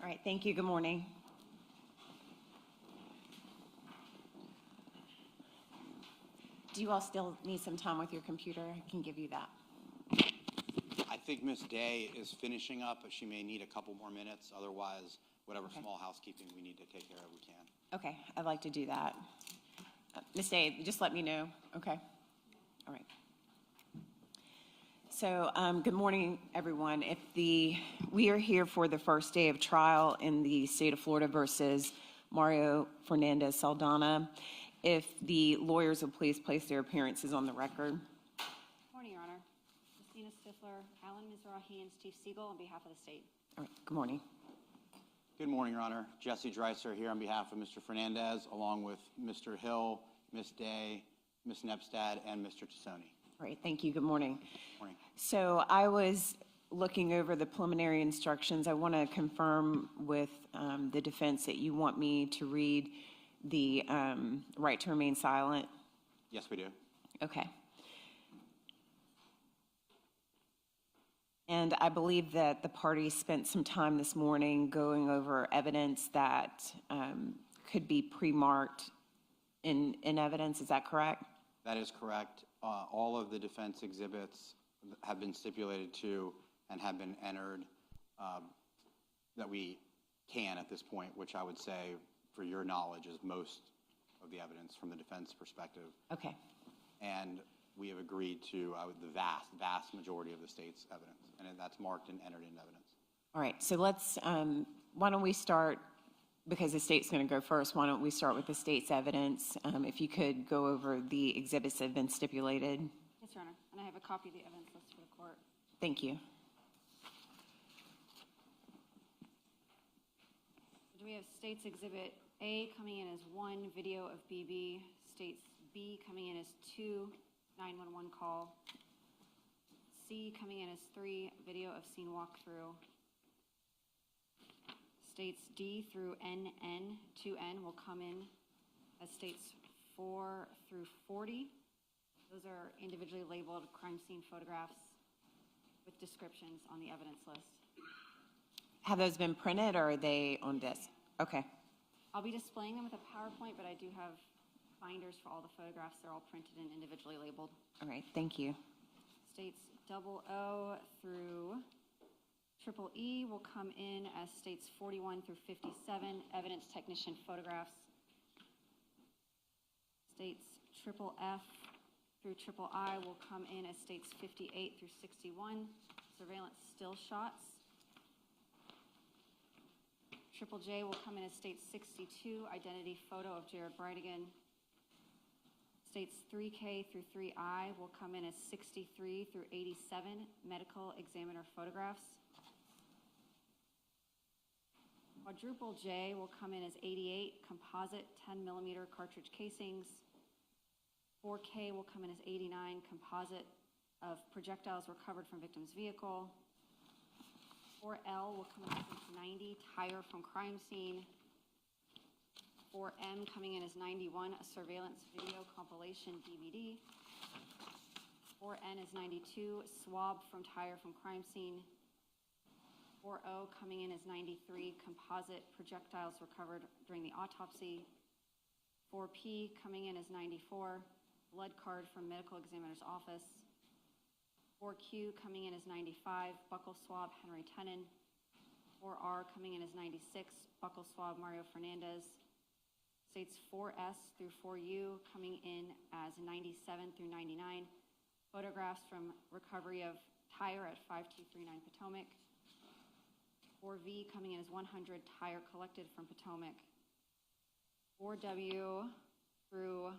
All right, thank you. Good morning. Do you all still need some time with your computer? I can give you that. I think Ms. Day is finishing up, but she may need a couple more minutes. Otherwise, whatever small housekeeping we need to take care of, we can. Okay, I'd like to do that. Ms. Day, just let me know, okay? All right. So, good morning, everyone. We are here for the first day of trial in the state of Florida versus Mario Fernandez-Saldana. If the lawyers will please place their appearances on the record. Morning, Your Honor. Christina Stifler, Alan Mizrahi, and Steve Siegel on behalf of the state. All right, good morning. Good morning, Your Honor. Jesse Dreiser here on behalf of Mr. Fernandez, along with Mr. Hill, Ms. Day, Ms. Nepstad, and Mr. Tassoni. All right, thank you. Good morning. Morning. So I was looking over the preliminary instructions. I want to confirm with the defense that you want me to read the right to remain silent. Yes, we do. Okay. And I believe that the parties spent some time this morning going over evidence that could be pre-marked in evidence. Is that correct? That is correct. All of the defense exhibits have been stipulated to and have been entered that we can at this point, which I would say, for your knowledge, is most of the evidence from the defense perspective. Okay. And we have agreed to the vast majority of the state's evidence, and that's marked and entered in evidence. All right, so let's, why don't we start, because the state's going to go first, why don't we start with the state's evidence? If you could go over the exhibits that have been stipulated. Yes, Your Honor. And I have a copy of the evidence list for the court. Thank you. So we have State's Exhibit A coming in as 1 video of BB, State's B coming in as 2 911 call, C coming in as 3 video of scene walkthrough. States D through NN, 2N will come in as states 4 through 40. Those are individually labeled crime scene photographs with descriptions on the evidence list. Have those been printed or are they on disc? Okay. I'll be displaying them with a PowerPoint, but I do have binders for all the photographs. They're all printed and individually labeled. All right, thank you. States 00 through Triple E will come in as states 41 through 57, evidence technician photographs. States Triple F through Triple I will come in as states 58 through 61, surveillance still shots. Triple J will come in as states 62, identity photo of Jared Bridegan. States 3K through 3I will come in as 63 through 87, medical examiner photographs. Quadruple J will come in as 88, composite 10 millimeter cartridge casings. 4K will come in as 89, composite of projectiles recovered from victim's vehicle. 4L will come in as 90, tire from crime scene. 4M coming in as 91, a surveillance video compilation DVD. 4N is 92, swab from tire from crime scene. 4O coming in as 93, composite projectiles recovered during the autopsy. 4P coming in as 94, blood card from medical examiner's office. 4Q coming in as 95, buccal swab Henry Tenon. 4R coming in as 96, buccal swab Mario Fernandez. States 4S through 4U coming in as 97 through 99, photographs from recovery of tire at 5239 Potomac. 4V coming in as 100, tire collected from Potomac. 4W through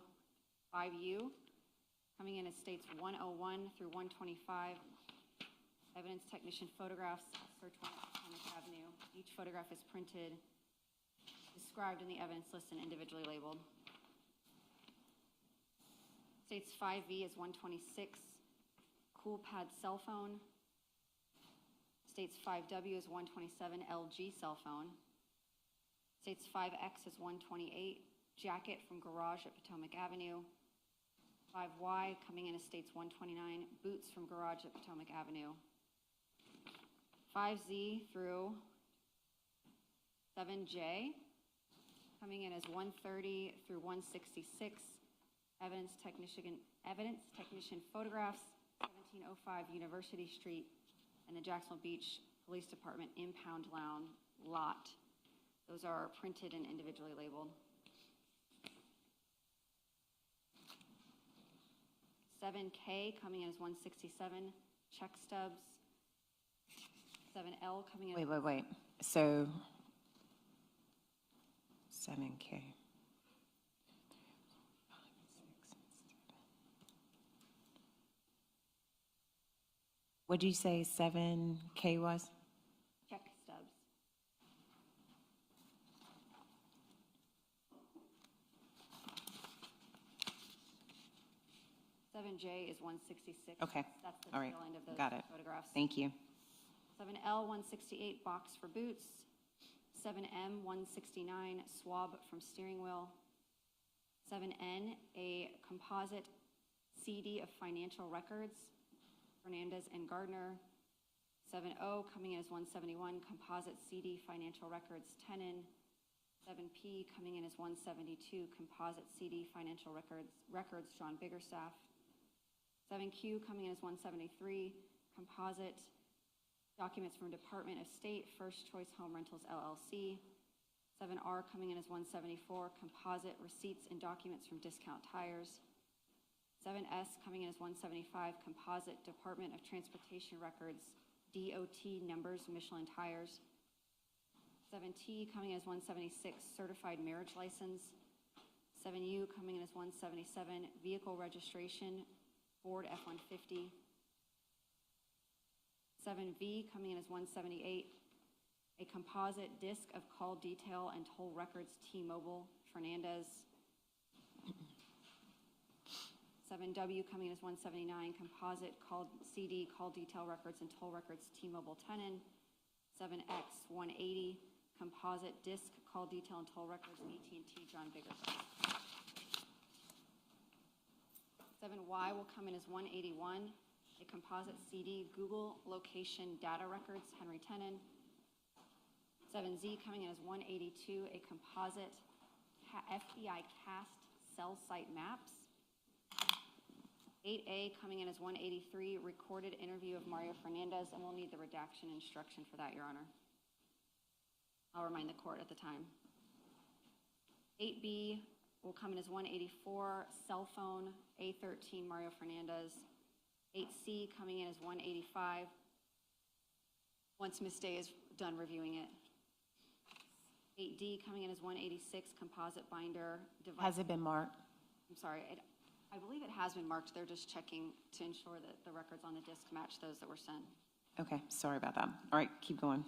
5U coming in as states 101 through 125, evidence technician photographs, search warrant Potomac Avenue. Each photograph is printed, described in the evidence list, and individually labeled. States 5V is 126, cool pad cell phone. States 5W is 127, LG cell phone. States 5X is 128, jacket from garage at Potomac Avenue. 5Y coming in as States 129, Boots from garage at Potomac Avenue. 5Z through 7J coming in as 130 through 166, evidence technician photographs, 1705 University Street, and the Jacksonville Beach Police Department impound lounge lot. Those are printed and individually labeled. 7K coming in as 167, check stubs. 7L coming in. Wait. So 7K. What'd you say 7K was? Check stubs. J is 166. Okay. That's the All right. tail end of those Got it. photographs. Thank you. 7L 168, box for boots. 7M 169, swab from steering wheel. 7N, a composite CD of financial records, Fernandez and Gardner. 7O coming in as 171, composite CD financial records, Tenon. 7P coming in as 172, composite CD financial records, John Biggerstaff. 7Q coming in as 173, composite documents from Department of State, First Choice Home Rentals LLC. 7R coming in as 174, composite receipts and documents from Discount Tires. 7S coming in as 175, composite Department of Transportation records, DOT numbers, Michelin Tires. 7T coming in as 176, certified marriage license. 7U coming in as 177, vehicle registration, Ford F-150. 7V coming in as 178, a composite disc of call detail and toll records, T-Mobile, Fernandez. 7W coming in as 179, composite CD call detail records and toll records, T-Mobile, Tenon. 7X 180, composite disc call detail and toll records, AT&T, John Biggerstaff. 7Y will come in as 181, a composite CD Google location data records, Henry Tenon. 7Z coming in as 182, a composite FBI cast cell site maps. 8A coming in as 183, recorded interview of Mario Fernandez, and we'll need the redaction instruction for that, Your Honor. I'll remind the court at the time. 8B will come in as 184, cell phone, A13, Mario Fernandez. 8C coming in as 185, once Ms. Day is done reviewing it. 8D coming in as 186, composite binder device. Has it been marked? I'm sorry, I believe it has been marked. They're just checking to ensure that the records on the disc match those that were sent. Okay, sorry about that. All right, keep going.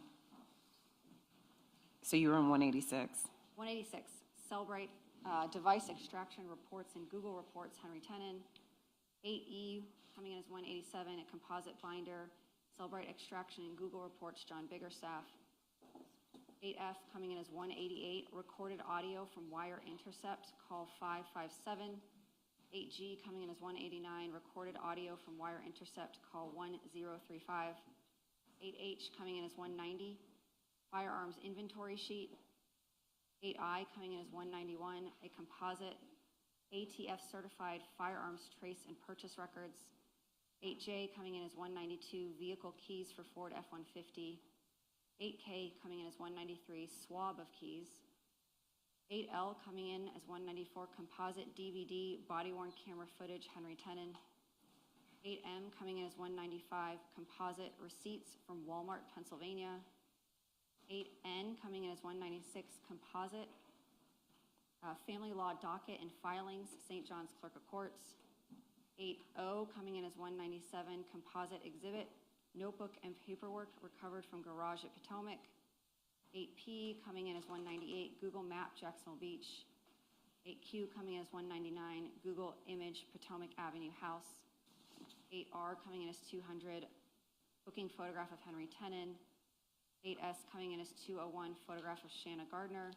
So you were on 186. 186, Cellbrite device extraction reports and Google reports, Henry Tenon. 8E coming in as 187, a composite binder, Cellbrite extraction and Google reports, John Biggerstaff. 8F coming in as 188, recorded audio from wire intercept, call 557. 8G coming in as 189, recorded audio from wire intercept, call 1035. 8H coming in as 190, firearms inventory sheet. 8I coming in as 191, a composite ATF certified firearms trace and purchase records. 8J coming in as 192, vehicle keys for Ford F-150. 8K coming in as 193, swab of keys. 8L coming in as 194, composite DVD, body-worn camera footage, Henry Tenon. 8M coming in as 195, composite receipts from Walmart, Pennsylvania. 8N coming in as 196, composite family law docket and filings, St. John's Clerk of Courts. 8O coming in as 197, composite exhibit, notebook and paperwork recovered from garage at Potomac. 8P coming in as 198, Google Map, Jacksonville Beach. 8Q coming in as 199, Google Image, Potomac Avenue House. 8R coming in as 200, booking photograph of Henry Tenon. 8S coming in as 201, photograph of Shanna Gardner.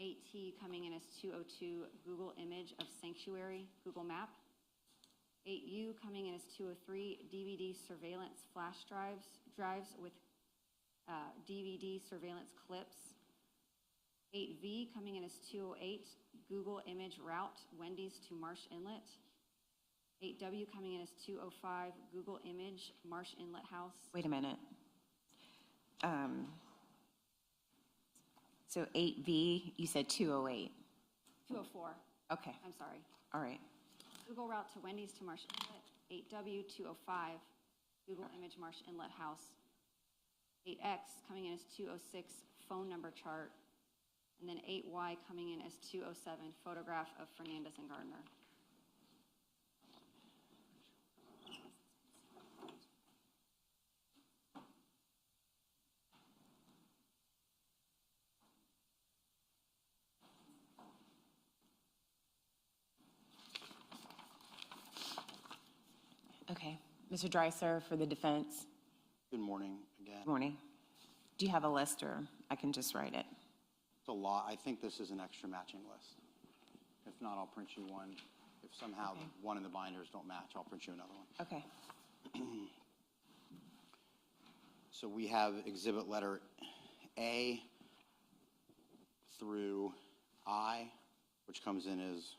8T coming in as 202, Google Image of Sanctuary, Google Map. 8U coming in as 203, DVD surveillance flash drives with DVD surveillance clips. 8V coming in as 208, Google image route Wendy's to Marsh Inlet. 8W coming in as 205, Google image Marsh Inlet House. Wait a minute. So 8V, you said 208. 204, Okay, I'm sorry. all right. Google route to Wendy's to Marsh Inlet. 8W 205, Google image Marsh Inlet House. 8X coming in as 206, phone number chart. And then 8Y coming in as 207, photograph of Fernandez and Gardner. Okay. Mr. Dreiser for the defense. Good morning again. Good morning. Do you have a list, or I can just write it? It's a lot. I think this is an extra matching list. If not, I'll print you one. If somehow Okay. one of the binders don't match, I'll print you another one. Okay. So we have exhibit letter A through I, which comes in as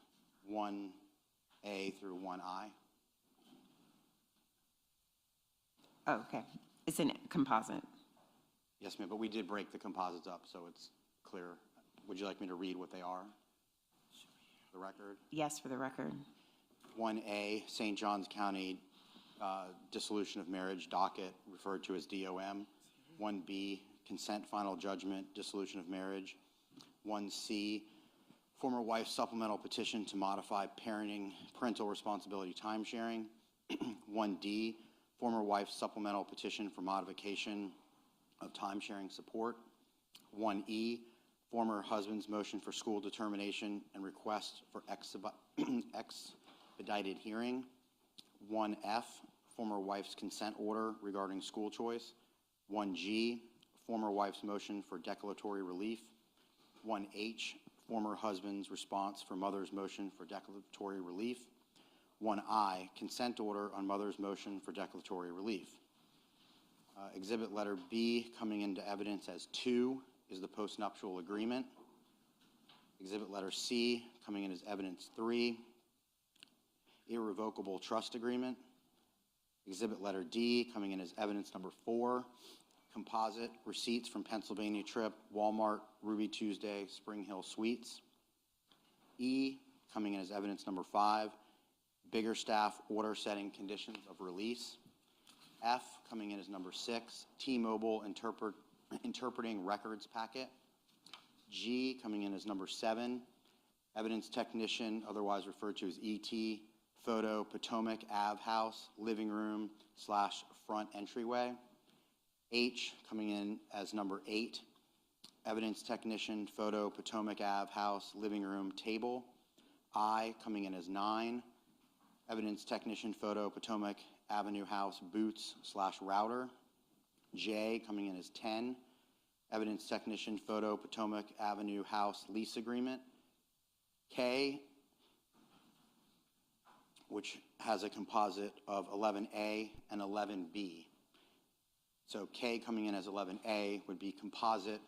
1A through 1I. Oh, okay. It's a composite. Yes, ma'am, but we did break the composites up, so it's clear. Would you like me to read what they are? For the record? Yes, for the record. 1A, St. Johns County dissolution of marriage docket, referred to as DOM. 1B, consent final judgment, dissolution of marriage. 1C, former wife's supplemental petition to modify parental responsibility timesharing. 1D, former wife's supplemental petition for modification of timesharing support. 1E, former husband's motion for school determination and request for expedited hearing. 1F, former wife's consent order regarding school choice. 1G, former wife's motion for declaratory relief. 1H, former husband's response for mother's motion for declaratory relief. 1I, consent order on mother's motion for declaratory relief. Exhibit letter B coming into evidence as 2 is the postnuptial agreement. Exhibit letter C coming in as evidence 3, irrevocable trust agreement. Exhibit letter D coming in as evidence number 4, composite receipts from Pennsylvania trip, Walmart, Ruby Tuesday, Spring Hill Suites. E coming in as evidence number 5, Biggerstaff order setting conditions of release. F coming in as number 6, T-Mobile interpreting records packet. G coming in as number 7, evidence technician, otherwise referred to as ET, photo Potomac Ave house, living room / front entryway. H coming in as number 8, evidence technician, photo Potomac Ave house, living room table. I coming in as 9, evidence technician, photo Potomac Avenue house, boots / router. J coming in as 10, evidence technician, photo Potomac Avenue house, lease agreement. K, which has a composite of 11A and 11B. So K coming in as 11A would be composite,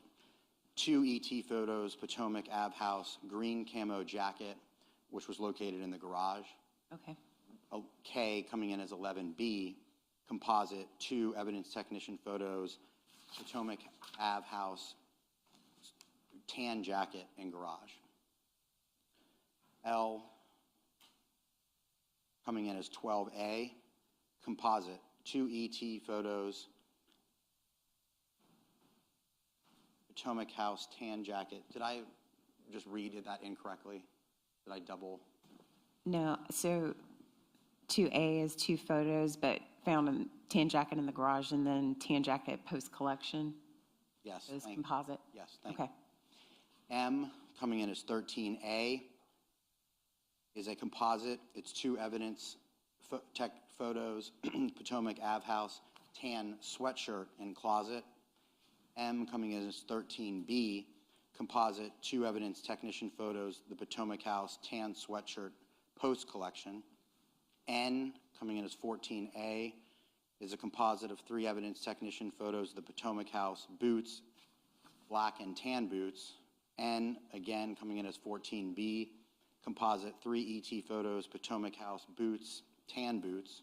2 ET photos, Potomac Ave house, green camo jacket, which was located in the garage. Okay. K coming in as 11B, composite, 2 evidence technician photos, Potomac Ave house, tan jacket and garage. L coming in as 12A, composite, 2 ET photos, Potomac house, tan jacket. Did I just read that incorrectly? Did I double? No, so 2A is 2 photos, but found a tan jacket in the garage and then tan jacket post-collection Yes. is thank- composite? Yes, thank you. Okay. M coming in as 13A is a composite. It's 2 evidence tech photos, Potomac Ave house, tan sweatshirt and closet. M coming in as 13B, composite, 2 evidence technician photos, the Potomac house, tan sweatshirt post collection. N, coming in as 14A, is a composite of 3 evidence technician photos of the Potomac House boots, black and tan boots. N, again, coming in as 14B, composite 3 ET photos, Potomac House boots, tan boots.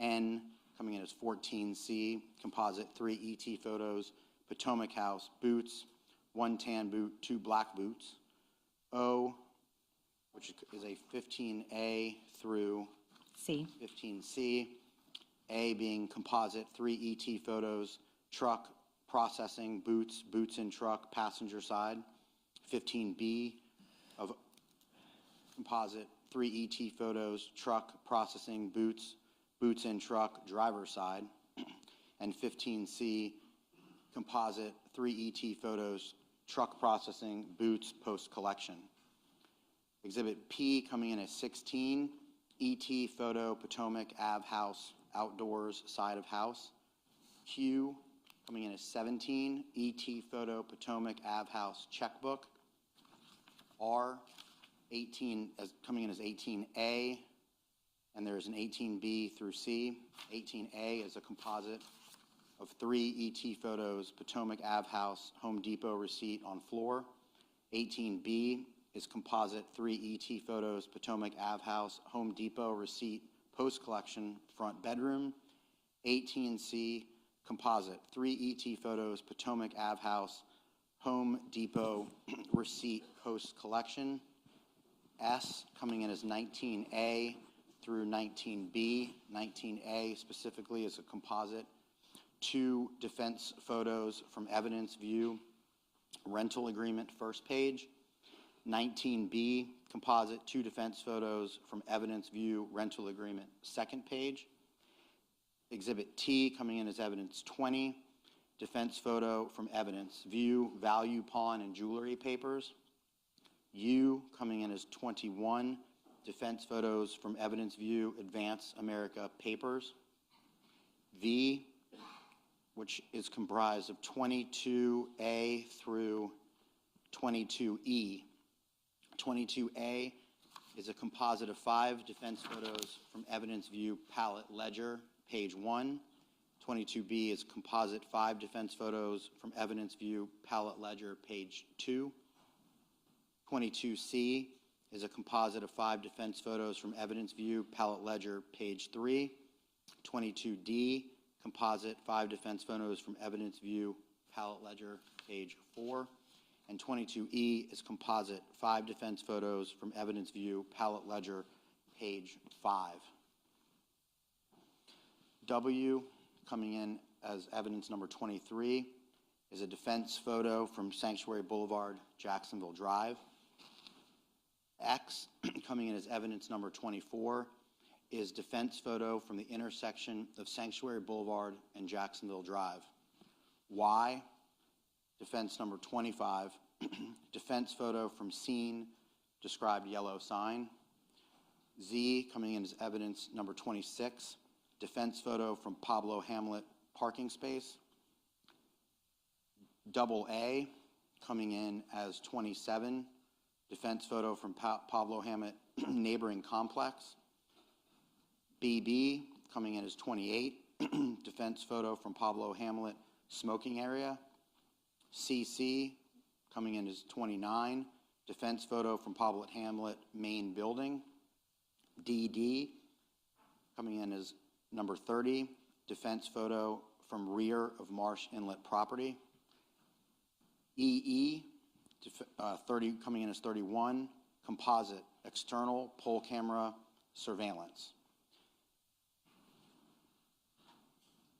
N, coming in as 14C, composite 3 ET photos, Potomac House boots, 1 tan boot, 2 black boots. O, which is a 15A through C. 15C, A being composite 3 ET photos, truck, processing, boots, boots in truck, passenger side. 15B of composite 3 ET photos, truck, processing, boots, boots in truck, driver's side. And 15C, composite 3 ET photos, truck processing, boots, post-collection. Exhibit P coming in as 16, ET photo, Potomac Ave House, outdoors, side of house. Q coming in as 17, ET photo, Potomac Ave House, checkbook. R, 18, coming in as 18A, and there is an 18B through C. 18A is a composite of 3 ET photos, Potomac Ave House, Home Depot receipt on floor. 18B is composite 3 ET photos, Potomac Ave House, Home Depot receipt, post-collection, front bedroom. 18C, composite 3 ET photos, Potomac Ave House, Home Depot receipt, post-collection. S coming in as 19A through 19B. 19A specifically is a composite 2 defense photos from evidence view, rental agreement, first page. 19B, composite 2 defense photos from evidence view, rental agreement, second page. Exhibit T coming in as evidence 20, defense photo from evidence view, value, pawn, and jewelry papers. U coming in as 21, defense photos from evidence view, Advance America papers. V, which is comprised of 22A through 22E. 22A is a composite of 5 defense photos from evidence view, palette ledger, page 1. 22B is composite 5 defense photos from evidence view, palette ledger, page 2. 22C is a composite of 5 defense photos from evidence view, palette ledger, page 3. 22D, composite 5 defense photos from evidence view, palette ledger, page 4. And 22E is composite 5 defense photos from evidence view, palette ledger, page 5. W, coming in as evidence number 23, is a defense photo from Sanctuary Boulevard, Jacksonville Drive. X, coming in as evidence number 24, is defense photo from the intersection of Sanctuary Boulevard and Jacksonville Drive. Y, defense number 25, defense photo from scene, described yellow sign. Z, coming in as evidence number 26, defense photo from Pablo Hamlet parking space. Double A, coming in as 27, defense photo from Pablo Hamlet neighboring complex. BB, coming in as 28, defense photo from Pablo Hamlet smoking area. CC, coming in as 29, defense photo from Pablo Hamlet main building. DD, coming in as number 30, defense photo from rear of Marsh Inlet property. EE, 30, coming in as 31, composite external pole camera surveillance.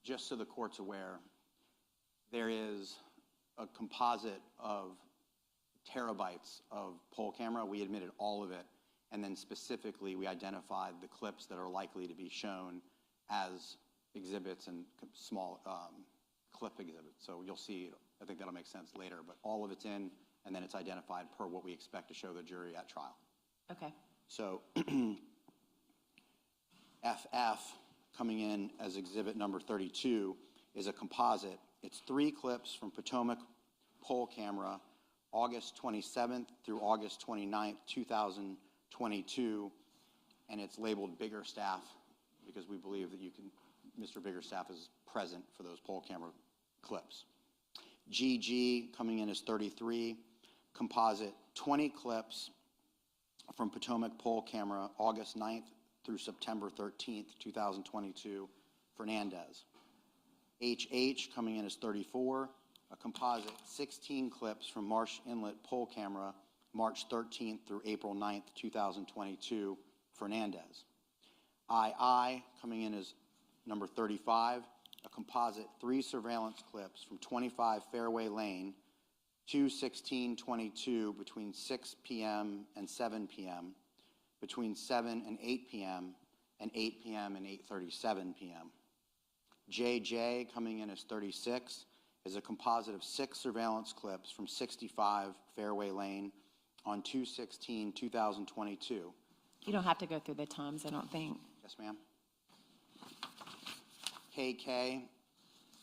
Just so the court's aware, there is a composite of terabytes of pole camera. We admitted all of it, and then specifically we identified the clips that are likely to be shown as exhibits and small clip exhibits. So you'll see, I think that'll make sense later, but all of it's in, and then it's identified per what we expect to show the jury at trial. Okay. So FF, coming in as exhibit number 32, is a composite. It's 3 clips from Potomac pole camera, August 27th through August 29th, 2022, and it's labeled Biggerstaff because we believe that Mr. Biggerstaff is present for those poll camera clips. GG coming in as 33, composite 20 clips from Potomac poll camera August 9th through September 13th, 2022, Fernandez. HH coming in as 34, a composite 16 clips from Marsh Inlet poll camera March 13th through April 9th, 2022, Fernandez. II coming in as number 35, a composite 3 surveillance clips from 25 Fairway Lane, 2/16/22 between 6 p.m. and 7 p.m., between 7 and 8 p.m., and 8 p.m. and 8:37 p.m. JJ coming in as 36 is a composite of 6 surveillance clips from 65 Fairway Lane on 2/16/2022. You don't have to go through the times, I don't think. Yes, ma'am. KK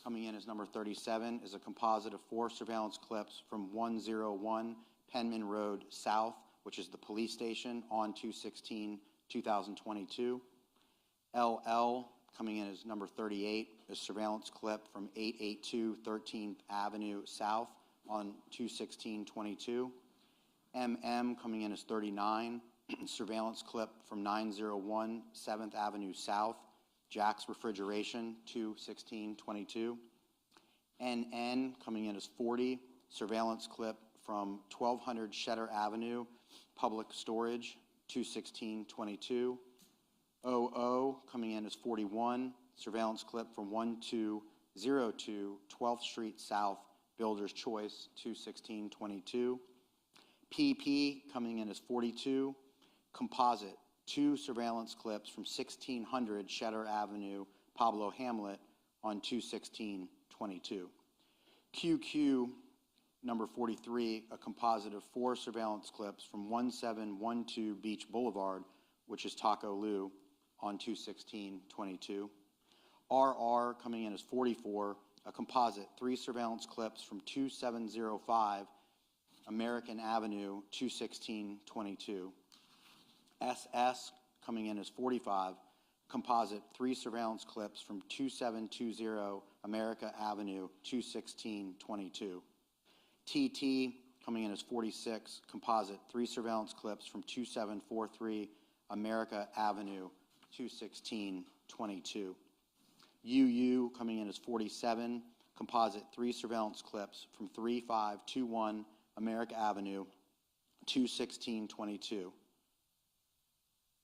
coming in as number 37 is a composite of 4 surveillance clips from 101 Penman Road South, which is the police station, on 2/16/2022. LL coming in as number 38 is surveillance clip from 882 13th Avenue South on 2/16/22. MM coming in as 39, surveillance clip from 901 7th Avenue South, Jack's Refrigeration, 2/16/22. NN coming in as 40, surveillance clip from 1200 Shetter Avenue, Public Storage, 2/16/22. OO coming in as 41, surveillance clip from 1202 12th Street South, Builder's Choice, 2/16/22. PP coming in as 42, composite 2 surveillance clips from 1600 Shetter Avenue, Pablo Hamlet, on 2/16/22. QQ number 43, a composite of 4 surveillance clips from 1712 Beach Boulevard, which is Taco Lou, on 2/16/22. RR coming in as 44, a composite 3 surveillance clips from 2705 American Avenue, 2/16/22. SS coming in as 45, composite 3 surveillance clips from 2720 America Avenue, 2/16/22. TT coming in as 46, composite 3 surveillance clips from 2743 America Avenue, 2/16/22. UU coming in as 47, composite 3 surveillance clips from 3521 America Avenue, 2/16/22.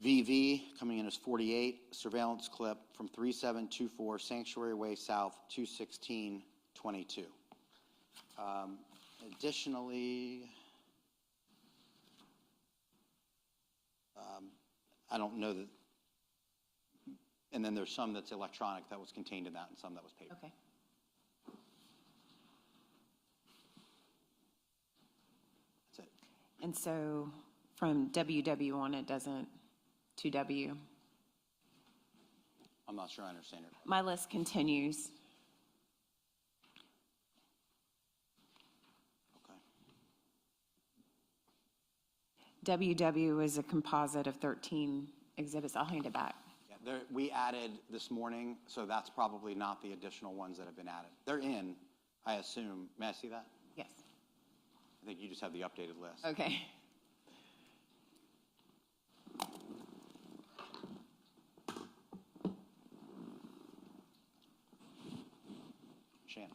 VV coming in as 48, surveillance clip from 3724 Sanctuary Way South, 2/16/22. Additionally, I don't know that, and then there's some that's electronic that was contained in that and some that was paper. Okay. That's it. And so from WW on, it doesn't, 2W. I'm not sure I understand it. My list continues. Okay. WW is a composite of 13 exhibits. I'll hand it back. Yeah, we added this morning, so that's probably not the additional ones that have been added. They're in, I assume. May I see that? Yes. I think you just have the updated list. Okay. Shanna.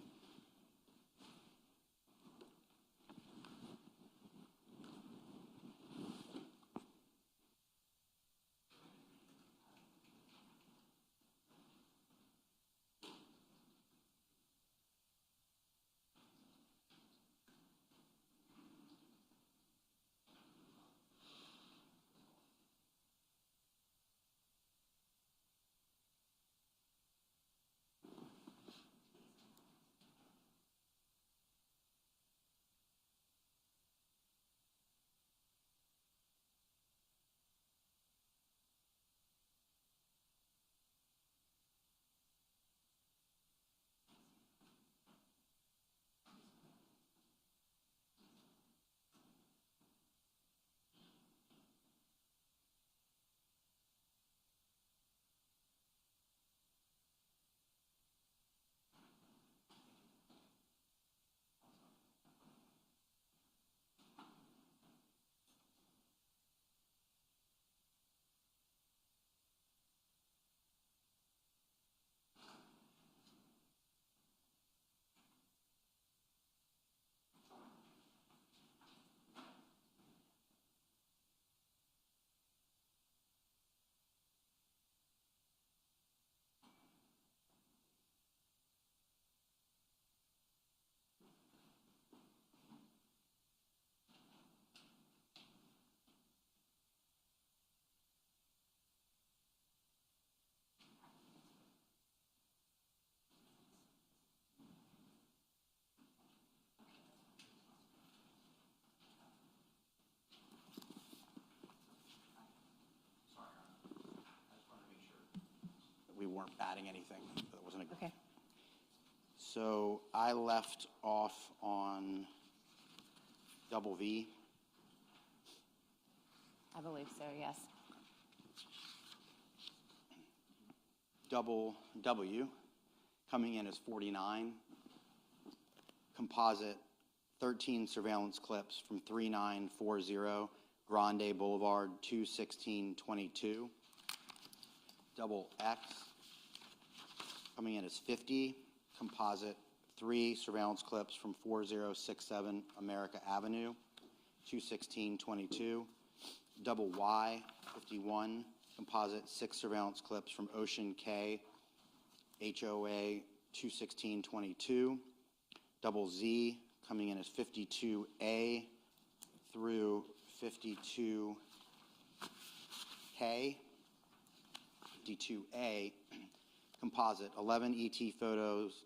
weren't adding anything. That wasn't a, Okay. So I left off on double V. I believe so, yes. Double W, coming in as 49. Composite, 13 surveillance clips from 3940 Grande Boulevard, 21622. Double X, coming in as 50. Composite, 3 surveillance clips from 4067 America Avenue, 21622. Double Y, 51. Composite, 6 surveillance clips from Ocean K, HOA, 21622. Double Z, coming in as 52A through 52K. 52A, composite, 11 ET photos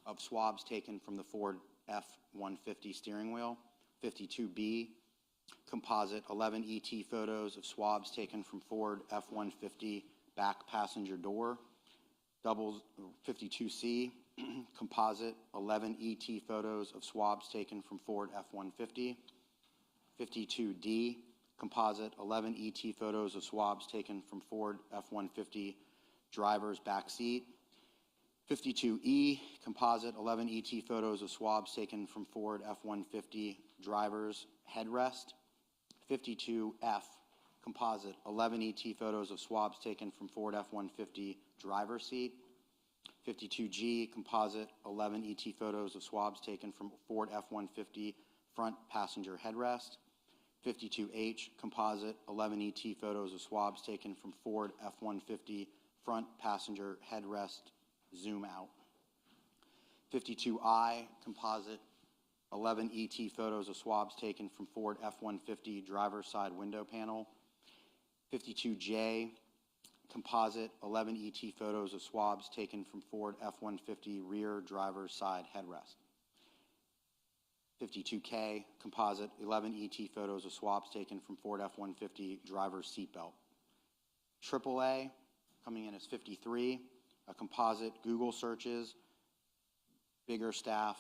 of swabs taken from the Ford F-150 steering wheel. 52B, composite, 11 ET photos of swabs taken from Ford F-150 back passenger door. Double 52C, composite, 11 ET photos of swabs taken from Ford F-150. 52D, composite, 11 ET photos of swabs taken from Ford F-150 driver's back seat. 52E, composite, 11 ET photos of swabs taken from Ford F-150 driver's headrest. 52F, composite, 11 ET photos of swabs taken from Ford F-150 driver's seat. 52G, composite, 11 ET photos of swabs taken from Ford F-150 front passenger headrest. 52H, composite, 11 ET photos of swabs taken from Ford F-150 front passenger headrest zoom out. 52I, composite, 11 ET photos of swabs taken from Ford F-150 driver's side window panel. 52J, composite, 11 ET photos of swabs taken from Ford F-150 rear driver's side headrest. 52K, composite, 11 ET photos of swabs taken from Ford F-150 driver's seatbelt. AAA, coming in as 53, a composite, Google searches, bigger staff.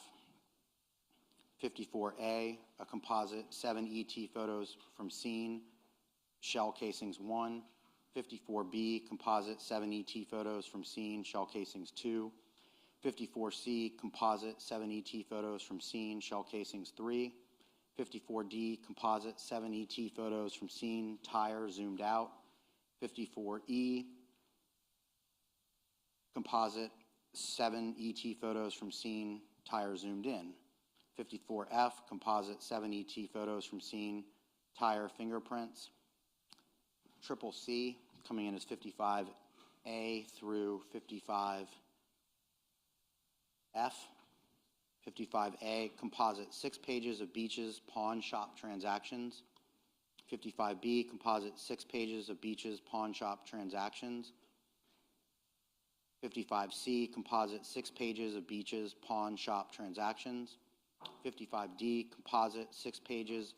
54A, a composite, 7 ET photos from scene, shell casings 1. 54B, composite, 7 ET photos from scene, shell casings 2. 54C, composite, 7 ET photos from scene, shell casings 3. 54D, composite, 7 ET photos from scene, tire zoomed out. 54E, composite, 7 ET photos from scene, tire zoomed in. 54F, composite, 7 ET photos from scene, tire fingerprints. CCC, coming in as 55A through 55F. 55A, composite, 6 pages of Beaches pawn shop transactions. 55B, composite, 6 pages of Beaches pawn shop transactions. 55C, composite, 6 pages of Beaches pawn shop transactions. 55D, composite, 6 pages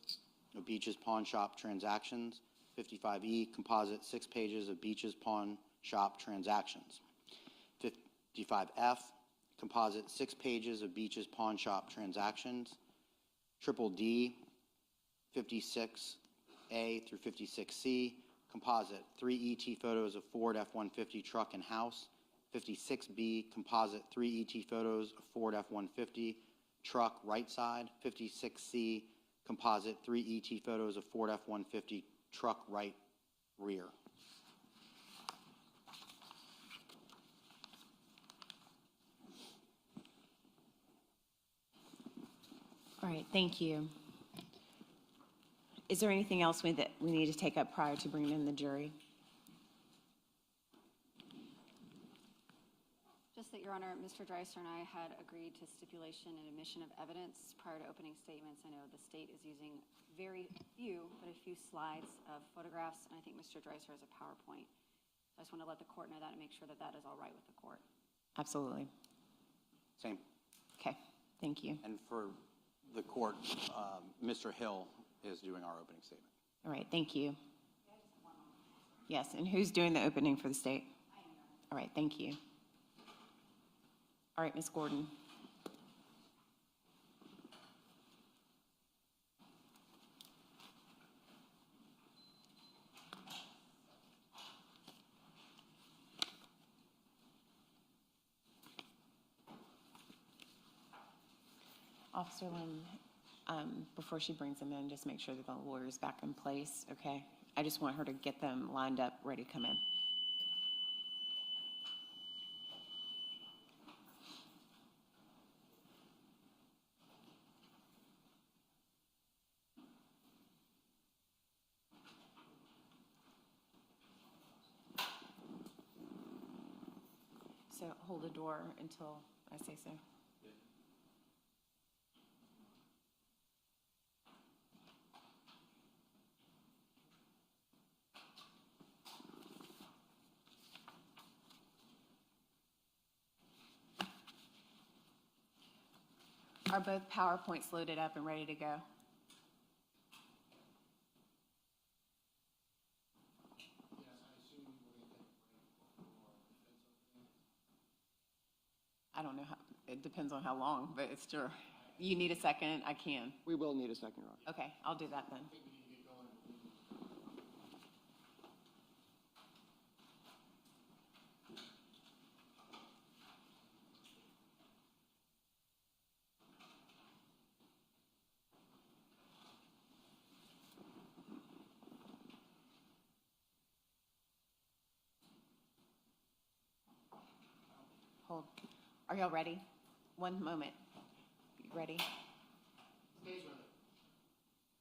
of Beaches pawn shop transactions. 55E, composite, 6 pages of Beaches pawn shop transactions. 55F, composite, 6 pages of Beaches pawn shop transactions. Triple D, 56A through 56C, composite, 3 ET photos of Ford F-150 truck and house. 56B, composite, 3 ET photos of Ford F-150 truck right side. 56C, composite, 3 ET photos of Ford F-150 truck right rear. All right, thank you. Is there anything else that we need to take up prior to bringing in the jury? Just that, Your Honor, Mr. Dreiser and I had agreed to stipulation and admission of evidence prior to opening statements. I know the state is using very few, but a few slides of photographs, and I think Mr. Dreiser has a PowerPoint. I just want to let the court know that and make sure that that is all right with the court. Absolutely. Same. Okay, thank you. And for the court, Mr. Hill is doing our opening statement. All right, thank you. Yes, and who's doing the opening for the state? All right, thank you. All right, Ms. Gordon. Officer Lim, before she brings them in, just make sure that the lawyer's back in place, okay? I just want her to get them lined up, ready to come in. So hold the door until I say so. Are both PowerPoints loaded up and ready to go? I don't know how, it depends on how long, but it's sure. You need a second, I can. We will need a second, Roger. Okay, I'll do that then. Hold. Are y'all ready? One moment. You ready?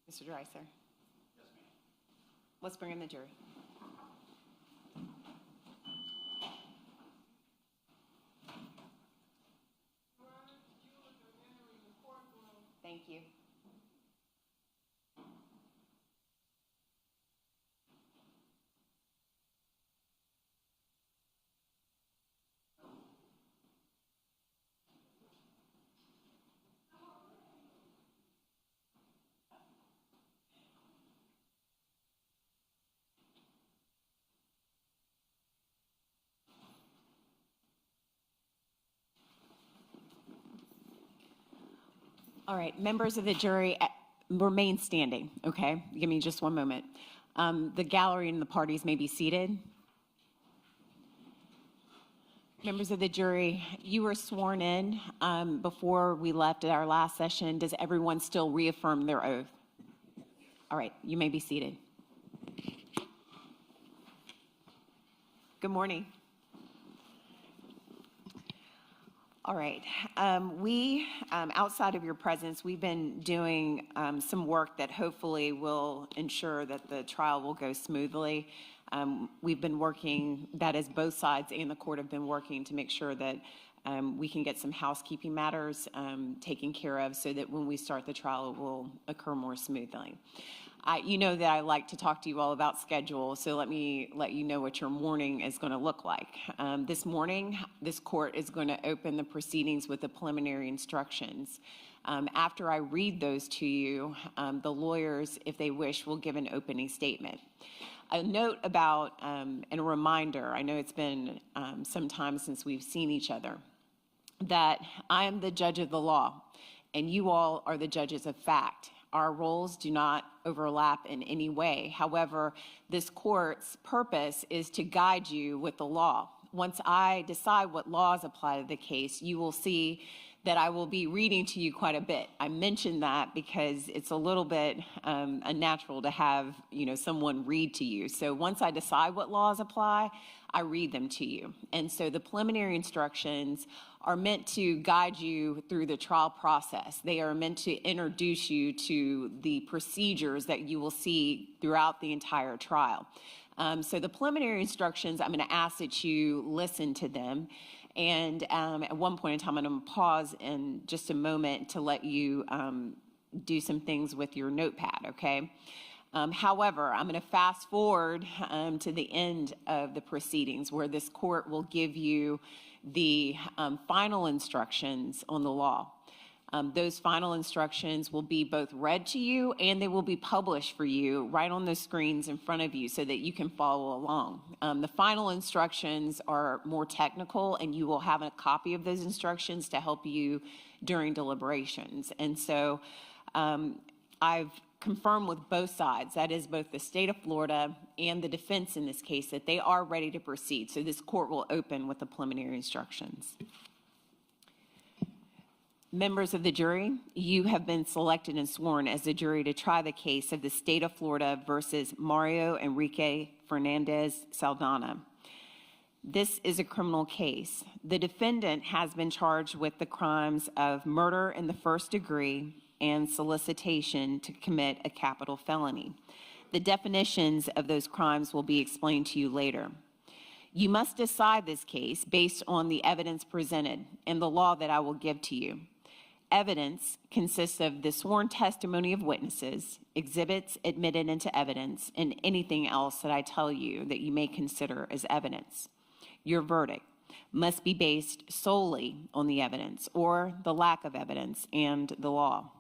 Mr. Dreiser? Yes, ma'am. Let's bring in the jury. Thank you. All right, members of the jury, remain standing, okay? Give me just one moment. The gallery and the parties may be seated. Members of the jury, you were sworn in before we left at our last session. Does everyone still reaffirm their oath? All right, you may be seated. Good morning. All right, outside of your presence, we've been doing some work that hopefully will ensure that the trial will go smoothly. We've been working, that is both sides and the court have been working to make sure that we can get some housekeeping matters taken care of so that when we start the trial, it will occur more smoothly. You know that I like to talk to you all about schedule, so let me let you know what your morning is going to look like. This morning, this court is going to open the proceedings with the preliminary instructions. After I read those to you, the lawyers, if they wish, will give an opening statement. A note about, and a reminder, I know it's been some time since we've seen each other, that I am the judge of the law, and you all are the judges of fact. Our roles do not overlap in any way. However, this court's purpose is to guide you with the law. Once I decide what laws apply to the case, you will see that I will be reading to you quite a bit. I mention that because it's a little bit unnatural to have someone read to you. So once I decide what laws apply, I read them to you. And so the preliminary instructions are meant to guide you through the trial process. They are meant to introduce you to the procedures that you will see throughout the entire trial. So the preliminary instructions, I'm going to ask that you listen to them. And at one point in time, I'm going to pause in just a moment to let you do some things with your notepad, okay? However, I'm going to fast forward to the end of the proceedings where this court will give you the final instructions on the law. Those final instructions will be both read to you and they will be published for you right on the screens in front of you so that you can follow along. The final instructions are more technical and you will have a copy of those instructions to help you during deliberations. And so I've confirmed with both sides, that is both the state of Florida and the defense in this case, that they are ready to proceed. So this court will open with the preliminary instructions. Members of the jury, you have been selected and sworn as the jury to try the case of the state of Florida versus Mario Enrique Fernandez-Saldana. This is a criminal case. The defendant has been charged with the crimes of murder in the first degree and solicitation to commit a capital felony. The definitions of those crimes will be explained to you later. You must decide this case based on the evidence presented and the law that I will give to you. Evidence consists of the sworn testimony of witnesses, exhibits admitted into evidence, and anything else that I tell you that you may consider as evidence. Your verdict must be based solely on the evidence or the lack of evidence and the law.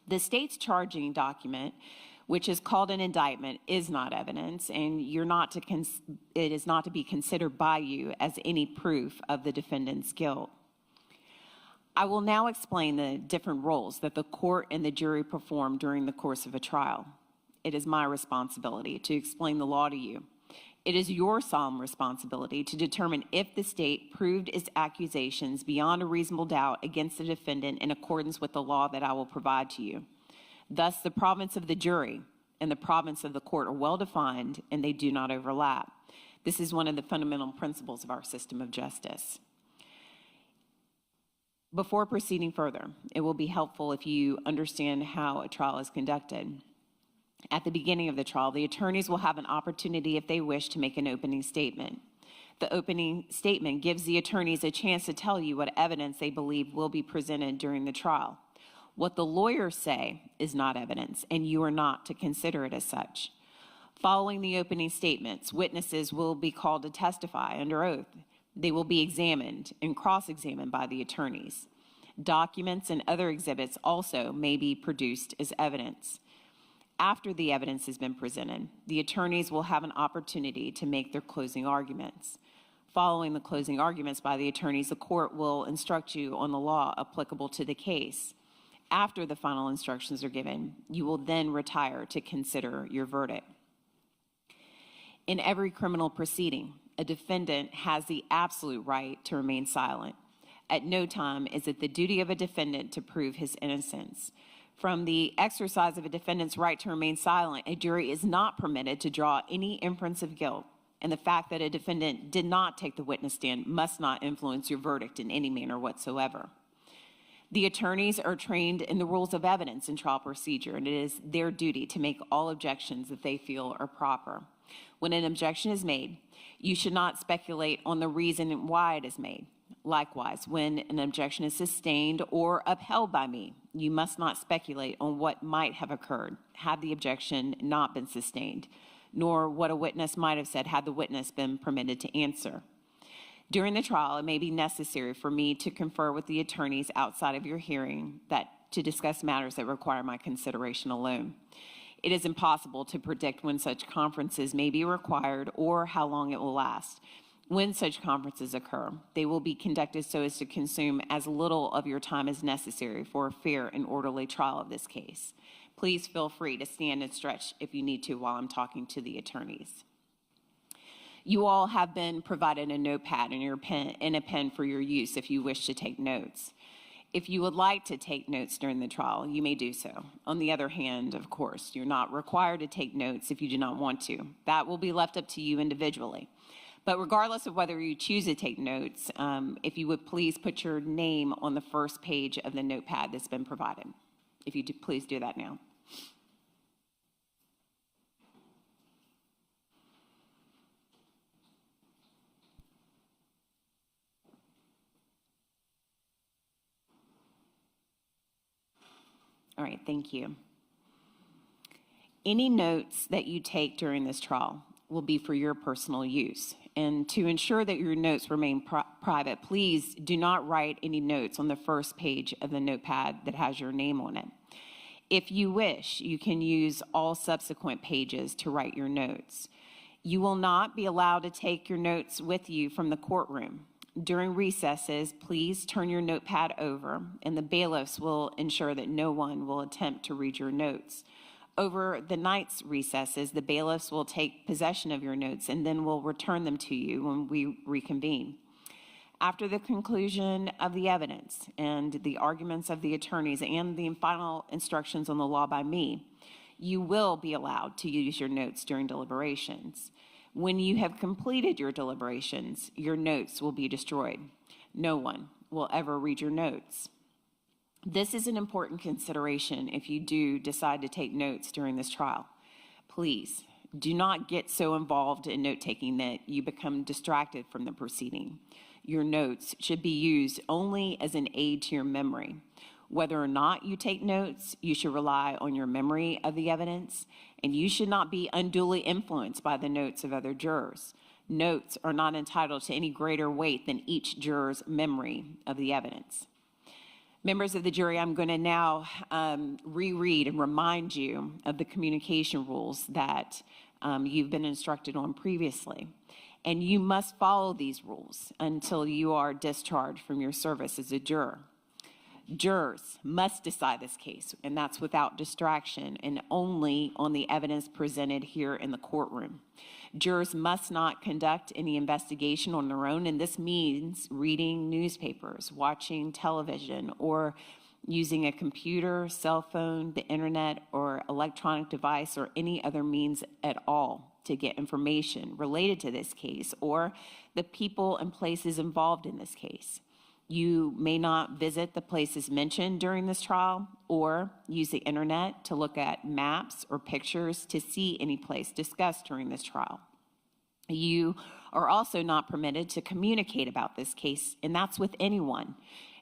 The state's charging document, which is called an indictment, is not evidence, and it is not to be considered by you as any proof of the defendant's guilt. I will now explain the different roles that the court and the jury perform during the course of a trial. It is my responsibility to explain the law to you. It is your solemn responsibility to determine if the state proved its accusations beyond a reasonable doubt against the defendant in accordance with the law that I will provide to you. Thus, the province of the jury and the province of the court are well defined and they do not overlap. This is one of the fundamental principles of our system of justice. Before proceeding further, it will be helpful if you understand how a trial is conducted. At the beginning of the trial, the attorneys will have an opportunity, if they wish, to make an opening statement. The opening statement gives the attorneys a chance to tell you what evidence they believe will be presented during the trial. What the lawyers say is not evidence, and you are not to consider it as such. Following the opening statements, witnesses will be called to testify under oath. They will be examined and cross-examined by the attorneys. Documents and other exhibits also may be produced as evidence. After the evidence has been presented, the attorneys will have an opportunity to make their closing arguments. Following the closing arguments by the attorneys, the court will instruct you on the law applicable to the case. After the final instructions are given, you will then retire to consider your verdict. In every criminal proceeding, a defendant has the absolute right to remain silent. At no time is it the duty of a defendant to prove his innocence. From the exercise of a defendant's right to remain silent, a jury is not permitted to draw any inference of guilt, and the fact that a defendant did not take the witness stand must not influence your verdict in any manner whatsoever. The attorneys are trained in the rules of evidence and trial procedure, and it is their duty to make all objections that they feel are proper. When an objection is made, you should not speculate on the reason why it is made. Likewise, when an objection is sustained or upheld by me, you must not speculate on what might have occurred had the objection not been sustained, nor what a witness might have said had the witness been permitted to answer. During the trial, it may be necessary for me to confer with the attorneys outside of your hearing to discuss matters that require my consideration alone. It is impossible to predict when such conferences may be required or how long it will last. When such conferences occur, they will be conducted so as to consume as little of your time as necessary for a fair and orderly trial of this case. Please feel free to stand and stretch if you need to while I'm talking to the attorneys. You all have been provided a notepad and a pen for your use if you wish to take notes. If you would like to take notes during the trial, you may do so. On the other hand, of course, you're not required to take notes if you do not want to. That will be left up to you individually. But regardless of whether you choose to take notes, if you would please put your name on the first page of the notepad that's been provided. If you please do that now. All right, thank you. Any notes that you take during this trial will be for your personal use, And to ensure that your notes remain private, please do not write any notes on the first page of the notepad that has your name on it. If you wish, you can use all subsequent pages to write your notes. You will not be allowed to take your notes with you from the courtroom. During recesses, please turn your notepad over, and the bailiffs will ensure that no one will attempt to read your notes. Over the night's recesses, the bailiffs will take possession of your notes and then will return them to you when we reconvene. After the conclusion of the evidence and the arguments of the attorneys and the final instructions on the law by me, you will be allowed to use your notes during deliberations. When you have completed your deliberations, your notes will be destroyed. No one will ever read your notes. This is an important consideration if you do decide to take notes during this trial. Please do not get so involved in note-taking that you become distracted from the proceeding. Your notes should be used only as an aid to your memory. Whether or not you take notes, you should rely on your memory of the evidence, and you should not be unduly influenced by the notes of other jurors. Notes are not entitled to any greater weight than each juror's memory of the evidence. Members of the jury, I'm going to now reread and remind you of the communication rules that you've been instructed on previously. And you must follow these rules until you are discharged from your service as a juror. Jurors must decide this case, and that's without distraction and only on the evidence presented here in the courtroom. Jurors must not conduct any investigation on their own, and this means reading newspapers, watching television, or using a computer, cell phone, the internet, or electronic device, or any other means at all to get information related to this case or the people and places involved in this case. You may not visit the places mentioned during this trial or use the internet to look at maps or pictures to see any place discussed during this trial. You are also not permitted to communicate about this case, and that's with anyone,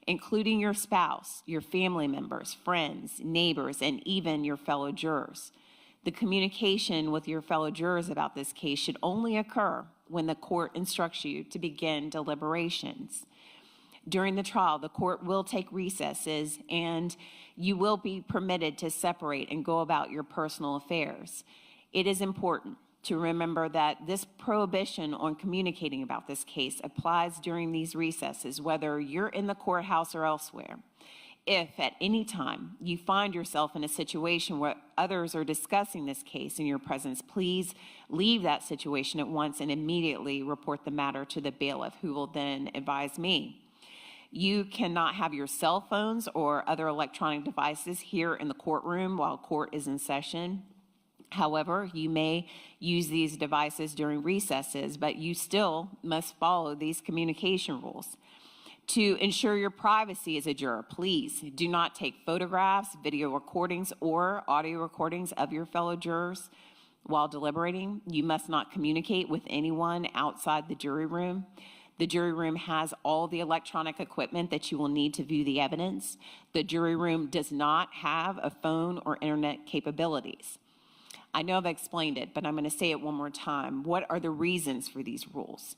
including your spouse, your family members, friends, neighbors, and even your fellow jurors. The communication with your fellow jurors about this case should only occur when the court instructs you to begin deliberations. During the trial, the court will take recesses, and you will be permitted to separate and go about your personal affairs. It is important to remember that this prohibition on communicating about this case applies during these recesses, whether you're in the courthouse or elsewhere. If at any time you find yourself in a situation where others are discussing this case in your presence, please leave that situation at once and immediately report the matter to the bailiff, who will then advise me. You cannot have your cell phones or other electronic devices here in the courtroom while court is in session. However, you may use these devices during recesses, but you still must follow these communication rules. To ensure your privacy as a juror, please do not take photographs, video recordings, or audio recordings of your fellow jurors while deliberating. You must not communicate with anyone outside the jury room. The jury room has all the electronic equipment that you will need to view the evidence. The jury room does not have a phone or internet capabilities. I know I've explained it, but I'm going to say it one more time. What are the reasons for these rules?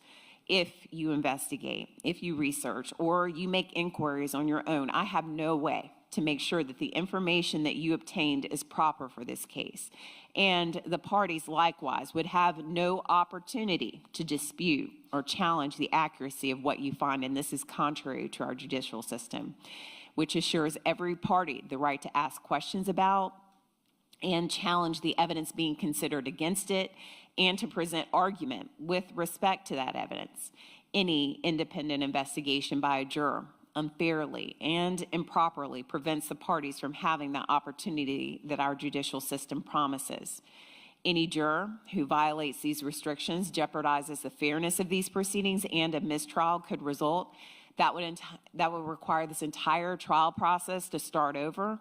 If you investigate, if you research, or you make inquiries on your own, I have no way to make sure that the information that you obtained is proper for this case. And the parties likewise would have no opportunity to dispute or challenge the accuracy of what you find, and this is contrary to our judicial system, which assures every party the right to ask questions about and challenge the evidence being considered against it, and to present argument with respect to that evidence. Any independent investigation by a juror unfairly and improperly prevents the parties from having the opportunity that our judicial system promises. Any juror who violates these restrictions jeopardizes the fairness of these proceedings, and a mistrial could result. That would require this entire trial process to start over.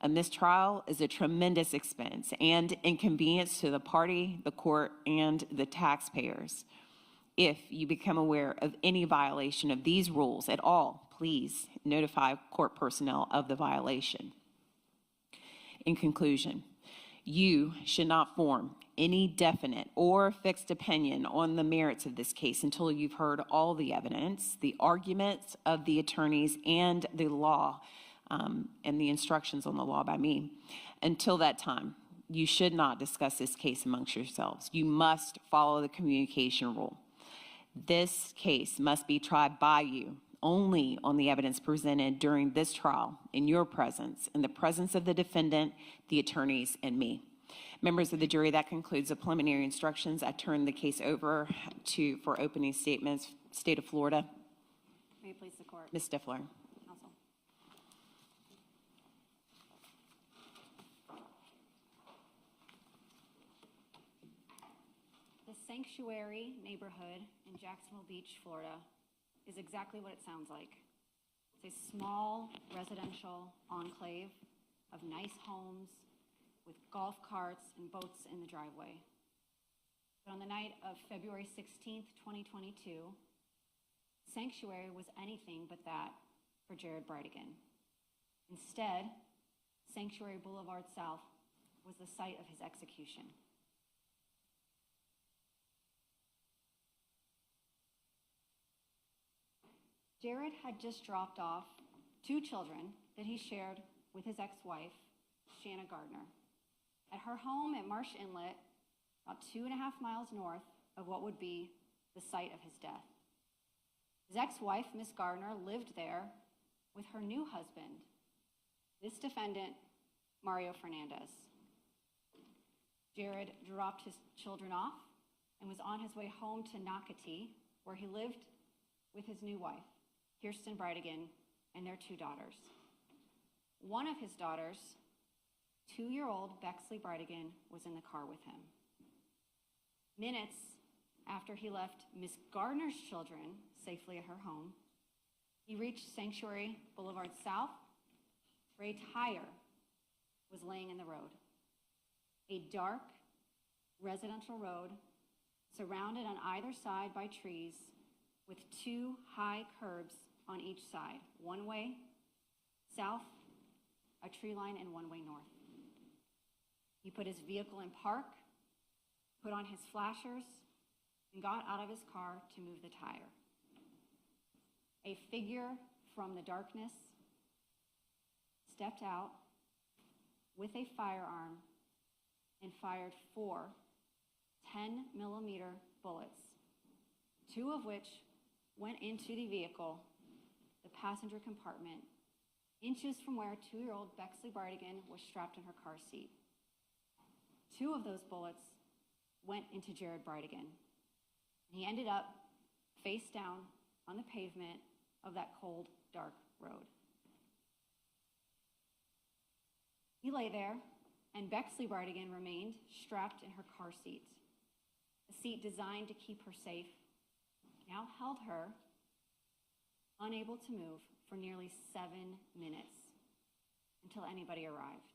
A mistrial is a tremendous expense and inconvenience to the party, the court, and the taxpayers. If you become aware of any violation of these rules at all, please notify court personnel of the violation. In conclusion, You should not form any definite or fixed opinion on the merits of this case until you've heard all the evidence, the arguments of the attorneys, and the law, and the instructions on the law by me. Until that time, you should not discuss this case amongst yourselves. You must follow the communication rule. This case must be tried by you only on the evidence presented during this trial, in your presence, in the presence of the defendant, the attorneys, and me. Members of the jury, that concludes the preliminary instructions. I turn the case over for opening statements. State of Florida. May it please the court. Ms. Stifler. Counsel. The Sanctuary neighborhood in Jacksonville Beach, Florida, is exactly what it sounds like. It's a small residential enclave of nice homes with golf carts and boats in the driveway. But on the night of February 16th, 2022, Sanctuary was anything but that for Jared Bridegan. Instead, Sanctuary Boulevard South was the site of his execution. Jared had just dropped off 2 children that he shared with his ex-wife, Shanna Gardner, at her home at Marsh Inlet, about 2.5 miles north of what would be the site of his death. His ex-wife, Miss Gardner, lived there with her new husband, this defendant, Mario Fernandez. Jared dropped his children off and was on his way home to Nocatee, where he lived with his new wife, Kirsten Bridegan, and their 2 daughters. One of his daughters, 2-year-old Bexley Bridegan, was in the car with him. Minutes after he left Miss Gardner's children safely at her home, he reached Sanctuary Boulevard South, where a tire was laying in the road. A dark residential road surrounded on either side by trees with 2 high curbs on each side, one way south, a tree line, and one way north. He put his vehicle in park, put on his flashers, and got out of his car to move the tire. A figure from the darkness stepped out with a firearm and fired 4 10-millimeter bullets, 2 of which went into the vehicle, the passenger compartment, inches from where 2-year-old Bexley Bridegan was strapped in her car seat. 2 of those bullets went into Jared Bridegan. He ended up face down on the pavement of that cold, dark road. He lay there, and Bexley Bridegan remained strapped in her car seat, a seat designed to keep her safe, now held her, unable to move, for nearly 7 minutes until anybody arrived.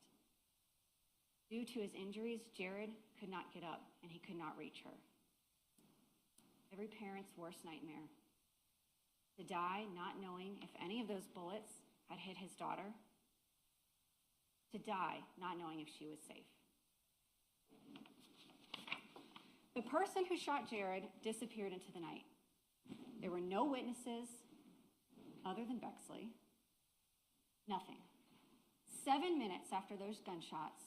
Due to his injuries, Jared could not get up, and he could not reach her. Every parent's worst nightmare: to die not knowing if any of those bullets had hit his daughter, to die not knowing if she was safe. The person who shot Jared disappeared into the night. There were no witnesses other than Bexley. Nothing. 7 minutes after those gunshots,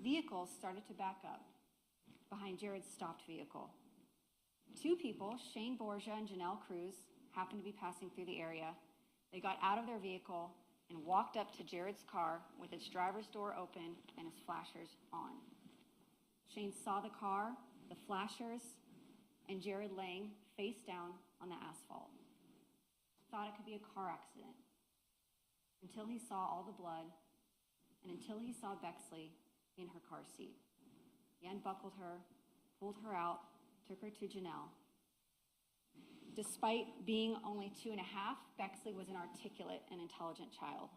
vehicles started to back up behind Jared's stopped vehicle. 2 people, Shane Borgia and Janelle Cruz, happened to be passing through the area. They got out of their vehicle and walked up to Jared's car with its driver's door open and his flashers on. Shane saw the car, the flashers, and Jared laying face down on the asphalt. Thought it could be a car accident, until he saw all the blood and until he saw Bexley in her car seat. He unbuckled her, pulled her out, took her to Janelle. Despite being only 2.5, Bexley was an articulate and intelligent child.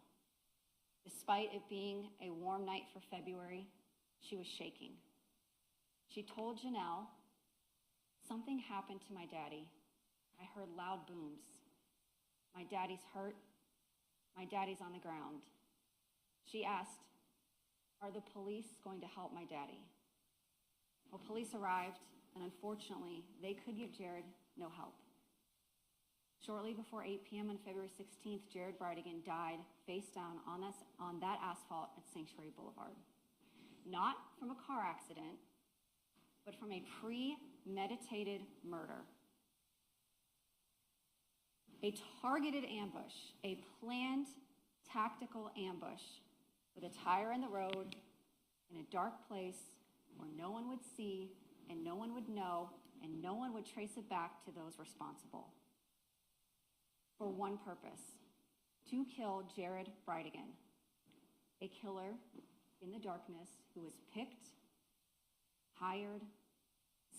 Despite it being a warm night for February, she was shaking. She told Janelle, "Something happened to my daddy. I heard loud booms. My daddy's hurt. My daddy's on the ground." She asked, are the police going to help my daddy? Well, police arrived, and unfortunately, they could give Jared no help. Shortly before 8 p.m. on February 16th, Jared Bridegan died face down on that asphalt at Sanctuary Boulevard. Not from a car accident, but from a premeditated murder. A targeted ambush, a planned tactical ambush with a tire in the road in a dark place where no one would see and no one would know and no one would trace it back to those responsible. For one purpose, to kill Jared Bridegan, a killer in the darkness who was picked, hired,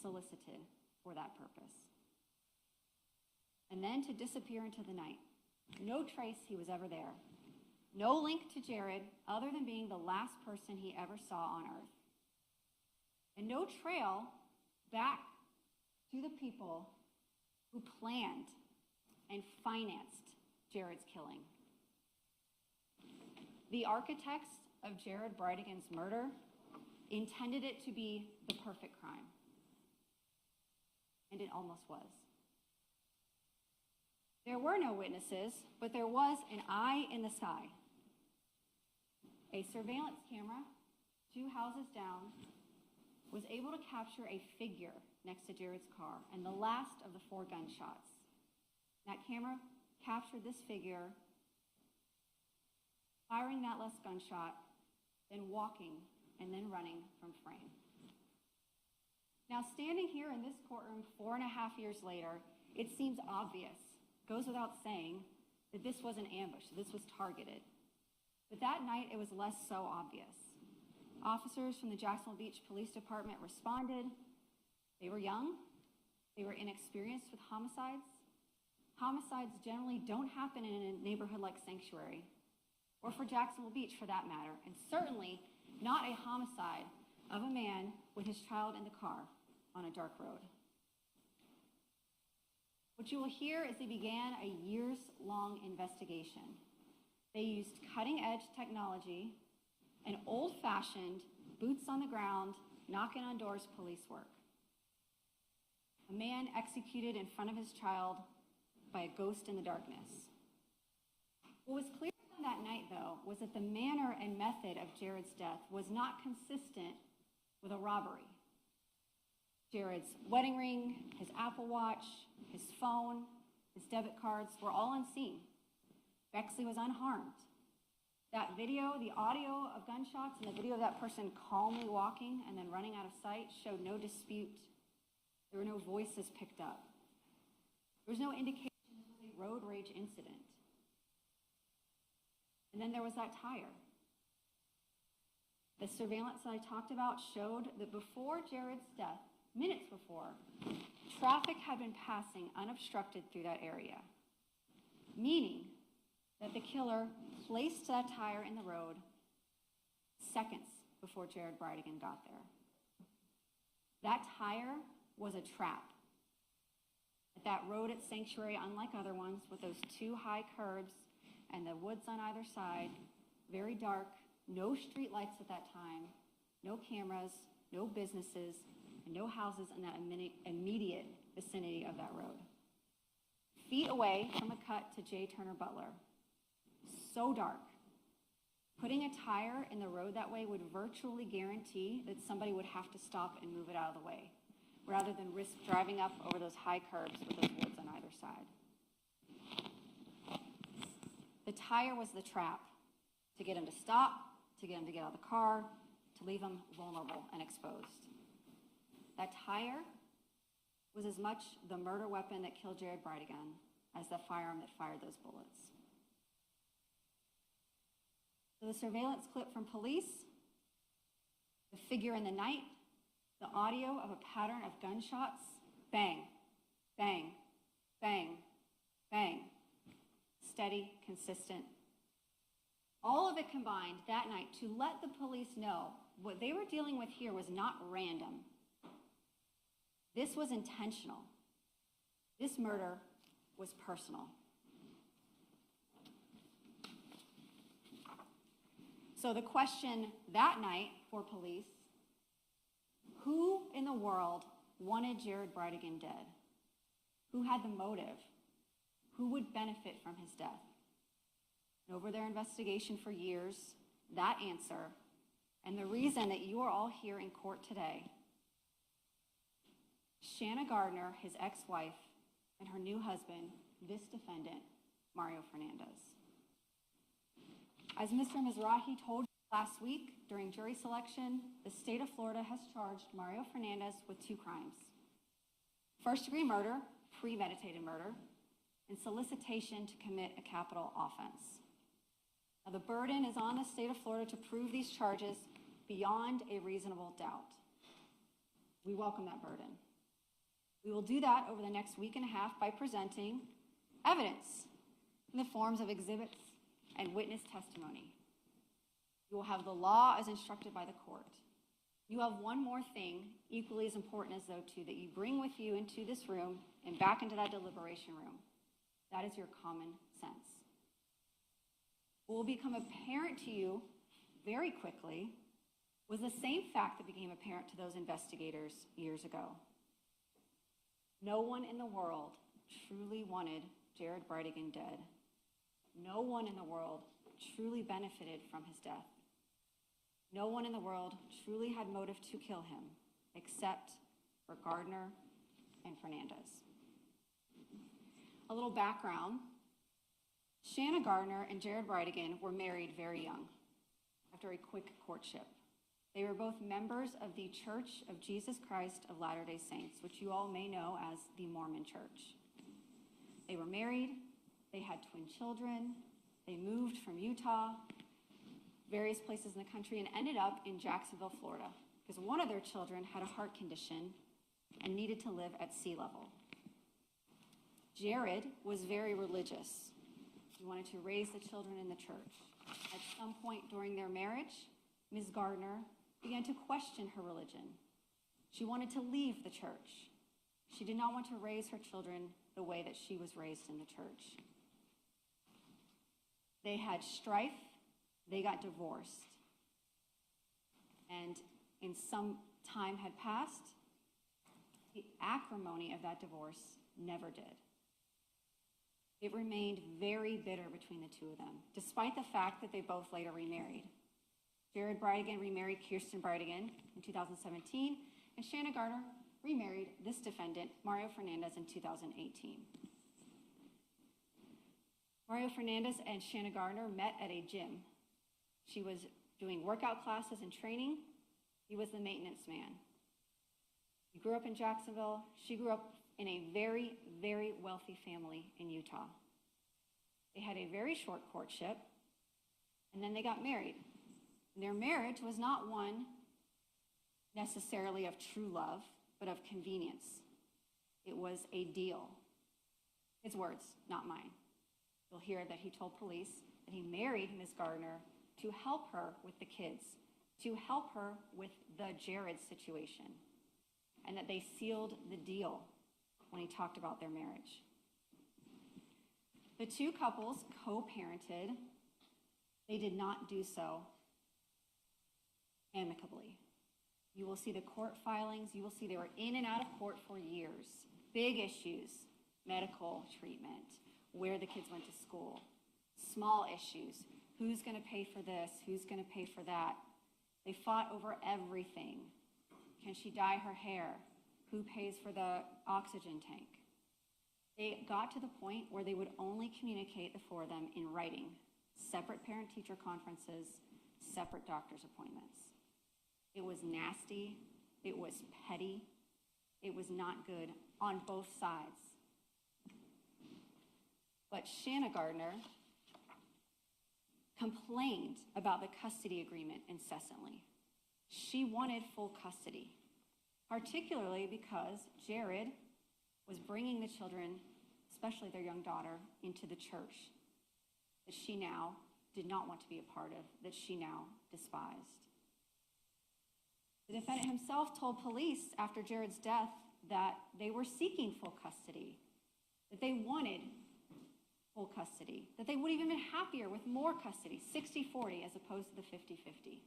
solicited for that purpose. And then to disappear into the night. No trace he was ever there. No link to Jared other than being the last person he ever saw on earth. And no trail back to the people who planned and financed Jared's killing. The architects of Jared Bridegan's murder intended it to be the perfect crime. And it almost was. There were no witnesses, but there was an eye in the sky. A surveillance camera, 2 houses down, was able to capture a figure next to Jared's car and the last of the 4 gunshots. That camera captured this figure firing that last gunshot, then walking and then running from frame. Now, standing here in this courtroom 4.5 years later, it seems obvious, goes without saying, that this was an ambush, this was targeted. But that night, it was less so obvious. Officers from the Jacksonville Beach Police Department responded. They were young, they were inexperienced with homicides. Homicides generally don't happen in a neighborhood like Sanctuary, or for Jacksonville Beach for that matter, and certainly not a homicide of a man with his child in the car on a dark road. What you will hear is they began a years-long investigation. They used cutting-edge technology and old-fashioned, boots-on-the-ground, knocking-on-doors police work. A man executed in front of his child by a ghost in the darkness. What was clear from that night, though, was that the manner and method of Jared's death was not consistent with a robbery. Jared's wedding ring, his Apple Watch, his phone, his debit cards were all unseen. Bexley was unharmed. That video, the audio of gunshots and the video of that person calmly walking and then running out of sight showed no dispute. There were no voices picked up. There was no indication this was a road rage incident. And then there was that tire. The surveillance that I talked about showed that before Jared's death, minutes before, traffic had been passing unobstructed through that area, meaning that the killer placed that tire in the road seconds before Jared Bridegan got there. That tire was a trap. At that road at Sanctuary, unlike other ones, with those 2 high curbs and the woods on either side, very dark, no street lights at that time, no cameras, no businesses, and no houses in that immediate vicinity of that road. Feet away from a cut to J. Turner Butler. So dark. Putting a tire in the road that way would virtually guarantee that somebody would have to stop and move it out of the way, rather than risk driving up over those high curbs with those woods on either side. The tire was the trap to get him to stop, to get him to get out of the car, to leave him vulnerable and exposed. That tire was as much the murder weapon that killed Jared Bridegan as the firearm that fired those bullets. So the surveillance clip from police, the figure in the night, the audio of a pattern of gunshots, bang, bang, bang, bang, steady, consistent. All of it combined that night to let the police know what they were dealing with here was not random. This was intentional. This murder was personal. So the question that night for police, who in the world wanted Jared Bridegan dead? Who had the motive? Who would benefit from his death? And over their investigation for years, that answer, and the reason that you are all here in court today, Shanna Gardner, his ex-wife, and her new husband, this defendant, Mario Fernandez. As Mr. Mizrahi told you last week during jury selection, the state of Florida has charged Mario Fernandez with 2 crimes: first-degree murder, premeditated murder, and solicitation to commit a capital offense. Now, the burden is on the state of Florida to prove these charges beyond a reasonable doubt. We welcome that burden. We will do that over the next week and a half by presenting evidence in the forms of exhibits and witness testimony. You will have the law as instructed by the court. You have one more thing, equally as important as those two, that you bring with you into this room and back into that deliberation room. That is your common sense. What will become apparent to you very quickly was the same fact that became apparent to those investigators years ago. No one in the world truly wanted Jared Bridegan dead. No one in the world truly benefited from his death. No one in the world truly had motive to kill him, except for Gardner and Fernandez. A little background. Shanna Gardner and Jared Bridegan were married very young, after a quick courtship. They were both members of the Church of Jesus Christ of Latter-day Saints, which you all may know as the Mormon Church. They were married, they had twin children, they moved from Utah, various places in the country, and ended up in Jacksonville, Florida, because one of their children had a heart condition and needed to live at sea level. Jared was very religious. He wanted to raise the children in the church. At some point during their marriage, Ms. Gardner began to question her religion. She wanted to leave the church. She did not want to raise her children the way that she was raised in the church. They had strife. They got divorced. And in some time had passed, the acrimony of that divorce never did. It remained very bitter between the two of them, despite the fact that they both later remarried. Jared Bridegan remarried Kirsten Bridegan in 2017, and Shanna Gardner remarried this defendant, Mario Fernandez, in 2018. Mario Fernandez and Shanna Gardner met at a gym. She was doing workout classes and training. He was the maintenance man. He grew up in Jacksonville. She grew up in a very, very wealthy family in Utah. They had a very short courtship, and then they got married. And their marriage was not one necessarily of true love, but of convenience. It was a deal. His words, not mine. You'll hear that he told police that he married Ms. Gardner to help her with the kids, to help her with the Jared situation, and that they sealed the deal when he talked about their marriage. The two couples co-parented. They did not do so amicably. You will see the court filings. You will see they were in and out of court for years. Big issues, medical treatment, where the kids went to school, small issues, who's going to pay for this, who's going to pay for that. They fought over everything. Can she dye her hair? Who pays for the oxygen tank? They got to the point where they would only communicate, the four of them, in writing. Separate parent-teacher conferences, separate doctor's appointments. It was nasty. It was petty. It was not good on both sides. But Shanna Gardner complained about the custody agreement incessantly. She wanted full custody, particularly because Jared was bringing the children, especially their young daughter, into the church that she now did not want to be a part of, that she now despised. The defendant himself told police after Jared's death that they were seeking full custody, that they wanted full custody, that they would have even been happier with more custody, 60-40 as opposed to the 50-50.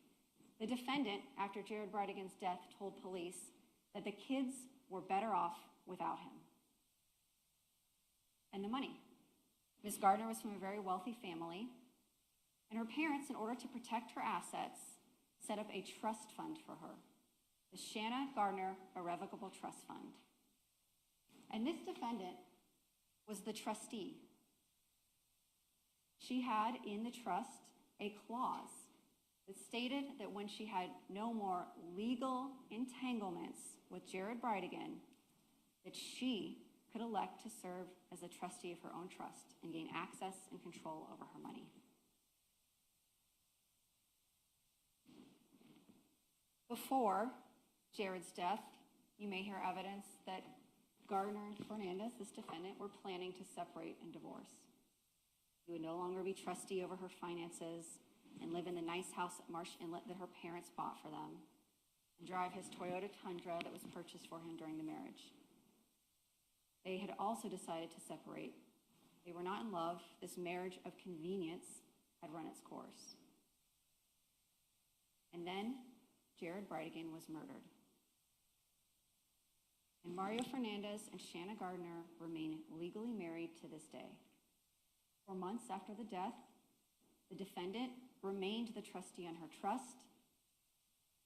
The defendant, after Jared Bridegan's death, told police that the kids were better off without him. And the money. Ms. Gardner was from a very wealthy family, and her parents, in order to protect her assets, set up a trust fund for her, the Shanna Gardner Irrevocable Trust Fund. And this defendant was the trustee. She had in the trust a clause that stated that when she had no more legal entanglements with Jared Bridegan, that she could elect to serve as a trustee of her own trust and gain access and control over her money. Before Jared's death, you may hear evidence that Gardner and Fernandez, this defendant, were planning to separate and divorce. He would no longer be trustee over her finances and live in the nice house at Marsh Inlet that her parents bought for them, and drive his Toyota Tundra that was purchased for him during the marriage. They had also decided to separate. They were not in love. This marriage of convenience had run its course. And then Jared Bridegan was murdered. And Mario Fernandez and Shanna Gardner remain legally married to this day. 4 months after the death, the defendant remained the trustee on her trust.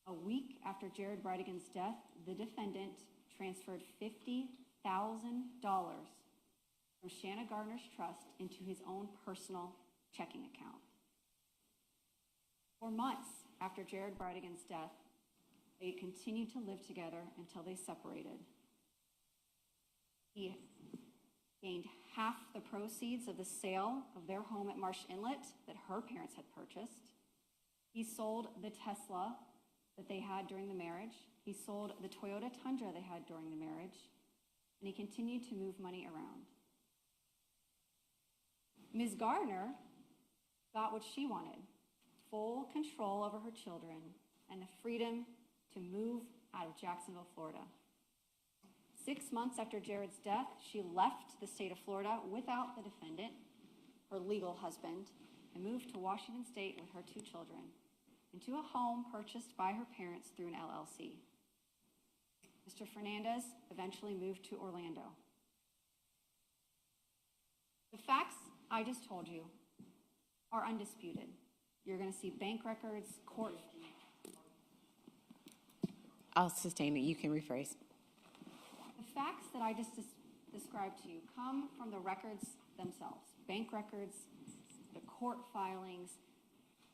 A week after Jared Bridegan's death, the defendant transferred $50,000 from Shanna Gardner's trust into his own personal checking account. 4 months after Jared Bridegan's death, they continued to live together until they separated. He gained half the proceeds of the sale of their home at Marsh Inlet that her parents had purchased. He sold the Tesla that they had during the marriage. He sold the Toyota Tundra they had during the marriage. And he continued to move money around. Ms. Gardner got what she wanted: full control over her children and the freedom to move out of Jacksonville, Florida. 6 months after Jared's death, she left the state of Florida without the defendant, her legal husband, and moved to Washington State with her 2 children into a home purchased by her parents through an LLC. Mr. Fernandez eventually moved to Orlando. The facts I just told you are undisputed. You're going to see bank records, court. I'll sustain it. You can rephrase. The facts that I just described to you come from the records themselves. Bank records, the court filings,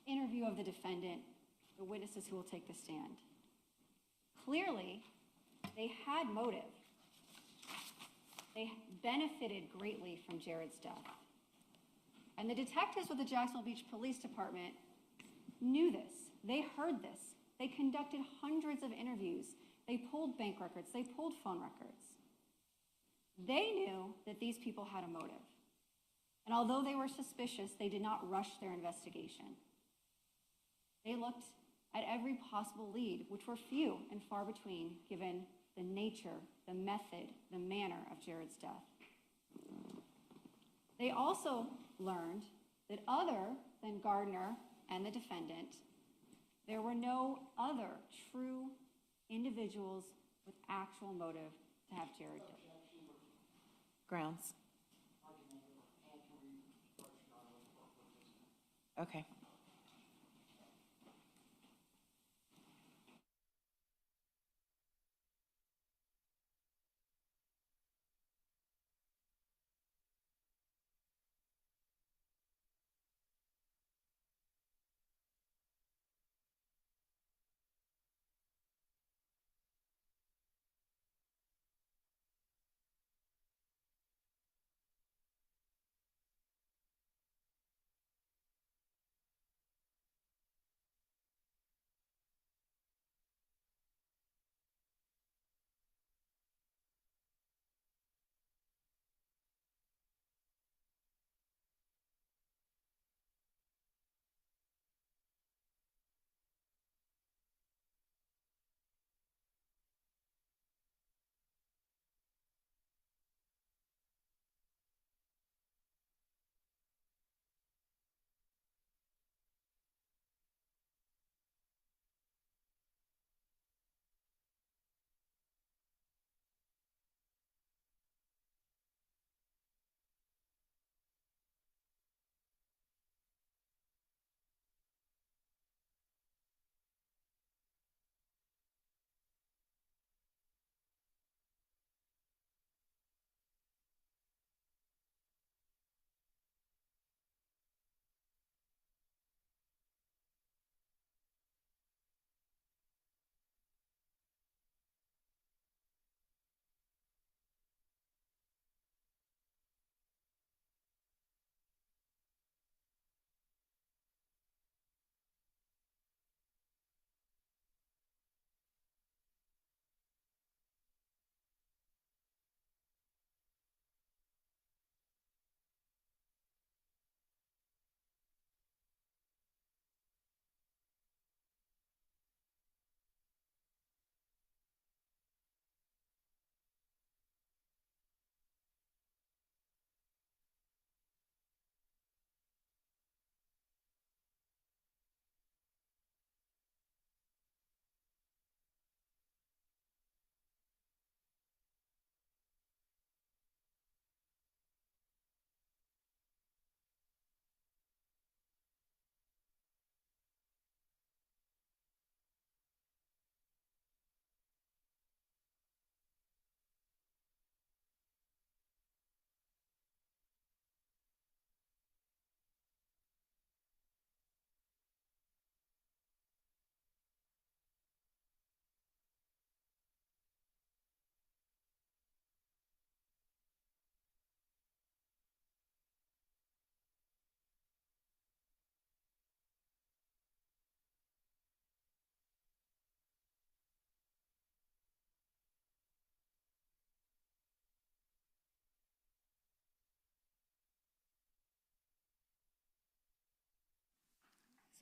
interview of the defendant, the witnesses who will take the stand. Clearly, they had motive. They benefited greatly from Jared's death. And the detectives with the Jacksonville Beach Police Department knew this. They heard this. They conducted hundreds of interviews. They pulled bank records. They pulled phone records. They knew that these people had a motive. And although they were suspicious, they did not rush their investigation. They looked at every possible lead, which were few and far between, given the nature, the method, the manner of Jared's death. They also learned that other than Gardner and the defendant, there were no other true individuals with actual motive to have Jared dead. Grounds. Okay.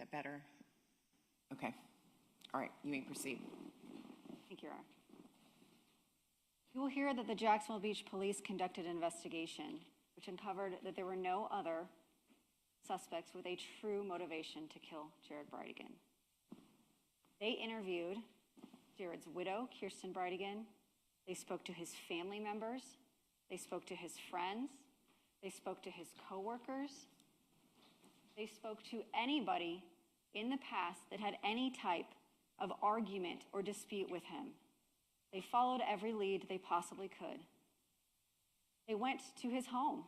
that better? Okay. All right, you may proceed. Thank you, Your Honor. You will hear that the Jacksonville Beach Police conducted an investigation which uncovered that there were no other suspects with a true motivation to kill Jared Bridegan. They interviewed Jared's widow, Kirsten Bridegan. They spoke to his family members. They spoke to his friends. They spoke to his coworkers. They spoke to anybody in the past that had any type of argument or dispute with him. They followed every lead they possibly could. They went to his home.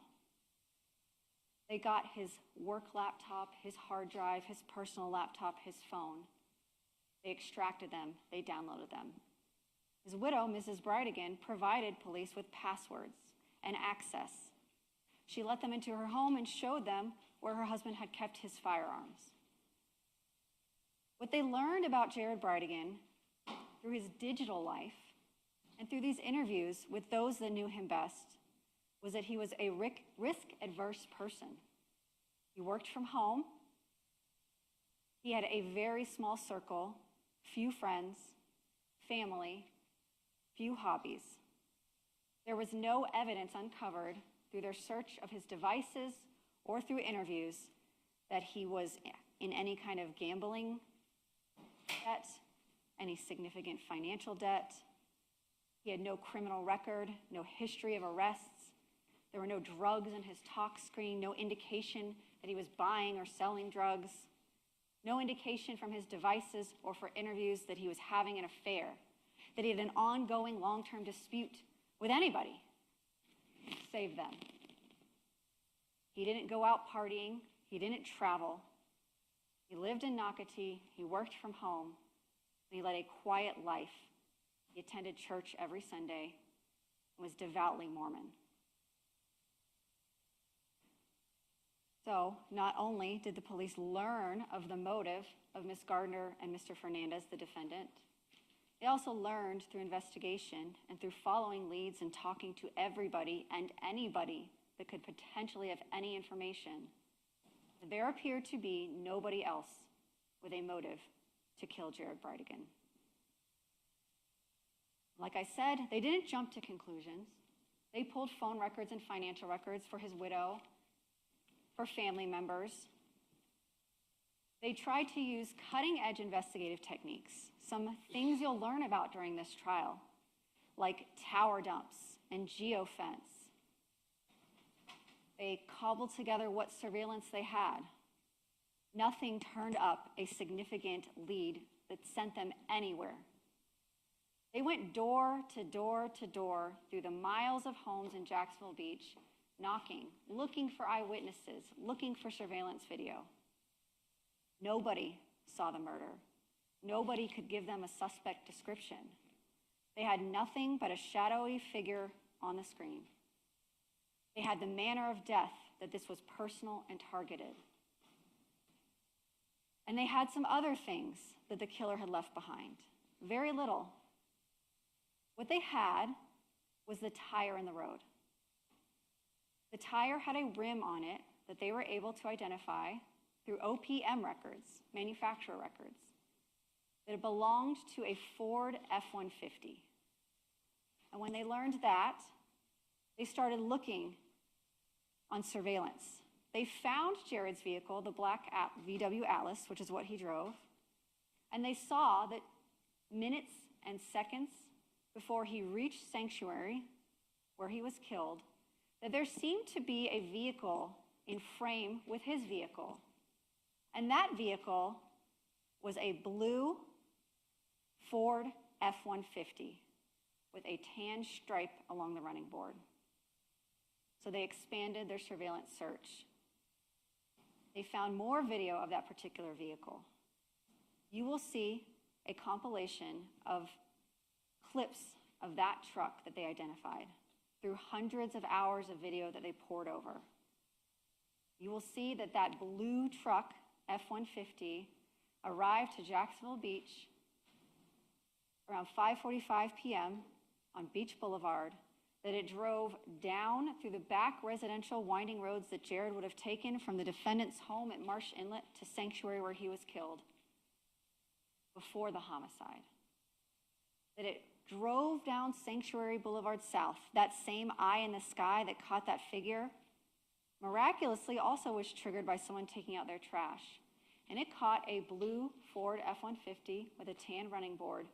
They got his work laptop, his hard drive, his personal laptop, his phone. They extracted them. They downloaded them. His widow, Mrs. Bridegan, provided police with passwords and access. She let them into her home and showed them where her husband had kept his firearms. What they learned about Jared Bridegan through his digital life and through these interviews with those that knew him best was that he was a risk-averse person. He worked from home. He had a very small circle, few friends, family, few hobbies. There was no evidence uncovered through their search of his devices or through interviews that he was in any kind of gambling debt, any significant financial debt. He had no criminal record, no history of arrests. There were no drugs in his talk screen, no indication that he was buying or selling drugs, no indication from his devices or for interviews that he was having an affair, that he had an ongoing long-term dispute with anybody, save them. He didn't go out partying. He didn't travel. He lived in Nocatee. He worked from home. And he led a quiet life. He attended church every Sunday and was devoutly Mormon. So not only did the police learn of the motive of Ms. Gardner and Mr. Fernandez, the defendant, they also learned through investigation and through following leads and talking to everybody and anybody that could potentially have any information that there appeared to be nobody else with a motive to kill Jared Bridegan. Like I said, they didn't jump to conclusions. They pulled phone records and financial records for his widow, for family members. They tried to use cutting-edge investigative techniques, some things you'll learn about during this trial, like tower dumps and geofence. They cobbled together what surveillance they had. Nothing turned up a significant lead that sent them anywhere. They went door to door to door through the miles of homes in Jacksonville Beach, knocking, looking for eyewitnesses, looking for surveillance video. Nobody saw the murder. Nobody could give them a suspect description. They had nothing but a shadowy figure on the screen. They had the manner of death, that this was personal and targeted. And they had some other things that the killer had left behind. Very little. What they had was the tire in the road. The tire had a rim on it that they were able to identify through OPM records, manufacturer records, that it belonged to a Ford F-150. And when they learned that, they started looking on surveillance. They found Jared's vehicle, the black VW Atlas, which is what he drove, and they saw that minutes and seconds before he reached Sanctuary, where he was killed, that there seemed to be a vehicle in frame with his vehicle. And that vehicle was a blue Ford F-150 with a tan stripe along the running board. So they expanded their surveillance search. They found more video of that particular vehicle. You will see a compilation of clips of that truck that they identified through hundreds of hours of video that they poured over. You will see that that blue truck, F-150, arrived to Jacksonville Beach around 5:45 p.m. on Beach Boulevard that it drove down through the back residential winding roads that Jared would have taken from the defendant's home at Marsh Inlet to Sanctuary where he was killed before the homicide. That it drove down Sanctuary Boulevard South, that same eye in the sky that caught that figure, miraculously also was triggered by someone taking out their trash. And it caught a blue Ford F-150 with a tan running board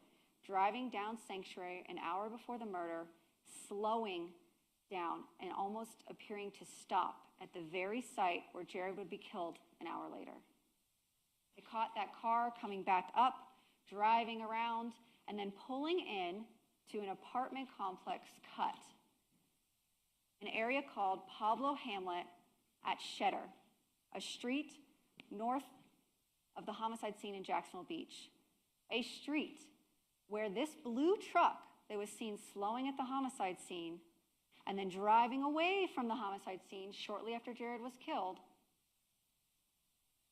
driving down Sanctuary an hour before the murder, slowing down and almost appearing to stop at the very site where Jared would be killed an hour later. It caught that car coming back up, driving around, and then pulling in to an apartment complex cut, an area called Pablo Hamlet at Shetter, a street north of the homicide scene in Jacksonville Beach, a street where this blue truck that was seen slowing at the homicide scene and then driving away from the homicide scene shortly after Jared was killed,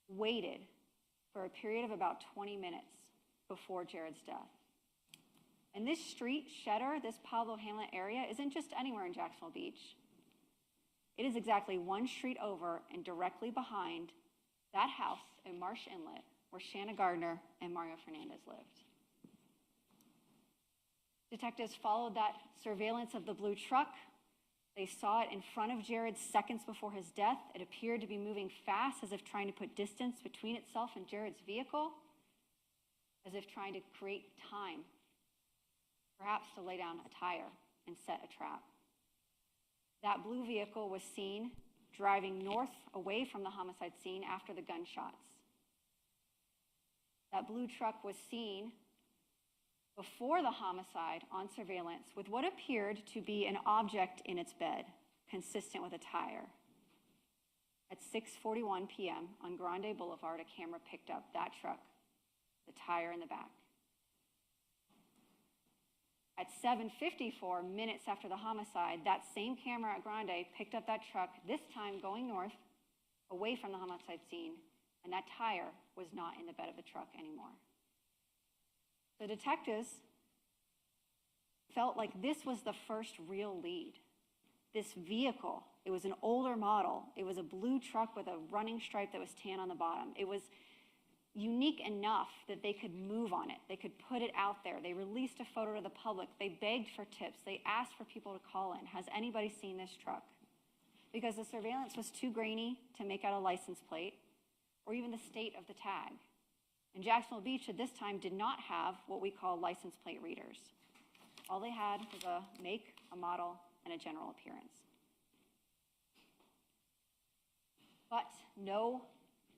waited for a period of about 20 minutes before Jared's death. And this street, Shetter, this Pablo Hamlet area, isn't just anywhere in Jacksonville Beach. It is exactly one street over and directly behind that house in Marsh Inlet where Shanna Gardner and Mario Fernandez lived. Detectives followed that surveillance of the blue truck. They saw it in front of Jared seconds before his death. It appeared to be moving fast, as if trying to put distance between itself and Jared's vehicle, as if trying to create time, perhaps to lay down a tire and set a trap. That blue vehicle was seen driving north away from the homicide scene after the gunshots. That blue truck was seen before the homicide on surveillance with what appeared to be an object in its bed, consistent with a tire. At 6:41 p.m. on Grande Boulevard, a camera picked up that truck, the tire in the back. At 7:54, minutes after the homicide, that same camera at Grande picked up that truck, this time going north, away from the homicide scene, and that tire was not in the bed of the truck anymore. The detectives felt like this was the first real lead. This vehicle, it was an older model. It was a blue truck with a running stripe that was tan on the bottom. It was unique enough that they could move on it. They could put it out there. They released a photo to the public. They begged for tips. They asked for people to call in. Has anybody seen this truck? Because the surveillance was too grainy to make out a license plate or even the state of the tag. And Jacksonville Beach at this time did not have what we call license plate readers. All they had was a make, a model, and a general appearance. But no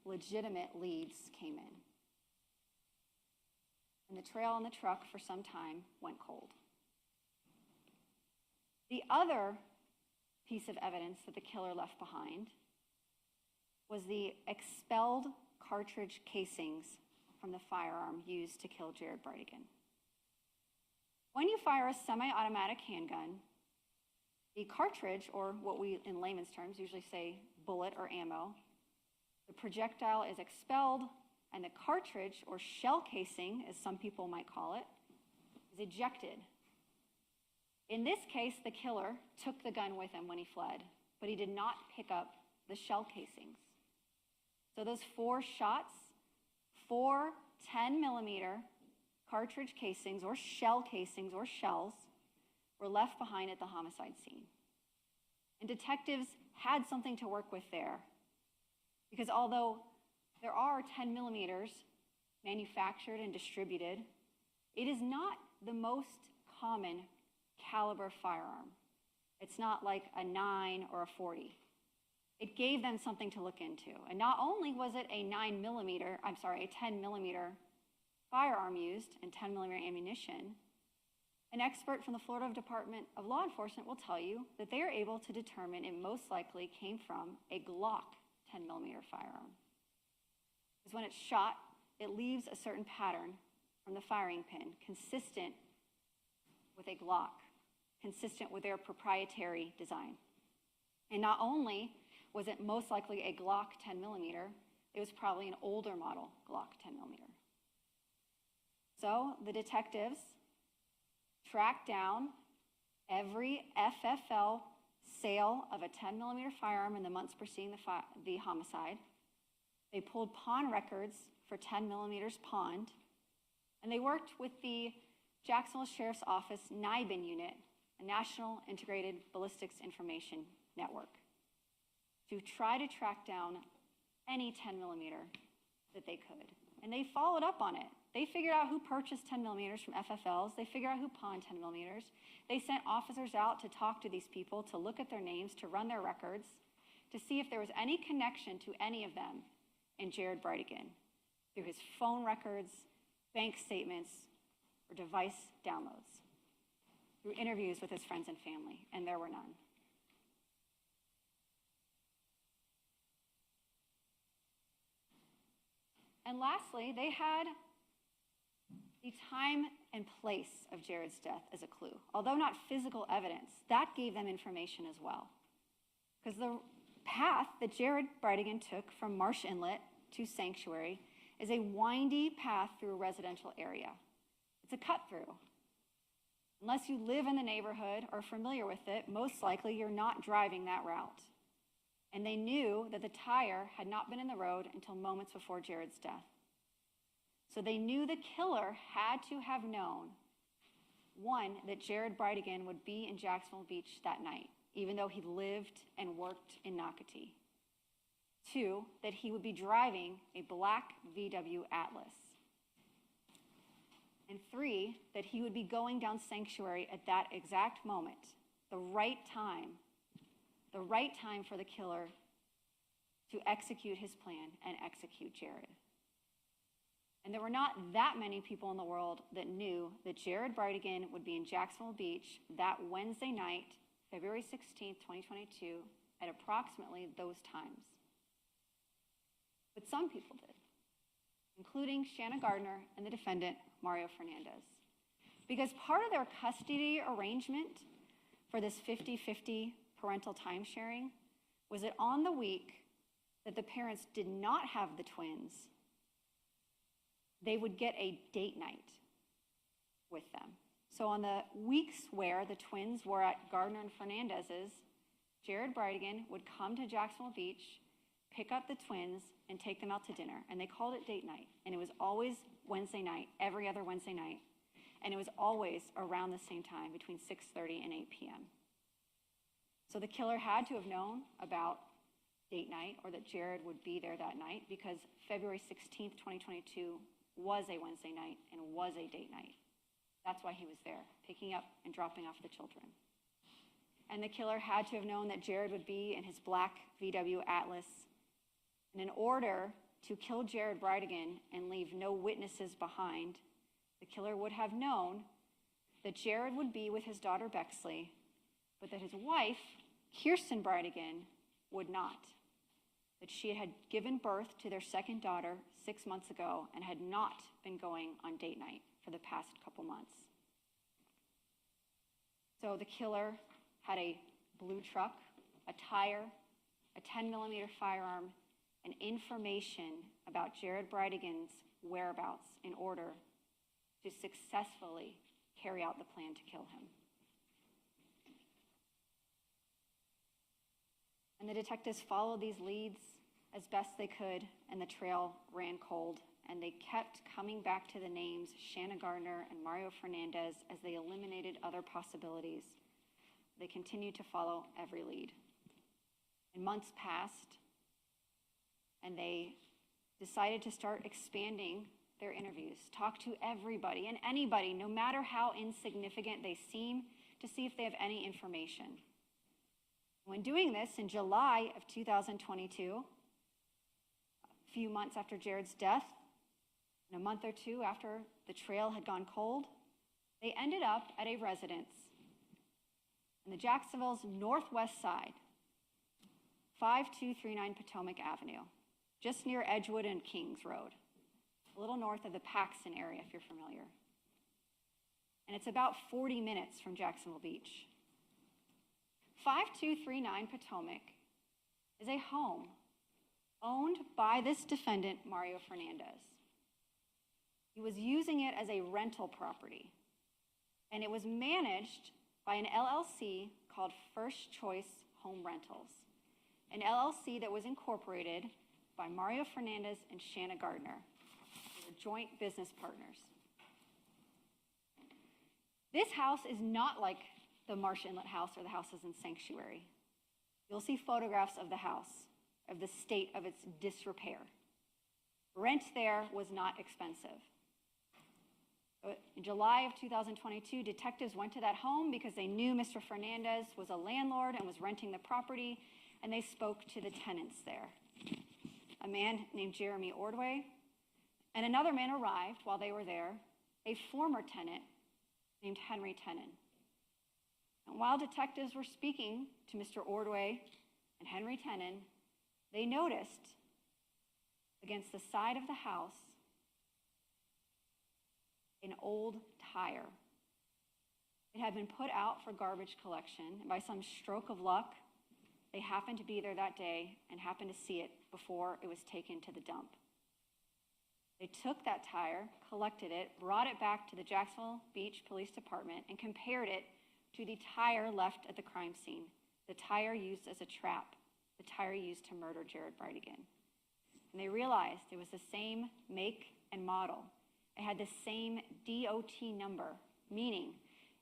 legitimate leads came in. And the trail on the truck for some time went cold. The other piece of evidence that the killer left behind was the expelled cartridge casings from the firearm used to kill Jared Bridegan. When you fire a semi-automatic handgun, the cartridge, or what we in layman's terms usually say bullet or ammo, the projectile is expelled, and the cartridge, or shell casing, as some people might call it, is ejected. In this case, the killer took the gun with him when he fled, but he did not pick up the shell casings. So those 4 shots, 4 10-millimeter cartridge casings, or shell casings, or shells, were left behind at the homicide scene. And detectives had something to work with there, because although there are 10 millimeters manufactured and distributed, it is not the most common caliber firearm. It's not like a 9 or a 40. It gave them something to look into. And not only was it a 10 millimeter firearm used and 10 millimeter ammunition, an expert from the Florida Department of Law Enforcement will tell you that they are able to determine it most likely came from a Glock 10 millimeter firearm. Because when it's shot, it leaves a certain pattern from the firing pin, consistent with a Glock, consistent with their proprietary design. And not only was it most likely a Glock 10 millimeter, it was probably an older model Glock 10 millimeter. So the detectives tracked down every FFL sale of a 10mm firearm in the months preceding the homicide. They pulled pawn records for 10mm pawned, and they worked with the Jacksonville Sheriff's Office NIBIN unit, a National Integrated Ballistics Information Network, to try to track down any 10mm that they could. And they followed up on it. They figured out who purchased 10mm from FFLs. They figured out who pawned 10mm. They sent officers out to talk to these people, to look at their names, to run their records, to see if there was any connection to any of them in Jared Bridegan through his phone records, bank statements, or device downloads, through interviews with his friends and family, and there were none. And lastly, they had the time and place of Jared's death as a clue. Although not physical evidence, that gave them information as well. Because the path that Jared Bridegan took from Marsh Inlet to Sanctuary is a windy path through a residential area. It's a cut through. Unless you live in the neighborhood or are familiar with it, most likely you're not driving that route. And they knew that the tire had not been in the road until moments before Jared's death. So they knew the killer had to have known, one, that Jared Bridegan would be in Jacksonville Beach that night, even though he lived and worked in Nocatee. Two, that he would be driving a black VW Atlas. And three, that he would be going down Sanctuary at that exact moment, the right time for the killer to execute his plan and execute Jared. And there were not that many people in the world that knew that Jared Bridegan would be in Jacksonville Beach that Wednesday night, February 16th, 2022, at approximately those times. But some people did, including Shanna Gardner and the defendant, Mario Fernandez. Because part of their custody arrangement for this 50-50 parental time sharing was that on the week that the parents did not have the twins, they would get a date night with them. So on the weeks where the twins were at Gardner and Fernandez's, Jared Bridegan would come to Jacksonville Beach, pick up the twins, and take them out to dinner. And they called it date night. And it was always Wednesday night, every other Wednesday night. And it was always around the same time, between 6:30 and 8 p.m. So the killer had to have known about date night, or that Jared would be there that night, because February 16th, 2022 was a Wednesday night and was a date night. That's why he was there, picking up and dropping off the children. And the killer had to have known that Jared would be in his black VW Atlas. And in order to kill Jared Bridegan and leave no witnesses behind, the killer would have known that Jared would be with his daughter Bexley, but that his wife, Kirsten Bridegan, would not. That she had given birth to their second daughter 6 months ago and had not been going on date night for the past couple months. So the killer had a blue truck, a tire, a 10mm firearm, and information about Jared Bridegan's whereabouts in order to successfully carry out the plan to kill him. And the detectives followed these leads as best they could, and the trail ran cold. And they kept coming back to the names Shanna Gardner and Mario Fernandez as they eliminated other possibilities. They continued to follow every lead. And months passed, and they decided to start expanding their interviews, talk to everybody and anybody, no matter how insignificant they seem, to see if they have any information. When doing this in July of 2022, a few months after Jared's death, and a month or two after the trail had gone cold, they ended up at a residence in the Jacksonville's northwest side, 5239 Potomac Avenue, just near Edgewood and Kings Road, a little north of the Paxton area, if you're familiar. And it's about 40 minutes from Jacksonville Beach. 5239 Potomac is a home owned by this defendant, Mario Fernandez. He was using it as a rental property, and it was managed by an LLC called First Choice Home Rentals, an LLC that was incorporated by Mario Fernandez and Shanna Gardner. They were joint business partners. This house is not like the Marsh Inlet house or the houses in Sanctuary. You'll see photographs of the house, of the state of its disrepair. Rent there was not expensive. In July of 2022, detectives went to that home because they knew Mr. Fernandez was a landlord and was renting the property, and they spoke to the tenants there. A man named Jeremy Ordway, and another man arrived while they were there, a former tenant named Henry Tenen. And while detectives were speaking to Mr. Ordway and Henry Tenen, they noticed against the side of the house an old tire. It had been put out for garbage collection, and by some stroke of luck, they happened to be there that day and happened to see it before it was taken to the dump. They took that tire, collected it, brought it back to the Jacksonville Beach Police Department, and compared it to the tire left at the crime scene, the tire used as a trap, the tire used to murder Jared Bridegan. And they realized it was the same make and model. It had the same DOT number, meaning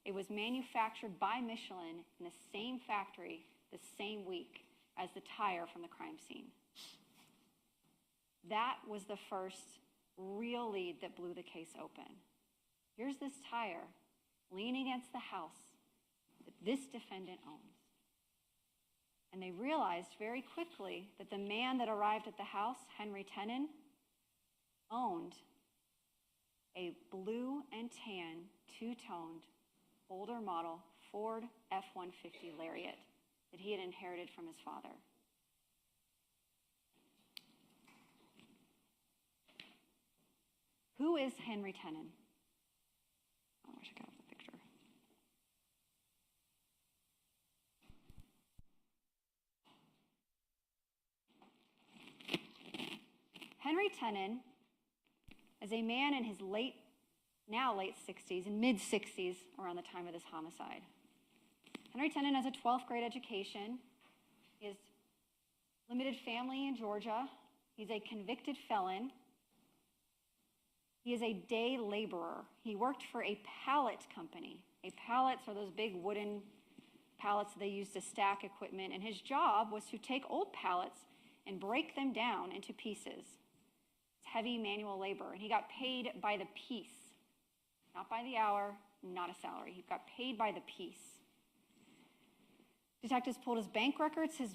it was manufactured by Michelin in the same factory the same week as the tire from the crime scene. That was the first real lead that blew the case open. Here's this tire leaning against the house that this defendant owns. And they realized very quickly that the man that arrived at the house, Henry Tenen, owned a blue and tan, two-toned, older model Ford F-150 Lariat that he had inherited from his father. Who is Henry Tenen? Oh, I wish I could have the picture. Henry Tenen is a man in his now late 60s and mid 60s around the time of this homicide. Henry Tenen has a 12th grade education. He has limited family in Georgia. He's a convicted felon. He is a day laborer. He worked for a pallet company. Pallets are those big wooden pallets that they use to stack equipment, and his job was to take old pallets and break them down into pieces. It's heavy manual labor, and he got paid by the piece, not by the hour, not a salary. He got paid by the piece. Detectives pulled his bank records. His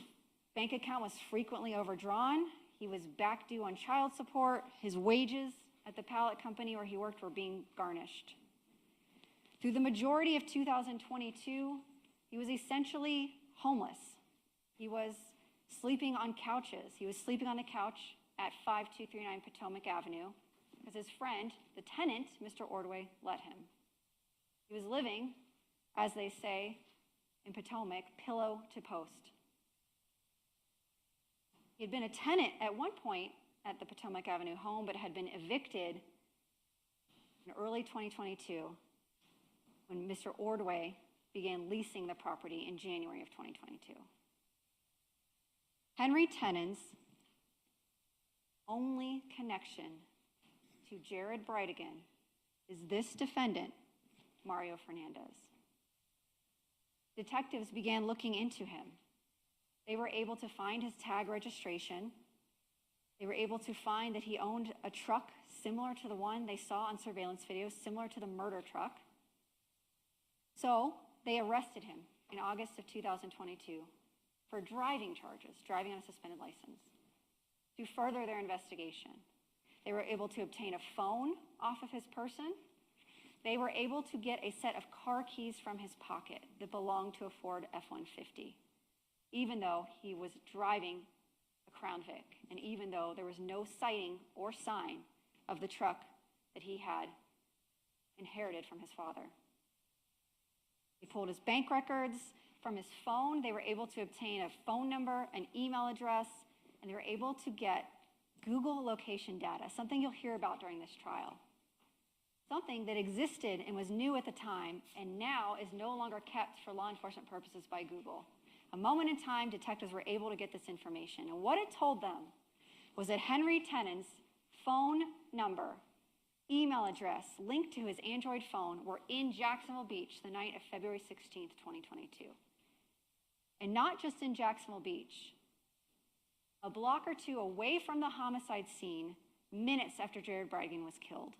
bank account was frequently overdrawn. He was back due on child support. His wages at the pallet company where he worked were being garnished. Through the majority of 2022, he was essentially homeless. He was sleeping on couches. He was sleeping on the couch at 5239 Potomac Avenue because his friend, the tenant, Mr. Ordway, let him. He was living, as they say in Potomac, pillow to post. He had been a tenant at one point at the Potomac Avenue home, but had been evicted in early 2022 when Mr. Ordway began leasing the property in January of 2022. Henry Tenen's only connection to Jared Bridegan is this defendant, Mario Fernandez. Detectives began looking into him. They were able to find his tag registration. They were able to find that he owned a truck similar to the one they saw on surveillance video, similar to the murder truck. So they arrested him in August of 2022 for driving charges, driving on a suspended license, to further their investigation. They were able to obtain a phone off of his person. They were able to get a set of car keys from his pocket that belonged to a Ford F-150, even though he was driving a Crown Vic, and even though there was no sighting or sign of the truck that he had inherited from his father. They pulled his bank records from his phone. They were able to obtain a phone number, an email address, and they were able to get Google location data, something you'll hear about during this trial. something that existed and was new at the time and now is no longer kept for law enforcement purposes by Google. A moment in time, detectives were able to get this information. And what it told them was that Henry Tennant's phone number, email address, linked to his Android phone were in Jacksonville Beach the night of February 16th, 2022. And not just in Jacksonville Beach, a block or two away from the homicide scene, minutes after Jared Bridegan was killed.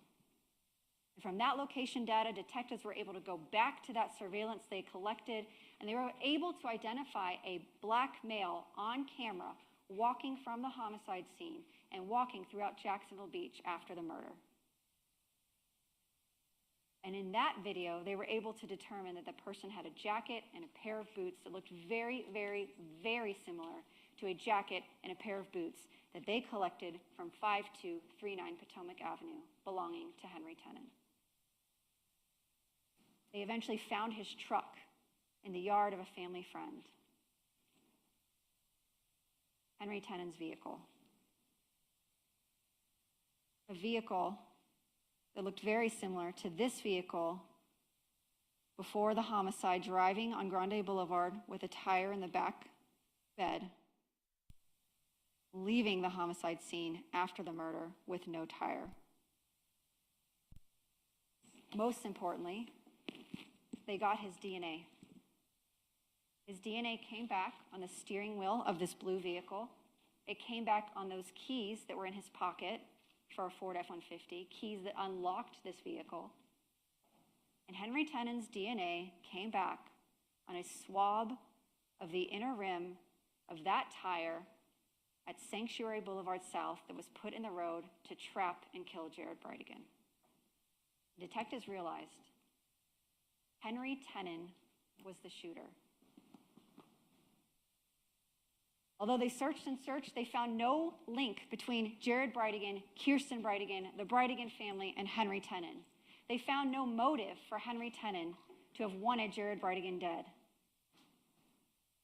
And from that location data, detectives were able to go back to that surveillance they collected, and they were able to identify a black male on camera walking from the homicide scene and walking throughout Jacksonville Beach after the murder. And in that video, they were able to determine that the person had a jacket and a pair of boots that looked very, very, very similar to a jacket and a pair of boots that they collected from 5239 Potomac Avenue belonging to Henry Tennant. They eventually found his truck in the yard of a family friend. Henry Tennant's vehicle. A vehicle that looked very similar to this vehicle before the homicide, driving on Grande Boulevard with a tire in the back bed, leaving the homicide scene after the murder with no tire. Most importantly, they got his DNA. His DNA came back on the steering wheel of this blue vehicle. It came back on those keys that were in his pocket for a Ford F-150, keys that unlocked this vehicle. And Henry Tennant's DNA came back on a swab of the inner rim of that tire at Sanctuary Boulevard South that was put in the road to trap and kill Jared Bridegan. Detectives realized Henry Tennant was the shooter. Although they searched and searched, they found no link between Jared Bridegan, Kirsten Bridegan, the Bridegan family, and Henry Tennant. They found no motive for Henry Tennant to have wanted Jared Bridegan dead.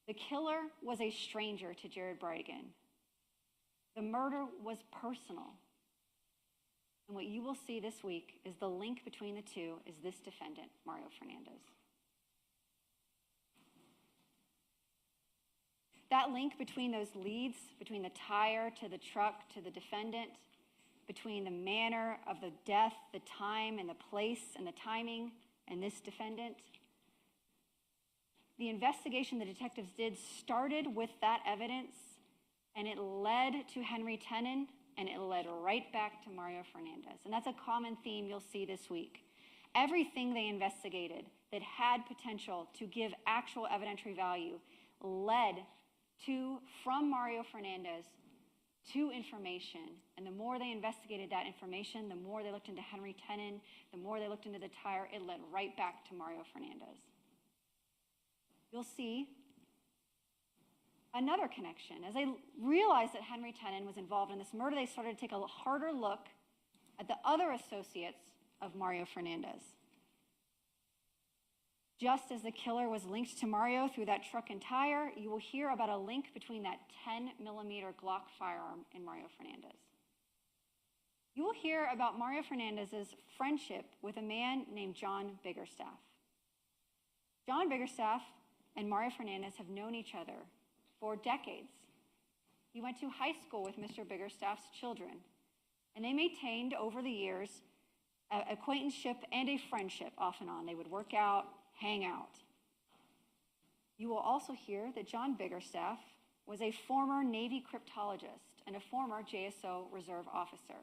The killer was a stranger to Jared Bridegan. The murder was personal. And what you will see this week is the link between the two is this defendant, Mario Fernandez. That link between those leads, between the tire to the truck to the defendant, between the manner of the death, the time and the place and the timing, and this defendant, the investigation the detectives did started with that evidence, and it led to Henry Tennant, and it led right back to Mario Fernandez. And that's a common theme you'll see this week. Everything they investigated that had potential to give actual evidentiary value led from Mario Fernandez to information. And the more they investigated that information, the more they looked into Henry Tennant, the more they looked into the tire, it led right back to Mario Fernandez. You'll see another connection. As they realized that Henry Tennant was involved in this murder, they started to take a harder look at the other associates of Mario Fernandez. Just as the killer was linked to Mario through that truck and tire, you will hear about a link between that 10mm Glock firearm and Mario Fernandez. You will hear about Mario Fernandez's friendship with a man named John Biggerstaff. John Biggerstaff and Mario Fernandez have known each other for decades. He went to high school with Mr. Biggerstaff's children, and they maintained over the years an acquaintanceship and a friendship off and on. They would work out, hang out. You will also hear that John Biggerstaff was a former Navy cryptologist and a former JSO reserve officer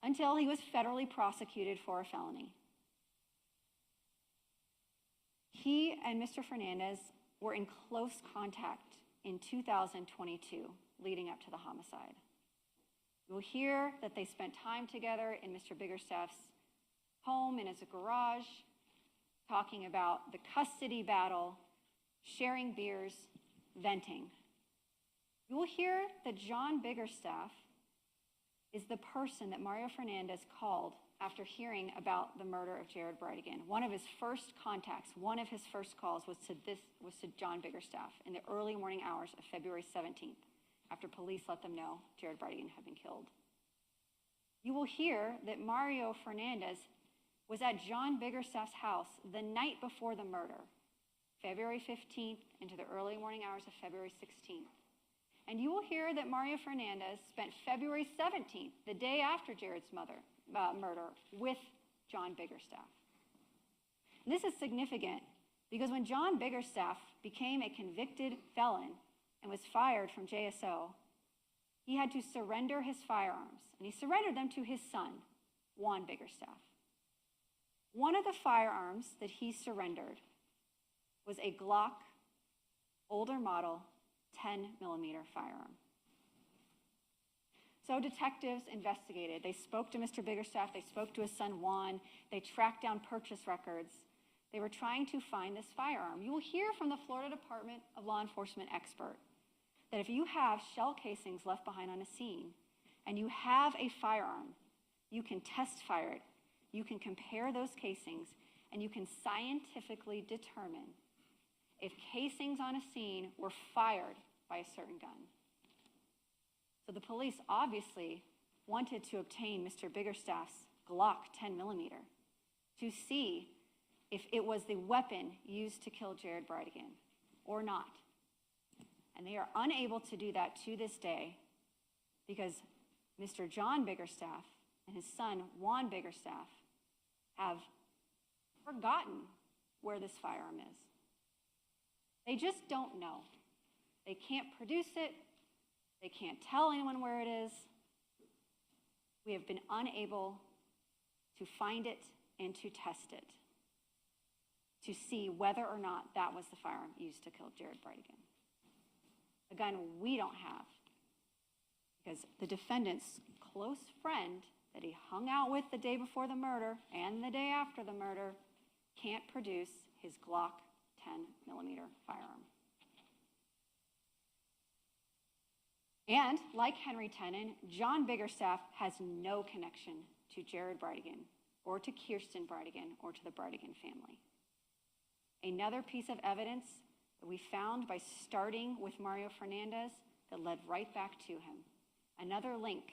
until he was federally prosecuted for a felony. He and Mr. Fernandez were in close contact in 2022, leading up to the homicide. You'll hear that they spent time together in Mr. Biggerstaff's home and his garage, talking about the custody battle, sharing beers, venting. You will hear that John Biggerstaff is the person that Mario Fernandez called after hearing about the murder of Jared Bridegan. One of his first contacts, one of his first calls was to John Biggerstaff in the early morning hours of February 17th, after police let them know Jared Bridegan had been killed. you will hear that Mario Fernandez was at John Biggerstaff's house the night before the murder, February 15th into the early morning hours of February 16th. And you will hear that Mario Fernandez spent February 17th, the day after Jared's murder, with John Biggerstaff. And this is significant because when John Biggerstaff became a convicted felon and was fired from JSO, he had to surrender his firearms, and he surrendered them to his son, Juan Biggerstaff. One of the firearms that he surrendered was a Glock, older model, 10mm firearm. So detectives investigated. They spoke to Mr. Biggerstaff. They spoke to his son, Juan. They tracked down purchase records. They were trying to find this firearm. You will hear from the Florida Department of Law Enforcement expert that if you have shell casings left behind on a scene and you have a firearm, you can test fire it, you can compare those casings, and you can scientifically determine if casings on a scene were fired by a certain gun. So the police obviously wanted to obtain Mr. Biggerstaff's Glock 10mm to see if it was the weapon used to kill Jared Bridegan or not. And they are unable to do that to this day because Mr. John Biggerstaff and his son, Juan Biggerstaff, have forgotten where this firearm is. They just don't know. They can't produce it. They can't tell anyone where it is. We have been unable to find it and to test it to see whether or not that was the firearm used to kill Jared Bridegan. A gun we don't have because the defendant's close friend that he hung out with the day before the murder and the day after the murder can't produce his Glock 10mm firearm. And like Henry Tenen, John Biggerstaff has no connection to Jared Bridegan or to Kirsten Bridegan or to the Bridegan family. Another piece of evidence that we found by starting with Mario Fernandez that led right back to him. Another link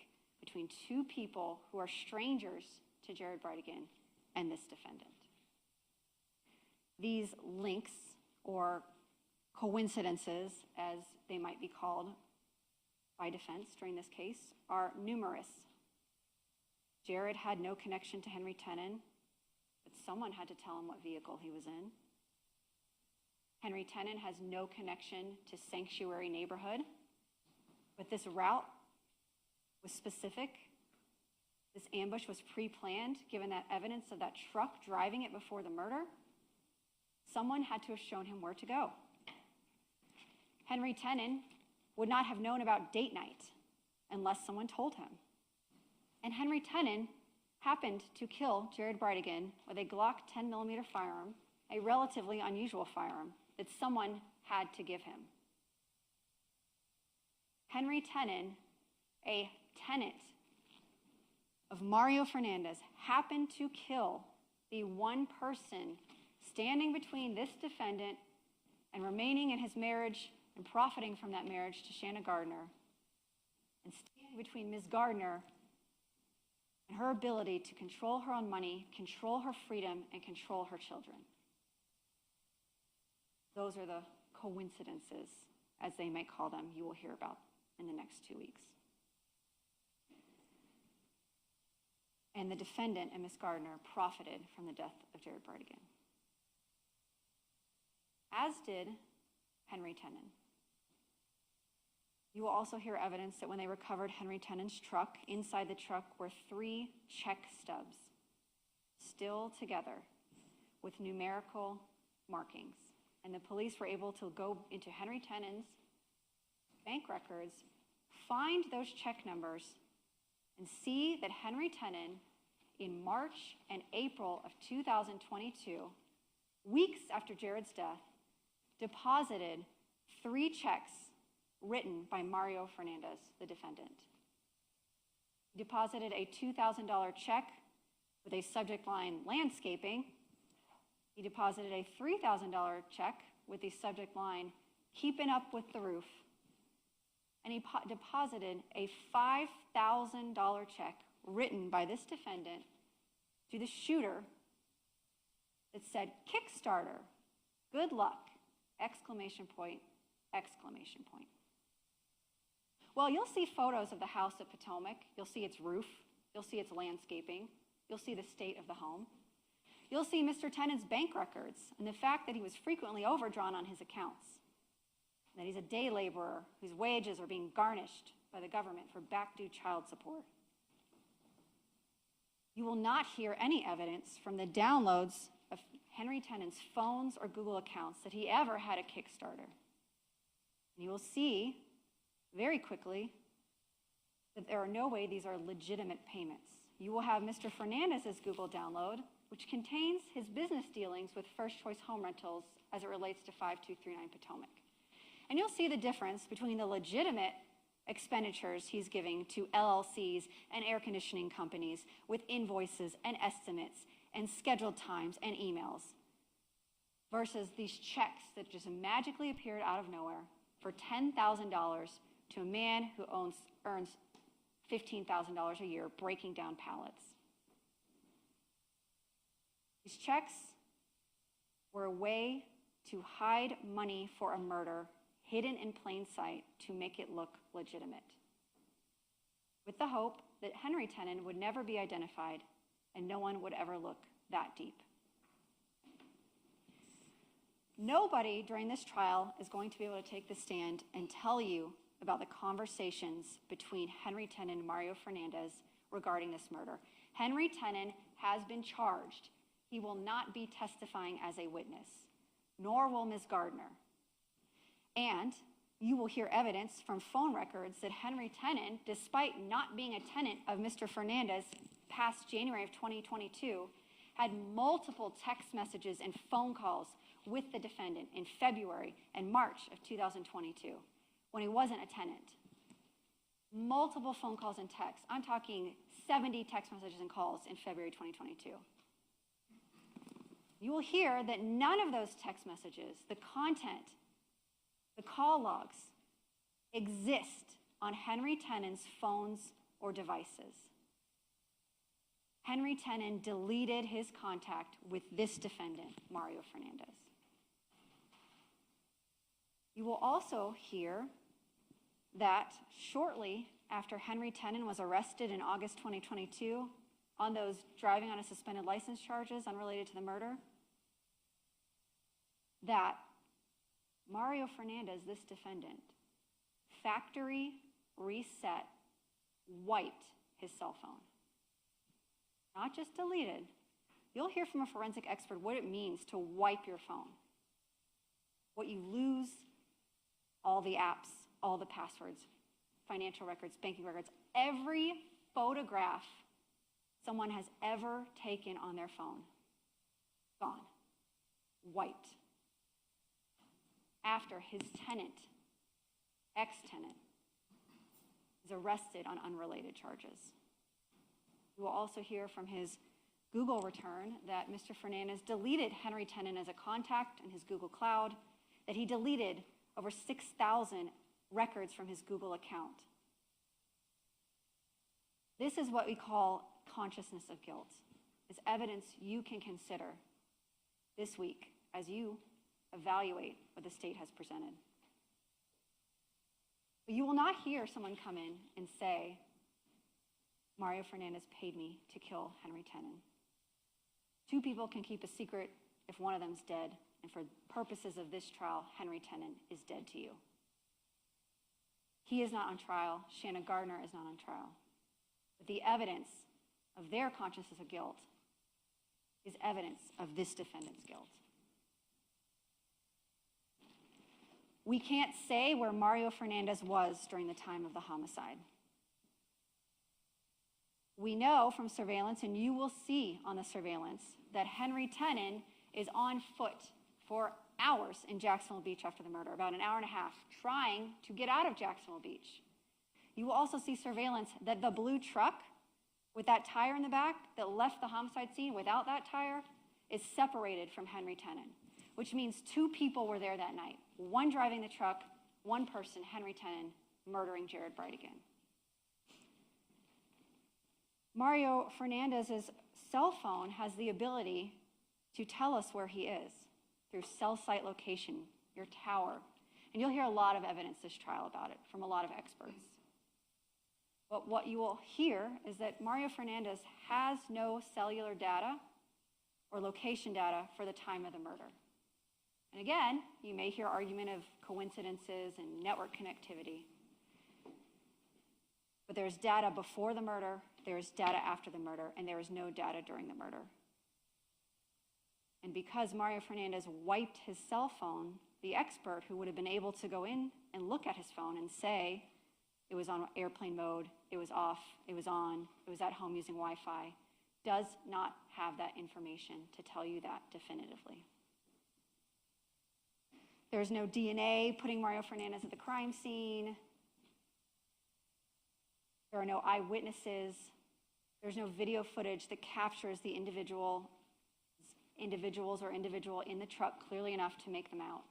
between two people who are strangers to Jared Bridegan and this defendant. These links, or coincidences as they might be called by defense during this case, are numerous. Jared had no connection to Henry Tenen, but someone had to tell him what vehicle he was in. Henry Tenen has no connection to Sanctuary neighborhood, but this route was specific. This ambush was pre-planned, given that evidence of that truck driving it before the murder. Someone had to have shown him where to go. Henry Tenen would not have known about date night unless someone told him. And Henry Tenen happened to kill Jared Bridegan with a Glock 10mm firearm, a relatively unusual firearm that someone had to give him. Henry Tenen, a tenant of Mario Fernandez, happened to kill the one person standing between this defendant and remaining in his marriage and profiting from that marriage to Shanna Gardner, and standing between Ms. Gardner and her ability to control her own money, control her freedom, and control her children. Those are the coincidences, as they might call them, you will hear about in the next 2 weeks. And the defendant and Ms. Gardner profited from the death of Jared Bridegan, as did Henry Tenen. You will also hear evidence that when they recovered Henry Tenen's truck, inside the truck were 3 check stubs, still together with numerical markings. And the police were able to go into Henry Tenen's bank records, find those check numbers, and see that Henry Tenen, in March and April of 2022, weeks after Jared's death, deposited 3 checks written by Mario Fernandez, the defendant. He deposited a $2,000 check with a subject line landscaping. He deposited a $3,000 check with the subject line keeping up with the roof. And he deposited a $5,000 check written by this defendant to the shooter that said, "Kickstarter, good luck, exclamation point, exclamation point." Well, you'll see photos of the house at Potomac. You'll see its roof. You'll see its landscaping. You'll see the state of the home. You'll see Mr. Tennant's bank records and the fact that he was frequently overdrawn on his accounts, that he's a day laborer whose wages are being garnished by the government for back-due child support. You will not hear any evidence from the downloads of Henry Tennant's phones or Google accounts that he ever had a Kickstarter. And you will see very quickly that there are no way these are legitimate payments. You will have Mr. Fernandez's Google download, which contains his business dealings with First Choice Home Rentals as it relates to 5239 Potomac. And you'll see the difference between the legitimate expenditures he's giving to LLCs and air conditioning companies with invoices and estimates and scheduled times and emails versus these checks that just magically appeared out of nowhere for $10,000 to a man who earns $15,000 a year breaking down pallets. These checks were a way to hide money for a murder hidden in plain sight to make it look legitimate, with the hope that Henry Tennant would never be identified and no one would ever look that deep. Nobody during this trial is going to be able to take the stand and tell you about the conversations between Henry Tennant and Mario Fernandez regarding this murder. Henry Tennant has been charged. He will not be testifying as a witness, nor will Ms. Gardner. And you will hear evidence from phone records that Henry Tennant, despite not being a tenant of Mr. Fernandez past January of 2022, had multiple text messages and phone calls with the defendant in February and March of 2022 when he wasn't a tenant. Multiple phone calls and texts. I'm talking 70 text messages and calls in February 2022. You will hear that none of those text messages, the content, the call logs, exist on Henry Tennant's phones or devices. Henry Tennant deleted his contact with this defendant, Mario Fernandez. You will also hear that shortly after Henry Tennant was arrested in August 2022 on those driving on a suspended license charges unrelated to the murder, that Mario Fernandez, this defendant, factory reset, wiped his cell phone. Not just deleted. You'll hear from a forensic expert what it means to wipe your phone. What you lose, all the apps, all the passwords, financial records, banking records, every photograph someone has ever taken on their phone, gone, wiped. After his tenant, ex-tenant, is arrested on unrelated charges. You will also hear from his Google return that Mr. Fernandez deleted Henry Tennant as a contact in his Google Cloud, that he deleted over 6,000 records from his Google account. This is what we call consciousness of guilt. It's evidence you can consider this week as you evaluate what the state has presented. But you will not hear someone come in and say, Mario Fernandez paid me to kill Henry Tennant. Two people can keep a secret if one of them's dead, and for purposes of this trial, Henry Tennant is dead to you. He is not on trial. Shanna Gardner is not on trial. But the evidence of their consciousness of guilt is evidence of this defendant's guilt. We can't say where Mario Fernandez was during the time of the homicide. We know from surveillance, and you will see on the surveillance, that Henry Tennant is on foot for hours in Jacksonville Beach after the murder, about an hour and a half, trying to get out of Jacksonville Beach. You will also see surveillance that the blue truck with that tire in the back that left the homicide scene without that tire is separated from Henry Tennant, which means two people were there that night. One driving the truck, one person, Henry Tennant, murdering Jared Bridegan. Mario Fernandez's cell phone has the ability to tell us where he is through cell site location, your tower. And you'll hear a lot of evidence this trial about it from a lot of experts. But what you will hear is that Mario Fernandez has no cellular data or location data for the time of the murder. And again, you may hear argument of coincidences and network connectivity. But there's data before the murder, there's data after the murder, and there is no data during the murder. And because Mario Fernandez wiped his cell phone, the expert who would have been able to go in and look at his phone and say it was on airplane mode, it was off, it was on, it was at home using Wi-Fi, does not have that information to tell you that definitively. There's no DNA putting Mario Fernandez at the crime scene. There are no eyewitnesses. There's no video footage that captures the individual in the truck clearly enough to make them out.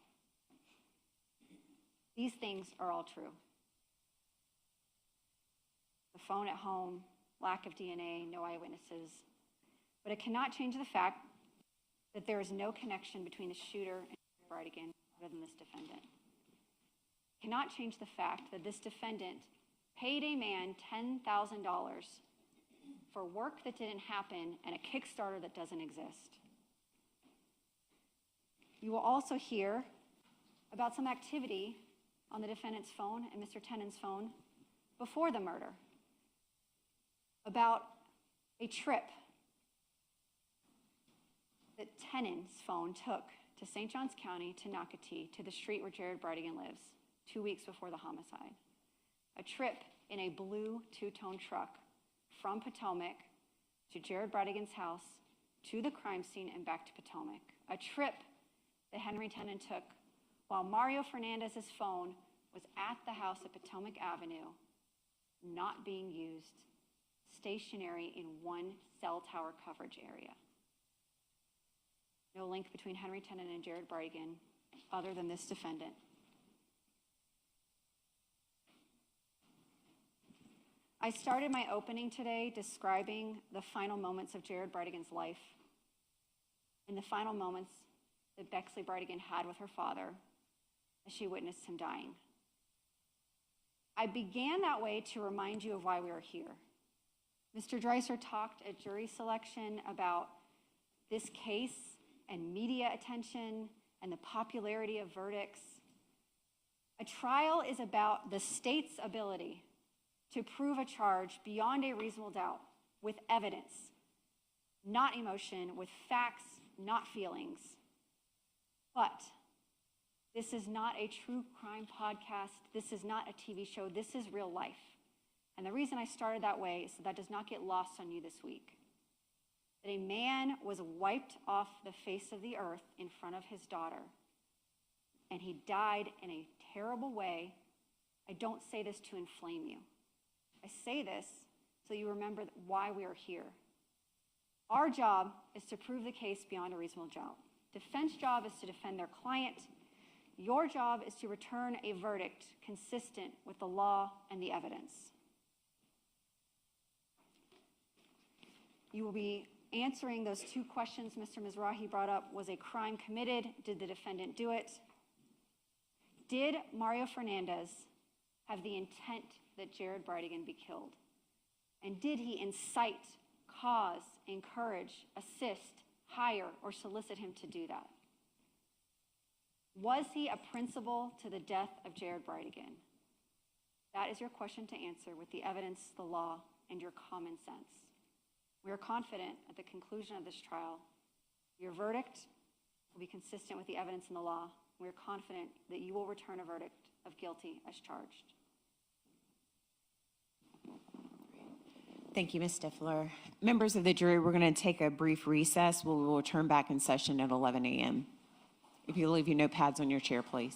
These things are all true. The phone at home, lack of DNA, no eyewitnesses. But it cannot change the fact that there is no connection between the shooter and Bridegan other than this defendant. It cannot change the fact that this defendant paid a man $10,000 for work that didn't happen and a Kickstarter that doesn't exist. You will also hear about some activity on the defendant's phone and Mr. Tennant's phone before the murder, about a trip that Tennant's phone took to St. Johns County, to Nocatee, to the street where Jared Bridegan lives, 2 weeks before the homicide. A trip in a blue two-tone truck from Potomac to Jared Bridegan's house, to the crime scene and back to Potomac. A trip that Henry Tennant took while Mario Fernandez's phone was at the house at Potomac Avenue, not being used, stationary in one cell tower coverage area. No link between Henry Tennant and Jared Bridegan other than this defendant. I started my opening today describing the final moments of Jared Bridegan's life and the final moments that Bexley Bridegan had with her father as she witnessed him dying. I began that way to remind you of why we are here. Mr. Dreiser talked at jury selection about this case and media attention and the popularity of verdicts. A trial is about the state's ability to prove a charge beyond a reasonable doubt with evidence, not emotion, with facts, not feelings. But this is not a true crime podcast. This is not a TV show. This is real life. And the reason I started that way is so that does not get lost on you this week. That a man was wiped off the face of the earth in front of his daughter, and he died in a terrible way. I don't say this to inflame you. I say this so you remember why we are here. Our job is to prove the case beyond a reasonable doubt. Defense job is to defend their client. Your job is to return a verdict consistent with the law and the evidence. You will be answering those two questions Mr. Mizrahi brought up. Was a crime committed? Did the defendant do it? Did Mario Fernandez have the intent that Jared Bridegan be killed? And did he incite, cause, encourage, assist, hire, or solicit him to do that? Was he a principal to the death of Jared Bridegan? That is your question to answer with the evidence, the law, and your common sense. We are confident at the conclusion of this trial, your verdict will be consistent with the evidence and the law. We are confident that you will return a verdict of guilty as charged. Thank you, Ms. Stifler. Members of the jury, we're going to take a brief recess. We will return back in session at 11 a.m. If you leave your notepads on your chair, please.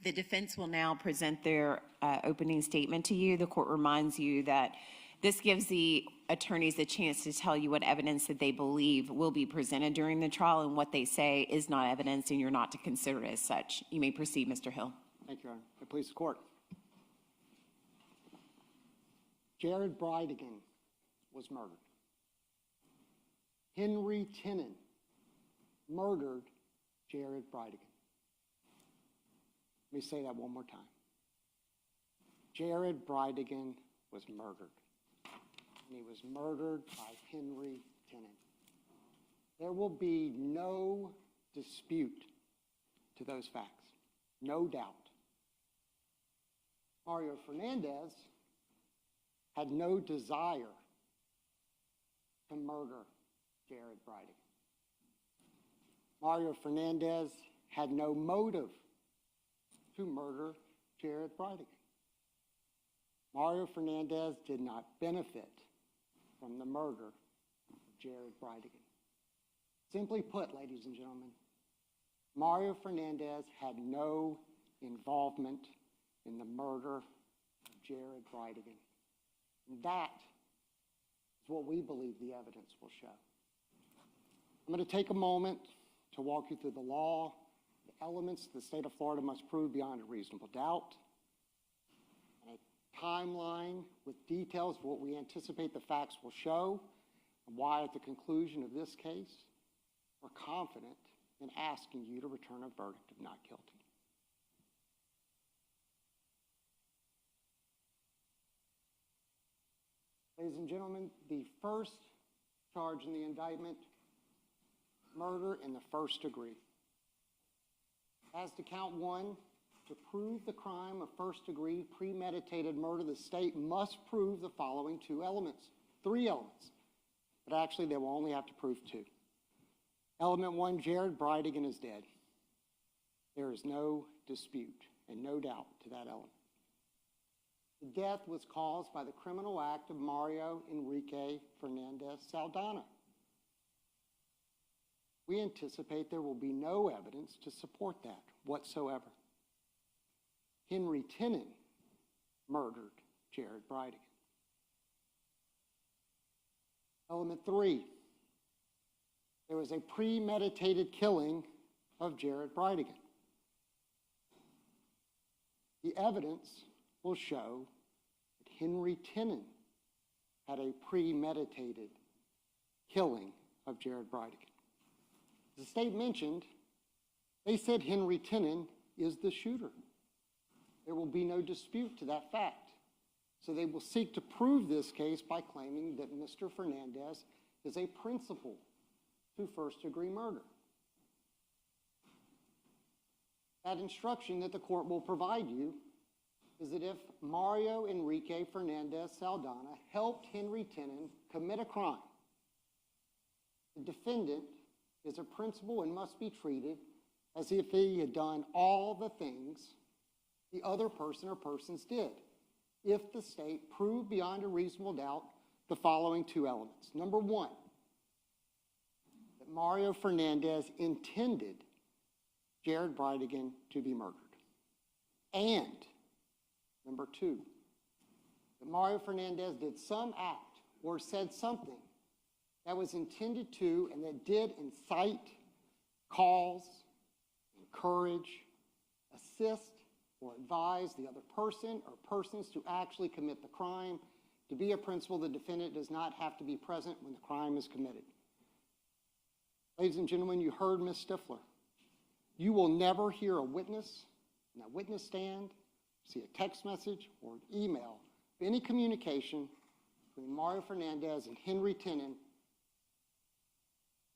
The defense will now present their opening statement to you. The court reminds you that this gives the attorneys a chance to tell you what evidence that they believe will be presented during the trial, and what they say is not evidence and you're not to consider it as such. You may proceed, Mr. Hill. Thank you, Your Honor. I please the court. Jared Bridegan was murdered. Henry Tennant murdered Jared Bridegan. Let me say that one more time. Jared Bridegan was murdered. And he was murdered by Henry Tennant. There will be no dispute to those facts. No doubt. Mario Fernandez had no desire to murder Jared Bridegan. Mario Fernandez had no motive to murder Jared Bridegan. Mario Fernandez did not benefit from the murder of Jared Bridegan. Simply put, ladies and gentlemen, Mario Fernandez had no involvement in the murder of Jared Bridegan. And that is what we believe the evidence will show. I'm going to take a moment to walk you through the law, the elements the state of Florida must prove beyond a reasonable doubt, and a timeline with details of what we anticipate the facts will show, and why at the conclusion of this case, we're confident in asking you to return a verdict of not guilty. Ladies and gentlemen, the first charge in the indictment, murder in the first degree. As to count one, to prove the crime of first degree premeditated murder, the state must prove the following three elements. But actually, they will only have to prove two. Element one, Jared Bridegan is dead. There is no dispute and no doubt to that element. The death was caused by the criminal act of Mario Enrique Fernandez-Saldana. We anticipate there will be no evidence to support that whatsoever. Henry Tennant murdered Jared Bridegan. Element three, there was a premeditated killing of Jared Bridegan. The evidence will show that Henry Tennant had a premeditated killing of Jared Bridegan. As the state mentioned, they said Henry Tennant is the shooter. There will be no dispute to that fact. So they will seek to prove this case by claiming that Mr. Fernandez is a principal to first-degree murder. That instruction that the court will provide you is that if Mario Enrique Fernandez-Saldana helped Henry Tennant commit a crime, the defendant is a principal and must be treated as if he had done all the things the other person or persons did, if the state proved beyond a reasonable doubt the following two elements. Number one, that Mario Fernandez intended Jared Bridegan to be murdered. And number two, that Mario Fernandez did some act or said something that was intended to and that did incite, cause, encourage, assist, or advise the other person or persons to actually commit the crime. To be a principal, the defendant does not have to be present when the crime is committed. Ladies and gentlemen, you heard Ms. Stifler. You will never hear a witness in that witness stand, see a text message or an email, any communication between Mario Fernandez and Henry Tennant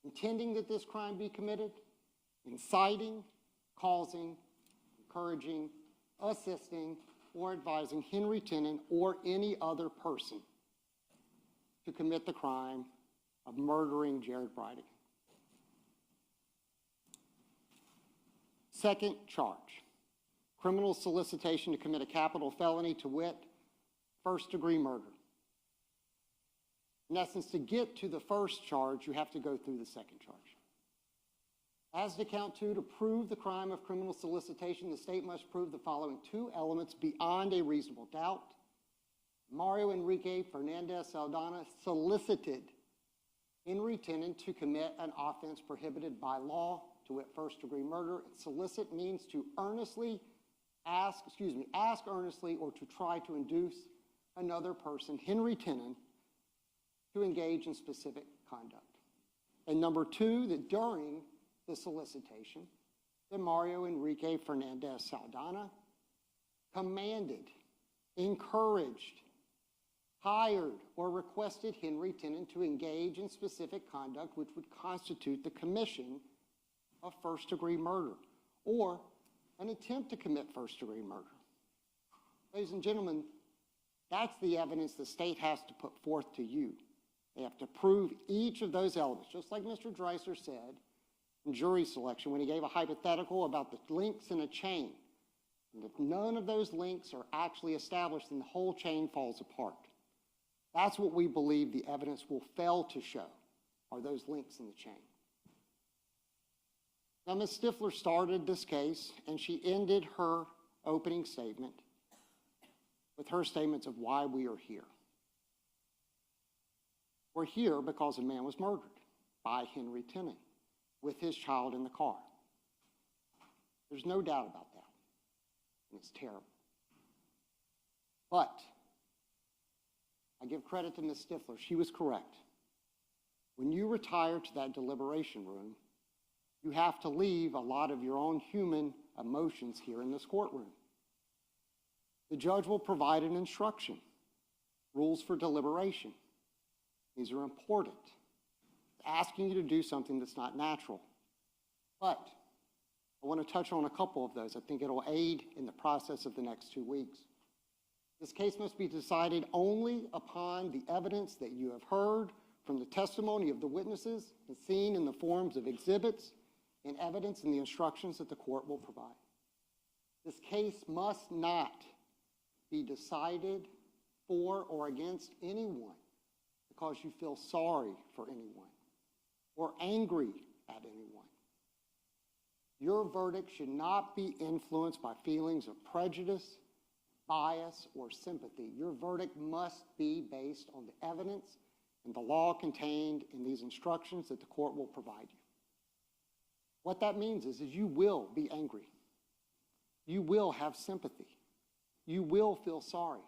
intending that this crime be committed, inciting, causing, encouraging, assisting, or advising Henry Tennant or any other person to commit the crime of murdering Jared Bridegan. Second charge, criminal solicitation to commit a capital felony, to wit, first-degree murder. In essence, to get to the first charge, you have to go through the second charge. As to count two, to prove the crime of criminal solicitation, the state must prove the following two elements beyond a reasonable doubt. Mario Enrique Fernandez-Saldana solicited Henry Tenen to commit an offense prohibited by law, to wit, first-degree murder. Solicit means to ask earnestly or to try to induce another person, Henry Tenen, to engage in specific conduct. And number two, that during the solicitation, that Mario Enrique Fernandez-Saldana commanded, encouraged, hired, or requested Henry Tenen to engage in specific conduct which would constitute the commission of first-degree murder or an attempt to commit first-degree murder. Ladies and gentlemen, that's the evidence the state has to put forth to you. They have to prove each of those elements, just like Mr. Dreiser said in jury selection when he gave a hypothetical about the links in a chain. And if none of those links are actually established, then the whole chain falls apart. That's what we believe the evidence will fail to show, are those links in the chain. Now, Ms. Stifler started this case, and she ended her opening statement with her statements of why we are here. We're here because a man was murdered by Henry Tenen with his child in the car. There's no doubt about that, and it's terrible. But I give credit to Ms. Stifler. She was correct. When you retire to that deliberation room, you have to leave a lot of your own human emotions here in this courtroom. The judge will provide an instruction, rules for deliberation. These are important. Asking you to do something that's not natural. But I want to touch on a couple of those. I think it'll aid in the process of the next 2 weeks. This case must be decided only upon the evidence that you have heard from the testimony of the witnesses and seen in the forms of exhibits and evidence in the instructions that the court will provide. This case must not be decided for or against anyone because you feel sorry for anyone or angry at anyone. Your verdict should not be influenced by feelings of prejudice, bias, or sympathy. Your verdict must be based on the evidence and the law contained in these instructions that the court will provide you. What that means is you will be angry. You will have sympathy. You will feel sorry.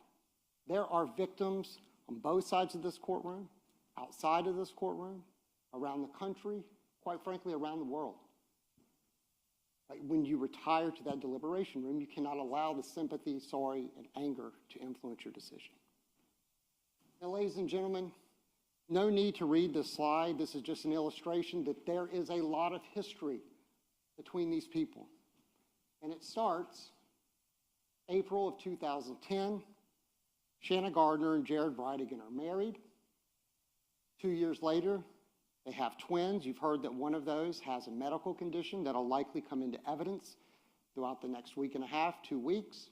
There are victims on both sides of this courtroom, outside of this courtroom, around the country, quite frankly, around the world. When you retire to that deliberation room, you cannot allow the sympathy, sorry, and anger to influence your decision. Now, ladies and gentlemen, no need to read this slide. This is just an illustration that there is a lot of history between these people. And it starts April of 2010. Shanna Gardner and Jared Bridegan are married. 2 years later, they have twins. You've heard that one of those has a medical condition that'll likely come into evidence throughout the next week and a half, 2 weeks.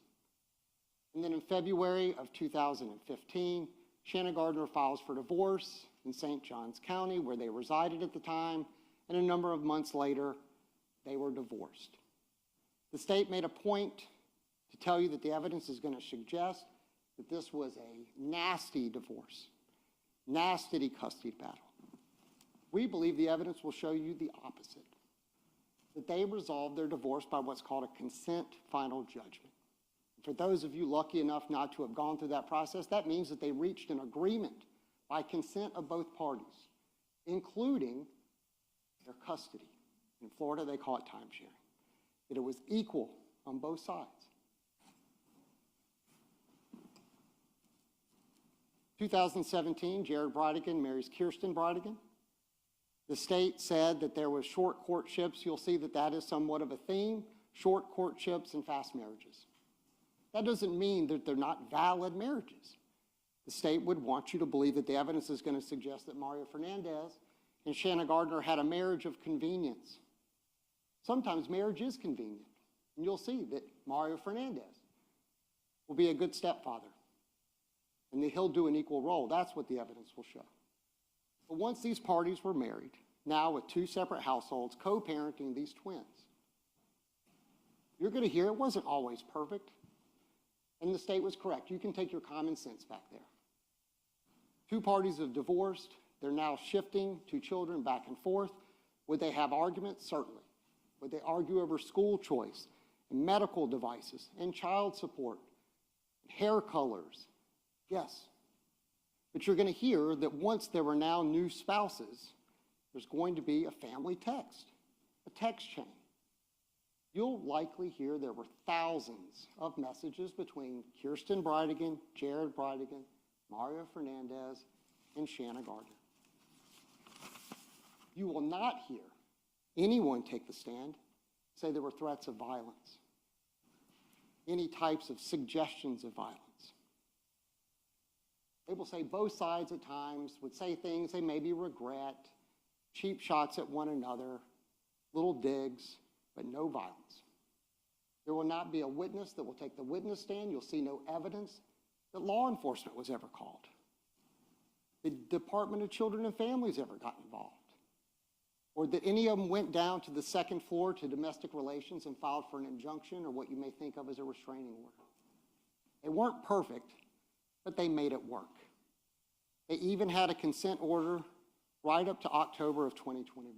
And then in February of 2015, Shanna Gardner files for divorce in St. Johns County, where they resided at the time, and a number of months later, they were divorced. The state made a point to tell you that the evidence is going to suggest that this was a nasty divorce, nasty custody battle. We believe the evidence will show you the opposite, that they resolved their divorce by what's called a consent final judgment. For those of you lucky enough not to have gone through that process, that means that they reached an agreement by consent of both parties, including their custody. In Florida, they call it time sharing. That it was equal on both sides. 2017, Jared Bridegan marries Kirsten Bridegan. The state said that there was short courtships. You'll see that that is somewhat of a theme, short courtships and fast marriages. That doesn't mean that they're not valid marriages. The state would want you to believe that the evidence is going to suggest that Mario Fernandez and Shanna Gardner had a marriage of convenience. Sometimes marriage is convenient, and you'll see that Mario Fernandez will be a good stepfather, and that he'll do an equal role. That's what the evidence will show. But once these parties were married, now with 2 separate households co-parenting these twins. You're going to hear it wasn't always perfect, and the state was correct. You can take your common sense back there. 2 parties have divorced. They're now shifting 2 children back and forth. Would they have arguments? Certainly. Would they argue over school choice and medical devices and child support, hair colors? Yes. But you're going to hear that once there were now new spouses, there's going to be a family text, a text chain. You'll likely hear there were thousands of messages between Kirsten Bridegan, Jared Bridegan, Mario Fernandez, and Shanna Gardner. You will not hear anyone take the stand, say there were threats of violence, any types of suggestions of violence. They will say both sides at times would say things they maybe regret, cheap shots at one another, little digs, but no violence. There will not be a witness that will take the witness stand. You'll see no evidence that law enforcement was ever called. The Department of Children and Families ever got involved. Or that any of them went down to the 2nd floor to domestic relations and filed for an injunction or what you may think of as a restraining order. They weren't perfect, but they made it work. They even had a consent order right up to October of 2021.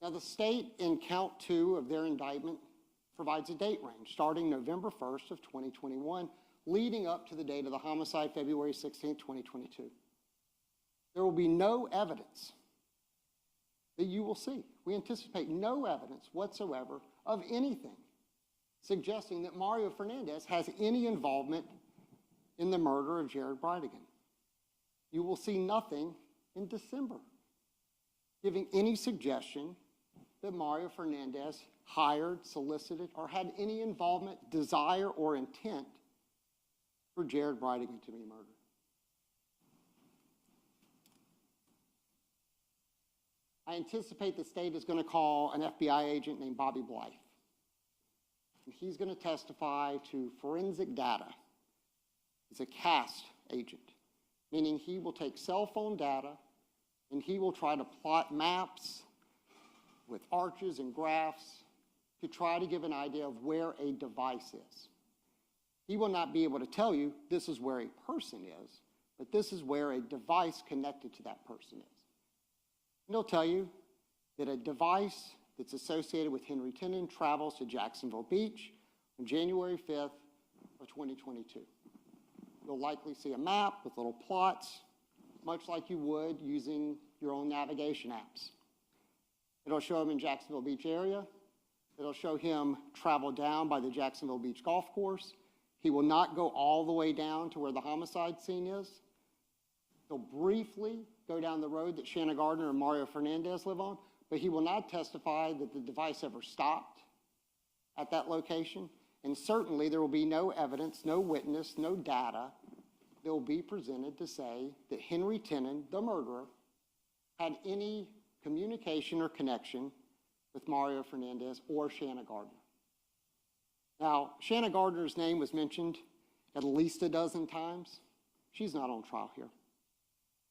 Now, the state in count 2 of their indictment provides a date range starting November 1st of 2021, leading up to the date of the homicide, February 16th, 2022. There will be no evidence that you will see. We anticipate no evidence whatsoever of anything suggesting that Mario Fernandez has any involvement in the murder of Jared Bridegan. You will see nothing in December giving any suggestion that Mario Fernandez hired, solicited, or had any involvement, desire, or intent for Jared Bridegan to be murdered. I anticipate the state is going to call an FBI agent named Bobby Blythe. And he's going to testify to forensic data. He's a CAST agent, meaning he will take cell phone data and he will try to plot maps with arches and graphs to try to give an idea of where a device is. He will not be able to tell you this is where a person is, but this is where a device connected to that person is. And he'll tell you that a device that's associated with Henry Tenen travels to Jacksonville Beach on January 5th of 2022. You'll likely see a map with little plots, much like you would using your own navigation apps. It'll show him in Jacksonville Beach area. It'll show him travel down by the Jacksonville Beach golf course. He will not go all the way down to where the homicide scene is. He'll briefly go down the road that Shanna Gardner and Mario Fernandez live on, but he will not testify that the device ever stopped at that location. And certainly there will be no evidence, no witness, no data that will be presented to say that Henry Tenen, the murderer, had any communication or connection with Mario Fernandez or Shanna Gardner. Now, Shanna Gardner's name was mentioned at least a dozen times. She's not on trial here.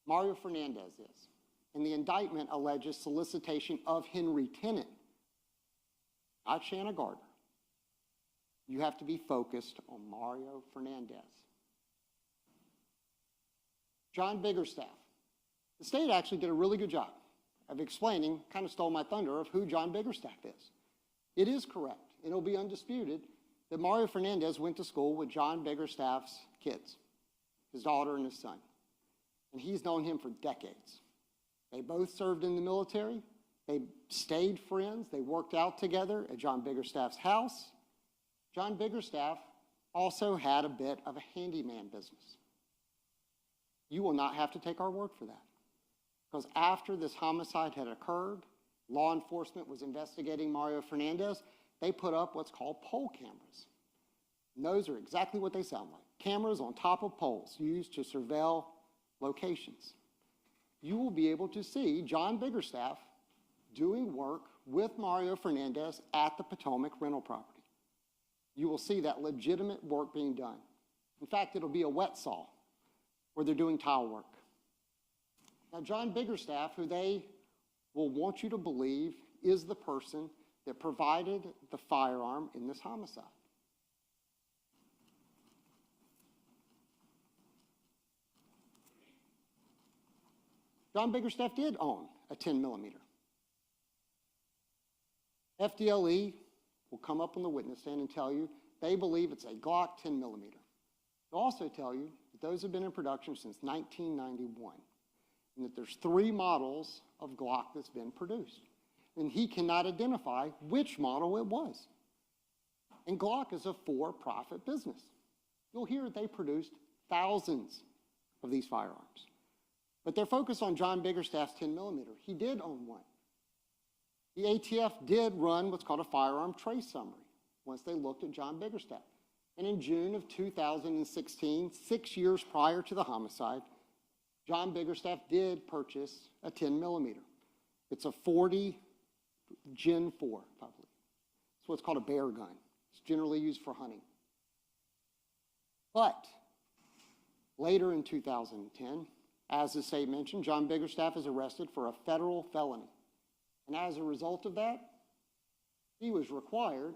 Mario Fernandez is. And the indictment alleges solicitation of Henry Tenen, not Shanna Gardner. You have to be focused on Mario Fernandez. John Biggerstaff. The state actually did a really good job of explaining, kind of stole my thunder, of who John Biggerstaff is. It is correct, and it'll be undisputed, that Mario Fernandez went to school with John Biggerstaff's kids, his daughter and his son. And he's known him for decades. They both served in the military. They stayed friends. They worked out together at John Biggerstaff's house. John Biggerstaff also had a bit of a handyman business. You will not have to take our word for that. Because after this homicide had occurred, law enforcement was investigating Mario Fernandez. They put up what's called pole cameras. And those are exactly what they sound like. Cameras on top of poles used to surveil locations. You will be able to see John Biggerstaff doing work with Mario Fernandez at the Potomac rental property. You will see that legitimate work being done. In fact, it'll be a wet saw where they're doing tile work. Now, John Biggerstaff, who they will want you to believe is the person that provided the firearm in this homicide. John Biggerstaff did own a 10 millimeter. FDLE will come up on the witness stand and tell you they believe it's a Glock 10 millimeter. They'll also tell you that those have been in production since 1991 and that there's 3 models of Glock that's been produced. And he cannot identify which model it was. And Glock is a for-profit business. You'll hear they produced thousands of these firearms. But they're focused on John Biggerstaff's 10 millimeter. He did own one. The ATF did run what's called a firearm trace summary once they looked at John Biggerstaff. And in June of 2016, 6 years prior to the homicide, John Biggerstaff did purchase a 10 millimeter. It's a 40 Gen 4, probably. It's what's called a bear gun. It's generally used for hunting. But later in 2010, as the state mentioned, John Biggerstaff is arrested for a federal felony. And as a result of that, he was required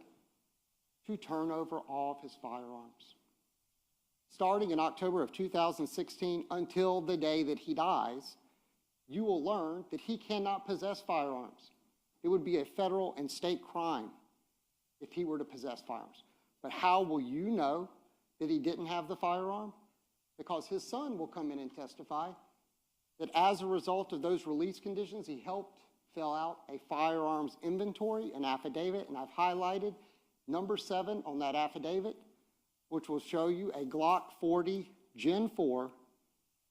to turn over all of his firearms. Starting in October of 2016 until the day that he dies, you will learn that he cannot possess firearms. It would be a federal and state crime if he were to possess firearms. But how will you know that he didn't have the firearm? Because his son will come in and testify that as a result of those release conditions, he helped fill out a firearms inventory, an affidavit, and I've highlighted number 7 on that affidavit, which will show you a Glock 40 Gen 4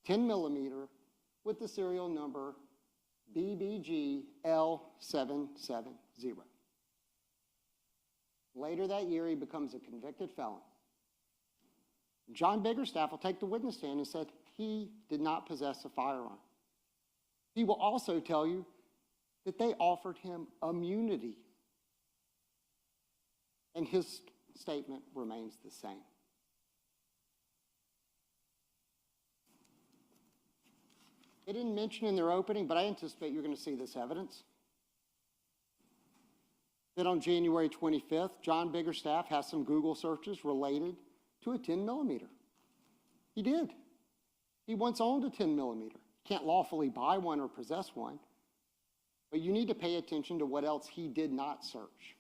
10 millimeter with the serial number BBG L770. Later that year, he becomes a convicted felon. John Biggerstaff will take the witness stand and said he did not possess a firearm. He will also tell you that they offered him immunity. And his statement remains the same. They didn't mention in their opening, but I anticipate you're going to see this evidence, that on January 25th, John Biggerstaff has some Google searches related to a 10 millimeter. He did. He once owned a 10 millimeter. Can't lawfully buy one or possess one, but you need to pay attention to what else he did not search.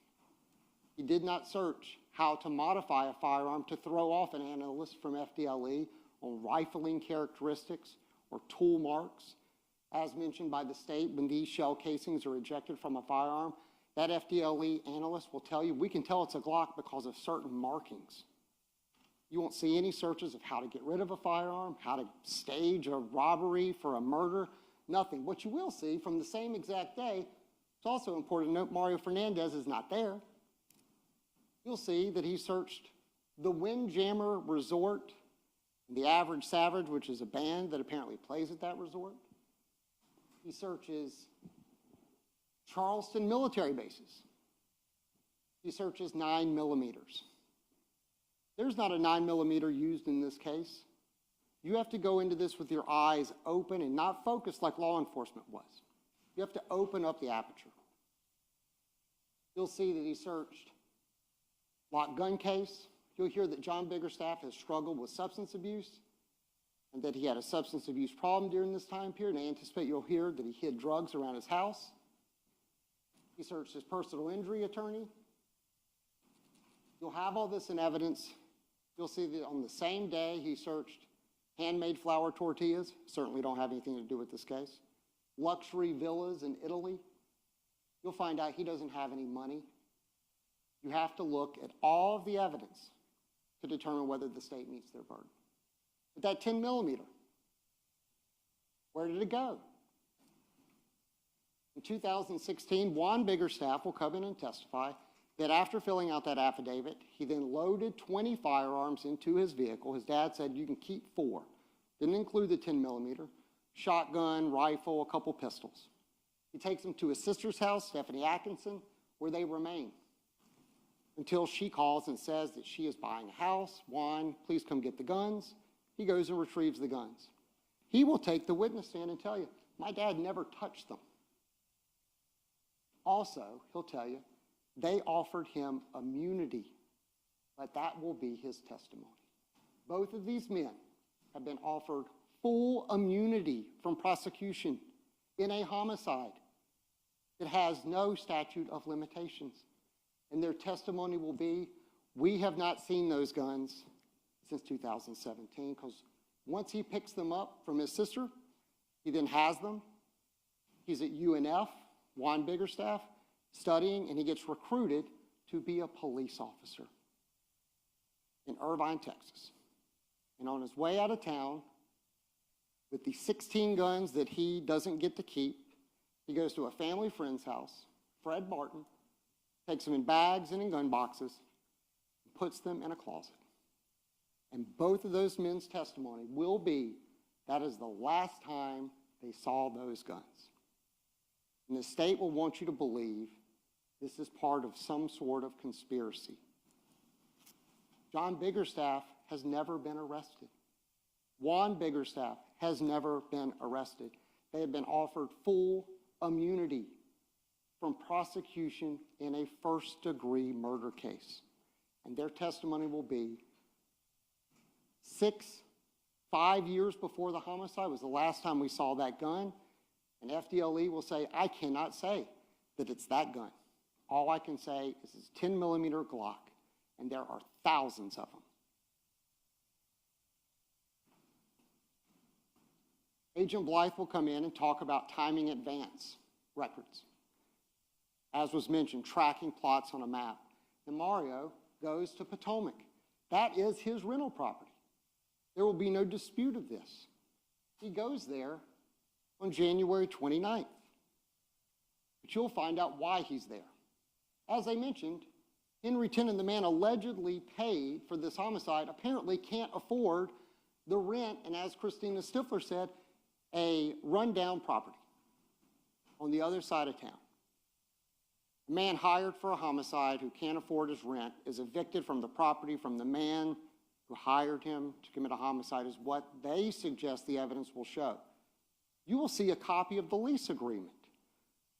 He did not search how to modify a firearm to throw off an analyst from FDLE on rifling characteristics or tool marks. As mentioned by the state, when these shell casings are ejected from a firearm, that FDLE analyst will tell you, we can tell it's a Glock because of certain markings. You won't see any searches of how to get rid of a firearm, how to stage a robbery for a murder, nothing. What you will see from the same exact day, it's also important to note Mario Fernandez is not there. You'll see that he searched the Windjammer Resort, the Average Savage, which is a band that apparently plays at that resort. He searches Charleston military bases. He searches 9 millimeters. There's not a 9 millimeter used in this case. You have to go into this with your eyes open and not focused like law enforcement was. You have to open up the aperture. You'll see that he searched locked gun case. You'll hear that John Biggerstaff has struggled with substance abuse and that he had a substance abuse problem during this time period. And I anticipate you'll hear that he hid drugs around his house. He searched his personal injury attorney. You'll have all this in evidence. You'll see that on the same day he searched handmade flour tortillas, certainly don't have anything to do with this case, luxury villas in Italy. You'll find out he doesn't have any money. You have to look at all of the evidence to determine whether the state meets their burden. But that 10 millimeter, where did it go? In 2016, Juan Biggerstaff will come in and testify that after filling out that affidavit, he then loaded 20 firearms into his vehicle. His dad said you can keep 4. Didn't include the 10 millimeter, shotgun, rifle, a couple pistols. He takes them to his sister's house, Stephanie Atkinson, where they remain until she calls and says that she is buying a house. Juan, please come get the guns. He goes and retrieves the guns. he will take the witness stand and tell you, my dad never touched them. Also, he'll tell you, they offered him immunity, but that will be his testimony. Both of these men have been offered full immunity from prosecution in a homicide that has no statute of limitations. And their testimony will be, we have not seen those guns since 2017, because once he picks them up from his sister, he then has them. He's at UNF, Juan Biggerstaff, studying, and he gets recruited to be a police officer in Irvine, Texas. And on his way out of town, with the 16 guns that he doesn't get to keep, he goes to a family friend's house, Fred Martin, takes them in bags and in gun boxes, and puts them in a closet. And both of those men's testimony will be, that is the last time they saw those guns. And the state will want you to believe this is part of some sort of conspiracy. John Biggerstaff has never been arrested. Juan Biggerstaff has never been arrested. They have been offered full immunity from prosecution in a first-degree murder case. And their testimony will be 5 years before the homicide was the last time we saw that gun. And FDLE will say, I cannot say that it's that gun. All I can say is it's a 10-millimeter Glock, and there are thousands of them. Agent Blythe will come in and talk about timing advance records. As was mentioned, tracking plots on a map. And Mario goes to Potomac. That is his rental property. There will be no dispute of this. He goes there on January 29th. But you'll find out why he's there. As I mentioned, Henry Tennant, the man allegedly paid for this homicide, apparently can't afford the rent, and as Christina Stifler said, a rundown property on the other side of town. A man hired for a homicide who can't afford his rent is evicted from the property from the man who hired him to commit a homicide, is what they suggest the evidence will show. You will see a copy of the lease agreement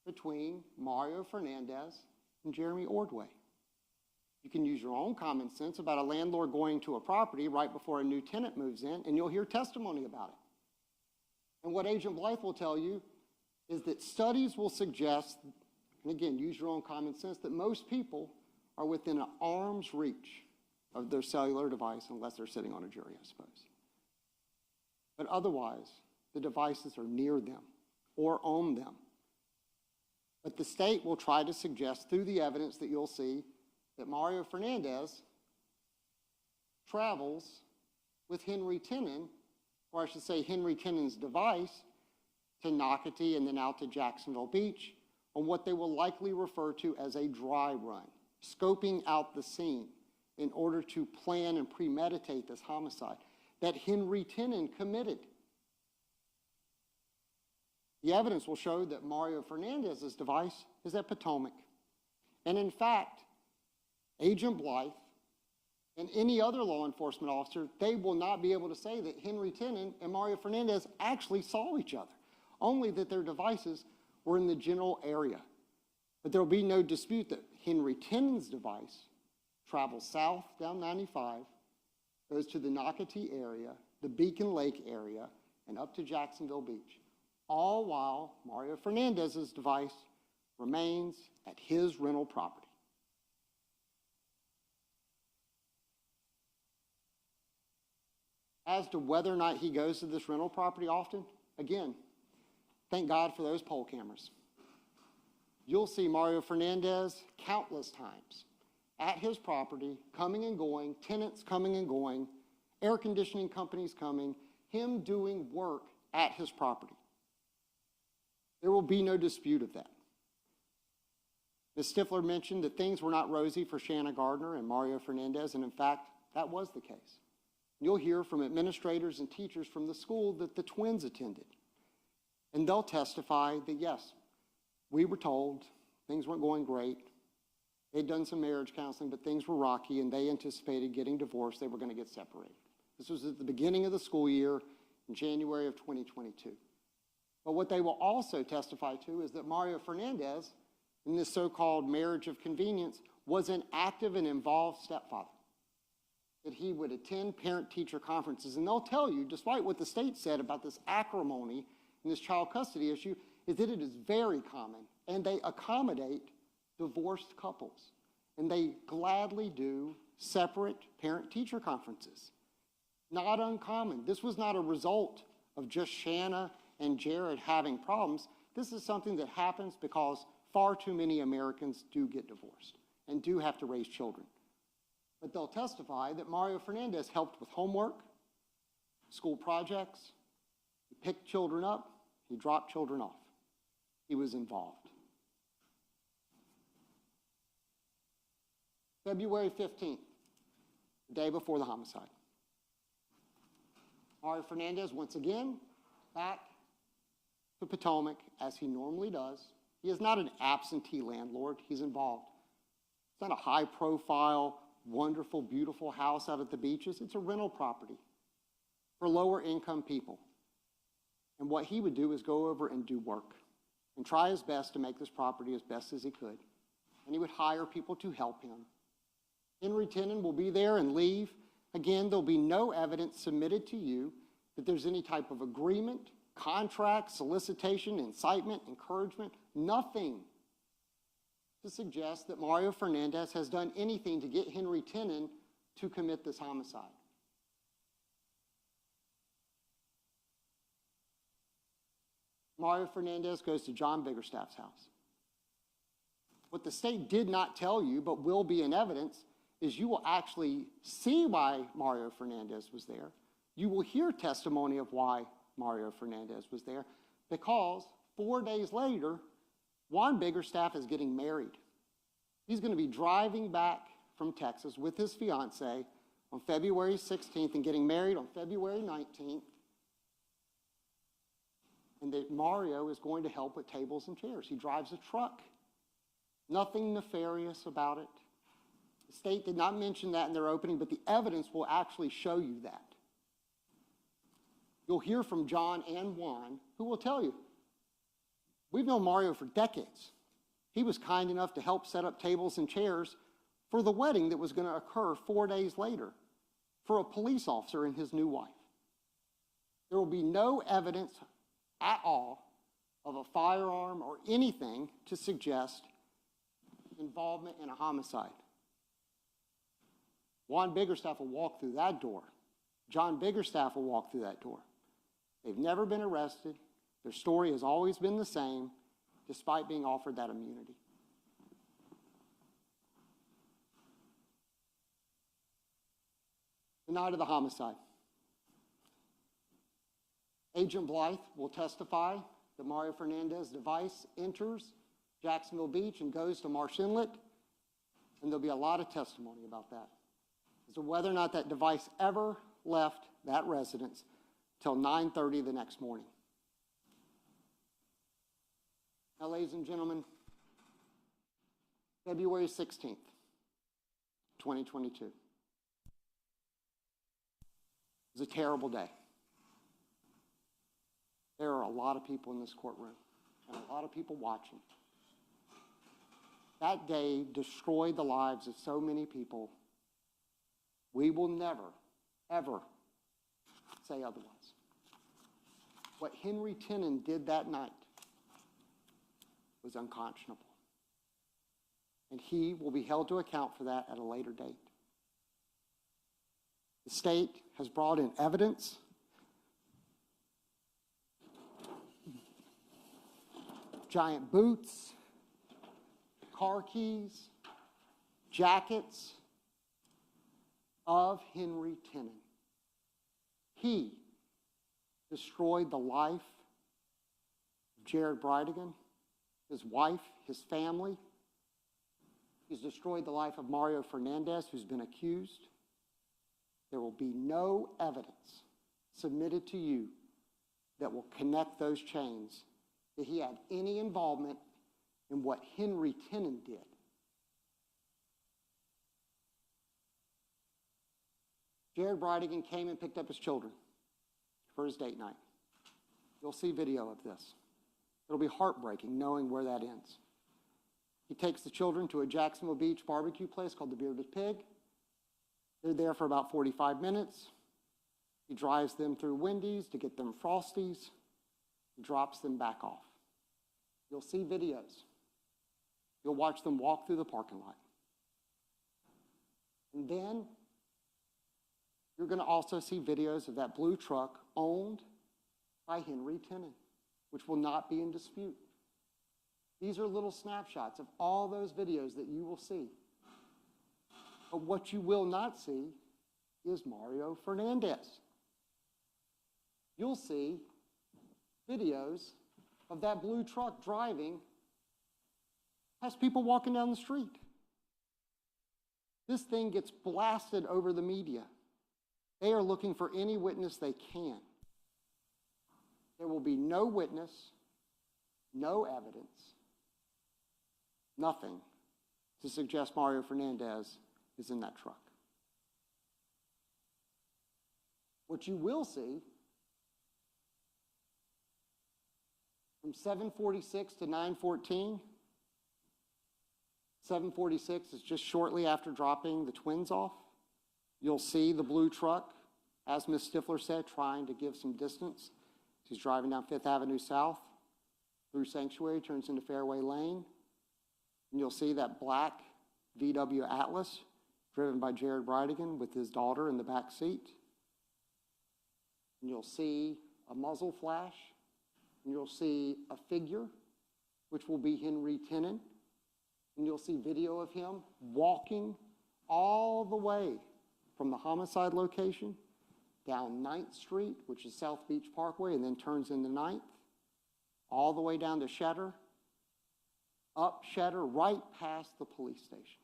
between Mario Fernandez and Jeremy Ordway. You can use your own common sense about a landlord going to a property right before a new tenant moves in, and you'll hear testimony about it. And what Agent Blythe will tell you is that studies will suggest, and again, use your own common sense, that most people are within an arm's reach of their cellular device, unless they're sitting on a jury, I suppose. But otherwise, the devices are near them or on them. But the state will try to suggest through the evidence that you'll see that Mario Fernandez travels with Henry Tennant, or I should say Henry Tennant's device, to Nocatee and then out to Jacksonville Beach on what they will likely refer to as a dry run, scoping out the scene in order to plan and premeditate this homicide that Henry Tennant committed. The evidence will show that Mario Fernandez's device is at Potomac. And in fact, Agent Blythe and any other law enforcement officer, they will not be able to say that Henry Tennant and Mario Fernandez actually saw each other, only that their devices were in the general area. But there will be no dispute that Henry Tennant's device travels south down 95, goes to the Nocatee area, the Beacon Lake area, and up to Jacksonville Beach, all while Mario Fernandez's device remains at his rental property. As to whether or not he goes to this rental property often, again, thank God for those poll cameras. You'll see Mario Fernandez countless times at his property, coming and going, tenants coming and going, air conditioning companies coming, him doing work at his property. There will be no dispute of that. Ms. Stifler mentioned that things were not rosy for Shanna Gardner and Mario Fernandez, and in fact, that was the case. You'll hear from administrators and teachers from the school that the twins attended. And they'll testify that, yes, we were told things weren't going great. They'd done some marriage counseling, but things were rocky, and they anticipated getting divorced. They were going to get separated. This was at the beginning of the school year in January of 2022. But what they will also testify to is that Mario Fernandez, in this so-called marriage of convenience, was an active and involved stepfather, that he would attend parent-teacher conferences. And they'll tell you, despite what the state said about this acrimony in this child custody issue, is that it is very common, and they accommodate divorced couples. And they gladly do separate parent-teacher conferences. Not uncommon. This was not a result of just Shanna and Jared having problems. This is something that happens because far too many Americans do get divorced and do have to raise children. But they'll testify that Mario Fernandez helped with homework, school projects, he picked children up, he dropped children off. He was involved. February 15th, the day before the homicide. Mario Fernandez, once again, back to Potomac, as he normally does. He is not an absentee landlord. He's involved. It's not a high-profile, wonderful, beautiful house out at the beaches. It's a rental property for lower-income people. And what he would do is go over and do work and try his best to make this property as best as he could. And he would hire people to help him. Henry Tenen will be there and leave. Again, there'll be no evidence submitted to you that there's any type of agreement, contract, solicitation, incitement, encouragement, nothing to suggest that Mario Fernandez has done anything to get Henry Tenen to commit this homicide. Mario Fernandez goes to John Biggerstaff's house. What the state did not tell you, but will be in evidence, is you will actually see why Mario Fernandez was there. You will hear testimony of why Mario Fernandez was there, because 4 days later, Juan Biggerstaff is getting married. He's going to be driving back from Texas with his fiancée on February 16th and getting married on February 19th. And that Mario is going to help with tables and chairs. He drives a truck. Nothing nefarious about it. The state did not mention that in their opening, but the evidence will actually show you that. You'll hear from John and Juan, who will tell you, we've known Mario for decades. He was kind enough to help set up tables and chairs for the wedding that was going to occur 4 days later for a police officer and his new wife. There will be no evidence at all of a firearm or anything to suggest involvement in a homicide. Juan Biggerstaff will walk through that door. John Biggerstaff will walk through that door. They've never been arrested. Their story has always been the same, despite being offered that immunity. The night of the homicide. Agent Blythe will testify that Mario Fernandez's device enters Jacksonville Beach and goes to Marsh Inlet, and there'll be a lot of testimony about that, as to whether or not that device ever left that residence till 9:30 the next morning. Now, ladies and gentlemen, February 16th, 2022. It was a terrible day. There are a lot of people in this courtroom and a lot of people watching. That day destroyed the lives of so many people. We will never, ever say otherwise. What Henry Tenen did that night was unconscionable. And he will be held to account for that at a later date. The state has brought in evidence. Giant boots, car keys, jackets of Henry Tenen. He destroyed the life of Jared Bridegan, his wife, his family. He's destroyed the life of Mario Fernandez, who's been accused. There will be no evidence submitted to you that will connect those chains, that he had any involvement in what Henry Tenen did. Jared Bridegan came and picked up his children for his date night. You'll see video of this. It'll be heartbreaking knowing where that ends. He takes the children to a Jacksonville Beach barbecue place called the Bearded Pig. They're there for about 45 minutes. He drives them through Wendy's to get them Frosties. He drops them back off. You'll see videos. You'll watch them walk through the parking lot. And then you're going to also see videos of that blue truck owned by Henry Tennant, which will not be in dispute. These are little snapshots of all those videos that you will see. But what you will not see is Mario Fernandez. You'll see videos of that blue truck driving past people walking down the street. This thing gets blasted over the media. They are looking for any witness they can. There will be no witness, no evidence, nothing to suggest Mario Fernandez is in that truck. What you will see from 7:46 to 9:14, 7:46 is just shortly after dropping the twins off. You'll see the blue truck, as Ms. Stifler said, trying to give some distance. She's driving down 5th Avenue South through Sanctuary, turns into Fairway Lane. And you'll see that black VW Atlas driven by Jared Bridegan with his daughter in the back seat. And you'll see a muzzle flash. And you'll see a figure, which will be Henry Tennant. And you'll see video of him walking all the way from the homicide location down 9th Street, which is South Beach Parkway, and then turns into 9th, all the way down to Shetter, up Shetter, right past the police station.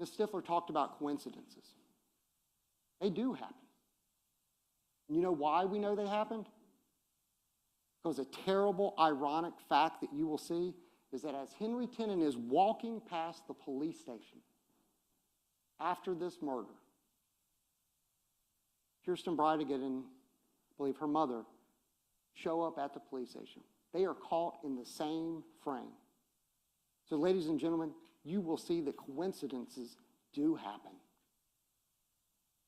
Ms. Stifler talked about coincidences. They do happen. And you know why we know they happened? Because a terrible, ironic fact that you will see is that as Henry Tennant is walking past the police station after this murder, Kirsten Bridegan and I believe her mother show up at the police station. They are caught in the same frame. So ladies and gentlemen, you will see that coincidences do happen.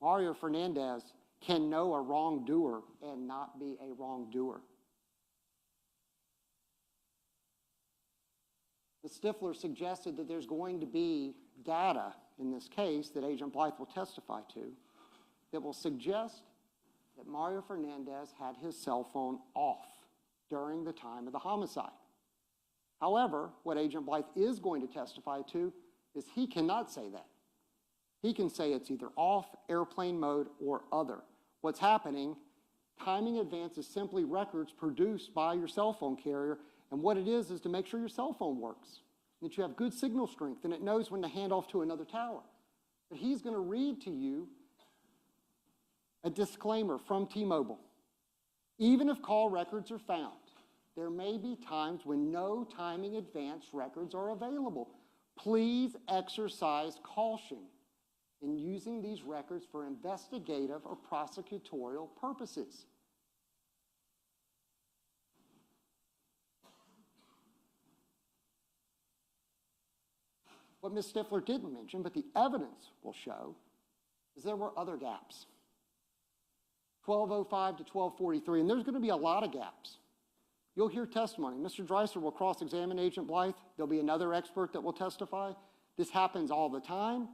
Mario Fernandez can know a wrongdoer and not be a wrongdoer. Ms. Stifler suggested that there's going to be data in this case that Agent Blythe will testify to that will suggest that Mario Fernandez had his cell phone off during the time of the homicide. However, what Agent Blythe is going to testify to is he cannot say that. He can say it's either off, airplane mode, or other. What's happening, timing advance is simply records produced by your cell phone carrier, and what it is to make sure your cell phone works, that you have good signal strength, and it knows when to hand off to another tower. But he's going to read to you a disclaimer from T-Mobile. Even if call records are found, there may be times when no timing advance records are available. Please exercise caution in using these records for investigative or prosecutorial purposes. What Ms. Stifler didn't mention, but the evidence will show, is there were other gaps. 1205 to 1243, and there's going to be a lot of gaps. You'll hear testimony. Mr. Dreiser will cross-examine Agent Blythe. There'll be another expert that will testify. This happens all the time.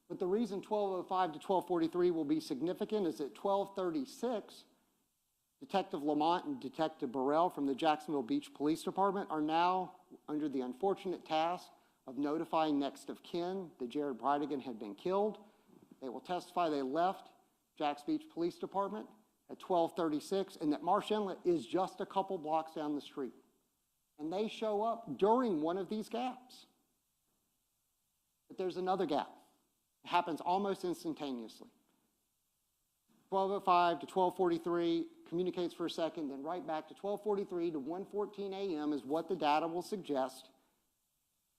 But the reason 1205 to 1243 will be significant is at 1236, Detective Lamont and Detective Burrell from the Jacksonville Beach Police Department are now under the unfortunate task of notifying next of kin that Jared Bridegan had been killed. They will testify they left Jacks Beach Police Department at 1236 and that Marsh Inlet is just a couple blocks down the street. And they show up during one of these gaps. But there's another gap. It happens almost instantaneously. 1205 to 1243 communicates for a second, then right back to 1243 to 1:14 a.m. is what the data will suggest.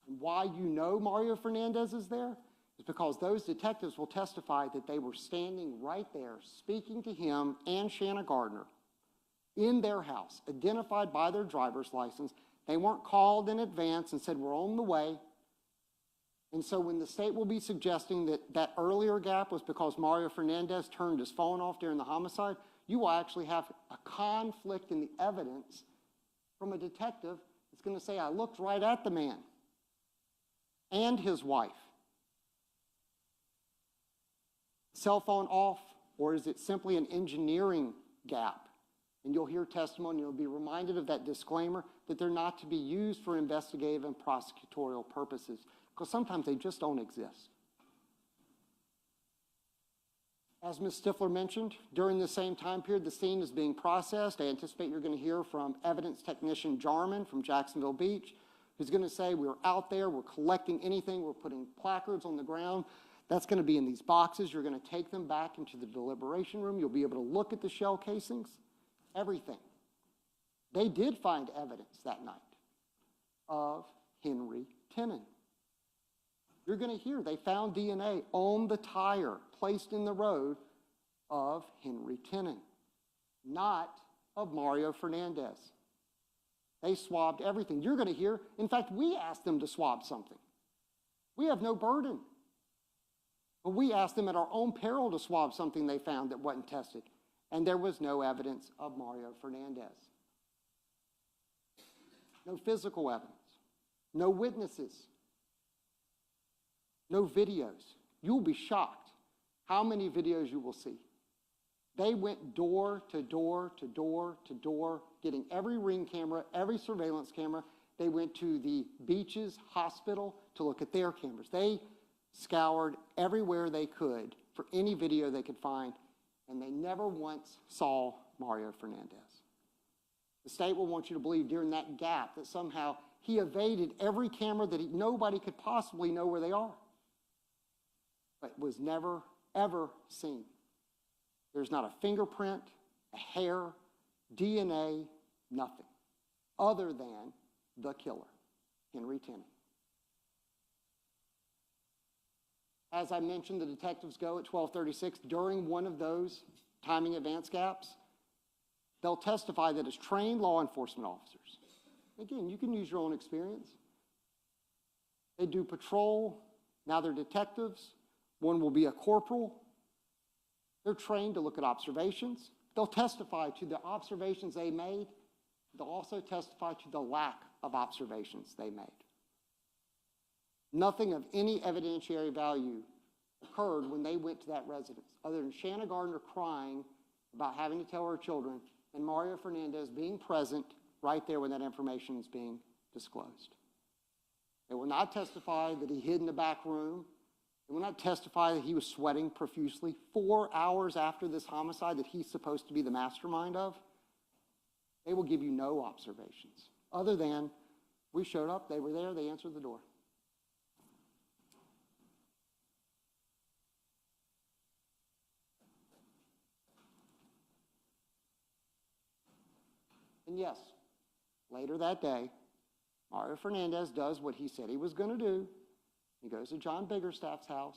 And why you know Mario Fernandez is there is because those detectives will testify that they were standing right there speaking to him and Shanna Gardner in their house, identified by their driver's license. They weren't called in advance and said, we're on the way. And so when the state will be suggesting that that earlier gap was because Mario Fernandez turned his phone off during the homicide, you will actually have a conflict in the evidence from a detective that's going to say, I looked right at the man and his wife. Cell phone off, or is it simply an engineering gap? And you'll hear testimony, you'll be reminded of that disclaimer that they're not to be used for investigative and prosecutorial purposes, because sometimes they just don't exist. As Ms. Stifler mentioned, during the same time period, the scene is being processed. I anticipate you're going to hear from evidence technician Jarman from Jacksonville Beach, who's going to say, we're out there, we're collecting anything, we're putting placards on the ground. That's going to be in these boxes. You're going to take them back into the deliberation room. You'll be able to look at the shell casings, everything. They did find evidence that night of Henry Tenen. You're going to hear they found DNA on the tire placed in the road of Henry Tenen, not of Mario Fernandez. They swabbed everything. You're going to hear, in fact, we asked them to swab something. We have no burden. But we asked them at our own peril to swab something they found that wasn't tested. And there was no evidence of Mario Fernandez. No physical evidence. No witnesses. No videos. You'll be shocked how many videos you will see. They went door to door to door to door, getting every ring camera, every surveillance camera. They went to the Beaches Hospital to look at their cameras. They scoured everywhere they could for any video they could find, and they never once saw Mario Fernandez. The state will want you to believe during that gap that somehow he evaded every camera that nobody could possibly know where they are, but was never, ever seen. There's not a fingerprint, a hair, DNA, nothing, other than the killer, Henry Tenen. As I mentioned, the detectives go at 12:36. During one of those timing advance gaps, they'll testify that as trained law enforcement officers, again, you can use your own experience. They do patrol. Now they're detectives. One will be a corporal. They're trained to look at observations. They'll testify to the observations they made. They'll also testify to the lack of observations they made. Nothing of any evidentiary value occurred when they went to that residence, other than Shanna Gardner crying about having to tell her children and Mario Fernandez being present right there when that information is being disclosed. They will not testify that he hid in the back room. They will not testify that he was sweating profusely 4 hours after this homicide that he's supposed to be the mastermind of. They will give you no observations, other than we showed up, they were there, they answered the door. And yes, later that day, Mario Fernandez does what he said he was going to do. He goes to John Biggerstaff's house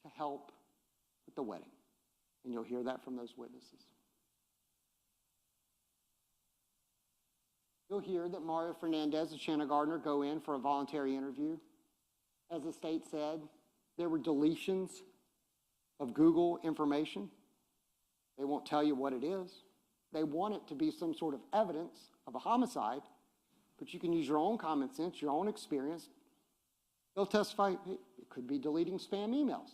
to help with the wedding. And you'll hear that from those witnesses. You'll hear that Mario Fernandez and Shanna Gardner go in for a voluntary interview. As the state said, there were deletions of Google information. They won't tell you what it is. They want it to be some sort of evidence of a homicide, but you can use your own common sense, your own experience. They'll testify, it could be deleting spam emails.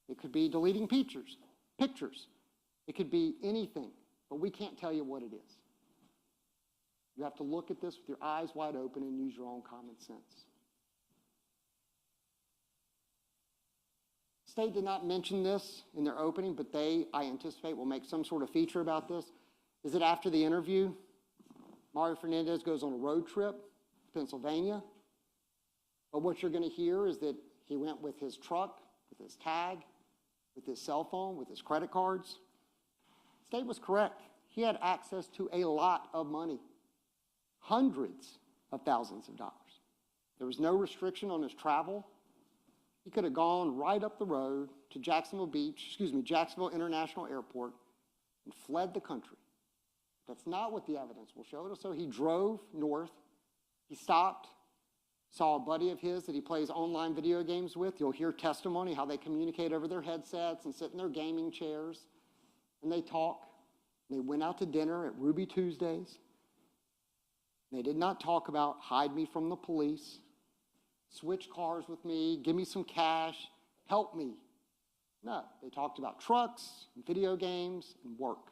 It could be deleting pictures. It could be anything, but we can't tell you what it is. You have to look at this with your eyes wide open and use your own common sense. State did not mention this in their opening, but they, I anticipate, will make some sort of feature about this. Is that after the interview, Mario Fernandez goes on a road trip to Pennsylvania. But what you're going to hear is that he went with his truck, with his tag, with his cell phone, with his credit cards. State was correct. He had access to a lot of money, hundreds of thousands of dollars. There was no restriction on his travel. He could have gone right up the road to Jacksonville International Airport and fled the country. That's not what the evidence will show. So he drove north. He stopped, saw a buddy of his that he plays online video games with. You'll hear testimony how they communicate over their headsets and sit in their gaming chairs, and they talk. They went out to dinner at Ruby Tuesdays. They did not talk about hide me from the police, switch cars with me, give me some cash, help me. No, they talked about trucks, and video games, and work.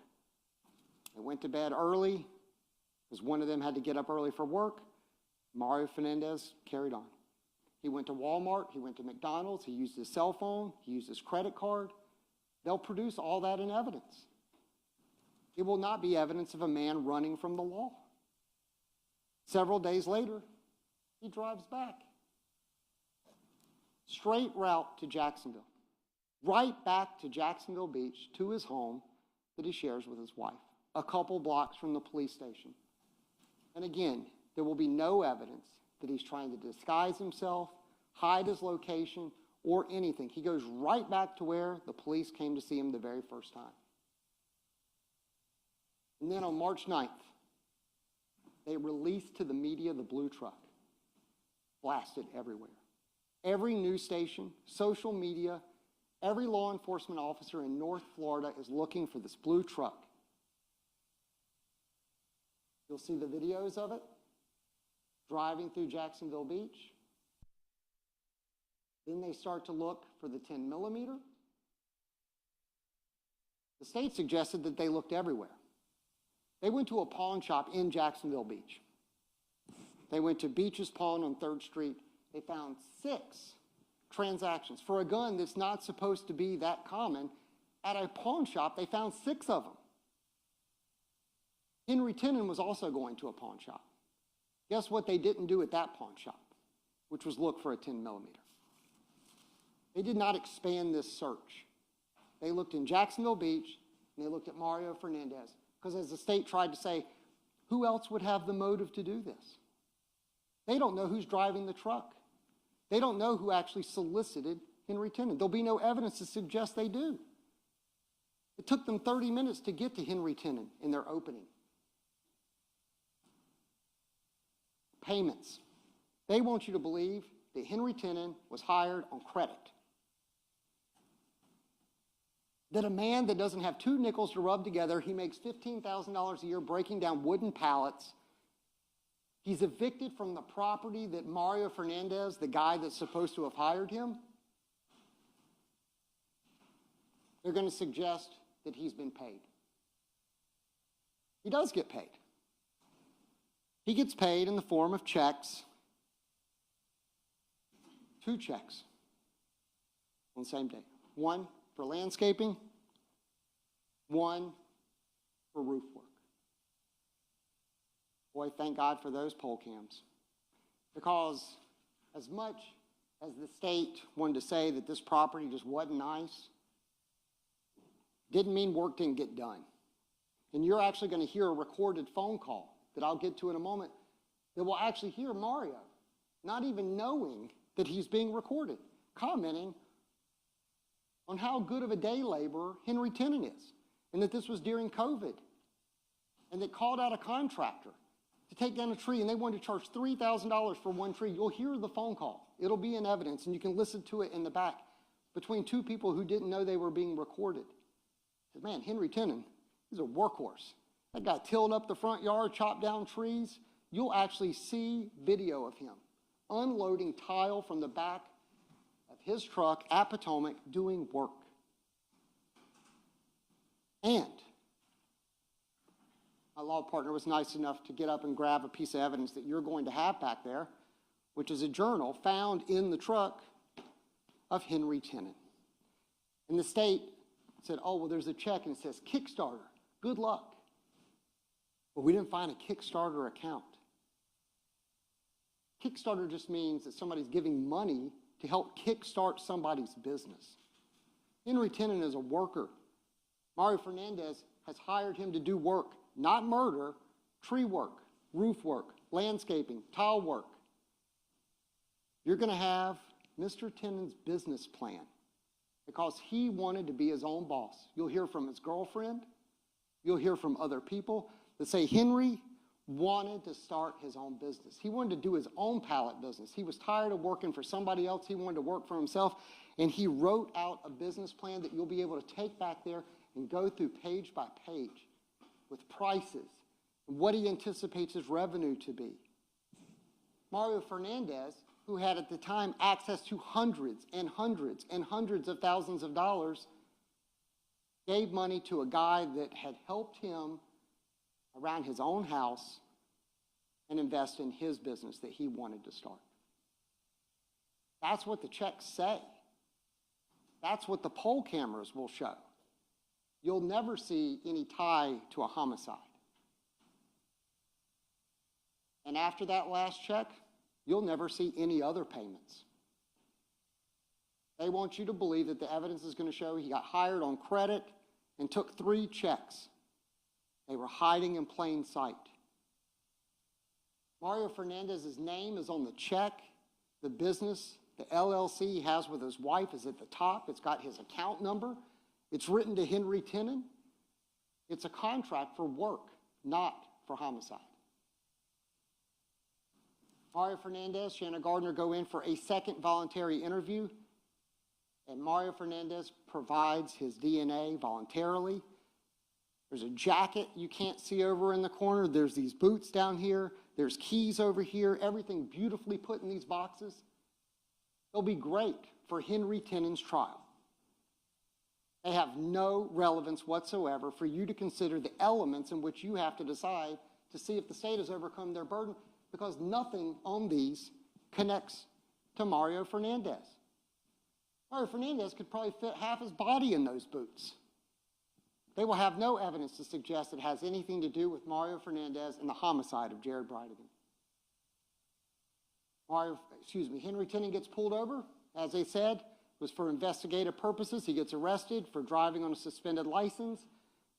They went to bed early because one of them had to get up early for work. Mario Fernandez carried on. He went to Walmart, he went to McDonald's, he used his cell phone, he used his credit card. They'll produce all that in evidence. It will not be evidence of a man running from the law. Several days later, he drives back. Straight route to Jacksonville. Right back to Jacksonville Beach, to his home that he shares with his wife, a couple blocks from the police station. And again, there will be no evidence that he's trying to disguise himself, hide his location, or anything. He goes right back to where the police came to see him the very first time. And then on March 9th, they released to the media the blue truck, blasted everywhere. Every news station, social media, every law enforcement officer in North Florida is looking for this blue truck. You'll see the videos of it driving through Jacksonville Beach. Then they start to look for the 10 millimeter. The state suggested that they looked everywhere. They went to a pawn shop in Jacksonville Beach. They went to Beach's Pawn on 3rd Street. They found 6 transactions. For a gun that's not supposed to be that common, at a pawn shop, they found 6 of them. Henry Tenen was also going to a pawn shop. Guess what they didn't do at that pawn shop, which was look for a 10 millimeter. They did not expand this search. They looked in Jacksonville Beach, and they looked at Mario Fernandez. Because as the state tried to say, who else would have the motive to do this? They don't know who's driving the truck. They don't know who actually solicited Henry Tenen. There'll be no evidence to suggest they do. It took them 30 minutes to get to Henry Tenen in their opening. Payments. They want you to believe that Henry Tenen was hired on credit. That a man that doesn't have 2 nickels to rub together, he makes $15,000 a year breaking down wooden pallets. He's evicted from the property that Mario Fernandez, the guy that's supposed to have hired him, they're going to suggest that he's been paid. He does get paid. He gets paid in the form of checks, 2 checks on the same day. One for landscaping, one for roof work. Boy, thank God for those poll cams. Because as much as the state wanted to say that this property just wasn't nice, didn't mean work didn't get done. And you're actually going to hear a recorded phone call that I'll get to in a moment that will actually hear Mario, not even knowing that he's being recorded, commenting on how good of a day laborer Henry Tenen is, and that this was during COVID, and that called out a contractor to take down a tree, and they wanted to charge $3,000 for one tree. You'll hear the phone call. It'll be in evidence, and you can listen to it in the back between 2 people who didn't know they were being recorded. Man, Henry Tenen, he's a workhorse. That guy tilled up the front yard, chopped down trees. You'll actually see video of him unloading tile from the back of his truck at Potomac doing work. And my law partner was nice enough to get up and grab a piece of evidence that you're going to have back there, which is a journal found in the truck of Henry Tenen. And the state said, oh, well, there's a check and it says Kickstarter, good luck. But we didn't find a Kickstarter account. Kickstarter just means that somebody's giving money to help kickstart somebody's business. Henry Tenen is a worker. Mario Fernandez has hired him to do work, not murder, tree work, roof work, landscaping, tile work. You're going to have Mr. Tennant's business plan because he wanted to be his own boss. You'll hear from his girlfriend. You'll hear from other people that say Henry wanted to start his own business. He wanted to do his own pallet business. He was tired of working for somebody else. He wanted to work for himself. And he wrote out a business plan that you'll be able to take back there and go through page by page with prices and what he anticipates his revenue to be. Mario Fernandez, who had at the time access to hundreds and hundreds and hundreds of thousands of dollars, gave money to a guy that had helped him around his own house and invest in his business that he wanted to start. That's what the checks say. That's what the poll cameras will show. You'll never see any tie to a homicide. And after that last check, you'll never see any other payments. They want you to believe that the evidence is going to show he got hired on credit and took 3 checks. They were hiding in plain sight. Mario Fernandez's name is on the check. The business, the LLC he has with his wife is at the top. It's got his account number. It's written to Henry Tennant. It's a contract for work, not for homicide. Mario Fernandez, Shanna Gardner go in for a second voluntary interview, and Mario Fernandez provides his DNA voluntarily. There's a jacket you can't see over in the corner. There's these boots down here. There's keys over here. Everything beautifully put in these boxes. They'll be great for Henry Tennant's trial. They have no relevance whatsoever for you to consider the elements in which you have to decide to see if the state has overcome their burden, because nothing on these connects to Mario Fernandez. Mario Fernandez could probably fit half his body in those boots. They will have no evidence to suggest it has anything to do with Mario Fernandez and the homicide of Jared Bridegan. Henry Tennant gets pulled over, as they said, was for investigative purposes. He gets arrested for driving on a suspended license.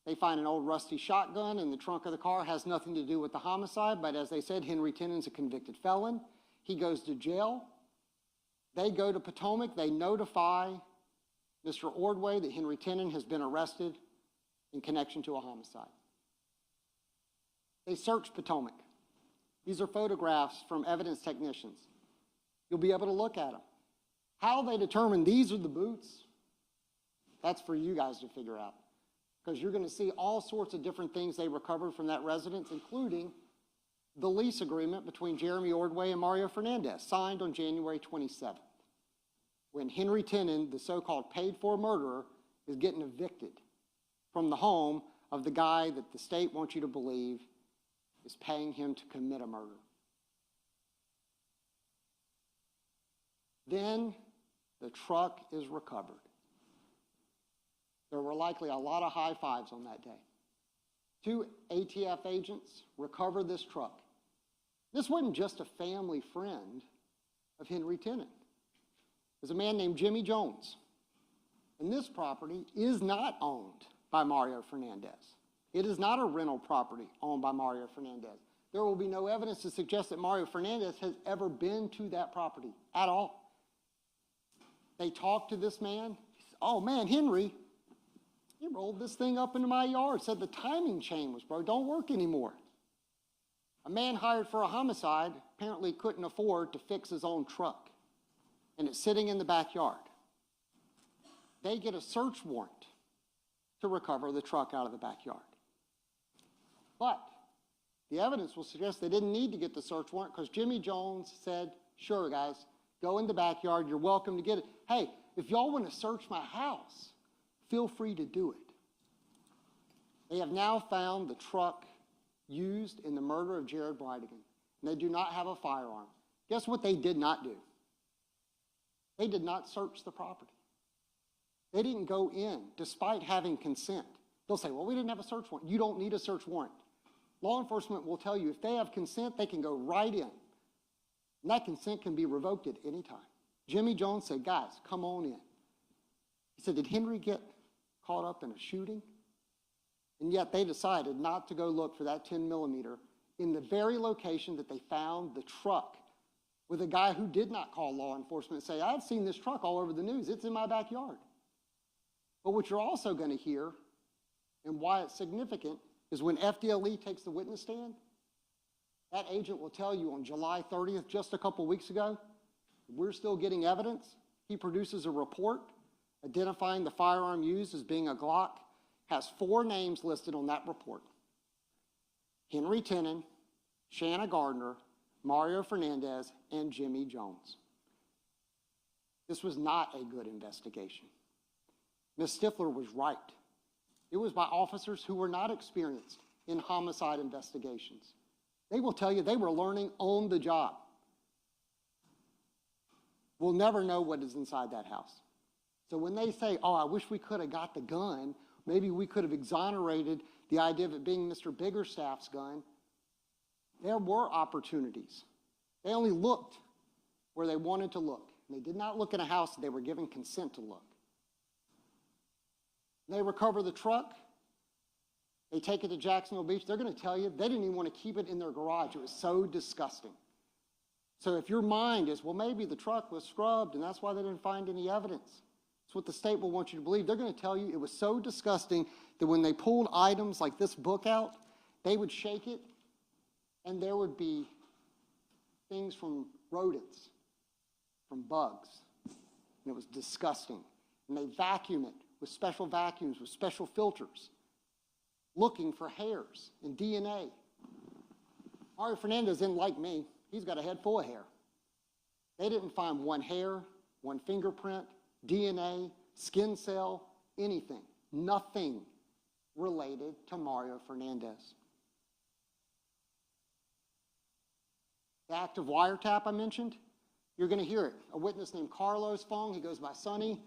They find an old rusty shotgun in the trunk of the car. Has nothing to do with the homicide, but as they said, Henry Tennant's a convicted felon. He goes to jail. They go to Potomac. They notify Mr. Ordway that Henry Tennant has been arrested in connection to a homicide. They search Potomac. These are photographs from evidence technicians. You'll be able to look at them. How they determine these are the boots, that's for you guys to figure out, because you're going to see all sorts of different things they recovered from that residence, including the lease agreement between Jeremy Ordway and Mario Fernandez, signed on January 27th, when Henry Tennant, the so-called paid-for murderer, is getting evicted from the home of the guy that the state wants you to believe is paying him to commit a murder. Then the truck is recovered. There were likely a lot of high fives on that day. 2 ATF agents recovered this truck. This wasn't just a family friend of Henry Tennant. There's a man named Jimmy Jones. And this property is not owned by Mario Fernandez. It is not a rental property owned by Mario Fernandez. There will be no evidence to suggest that Mario Fernandez has ever been to that property at all. They talked to this man. He said, "Oh man, Henry, he rolled this thing up into my yard, said the timing chain was broke, don't work anymore." A man hired for a homicide apparently couldn't afford to fix his own truck, and it's sitting in the backyard. They get a search warrant to recover the truck out of the backyard. But the evidence will suggest they didn't need to get the search warrant because Jimmy Jones said, "Sure, guys, go in the backyard. You're welcome to get it. Hey, if y'all want to search my house, feel free to do it." They have now found the truck used in the murder of Jared Bridegan, and they do not have a firearm. Guess what they did not do? They did not search the property. They didn't go in despite having consent. They'll say, "Well, we didn't have a search warrant." You don't need a search warrant. Law enforcement will tell you if they have consent, they can go right in. And that consent can be revoked at any time. Jimmy Jones said, "Guys, come on in." He said, "Did Henry get caught up in a shooting?" And yet they decided not to go look for that 10 millimeter in the very location that they found the truck with a guy who did not call law enforcement and say, I've seen this truck all over the news. It's in my backyard. But what you're also going to hear, and why it's significant, is when FDLE takes the witness stand, that agent will tell you on July 30th, just a couple weeks ago, we're still getting evidence. He produces a report identifying the firearm used as being a Glock, has 4 names listed on that report: Henry Tenen, Shanna Gardner, Mario Fernandez, and Jimmy Jones. This was not a good investigation. Ms. Stifler was right. It was by officers who were not experienced in homicide investigations. They will tell you they were learning on the job. We'll never know what is inside that house. So when they say, oh, I wish we could have got the gun, maybe we could have exonerated the idea of it being Mr. Biggerstaff's gun, there were opportunities. They only looked where they wanted to look. And they did not look in a house that they were given consent to look. They recover the truck. They take it to Jacksonville Beach. They're going to tell you they didn't even want to keep it in their garage. It was so disgusting. So if your mind is, well, maybe the truck was scrubbed and that's why they didn't find any evidence, it's what the state will want you to believe. They're going to tell you it was so disgusting that when they pulled items like this book out, they would shake it and there would be things from rodents, from bugs. And it was disgusting. And they vacuum it with special vacuums, with special filters, looking for hairs and DNA. Mario Fernandez isn't like me. He's got a head full of hair. They didn't find one hair, one fingerprint, DNA, skin cell, anything. Nothing related to Mario Fernandez. The active wiretap I mentioned, you're going to hear it. A witness named Carlos Fong, he goes by Sonny.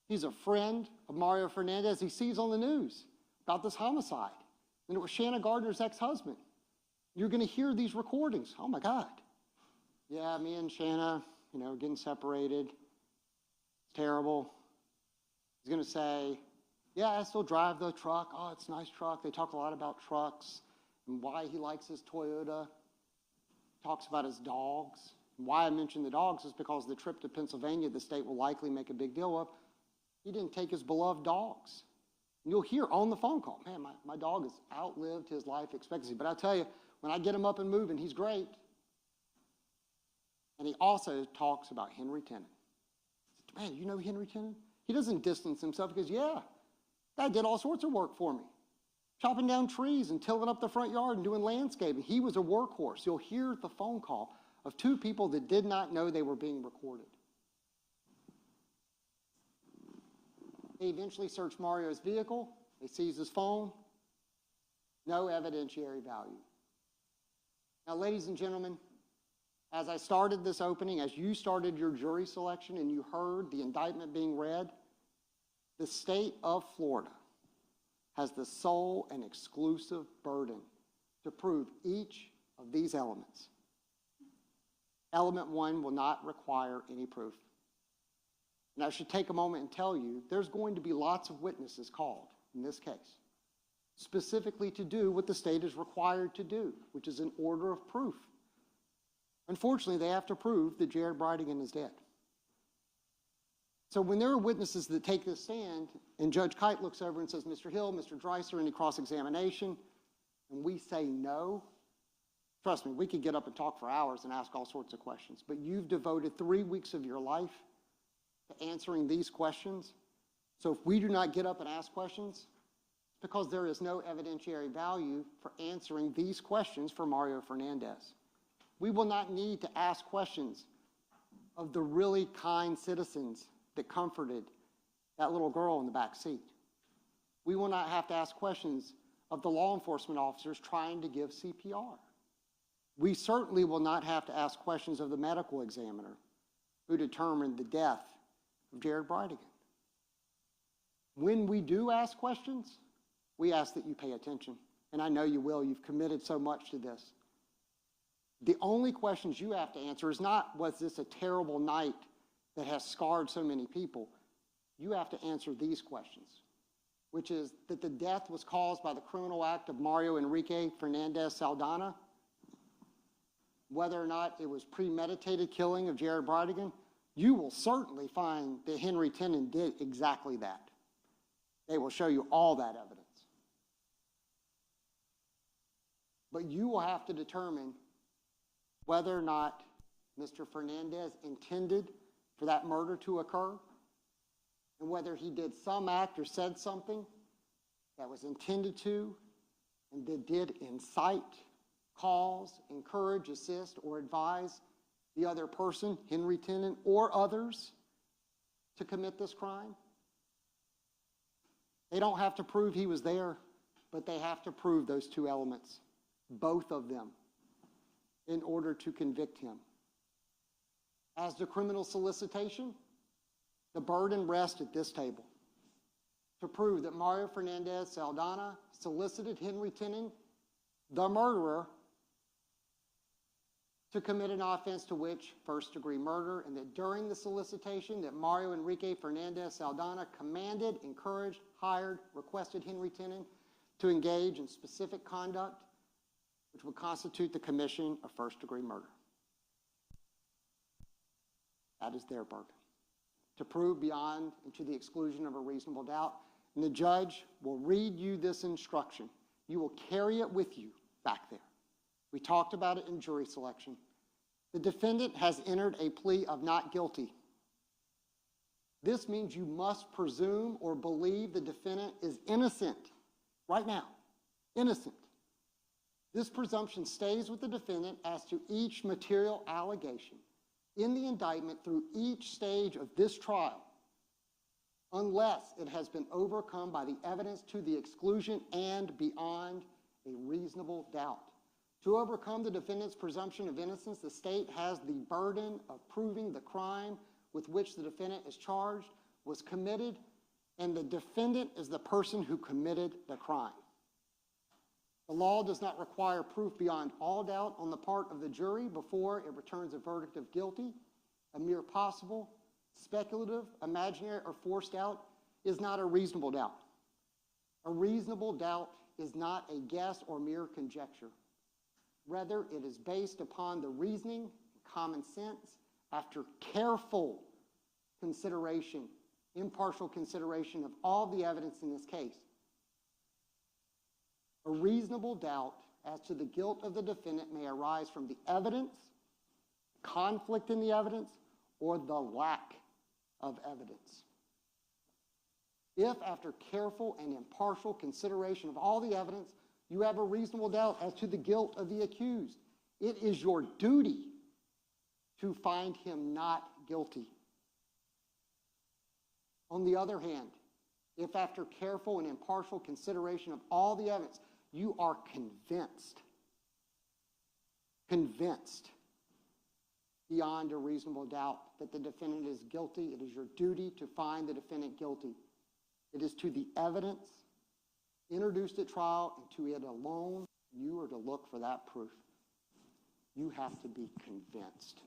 He's a friend of Mario Fernandez. He sees on the news about this homicide. And it was Shanna Gardner's ex-husband. You're going to hear these recordings. Oh, my God. Yeah, me and Shanna, getting separated. It's terrible. He's going to say, yeah, I still drive the truck. Oh, it's a nice truck. They talk a lot about trucks and why he likes his Toyota. Talks about his dogs. And why I mention the dogs is because the trip to Pennsylvania, the state will likely make a big deal of. He didn't take his beloved dogs. And you'll hear on the phone call, man, my dog has outlived his life expectancy. But I tell you, when I get him up and moving, he's great. And he also talks about Henry Tenen. Man, you know Henry Tenen? He doesn't distance himself because, yeah, guy did all sorts of work for me. Chopping down trees and tilling up the front yard and doing landscaping. He was a workhorse. You'll hear the phone call of 2 people that did not know they were being recorded. They eventually search Mario's vehicle. They seize his phone. No evidentiary value. Now, ladies and gentlemen, as I started this opening, as you started your jury selection and you heard the indictment being read, the state of Florida has the sole and exclusive burden to prove each of these elements. Element 1 will not require any proof. And I should take a moment and tell you, there's going to be lots of witnesses called in this case, specifically to do what the state is required to do, which is an order of proof. Unfortunately, they have to prove that Jared Bridegan is dead. So when there are witnesses that take this stand, and Judge Kite looks over and says, Mr. Hill, Mr. Dreiser, any cross-examination, and we say no, trust me, we could get up and talk for hours and ask all sorts of questions, but you've devoted 3 weeks of your life to answering these questions. So if we do not get up and ask questions, it's because there is no evidentiary value for answering these questions for Mario Fernandez. We will not need to ask questions of the really kind citizens that comforted that little girl in the back seat. We will not have to ask questions of the law enforcement officers trying to give CPR. We certainly will not have to ask questions of the medical examiner who determined the death of Jared Bridegan. When we do ask questions, we ask that you pay attention. And I know you will. You've committed so much to this. The only questions you have to answer is not, was this a terrible night that has scarred so many people? You have to answer these questions, which is that the death was caused by the criminal act of Mario Enrique Fernandez-Saldana. whether or not it was premeditated killing of Jared Bridegan, you will certainly find that Henry Tenen did exactly that. They will show you all that evidence. But you will have to determine whether or not Mr. Fernandez intended for that murder to occur, and whether he did some act or said something that was intended to and that did incite, cause, encourage, assist, or advise the other person, Henry Tenen, or others to commit this crime. They don't have to prove he was there, but they have to prove those two elements, both of them, in order to convict him. As to criminal solicitation, the burden rests at this table to prove that Mario Fernandez-Saldana solicited Henry Tenen, the murderer, to commit an offense to which first-degree murder, and that during the solicitation that Mario Enrique Fernandez-Saldana commanded, encouraged, hired, requested Henry Tenen to engage in specific conduct which would constitute the commission of first-degree murder. That is their burden, to prove beyond and to the exclusion of a reasonable doubt. And the judge will read you this instruction. You will carry it with you back there. We talked about it in jury selection. The defendant has entered a plea of not guilty. This means you must presume or believe the defendant is innocent right now, innocent. This presumption stays with the defendant as to each material allegation in the indictment through each stage of this trial, unless it has been overcome by the evidence to the exclusion and beyond a reasonable doubt. To overcome the defendant's presumption of innocence, the state has the burden of proving the crime with which the defendant is charged was committed, and the defendant is the person who committed the crime. The law does not require proof beyond all doubt on the part of the jury before it returns a verdict of guilty. A mere possible, speculative, imaginary, or forced doubt is not a reasonable doubt. A reasonable doubt is not a guess or mere conjecture. Rather, it is based upon the reasoning, common sense, after careful consideration, impartial consideration of all the evidence in this case. A reasonable doubt as to the guilt of the defendant may arise from the evidence, conflict in the evidence, or the lack of evidence. If, after careful and impartial consideration of all the evidence, you have a reasonable doubt as to the guilt of the accused, it is your duty to find him not guilty. On the other hand, if after careful and impartial consideration of all the evidence, you are convinced beyond a reasonable doubt that the defendant is guilty, it is your duty to find the defendant guilty. It is to the evidence introduced at trial and to it alone you are to look for that proof. You have to be convinced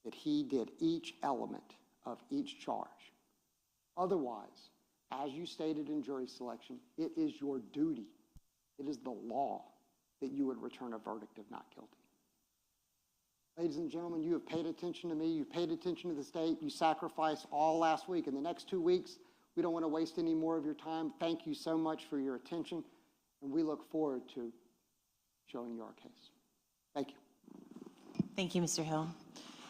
that he did each element of each charge. Otherwise, as you stated in jury selection, it is your duty, it is the law that you would return a verdict of not guilty. Ladies and gentlemen, you have paid attention to me, you've paid attention to the state, you sacrificed all last week. In the next 2 weeks, we don't want to waste any more of your time. Thank you so much for your attention, and we look forward to showing you our case. Thank you. Thank you, Mr. Hill.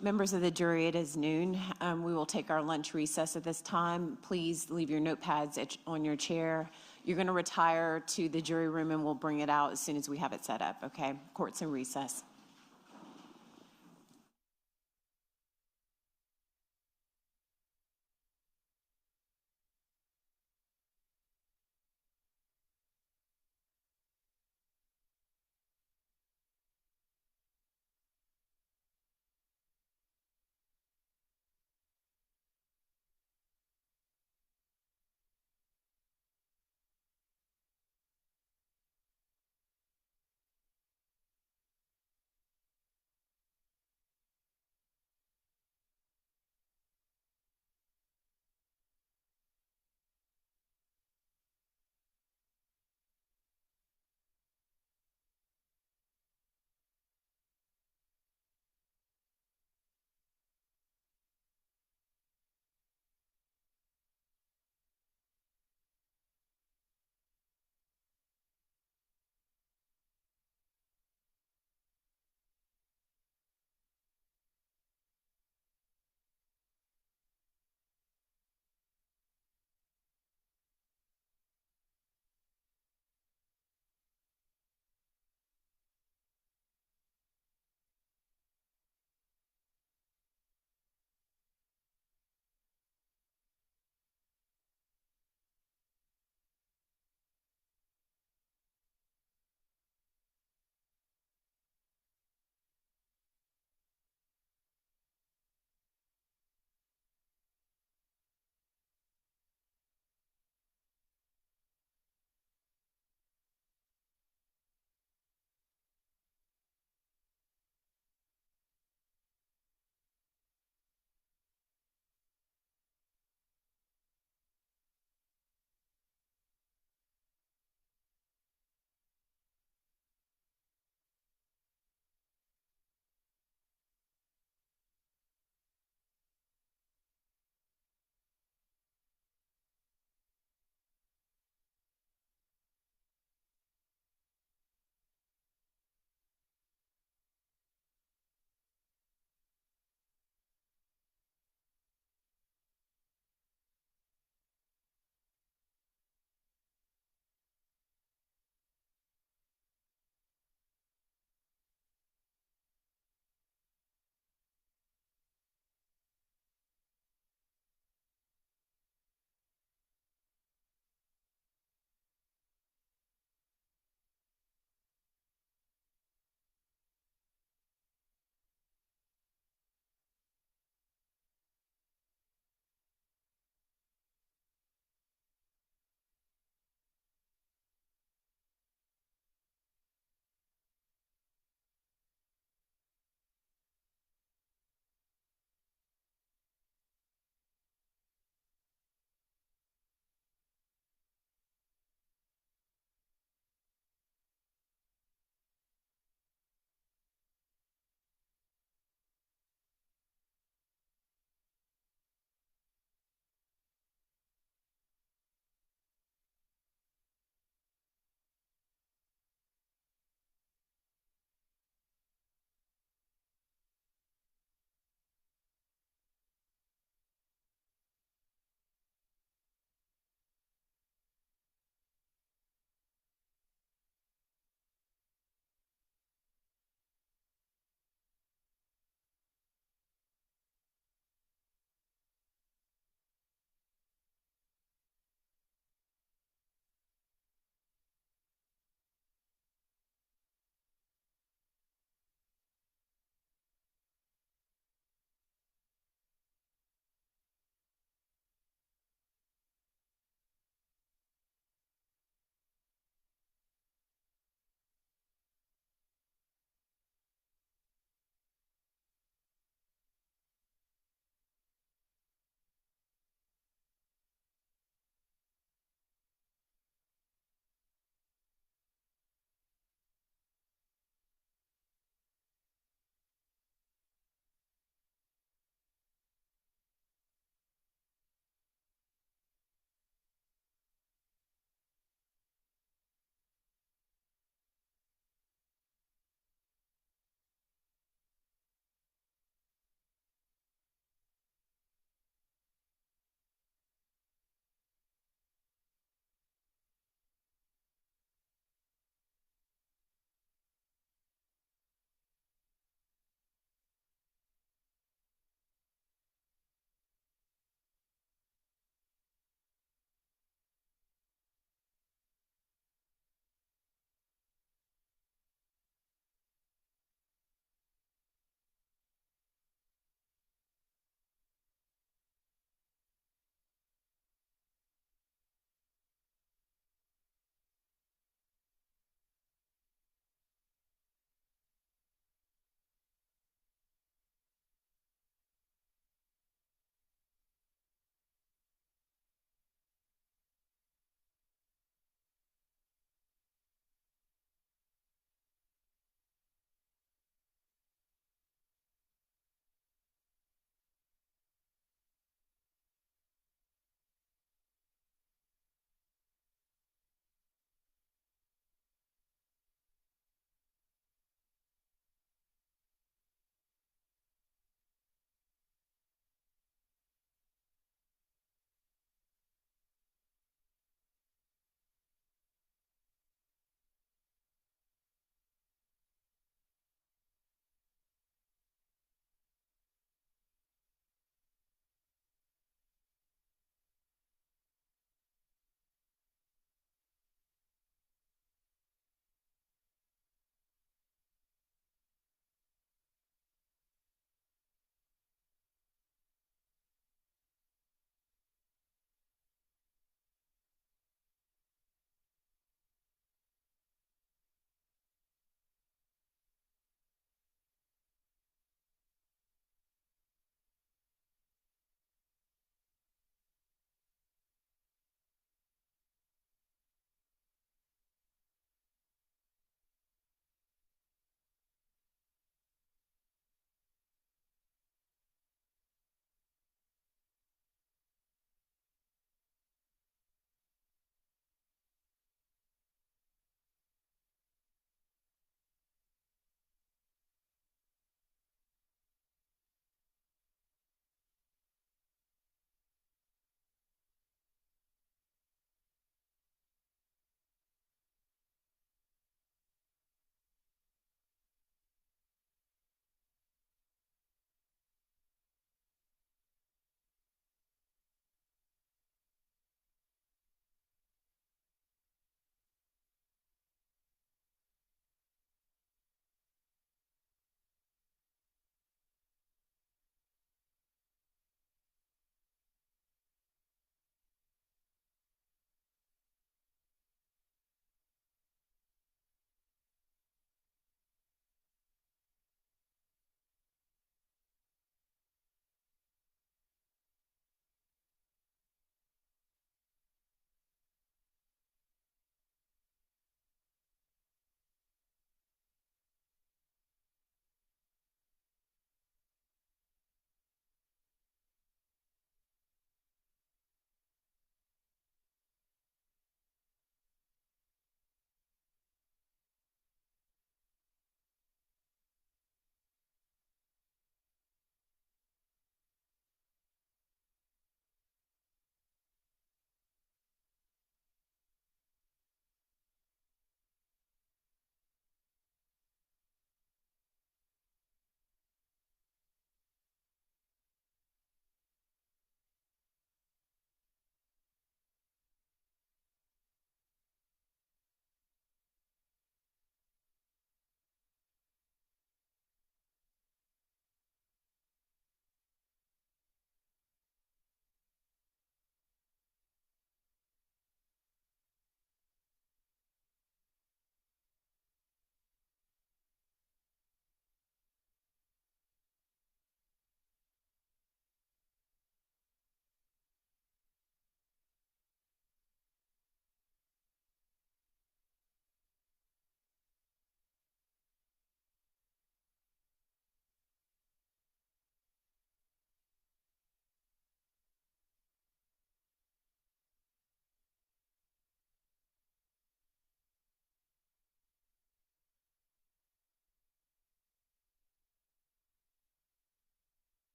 Members of the jury, it is noon. We will take our lunch recess at this time. Please leave your notepads on your chair. You're going to retire to the jury room, and we'll bring it out as soon as we have it set up, okay? Court's in recess.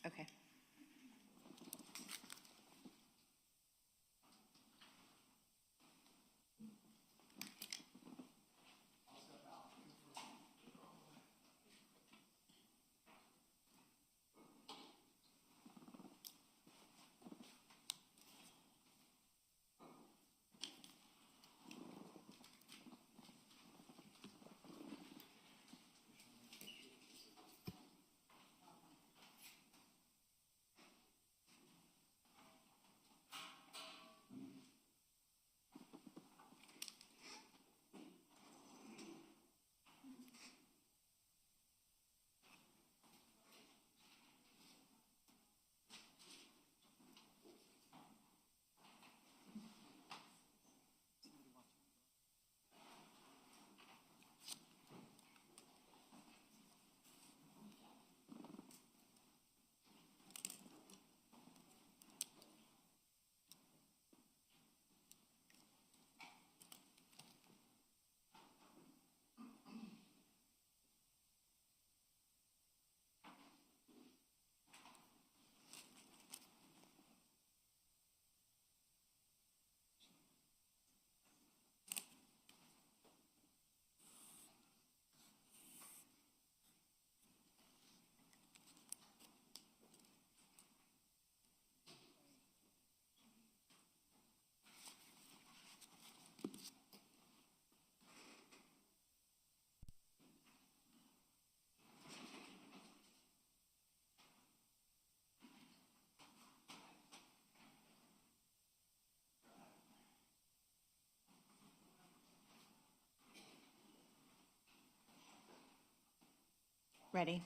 Okay. Ready?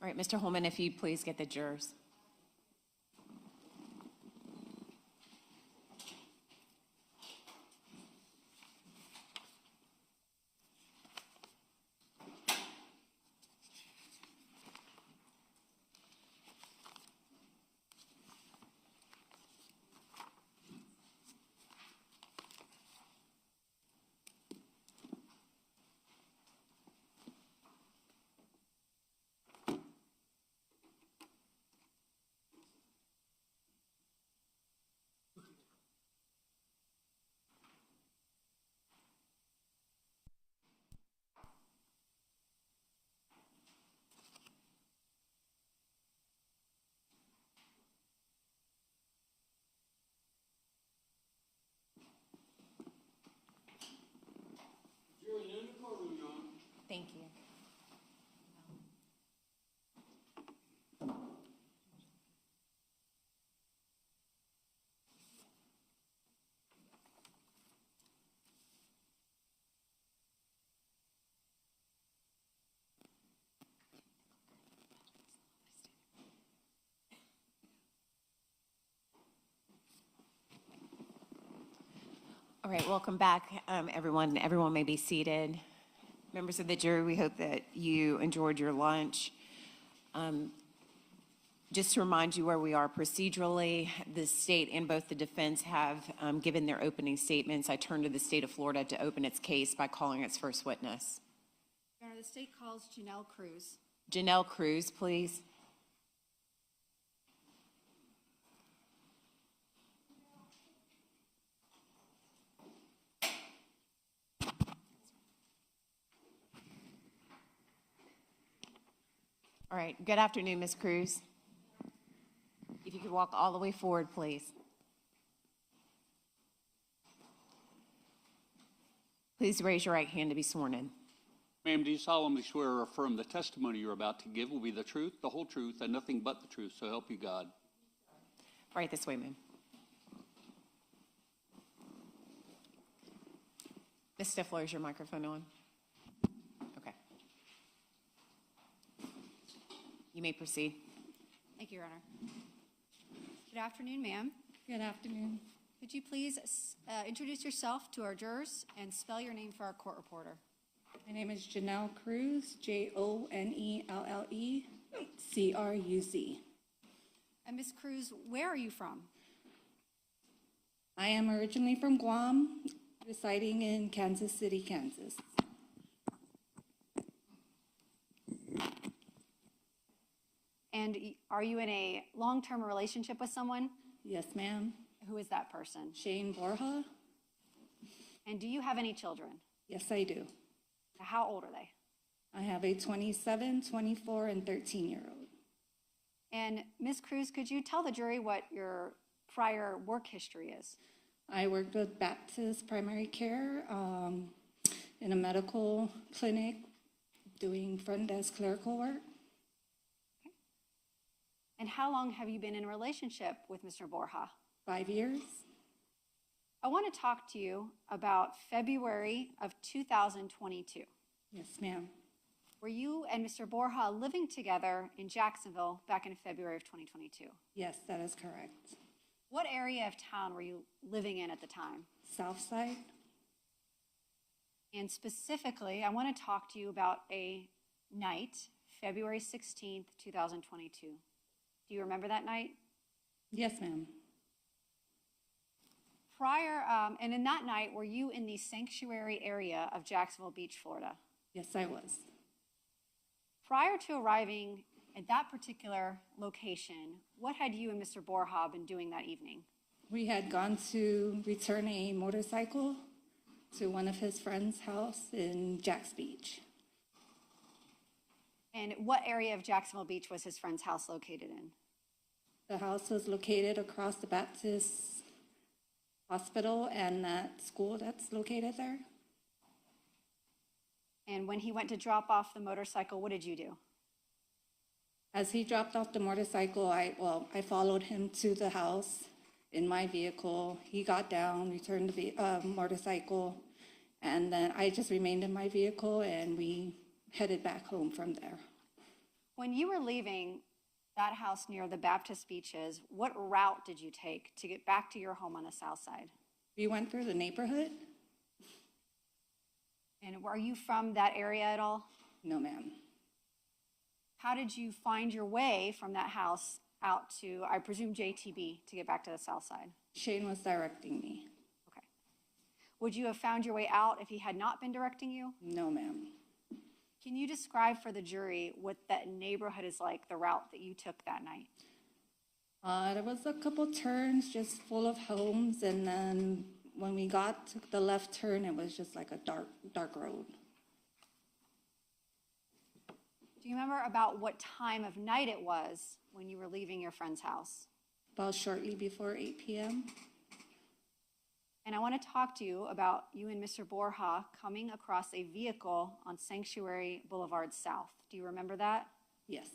All right, Mr. Holman, if you please get the jurors. Thank you. All right, welcome back, everyone. Everyone may be seated. Members of the jury, we hope that you enjoyed your lunch. Just to remind you where we are procedurally, the state and both the defense have given their opening statements. I turn to the state of Florida to open its case by calling its first witness. Your Honor, the state calls Janelle Cruz. Janelle Cruz, please. All right, good afternoon, Ms. Cruz. If you could walk all the way forward, please. Please raise your right hand to be sworn in. Ma'am, do you solemnly swear or affirm the testimony you're about to give will be the truth, the whole truth, and nothing but the truth, so help you God? Right this way, ma'am. Ms. Stifler, is your microphone on? Okay. You may proceed. Thank you, Your Honor. Good afternoon, ma'am. Good afternoon. Could you please introduce yourself to our jurors and spell your name for our court reporter? My name is Janelle Cruz, Jonellecruz. And Ms. Cruz, where are you from? I am originally from Guam, residing in Kansas City, Kansas. And are you in a long-term relationship with someone? Yes, ma'am. Who is that person? Shane Borja? And do you have any children? Yes, I do. How old are they? I have a 27, 24, and 13-year-old. And Ms. Cruz, could you tell the jury what your prior work history is? I worked with Baptist Primary Care in a medical clinic doing front desk clerical work. And how long have you been in a relationship with Mr. Borja? 5 years. I want to talk to you about February of 2022. Yes, ma'am. Were you and Mr. Borja living together in Jacksonville back in February of 2022? Yes, that is correct. What area of town were you living in at the time? South Side? And specifically, I want to talk to you about a night, February 16th, 2022. Do you remember that night? Yes, ma'am. And in that night, were you in the sanctuary area of Jacksonville Beach, Florida? Yes, I was. Prior to arriving at that particular location, what had you and Mr. Borja been doing that evening? We had gone to return a motorcycle to one of his friend's house in Jacks Beach. And what area of Jacksonville Beach was his friend's house located in? The house was located across the Baptist Hospital and that school that's located there. And when he went to drop off the motorcycle, what did you do? As he dropped off the motorcycle, I followed him to the house in my vehicle. He got down, returned the motorcycle, and then I just remained in my vehicle and we headed back home from there. When you were leaving that house near the Baptist beaches, what route did you take to get back to your home on the south side? We went through the neighborhood. And were you from that area at all? No, ma'am. How did you find your way from that house out to, I presume, JTB to get back to the south side? Shane was directing me. Okay. Would you have found your way out if he had not been directing you? No, ma'am. Can you describe for the jury what that neighborhood is like, the route that you took that night? There was a couple turns just full of homes, and then when we got to the left turn, it was just like a dark road. Do you remember about what time of night it was when you were leaving your friend's house? About shortly before 8 p.m. And I want to talk to you about you and Mr. Borja coming across a vehicle on Sanctuary Boulevard South. Do you remember that? Yes.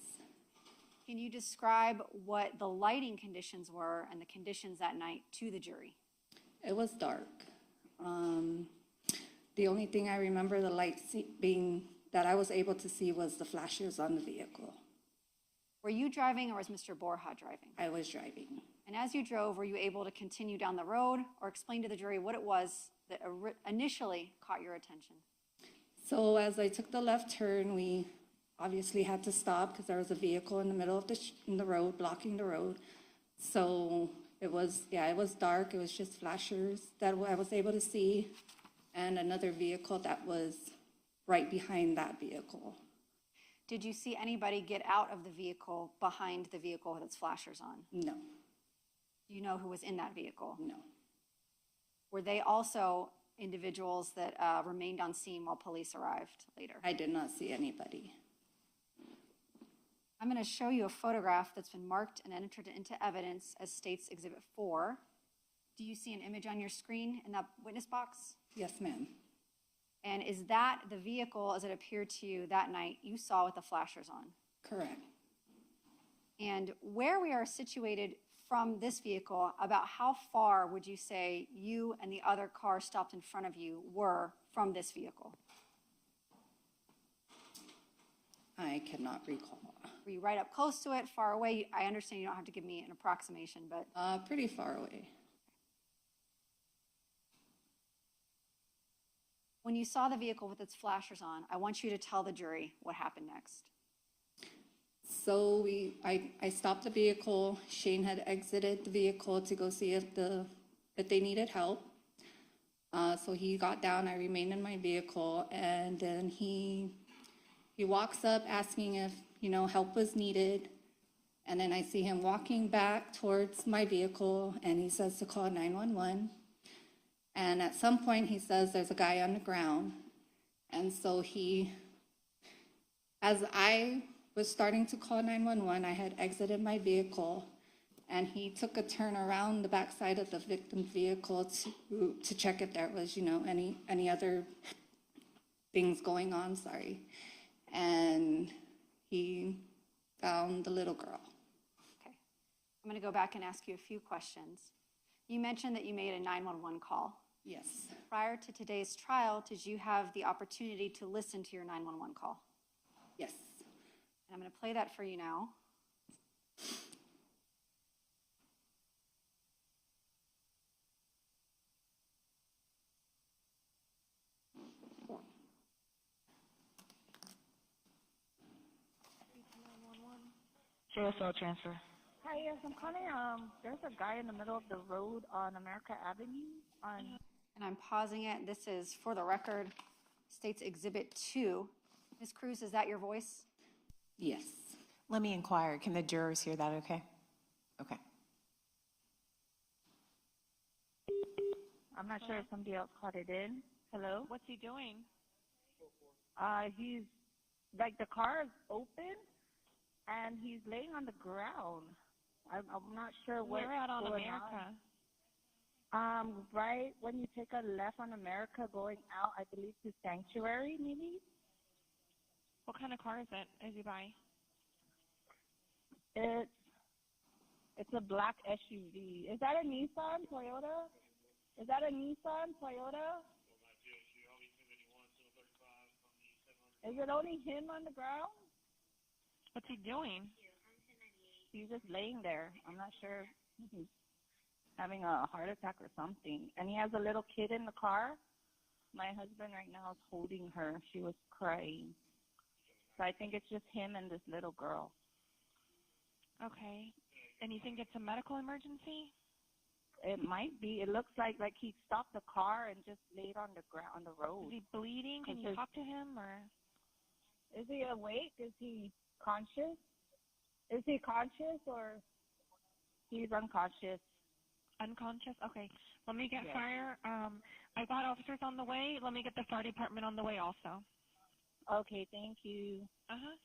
Can you describe what the lighting conditions were and the conditions that night to the jury? It was dark. The only thing I remember the light being that I was able to see was the flashes on the vehicle. Were you driving or was Mr. Borja driving? I was driving. And as you drove, were you able to continue down the road or explain to the jury what it was that initially caught your attention? So as I took the left turn, we obviously had to stop because there was a vehicle in the middle of the road, blocking the road. So it was dark. It was just flashers that I was able to see, and another vehicle that was right behind that vehicle. Did you see anybody get out of the vehicle behind the vehicle with its flashers on? No. Do you know who was in that vehicle? No. Were they also individuals that remained on scene while police arrived later? I did not see anybody. I'm going to show you a photograph that's been marked and entered into evidence as State's Exhibit 4. Do you see an image on your screen in that witness box? Yes, ma'am. And is that the vehicle, as it appeared to you that night, you saw with the flashers on? Correct. And where we are situated from this vehicle, about how far would you say you and the other car stopped in front of you were from this vehicle? I cannot recall. Were you right up close to it, far away? I understand you don't have to give me an approximation, but Pretty far away. when you saw the vehicle with its flashers on, I want you to tell the jury what happened next. So I stopped the vehicle. Shane had exited the vehicle to go see if they needed help. So he got down. I remained in my vehicle, and then he walks up asking if help was needed. And then I see him walking back towards my vehicle, and he says to call 911. And at some point, he says there's a guy on the ground. And so as I was starting to call 911, I had exited my vehicle, and he took a turn around the backside of the victim's vehicle to check if there was, any other things going on, And he found the little girl. Okay. I'm going to go back and ask you a few questions. You mentioned that you made a 911 call. Yes. Prior to today's trial, did you have the opportunity to listen to your 911 call? Yes. And I'm going to play that for you now. JSL transfer. Hi, yes, I'm calling. There's a guy in the middle of the road on America Avenue. And I'm pausing it. This is, for the record, State's Exhibit 2. Ms. Cruz, is that your voice? Yes. Let me inquire. Can the jurors hear that okay? Okay. I'm not sure if somebody else caught it in. Hello? What's he doing? He's, like, the car is open, and he's laying on the ground. I'm not sure what's We're out on going America. on. Right when you take a left on America going out, I believe to Sanctuary, maybe? What kind of car is it? Is he by? It's a black SUV. Is that a Nissan Toyota? Is that a Nissan Toyota? Is it only him on the ground? What's he doing? He's just laying there. I'm not sure if he's having a heart attack or something. And he has a little kid in the car. My husband right now is holding her. She was crying. So I think it's just him and this little girl. Okay. And you think it's a medical emergency? It might be. It looks like he stopped the car and just laid on the ground on the road. Is he bleeding? Can you talk to him, or? Is he awake? Is he conscious? Is he conscious or he's unconscious? Unconscious? Okay. Let me get fire. I've got officers on the way. Let me get the fire department on the way also. Okay, thank you. Uh-huh.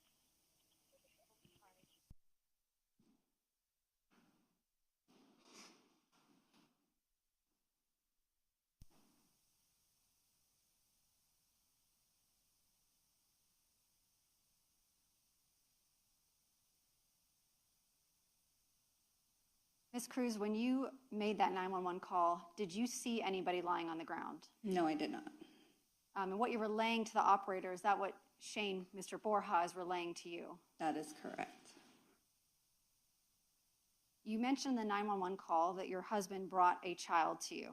Ms. Cruz, when you made that 911 call, did you see anybody lying on the ground? No, I did not. And what you're relaying to the operator, is that what Shane, Mr. Borja, is relaying to you? That is correct. You mentioned the 911 call that your husband brought a child to you.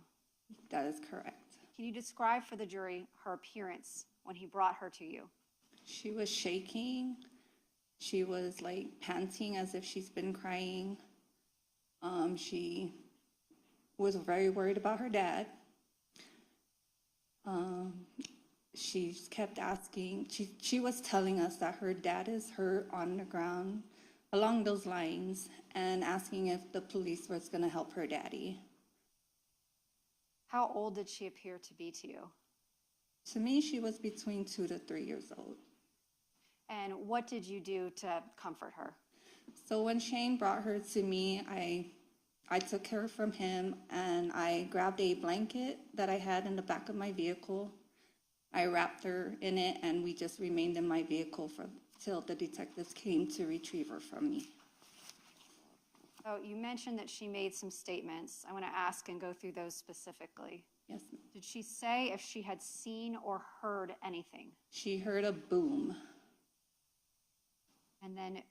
That is correct. Can you describe for the jury her appearance when he brought her to you? She was shaking. She was like panting as if she's been crying. She was very worried about her dad. She kept asking, she was telling us that her dad is hurt on the ground, along those lines, and asking if the police was going to help her daddy. How old did she appear to be to you? To me, she was between 2 to 3 years old. And what did you do to comfort her? So when Shane brought her to me, I took her from him and I grabbed a blanket that I had in the back of my vehicle. I wrapped her in it and we just remained in my vehicle till the detectives came to retrieve her from me. So you mentioned that she made some statements. I want to ask and go through those specifically. Yes, ma'am. Did she say if she had seen or heard anything? She heard a boom. And then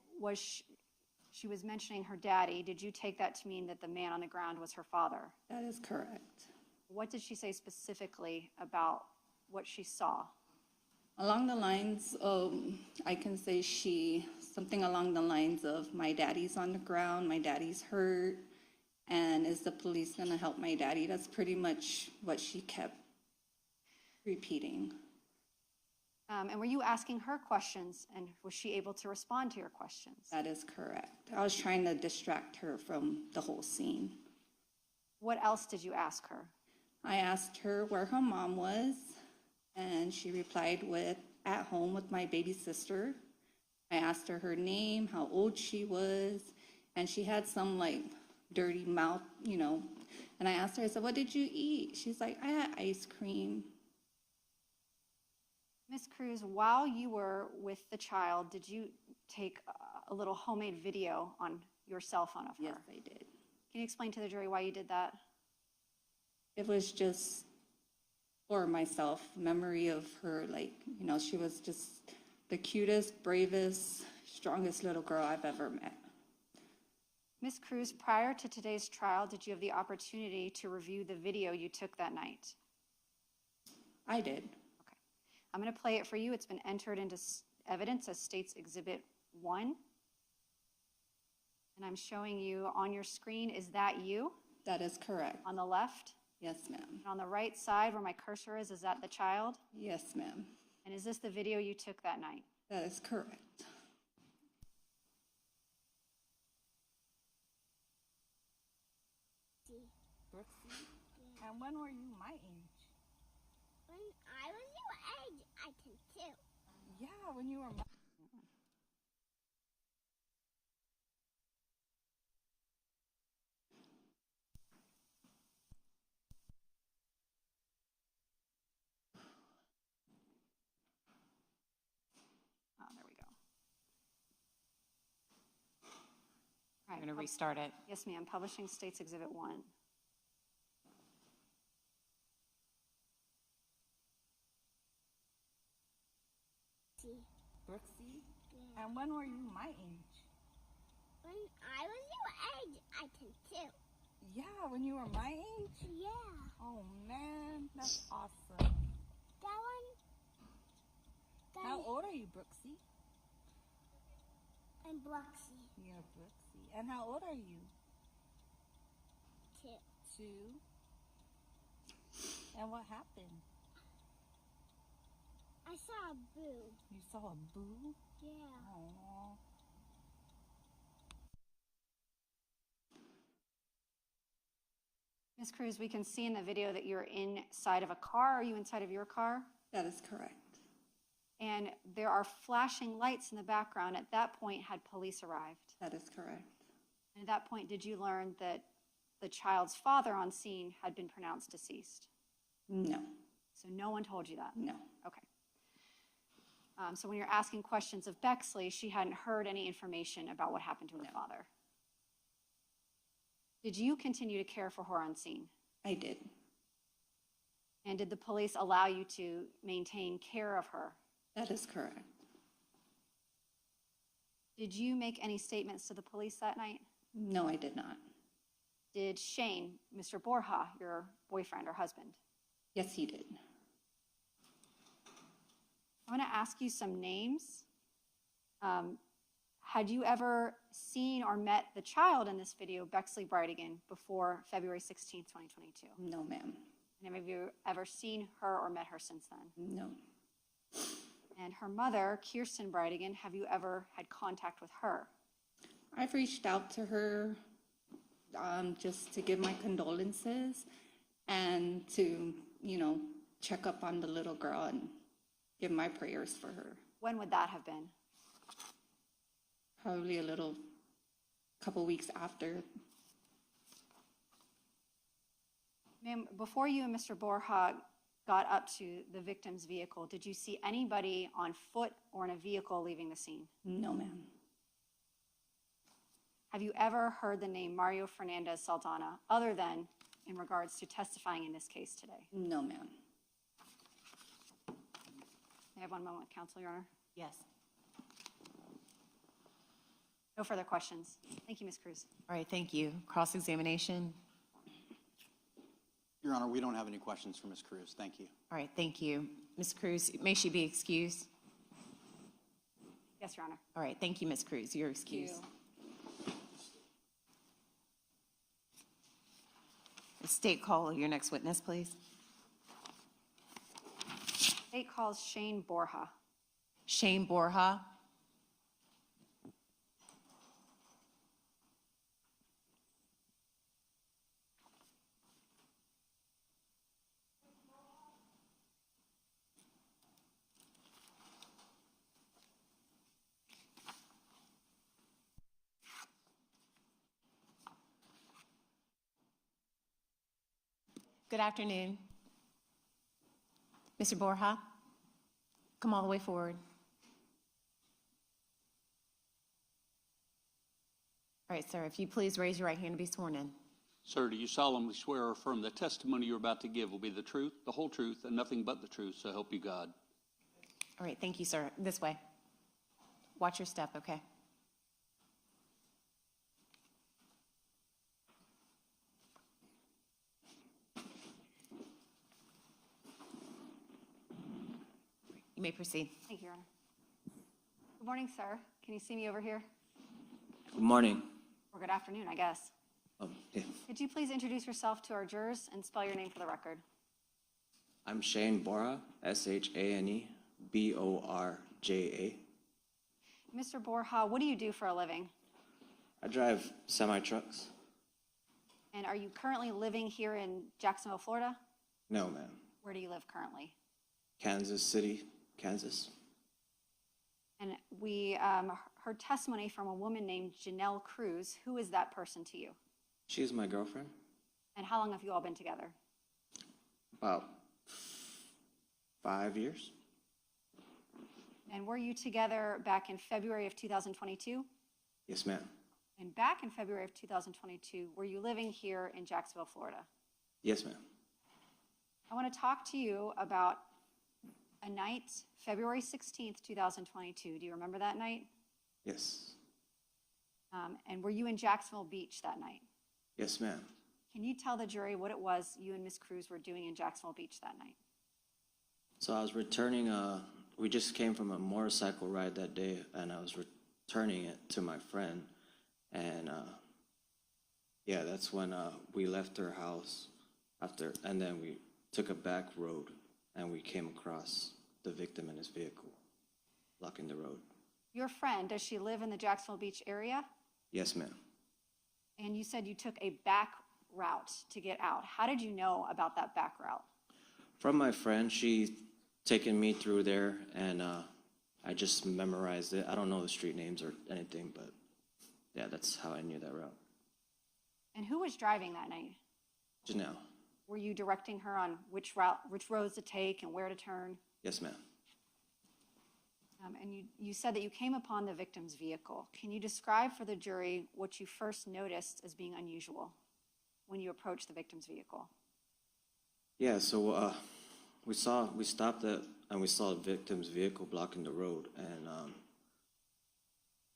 she was mentioning her daddy. Did you take that to mean that the man on the ground was her father? That is correct. What did she say specifically about what she saw? Along the lines of, I can say something along the lines of, my daddy's on the ground, my daddy's hurt, and is the police going to help my daddy? That's pretty much what she kept repeating. And were you asking her questions, and was she able to respond to your questions? That is correct. I was trying to distract her from the whole scene. What else did you ask her? I asked her where her mom was, and she replied with, at home with my baby sister. I asked her her name, how old she was, and she had some like dirty mouth, you know. And I asked her, I said, what did you eat? She's like, I had ice cream. Ms. Cruz, while you were with the child, did you take a little homemade video on your cell phone of her? Yes, I did. Can you explain to the jury why you did that? It was just for myself, memory of her, like, you know, she was just the cutest, bravest, strongest little girl I've ever met. Ms. Cruz, prior to today's trial, did you have the opportunity to review the video you took that night? I did. Okay. I'm going to play it for you. It's been entered into evidence as State's Exhibit 1. And I'm showing you on your screen, is that you? That is correct. On the left? Yes, ma'am. And on the right side where my cursor is that the child? Yes, ma'am. And is this the video you took that night? That is correct. Brooksy? And when were you my age? When I was your age, I can too. Yeah, when you were my Oh, there we go. All I'm right, going to restart it. yes, ma'am. Publishing State's Exhibit 1. Brooksy? And when were you my age? When I was your age, I can too. Yeah, when you were my age? Yeah. Oh man, that's awesome. That one. How old are you, Brooksy? And Bloxy You're Brooksy. And how old are you? too. 2. And what happened? I saw a boo. You saw a boo? Yeah. Aww. Ms. Cruz, we can see in the video that you're inside of a car. Are you inside of your car? That is correct. And there are flashing lights in the background. At that point, had police arrived? That is correct. And at that point, did you learn that the child's father on scene had been pronounced deceased? No. So no one told you that? No. Okay. So when you're asking questions of Bexley, she hadn't heard any information about what happened to her father. Did you continue to care for her on scene? I did. And did the police allow you to maintain care of her? That is correct. Did you make any statements to the police that night? No, I did not. Did Shane, Mr. Borja, your boyfriend or husband? Yes, he did. I'm going to ask you some names. Had you ever seen or met the child in this video, Bexley Bridegan, before February 16, 2022? No, ma'am. And have you ever seen her or met her since then? No. And her mother, Kirsten Bridegan, have you ever had contact with her? I've reached out to her just to give my condolences and to, you know, check up on the little girl and give my prayers for her. When would that have been? Probably couple weeks after. Ma'am, before you and Mr. Borja got up to the victim's vehicle, did you see anybody on foot or in a vehicle leaving the scene? No, ma'am. Have you ever heard the name Mario Fernandez-Saldana other than in regards to testifying in this case today? No, ma'am. May I have one moment, Counsel, Your Honor? Yes. No further questions. Thank you, Ms. Cruz. All right, thank you. Cross-examination. Your Honor, we don't have any questions for Ms. Cruz. Thank you. All right, thank you. Ms. Cruz, may she be excused? Yes, Your Honor. All right, thank you, Ms. Cruz. You're excused. State, call your next witness, please. State calls Shane Borja. Shane Borja. Good afternoon. Mr. Borja, come all the way forward. All right, sir, if you please raise your right hand to be sworn in. Sir, do you solemnly swear or affirm the testimony you're about to give will be the truth, the whole truth, and nothing but the truth, so help you God? All right, thank you, sir. This way. Watch your step, okay? You may proceed. Thank you, Your Honor. Good morning, sir. Can you see me over here? Good morning. Or good afternoon, I guess. Yeah. Could you please introduce yourself to our jurors and spell your name for the record? I'm Shane Borja, Shane Borja. Mr. Borja, what do you do for a living? I drive semi-trucks. And are you currently living here in Jacksonville, Florida? No, ma'am. Where do you live currently? Kansas City, Kansas. And we heard testimony from a woman named Janelle Cruz. Who is that person to you? She's my girlfriend. And how long have you all been together? About 5 years. And were you together back in February of 2022? Yes, ma'am. And back in February of 2022, were you living here in Jacksonville, Florida? Yes, ma'am. I want to talk to you about a night, February 16th, 2022. Do you remember that night? Yes. And were you in Jacksonville Beach that night? Yes, ma'am. Can you tell the jury what it was you and Miss Cruz were doing in Jacksonville Beach that night? So I was returning, we just came from a motorcycle ride that day, and I was returning it to my friend. And yeah, that's when we left her house and then we took a back road and we came across the victim in his vehicle, blocking the road. Your friend, does she live in the Jacksonville Beach area? Yes, ma'am. And you said you took a back route to get out. How did you know about that back route? From my friend, she's taken me through there, and I just memorized it. I don't know the street names or anything, but yeah, that's how I knew that route. And who was driving that night? Janelle. Were you directing her on which roads to take and where to turn? Yes, ma'am. And you said that you came upon the victim's vehicle. Can you describe for the jury what you first noticed as being unusual when you approached the victim's vehicle? Yeah, so we stopped and we saw the victim's vehicle blocking the road, and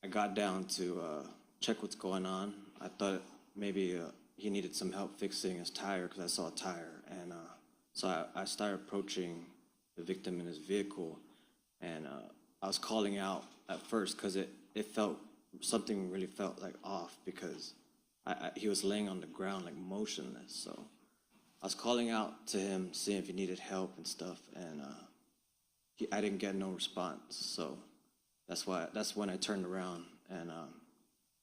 I got down to check what's going on. I thought maybe he needed some help fixing his tire because I saw a tire, and so I started approaching the victim in his vehicle, and I was calling out at first because something really felt like off because he was laying on the ground like motionless. So I was calling out to him, seeing if he needed help and stuff, and I didn't get no response. So that's when I turned around and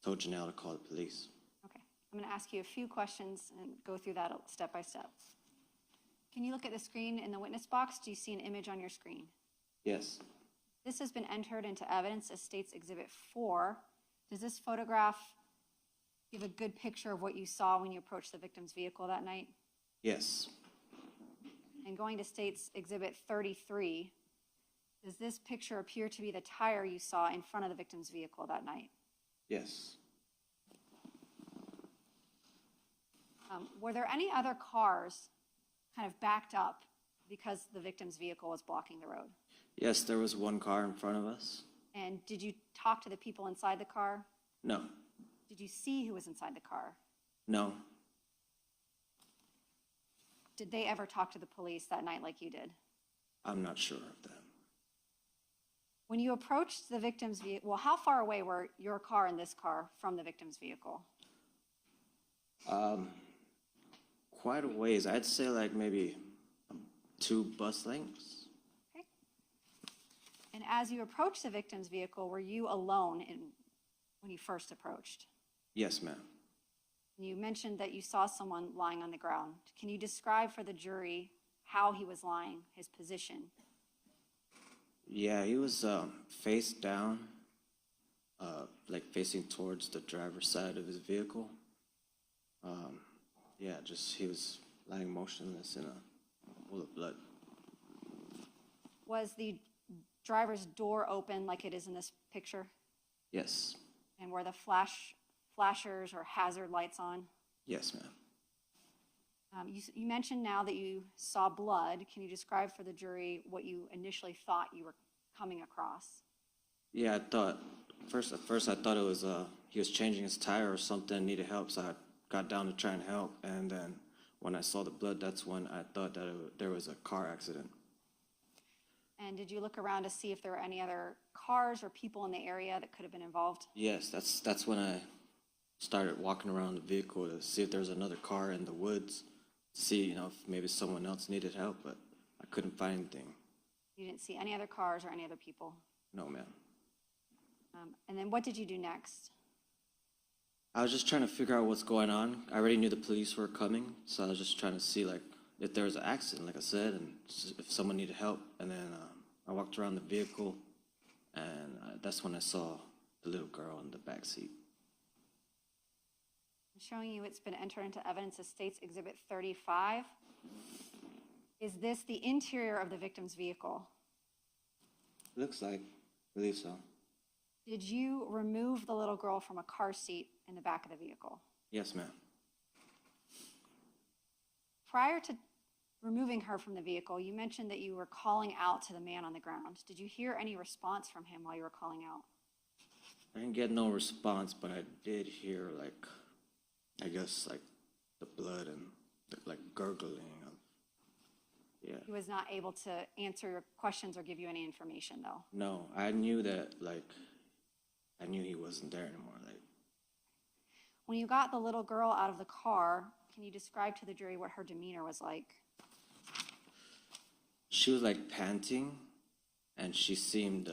told Janelle to call the police. Okay, I'm going to ask you a few questions and go through that step by step. Can you look at the screen in the witness box? Do you see an image on your screen? Yes. This has been entered into evidence as State's Exhibit 4. Does this photograph give a good picture of what you saw when you approached the victim's vehicle that night? Yes. And going to State's Exhibit 33, does this picture appear to be the tire you saw in front of the victim's vehicle that night? Yes. Were there any other cars kind of backed up because the victim's vehicle was blocking the road? Yes, there was one car in front of us. And did you talk to the people inside the car? No. Did you see who was inside the car? No. Did they ever talk to the police that night like you did? I'm not sure of that. When you approached the victim's vehicle, well, how far away were your car and this car from the victim's vehicle? Quite a ways. I'd say like maybe 2 bus lengths. Okay. And as you approached the victim's vehicle, were you alone when you first approached? Yes, ma'am. You mentioned that you saw someone lying on the ground. Can you describe for the jury how he was lying, his position? Yeah, he was face down, like facing towards the driver's side of his vehicle. Yeah, just he was lying motionless in a pool of blood. Was the driver's door open like it is in this picture? Yes. And were the flashers or hazard lights on? Yes, ma'am. You mentioned now that you saw blood. Can you describe for the jury what you initially thought you were coming across? Yeah, I thought, at first I thought it was, he was changing his tire or something, needed help, so I got down to try and help. And then when I saw the blood, that's when I thought that there was a car accident. And did you look around to see if there were any other cars or people in the area that could have been involved? Yes, that's when I started walking around the vehicle to see if there was another car in the woods, see, you know, if maybe someone else needed help, but I couldn't find anything. You didn't see any other cars or any other people? No, ma'am. And then what did you do next? I was just trying to figure out what's going on. I already knew the police were coming, so I was just trying to see, like, if there was an accident, like I said, and if someone needed help. And then I walked around the vehicle, and that's when I saw the little girl in the back seat. I'm showing you it's been entered into evidence as State's Exhibit 35. Is this the interior of the victim's vehicle? Looks like, I believe so. Did you remove the little girl from a car seat in the back of the vehicle? Yes, ma'am. Prior to removing her from the vehicle, you mentioned that you were calling out to the man on the ground. Did you hear any response from him while you were calling out? I didn't get no response, but I did hear, like, I guess, like, the blood and, like, gurgling. Yeah. He was not able to answer your questions or give you any information, though. No, I knew that, like, I knew he wasn't there anymore. Like, When you got the little girl out of the car, can you describe to the jury what her demeanor was like? she was, like, panting, and she seemed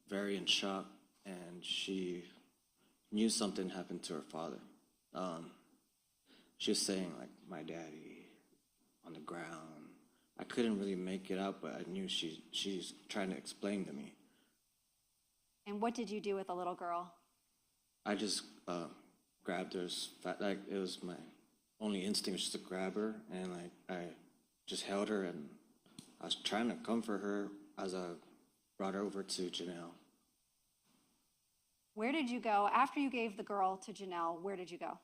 very in shock, and she knew something happened to her father. She was saying, like, my daddy on the ground. I couldn't really make it out, but I knew she's trying to explain to me. And what did you do with the little girl? I just grabbed her, like, it was my only instinct was just to grab her, and, like, I just held her, and I was trying to comfort her as I brought her over to Janelle. Where did you go? After you gave the girl to Janelle, where did you go?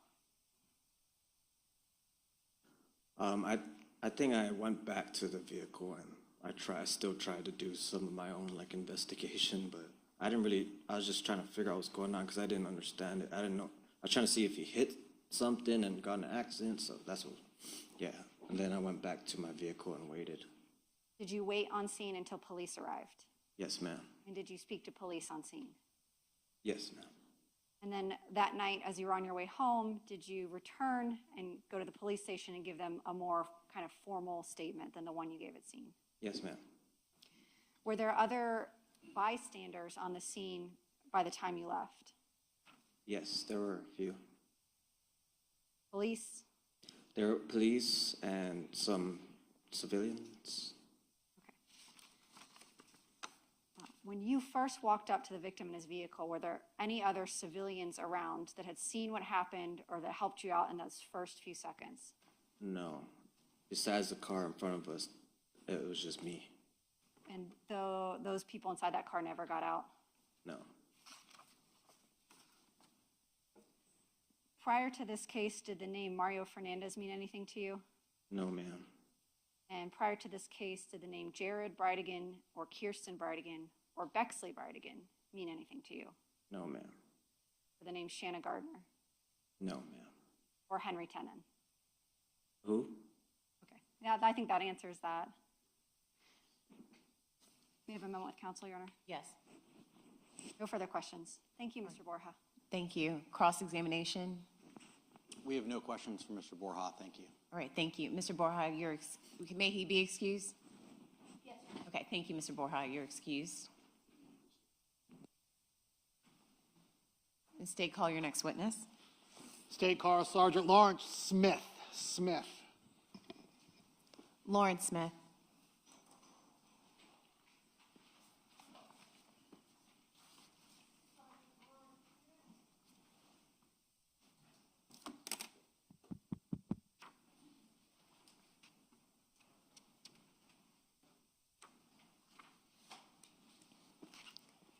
I think I went back to the vehicle, and I still tried to do some of my own, like, investigation, but I was just trying to figure out what's going on because I didn't understand it. I didn't know. I was trying to see if he hit something and got in an accident, so that's what, yeah. And then I went back to my vehicle and waited. Did you wait on scene until police arrived? Yes, ma'am. And did you speak to police on scene? Yes, ma'am. And then that night, as you were on your way home, did you return and go to the police station and give them a more kind of formal statement than the one you gave at scene? Yes, ma'am. Were there other bystanders on the scene by the time you left? Yes, there were a few. Police? There were police and some civilians. When you first walked up to the victim in his vehicle, were there any other civilians around that had seen what happened or that helped you out in those first few seconds? No. Besides the car in front of us, it was just me. And those people inside that car never got out? No. Prior to this case, did the name Mario Fernandez mean anything to you? No, ma'am. And prior to this case, did the name Jared Bridegan or Kirsten Bridegan or Bexley Bridegan mean anything to you? No, ma'am. Or the name Shanna Gardner No, ma'am. or Henry Tenen? Who? Okay, yeah, I think that answers that. We have a moment with counsel, Your Honor. Yes. No further questions. Thank you, Mr. Borja. Thank you. Cross-examination. We have no questions for Mr. Borja, thank you. All right, thank you. Mr. Borja, may he be excused? Yes. Okay, thank you, Mr. Borja. You're excused. State, call your next witness. State Car Sergeant Lawrence Smith. Lawrence Smith.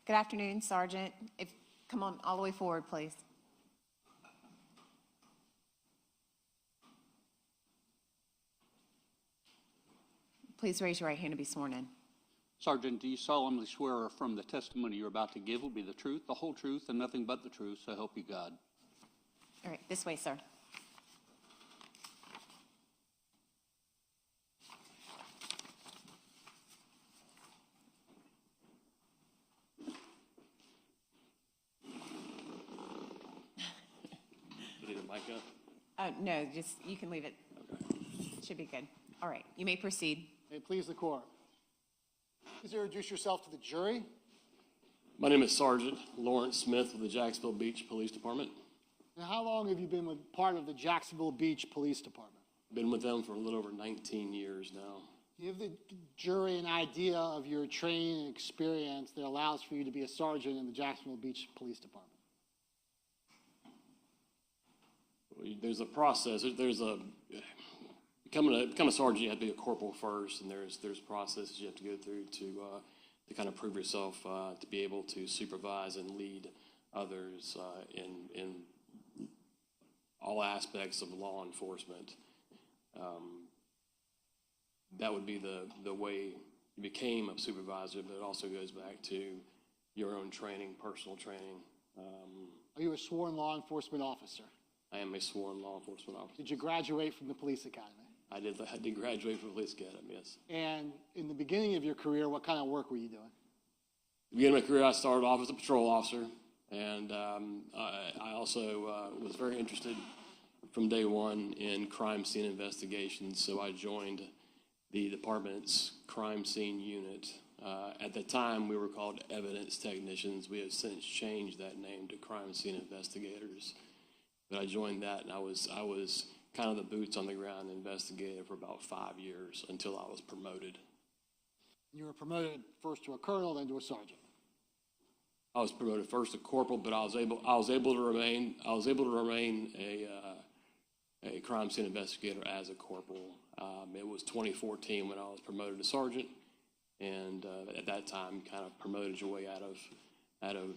Good afternoon, Sergeant. Come on, all the way forward, please. Please raise your right hand to be sworn in. Sergeant, do you solemnly swear or affirm the testimony you're about to give will be the truth, the whole truth, and nothing but the truth, so help you God? All right, this way, sir. Need a mic up? No, just, you can leave it. Should be good. All right, you may proceed. May it please the court. Please introduce yourself to the jury. My name is Sergeant Lawrence Smith of the Jacksonville Beach Police Department. Now, how long have you been part of the Jacksonville Beach Police Department? Been with them for a little over 19 years now. Give the jury an idea of your training and experience that allows for you to be a sergeant in the Jacksonville Beach Police Department. There's a process. Becoming a sergeant, you have to be a corporal first, and there's processes you have to go through to kind of prove yourself to be able to supervise and lead others in all aspects of law enforcement. That would be the way you became a supervisor, but it also goes back to your own training, personal training. Are you a sworn law enforcement officer? I am a sworn law enforcement officer. Did you graduate from the police academy? I did graduate from the police academy, yes. And in the beginning of your career, what kind of work were you doing? At the beginning of my career, I started off as a patrol officer, and I also was very interested from day one in crime scene investigations, so I joined the department's crime scene unit. At the time, we were called evidence technicians. We have since changed that name to crime scene investigators. But I joined that, and I was kind of the boots on the ground investigator for about 5 years until I was promoted. You were promoted first to a colonel, then to a sergeant. I was promoted first to corporal, but I was able to remain a crime scene investigator as a corporal. It was 2014 when I was promoted to sergeant, and at that time, kind of promoted your way out of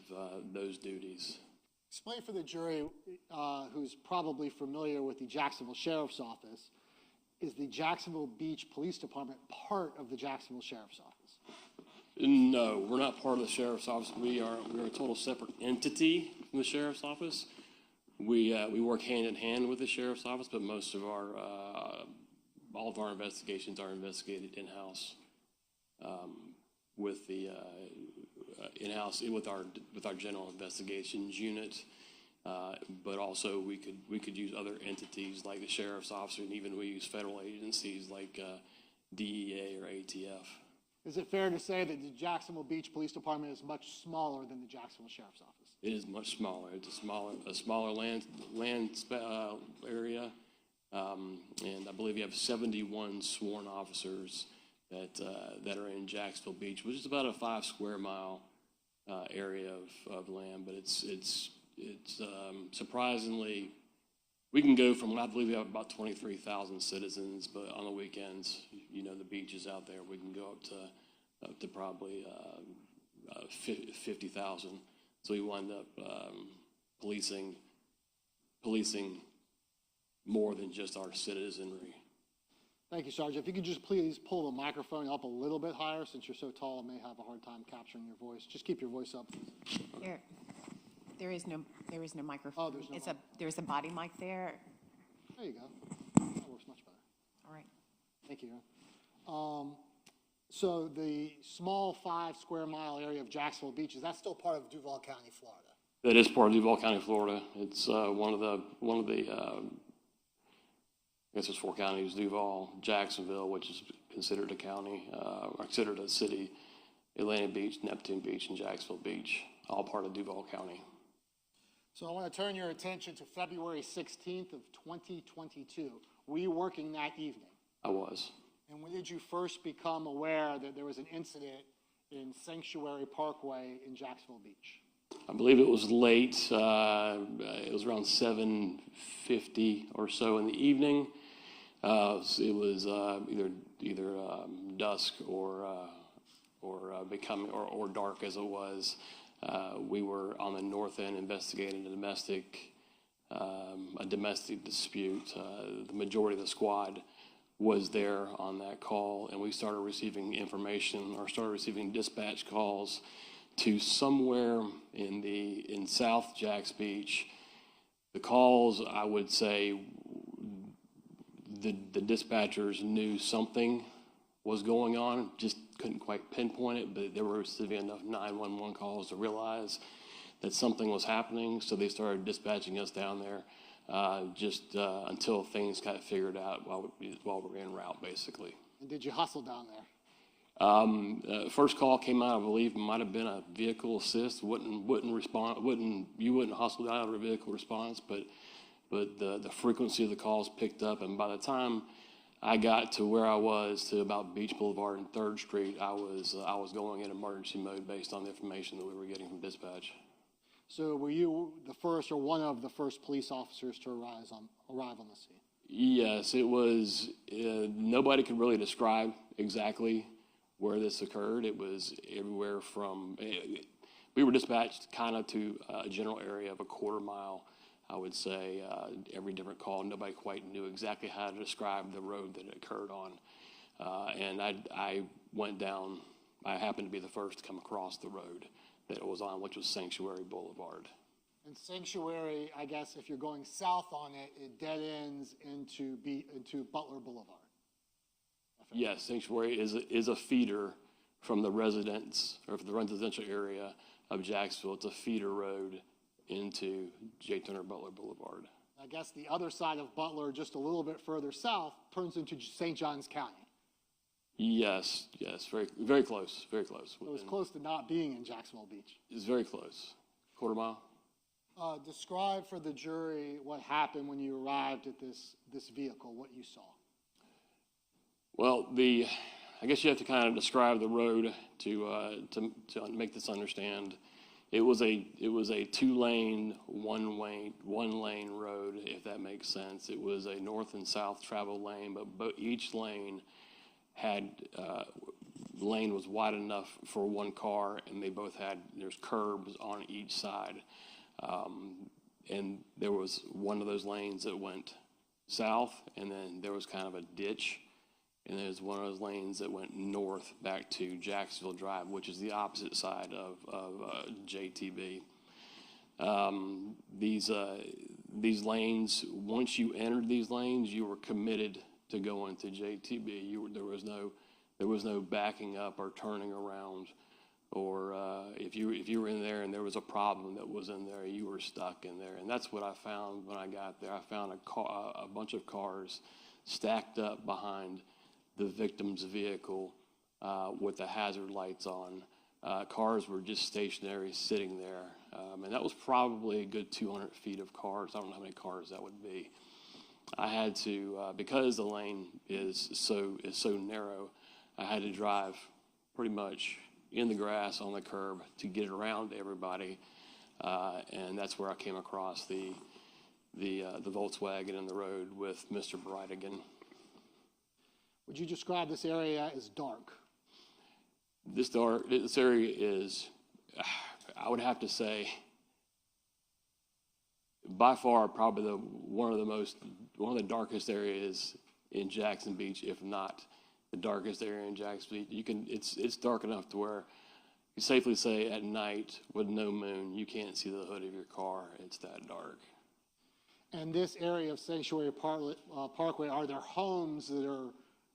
those duties. Explain for the jury who's probably familiar with the Jacksonville Sheriff's Office, is the Jacksonville Beach Police Department part of the Jacksonville Sheriff's Office? No, we're not part of the Sheriff's Office. We're a total separate entity from the Sheriff's Office. We work hand in hand with the Sheriff's Office, but most of all of our investigations are investigated in-house with the in-house with our general investigations unit, but also we could use other entities like the Sheriff's Office, and even we use federal agencies like DEA or ATF. Is it fair to say that the Jacksonville Beach Police Department is much smaller than the Jacksonville Sheriff's Office? It is much smaller. It's a smaller land area, and I believe you have 71 sworn officers that are in Jacksonville Beach, which is about a 5 square mile area of land. But it's surprisingly, we can go from, I believe we have about 23,000 citizens, but on the weekends, the beaches out there, we can go up to probably 50,000. So we wind up policing more than just our citizenry. Thank you, Sergeant. If you could just please pull the microphone up a little bit higher, since you're so tall, I may have a hard time capturing your voice. Just keep your voice up. There is no microphone. Oh, there's a body mic there. There you go. That works much better. All right. Thank you. So the small 5 square mile area of Jacksonville Beach, is that still part of Duval County, Florida? That is part of Duval County, Florida. It's one of the I guess there's 4 counties: Duval, Jacksonville, which is considered a county, considered a city, Atlantic Beach, Neptune Beach, and Jacksonville Beach, all part of Duval County. So I want to turn your attention to February 16th of 2022. Were you working that evening? I was. And when did you first become aware that there was an incident in Sanctuary Parkway in Jacksonville Beach? I believe it was late. It was around 7:50 or so in the evening. It was either dusk or becoming or dark as it was. We were on the north end investigating a domestic dispute. The majority of the squad was there on that call, and we started receiving dispatch calls to somewhere in South Jacks Beach. The calls, I would say, the dispatchers knew something was going on, just couldn't quite pinpoint it, but they were receiving enough 911 calls to realize that something was happening, so they started dispatching us down there until things got figured out while we were en route, basically. And did you hustle down there? First call came out, I believe, might have been a vehicle assist. Wouldn't respond. You wouldn't hustle down over a vehicle response, but the frequency of the calls picked up, and by the time I got to where I was, to about Beach Boulevard and 3rd Street, I was going in emergency mode based on the information that we were getting from dispatch. So were you the first or one of the first police officers to arrive on the scene? Yes, it was. Nobody could really describe exactly where this occurred. It was everywhere from, we were dispatched kind of to a general area of a quarter mile, I would say. Every different call, nobody quite knew exactly how to describe the road that it occurred on. And I went down, I happened to be the first to come across the road that it was on, which was Sanctuary Boulevard. And Sanctuary, I guess if you're going south on it, it dead ends into Butler Boulevard. Yes, Sanctuary is a feeder from the residential area of Jacksonville. It's a feeder road into J. Turner Butler Boulevard. I guess the other side of Butler, just a little bit further south, turns into St. Johns County. Yes, very, very close, very close. It was close to not being in Jacksonville Beach. It's very close, quarter mile. Describe for the jury what happened when you arrived at this vehicle, what you saw. Well, I guess you have to kind of describe the road to make this understand. It was a 2-lane, one lane road, if that makes sense. It was a north and south travel lane, but each lane lane was wide enough for one car, and there's curbs on each side. And there was one of those lanes that went south, and then there was kind of a ditch, and there's one of those lanes that went north back to Jacksonville Drive, which is the opposite side of JTB. These lanes, once you entered these lanes, you were committed to go into JTB. There was no backing up or turning around, or if you were in there and there was a problem that was in there, you were stuck in there. And that's what I found when I got there. I found a bunch of cars stacked up behind the victim's vehicle with the hazard lights on. Cars were just stationary, sitting there, and that was probably a good 200 feet of cars. I don't know how many cars that would be. I had to, because the lane is so narrow, I had to drive pretty much in the grass on the curb to get around everybody, and that's where I came across the Volkswagen in the road with Mr. Bridegan. Would you describe this area as dark? This area is, I would have to say, by far probably one of the darkest areas in Jackson Beach, if not the darkest area in Jackson Beach. It's dark enough to where you safely say at night with no moon, you can't see the hood of your car. It's that dark. And this area of Sanctuary Parkway, are there homes that are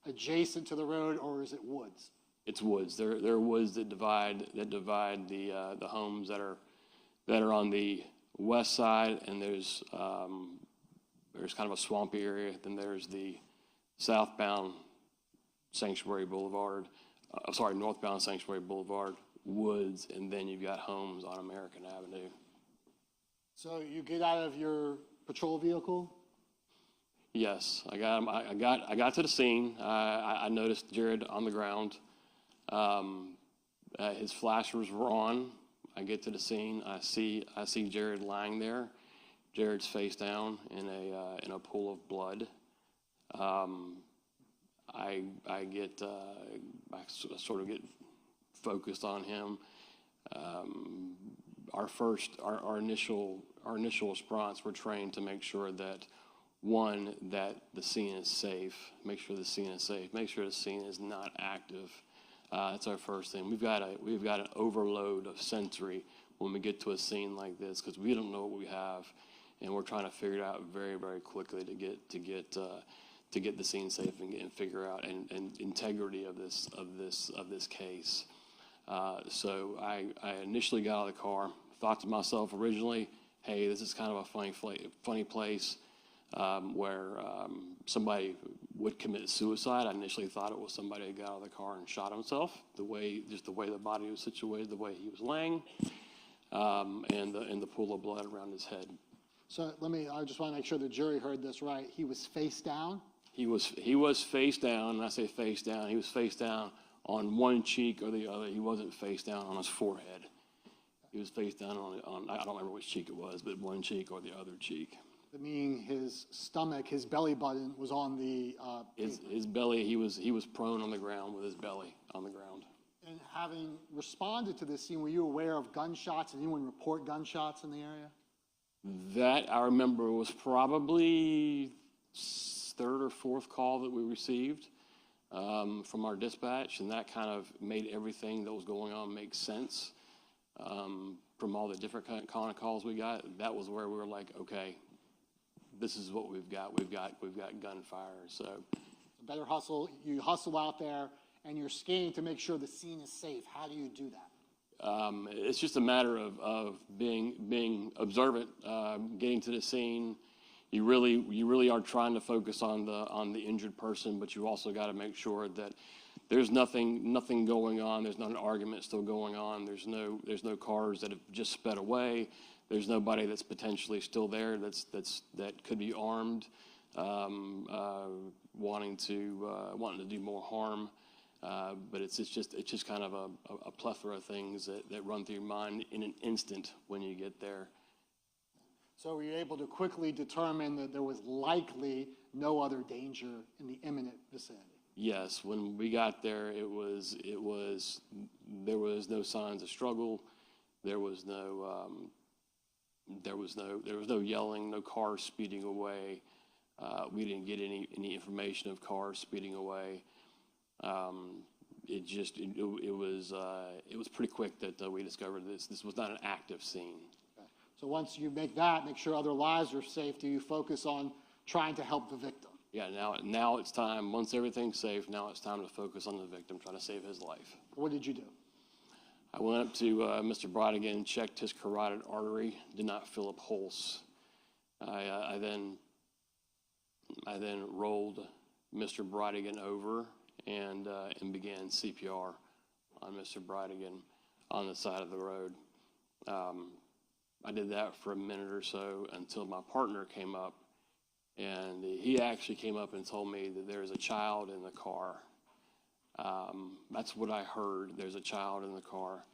adjacent to the road, or is it woods? It's woods. There are woods that divide the homes that are on the west side, and there's kind of a swampy area. Then there's the southbound Sanctuary Boulevard, northbound Sanctuary Boulevard, woods, and then you've got homes on American Avenue. So you get out of your patrol vehicle? Yes, I got to the scene. I noticed Jared on the ground. His flashers were on. I get to the scene. I see Jared lying there. Jared's face down in a pool of blood. I sort of get focused on him. Our initial response, we're trained to make sure that that the scene is safe. Make sure the scene is safe. Make sure the scene is not active. That's our first thing. We've got an overload of sensory when we get to a scene like this because we don't know what we have, and we're trying to figure it out very, very quickly to get the scene safe and figure out and integrity of this case. So I initially got out of the car, thought to myself originally, hey, this is kind of a funny place where somebody would commit suicide. I initially thought it was somebody that got out of the car and shot himself. The way the body was situated, the way he was laying, and the pool of blood around his head. So I just want to make sure the jury heard this right. He was face down? He was face down, and I say face down. He was face down on one cheek or the other. He wasn't face down on his forehead. He was face down on I don't remember which cheek it was, but one cheek or the other cheek. Meaning his stomach, his belly button was on the... His belly, he was prone on the ground with his belly on the ground. And having responded to this scene, were you aware of gunshots? Did anyone report gunshots in the area? That I remember was probably third or fourth call that we received from our dispatch, and that kind of made everything that was going on make sense. From all the different kind of calls we got, that was where we were like, okay, this is what we've got. We've got gunfire. So better hustle. You hustle out there, and you're scanning to make sure the scene is safe. How do you do that? It's just a matter of being observant, getting to the scene. You really are trying to focus on the injured person, but you also got to make sure that there's nothing going on. There's not an argument still going on. There's no cars that have just sped away. There's nobody that's potentially still there that could be armed, wanting to do more harm. But it's just kind of a plethora of things that run through your mind in an instant when you get there. So were you able to quickly determine that there was likely no other danger in the imminent vicinity? Yes, when we got there, there was no signs of struggle. There was no yelling, no cars speeding away. We didn't get any information of cars speeding away. It was pretty quick that we discovered this was not an active scene. Okay. So once you make sure other lives are safe, do you focus on trying to help the victim? Yeah, now it's time. Once everything's safe, now it's time to focus on the victim, trying to save his life. What did you do? I went up to Mr. Bridegan, checked his carotid artery, did not feel a pulse. I then rolled Mr. Bridegan over and began CPR on Mr. Bridegan on the side of the road. I did that for a minute or so until my partner came up, and he actually came up and told me that there's a child in the car. That's what I heard. There's a child in the car.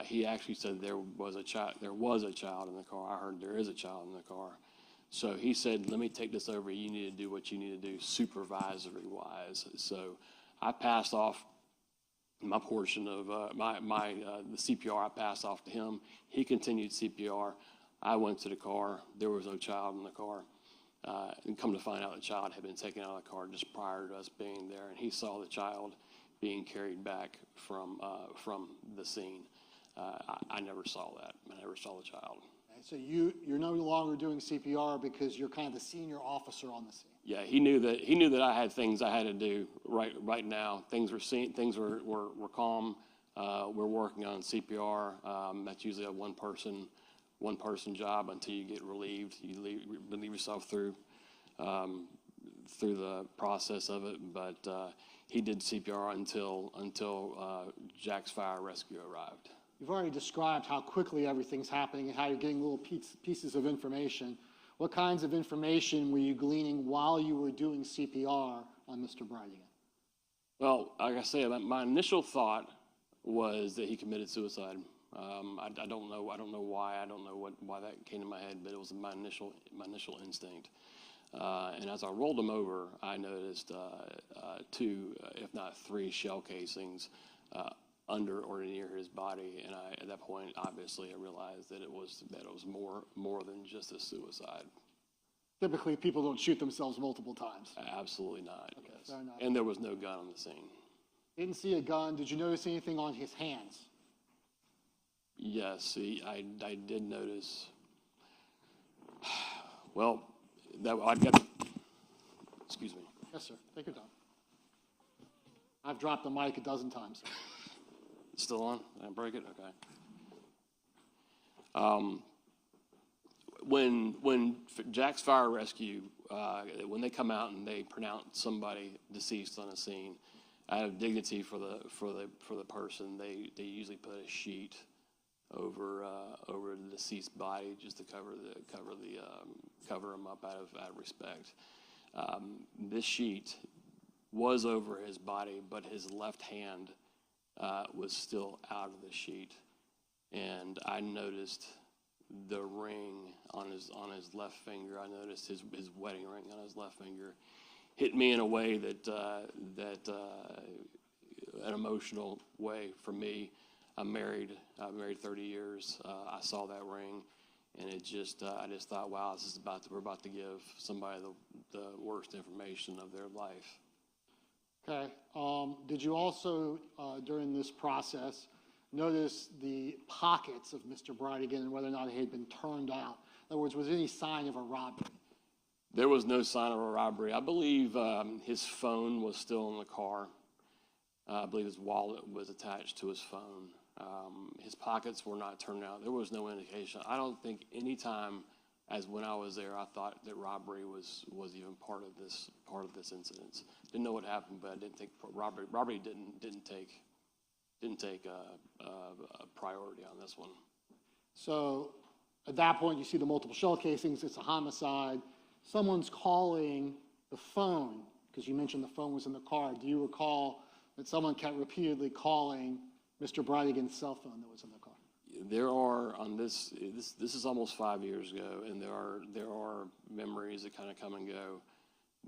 He actually said there was a child in the car. I heard there is a child in the car. So he said, let me take this over. You need to do what you need to do supervisory wise. So I passed off my portion of the CPR. I passed off to him. He continued CPR. I went to the car. There was no child in the car. And come to find out the child had been taken out of the car just prior to us being there, and he saw the child being carried back from the scene. I never saw that. I never saw the child. Okay, so you're no longer doing CPR because you're kind of the senior officer on the scene. Yeah, he knew that I had things I had to do right now. Things were calm. We're working on CPR. That's usually a one person job until you get relieved. You relieve yourself through the process of it. But he did CPR until Jack's Fire Rescue arrived. You've already described how quickly everything's happening and how you're getting little pieces of information. What kinds of information were you gleaning while you were doing CPR on Mr. Bridegan? Well, like I said, my initial thought was that he committed suicide. I don't know why. I don't know why that came to my head, but it was my initial instinct. And as I rolled him over, I noticed 2, if not 3, shell casings under or near his body. And at that point, obviously, I realized that it was more than just a suicide. Typically, people don't shoot themselves multiple times. Absolutely not. Okay, Yes. fair enough. And there was no gun on the scene. Didn't see a gun. Did you notice anything on his hands? Yes, I did notice. Well, I've got. Excuse me. Yes, sir. Take your time. I've dropped the mic a dozen times. It's still on? Did I break it? Okay. When Jack's Fire Rescue, when they come out and they pronounce somebody deceased on a scene, out of dignity for the person, they usually put a sheet over the deceased body just to cover him up out of respect. This sheet was over his body, but his left hand was still out of the sheet, and I noticed the ring on his left finger. I noticed his wedding ring on his left finger hit me in a way that an emotional way for me. I've married 30 years. I saw that ring, and I just thought, wow, we're about to give somebody the worst information of their life. Okay. Did you also, during this process, notice the pockets of Mr. Bridegan and whether or not he had been turned out? In other words, was there any sign of a robbery? There was no sign of a robbery. I believe his phone was still in the car. I believe his wallet was attached to his phone. His pockets were not turned out. There was no indication. I don't think any time, as when I was there, I thought that robbery was even part of this incident. Didn't know what happened, but I didn't think robbery didn't take a priority on this one. So at that point, you see the multiple shell casings. It's a homicide. Someone's calling the phone, because you mentioned the phone was in the car. Do you recall that someone kept repeatedly calling Mr. Bridegan's cell phone that was in the car? There are on this is almost 5 years ago, and there are memories that kind of come and go,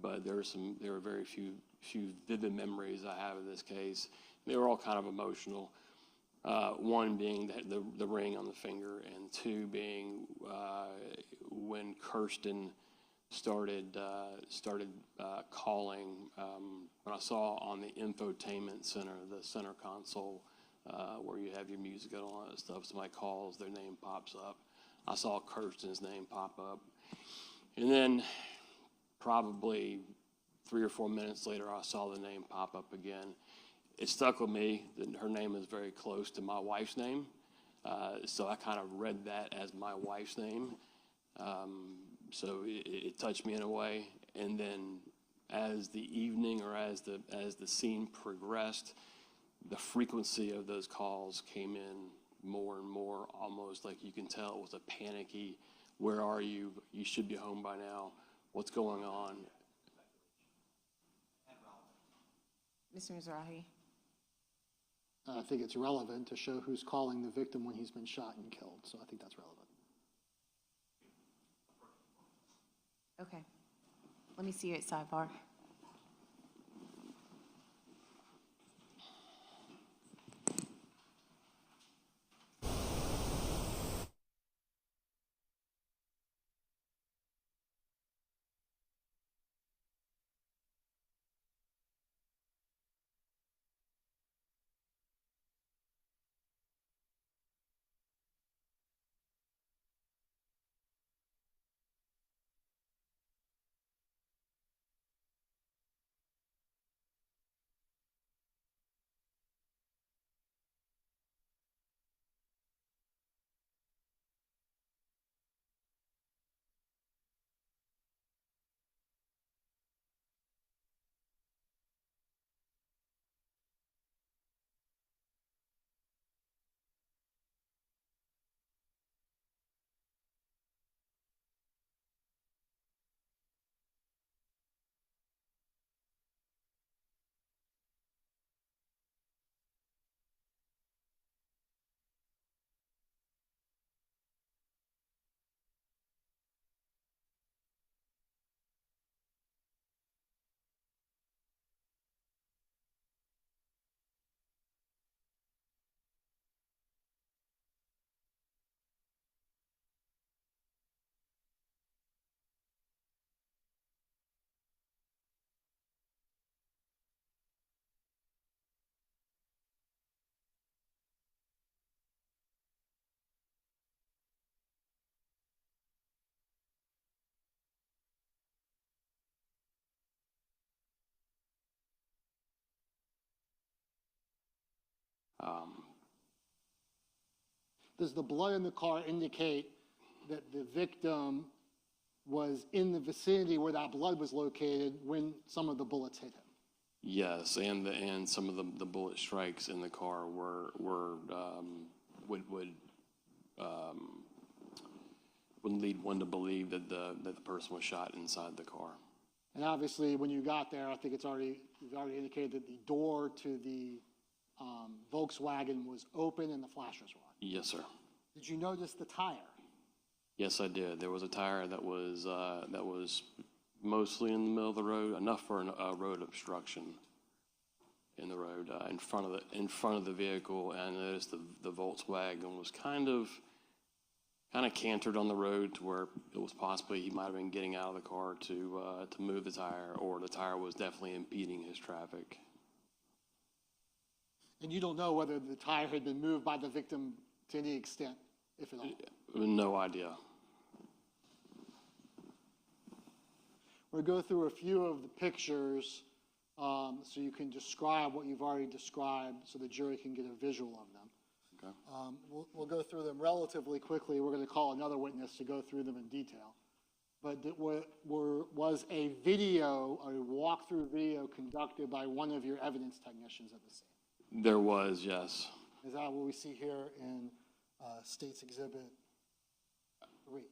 but there are very few vivid memories I have of this case. They were all kind of emotional. One being the ring on the finger, and 2 being when Kirsten started calling. When I saw on the infotainment center, the center console, where you have your music and all that stuff, somebody calls, their name pops up. I saw Kirsten's name pop up. And then probably 3 or 4 minutes later, I saw the name pop up again. It stuck with me that her name is very close to my wife's name. So I kind of read that as my wife's name. So it touched me in a way. And then as the evening or as the scene progressed, the frequency of those calls came in more and more, almost like you can tell it was a panicky, where are you? You should be home by now. What's going on? Mr. Mizrahi? I think it's relevant to show who's calling the victim when he's been shot and killed, so I think that's relevant. Okay. Let me see you at sidebar. Does the blood in the car indicate that the victim was in the vicinity where that blood was located when some of the bullets hit him? Yes, and some of the bullet strikes in the car would lead one to believe that the person was shot inside the car. And obviously, when you got there, I think you've already indicated that the door to the Volkswagen was open and the flashers were on. Yes, sir. Did you notice the tire? Yes, I did. There was a tire that was mostly in the middle of the road, enough for a road obstruction in the road in front of the vehicle. And I noticed the Volkswagen was kind of cantered on the road to where it was possibly he might have been getting out of the car to move the tire, or the tire was definitely impeding his traffic. And you don't know whether the tire had been moved by the victim to any extent, if at all? No idea. We'll go through a few of the pictures so you can describe what you've already described so the jury can get a visual of them. Okay. We'll go through them relatively quickly. We're going to call another witness to go through them in detail. But was a video, a walkthrough video conducted by one of your evidence technicians at the scene? There was, yes. Is that what we see here in State's Exhibit 3?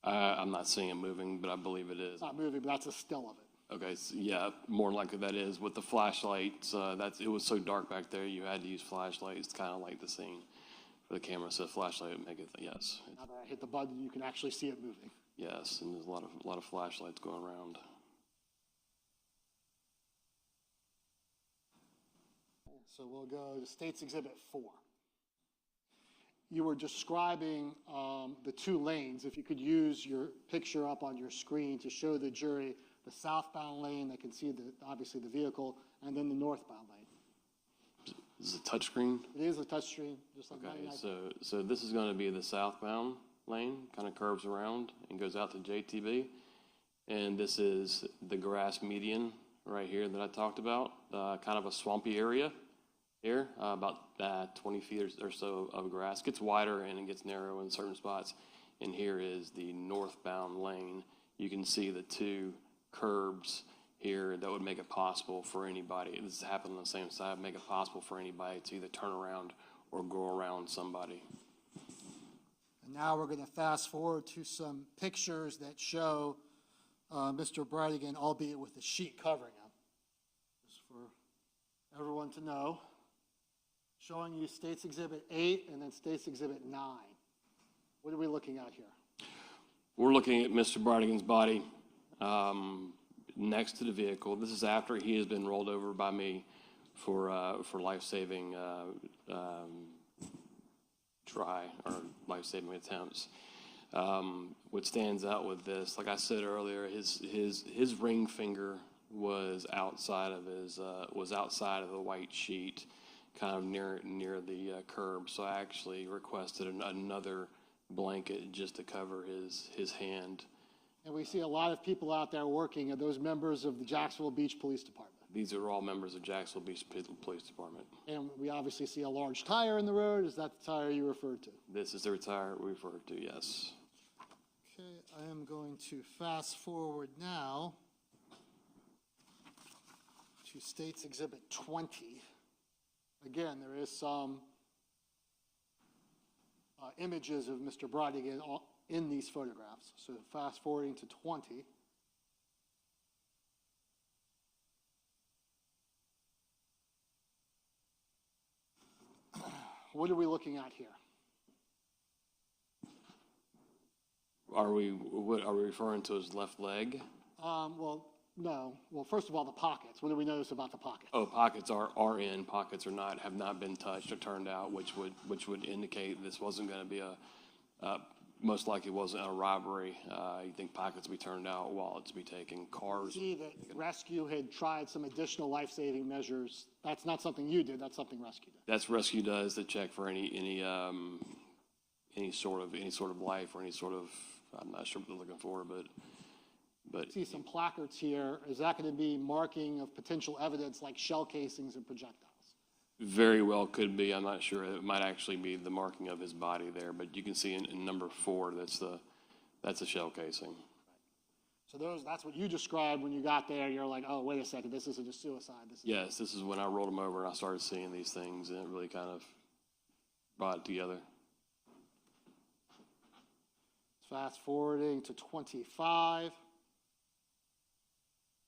I'm not seeing it moving, but I believe it is. It's not moving, but that's a still of it. Okay, so yeah, more likely that is. With the flashlights, it was so dark back there, you had to use flashlights to kind of light the scene for the camera. So the flashlight would make it, yes. Now that I hit the button, you can actually see it moving. Yes, and there's a lot of flashlights going around. So we'll go to State's Exhibit 4. You were describing the two lanes. If you could use your picture up on your screen to show the jury the southbound lane, they can see obviously the vehicle, and then the northbound lane. Is it a touchscreen? It is a touchscreen, just like Okay, 99. so this is going to be the southbound lane, kind of curves around and goes out to JTB. And this is the grass median right here that I talked about, kind of a swampy area here, about 20 feet or so of grass. It gets wider and it gets narrow in certain spots. And here is the northbound lane. You can see the two curbs here that would make it possible for anybody, this is happening on the same side, make it possible for anybody to either turn around or go around somebody. And now we're going to fast forward to some pictures that show Mr. Bridegan, albeit with the sheet covering him. Just for everyone to know. Showing you State's Exhibit 8 and then State's Exhibit 9. What are we looking at here? We're looking at Mr. Bridegan's body next to the vehicle. This is after he has been rolled over by me for life-saving try or life-saving attempts. What stands out with this, like I said earlier, his ring finger was outside of the white sheet, kind of near the curb. So I actually requested another blanket just to cover his hand. And we see a lot of people out there working. Are those members of the Jacksonville Beach Police Department? These are all members of Jacksonville Beach Police Department. And we obviously see a large tire in the road. Is that the tire you referred to? This is the tire we referred to, yes. Okay, I am going to fast forward now to State's Exhibit 20. Again, there is some images of Mr. Bridegan in these photographs. So fast forwarding to 20. What are we looking at here? Are we referring to his left leg? Well, no. Well, first of all, the pockets. What do we notice about the pockets? Oh, pockets are in. Pockets have not been touched or turned out, which would indicate this wasn't going to be most likely wasn't a robbery. You think pockets be turned out, wallets be taken, cars. See that rescue had tried some additional life-saving measures. That's not something you did. That's something rescue did. That's rescue does to check for any sort of life or any sort of, I'm not sure what they're looking for, but See some placards here. Is that going to be marking of potential evidence like shell casings and projectiles? Very well could be. I'm not sure. It might actually be the marking of his body there, but you can see in number 4, that's a shell casing. So that's what you described when you got there. You're like, oh, wait a second, this isn't a suicide. Yes, this is when I rolled him over and I started seeing these things, and it really kind of brought it together. Fast forwarding to 25.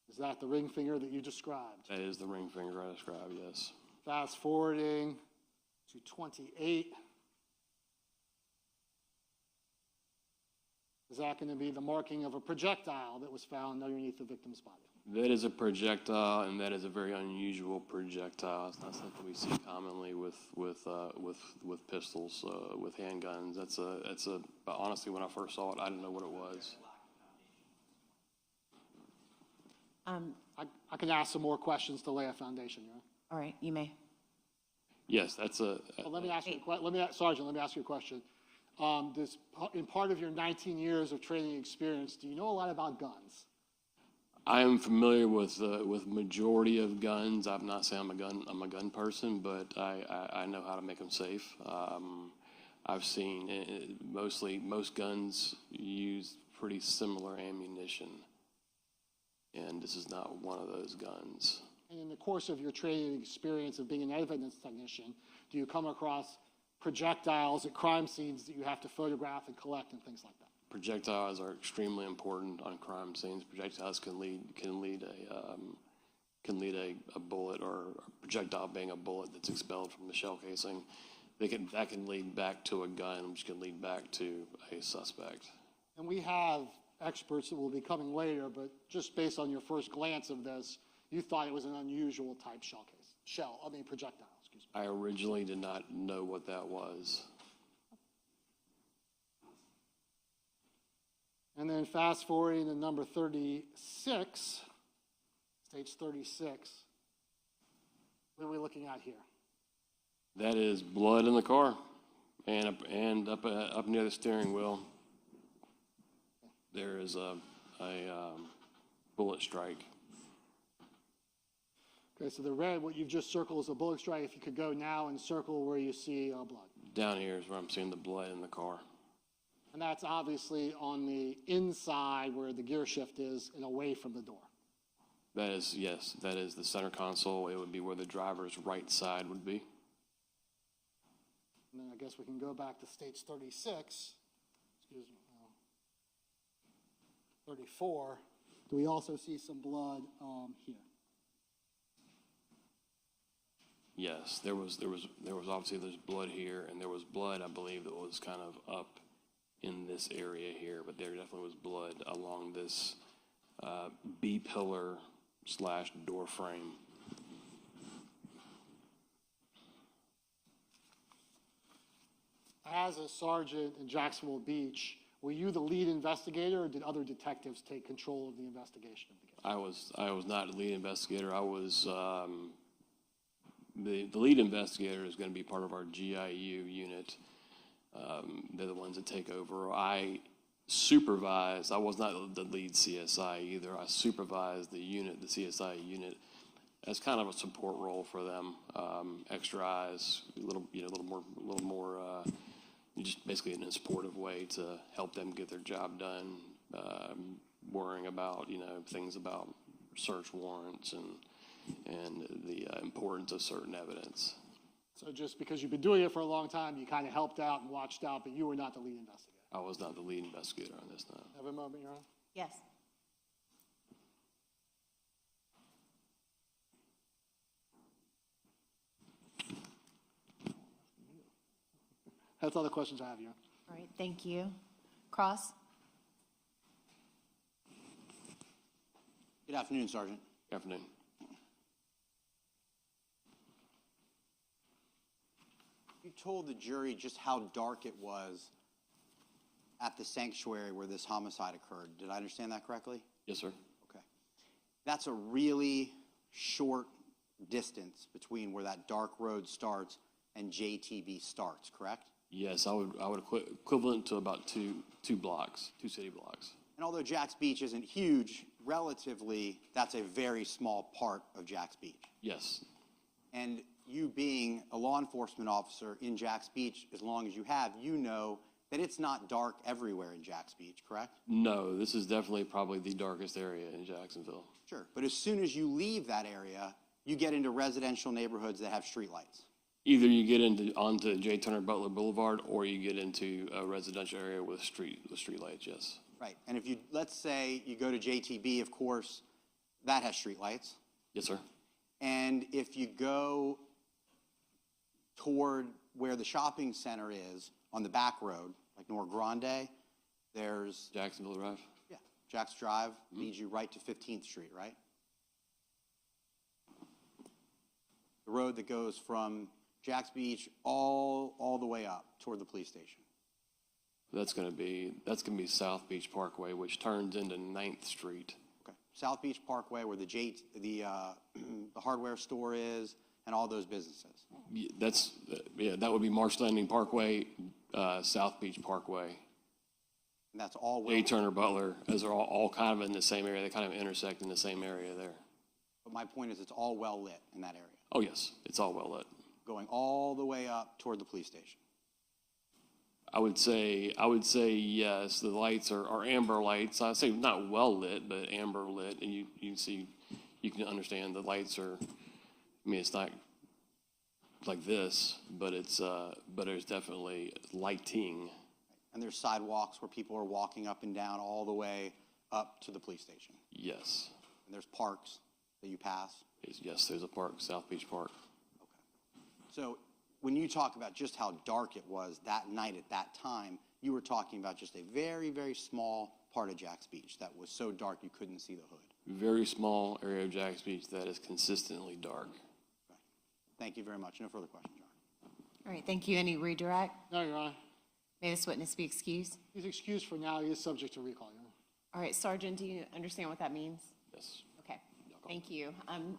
Is that the ring finger that you described? That is the ring finger I described, yes. Fast forwarding to 28. Is that going to be the marking of a projectile that was found underneath the victim's body? That is a projectile, and that is a very unusual projectile. It's not something we see commonly with pistols, with handguns. But honestly, when I first saw it, I didn't know what it was. I can ask some more questions to lay a foundation, Your Honor. All right, you may. Yes, that's a. Well, let me ask you, Sergeant, let me ask you a question. In part of your 19 years of training experience, do you know a lot about guns? I am familiar with majority of guns. I'm not saying I'm a gun person, but I know how to make them safe. I've seen most guns use pretty similar ammunition, and this is not one of those guns. And in the course of your training experience of being an evidence technician, do you come across projectiles at crime scenes that you have to photograph and collect and things like that? Projectiles are extremely important on crime scenes. Projectiles can lead a bullet, or a projectile being a bullet that's expelled from the shell casing. That can lead back to a gun, which can lead back to a suspect. And we have experts that will be coming later, but just based on your first glance of this, you thought it was an unusual type projectile, excuse me. I originally did not know what that was. And then fast forwarding to number 36, stage 36, what are we looking at here? That is blood in the car, and up near the steering wheel, there is a bullet strike. Okay, so the red, what you've just circled is a bullet strike. If you could go now and circle where you see blood. Down here is where I'm seeing the blood in the car. And that's obviously on the inside where the gear shift is and away from the door. That is, yes, that is the center console. It would be where the driver's right side would be. And then I guess we can go back to stage 36, excuse me, 34. Do we also see some blood here? Yes, there was obviously there's blood here, and there was blood, I believe, that was kind of up in this area here, but there definitely was blood along this B-pillar / door frame. As a sergeant in Jacksonville Beach, were you the lead investigator, or did other detectives take control of the investigation of the case? I was not the lead investigator. I was the lead investigator is going to be part of our GIU unit. They're the ones that take over. I supervised. I was not the lead CSI either. I supervised the unit, the CSI unit, as kind of a support role for them. Extra eyes, a little more. Just basically in a supportive way to help them get their job done. Worrying about things about search warrants and the importance of certain evidence. So just because you've been doing it for a long time, you kind of helped out and watched out, but you were not the lead investigator. I was not the lead investigator on this, no. Have a moment, Your Honor? Yes. That's all the questions I have, Your Honor. All right, thank you. Cross? Good afternoon, Sergeant. Good afternoon. You told the jury just how dark it was at the sanctuary where this homicide occurred. Did I understand that correctly? Yes, sir. Okay. That's a really short distance between where that dark road starts and JTB starts, correct? Yes, I would equivalent to about two blocks, 2 city blocks. And although Jack's Beach isn't huge, relatively, that's a very small part of Jack's Beach. Yes. And you being a law enforcement officer in Jax Beach, as long as you have, you know that it's not dark everywhere in Jax Beach, correct? No, this is definitely probably the darkest area in Jacksonville. Sure. But as soon as you leave that area, you get into residential neighborhoods that have streetlights. Either you get onto J. Turner Butler Boulevard, or you get into a residential area with street lights. Yes. Right. And if you, let's say you go to JTB, of course, that has streetlights. Yes, sir. And if you go toward where the shopping center is on the back road, like Nor Grande, there's Jacksonville Drive. Yeah, Jax Drive leads you right to 15th Street, right? The road that goes from Jax Beach all the way up toward the police station. That's gonna be South Beach Parkway, which turns into 9th Street. Okay, South Beach Parkway, where the hardware store is, and all those businesses. That would be Marsh Landing Parkway, South Beach Parkway. And that's all J. Turner Butler, those are all kind of in the same area. They kind of intersect in the same area there. But my point is, it's all well lit in that area. Oh yes, it's all well lit. Going all the way up toward the police station. I would say yes. The lights are amber lights. I say not well lit, but amber lit, and you can understand the lights are. I mean, it's not like this, but there's definitely lighting. And there's sidewalks where people are walking up and down all the way up to the police station. Yes. And there's parks that you pass. Yes, there's a park, South Beach Park. Okay. So when you talk about just how dark it was that night at that time, you were talking about just a very, very small part of Jax Beach that was so dark you couldn't see the hood. Very small area of Jax Beach that is consistently dark. Right. Thank you very much. No further questions, Your Honor. All right, thank you. Any redirect? No, Your Honor. May this witness be excused? He's excused for now. He is subject to recall, Your Honor. All right, Sergeant, do you understand what that means? Yes. Okay, thank you.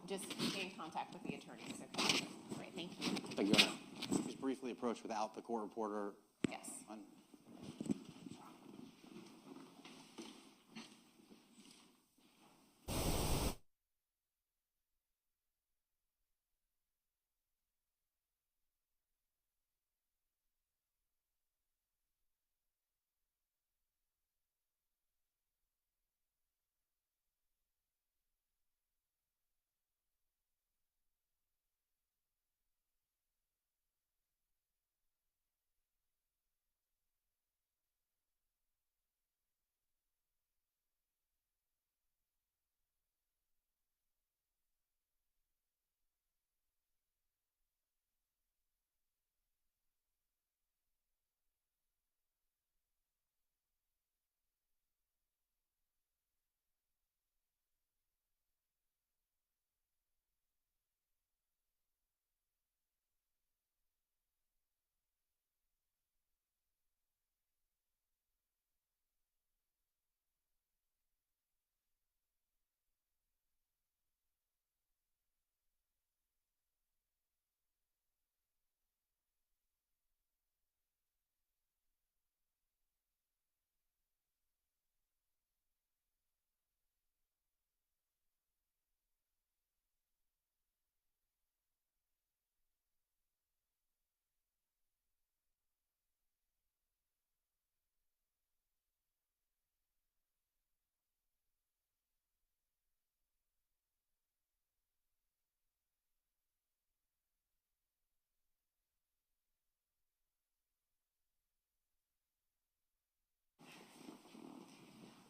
Just stay in contact with the attorneys, okay? All right, thank you. Thank you, Your Honor. Just briefly approach without the court reporter. Yes.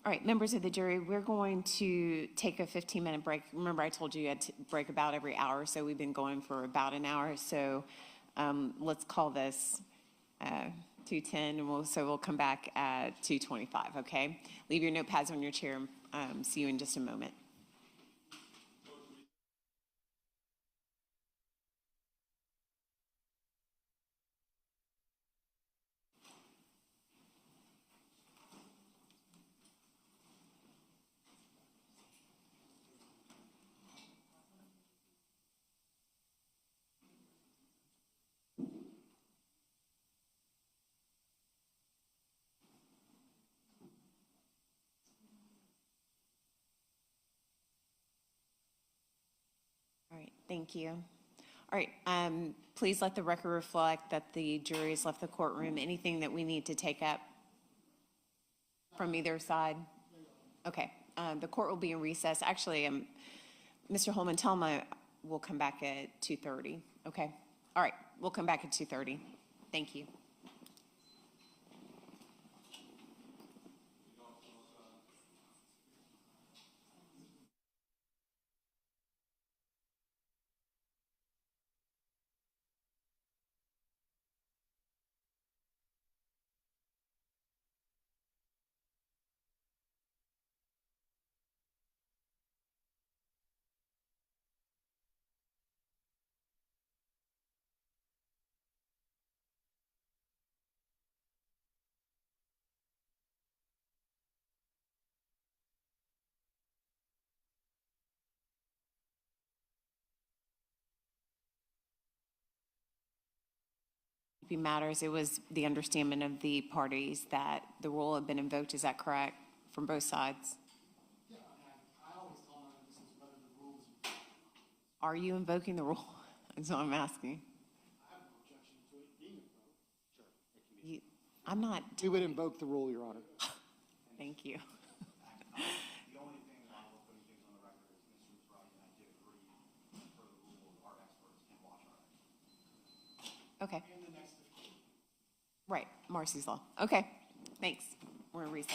All right, members of the jury, we're going to take a 15-minute break. Remember, I told you had to break about every hour, so we've been going for about an hour. So let's call this 2:10, and we'll come back at 2:25, okay? Leave your notepads on your chair, and see you in just a moment. All right, thank you. All right, please let the record reflect that the jury has left the courtroom. Anything that we need to take up from either side? Okay, the court will be in recess. Actually, Mr. Holman, tell him we'll come back at 2:30, okay? All right, we'll come back at 2:30. Thank you. Matters, it was the understanding of the parties that the rule had been invoked. Is that correct from both sides? Yeah, I always tell them this is whether the rules. Are you invoking the rule? That's what I'm asking. I have no objection to it being invoked. Sure. I'm not. We would invoke the rule, Your Honor. Thank you. The only thing that I will put things on the record is Mr. Bridegan and I did agree for the rule, our experts can watch our experts. Okay. Right, Marcy's Law. Okay, thanks. We're in recess.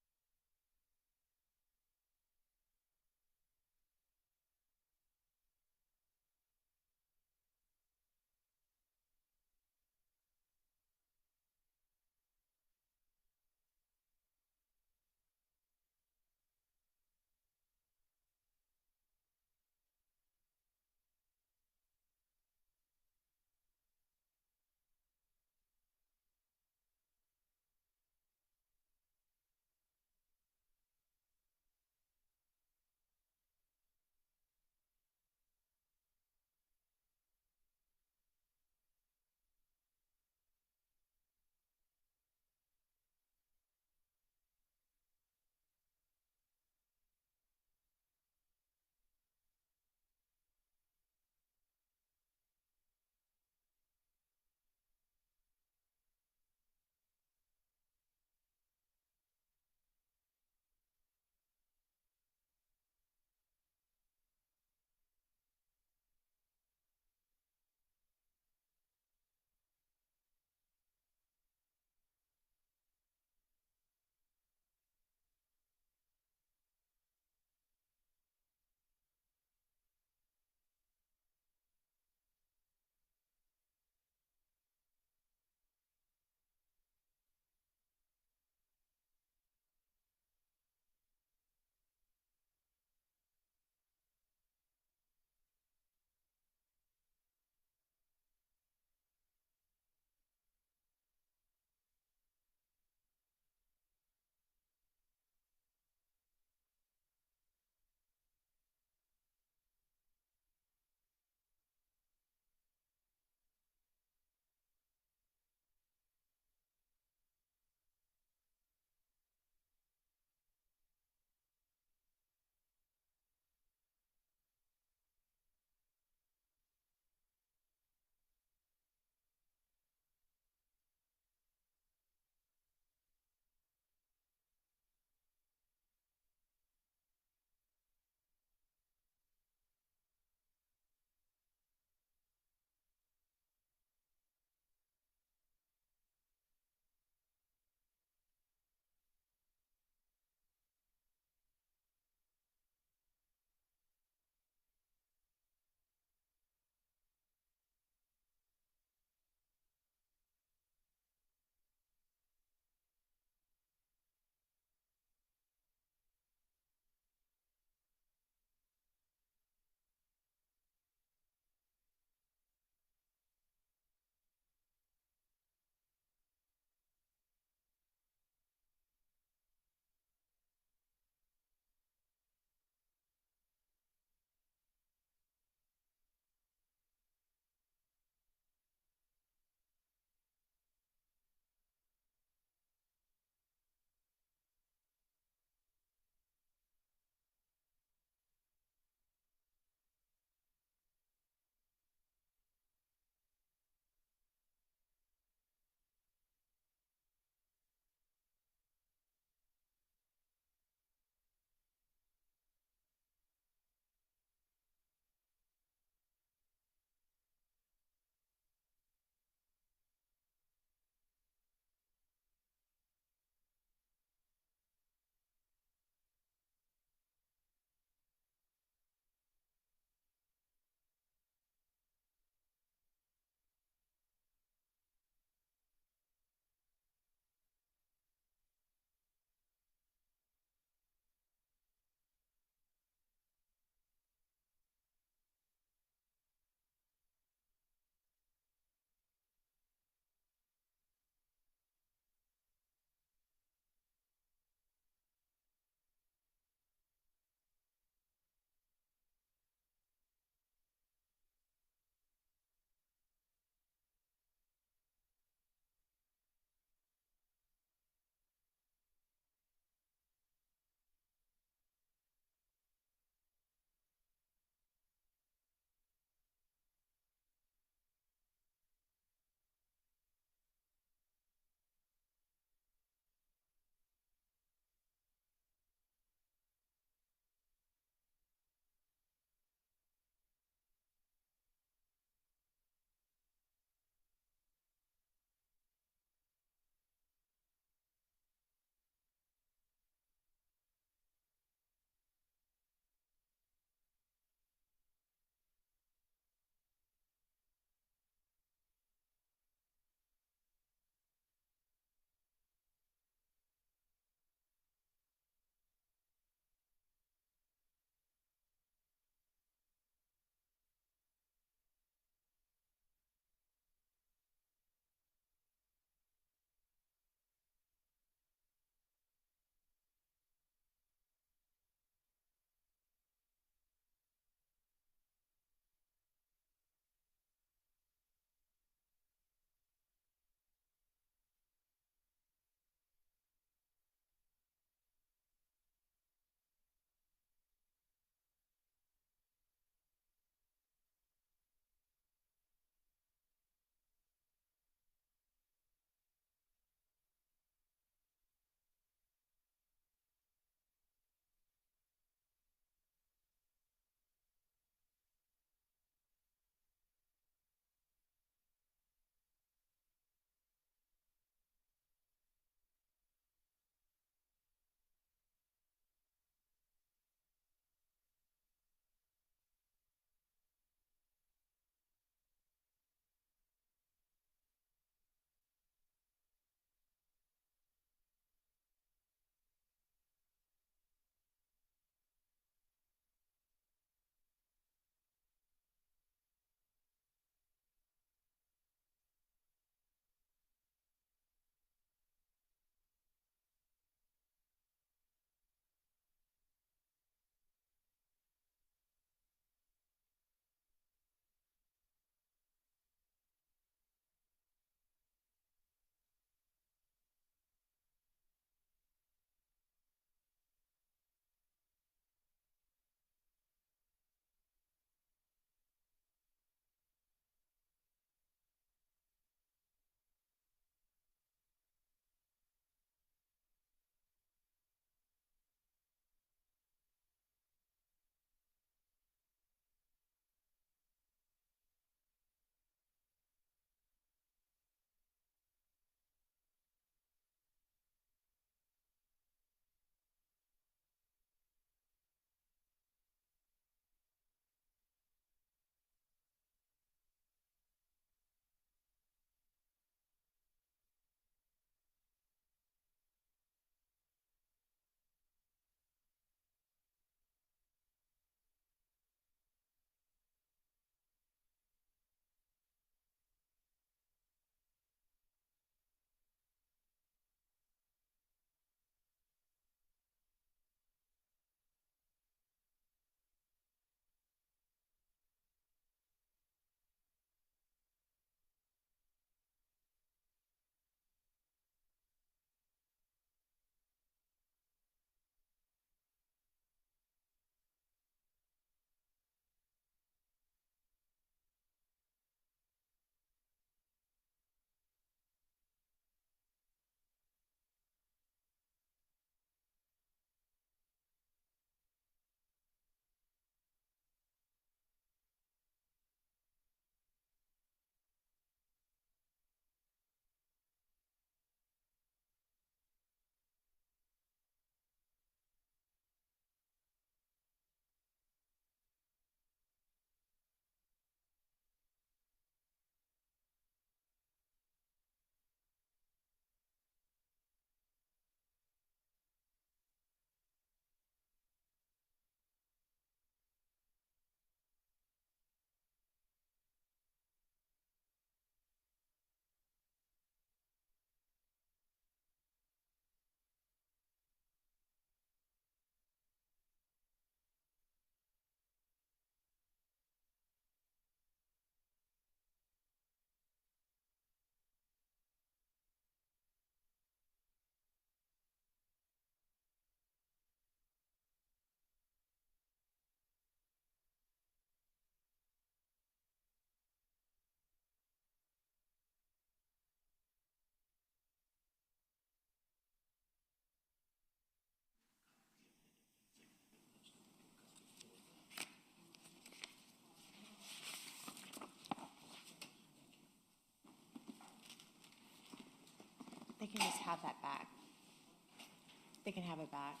can have it back.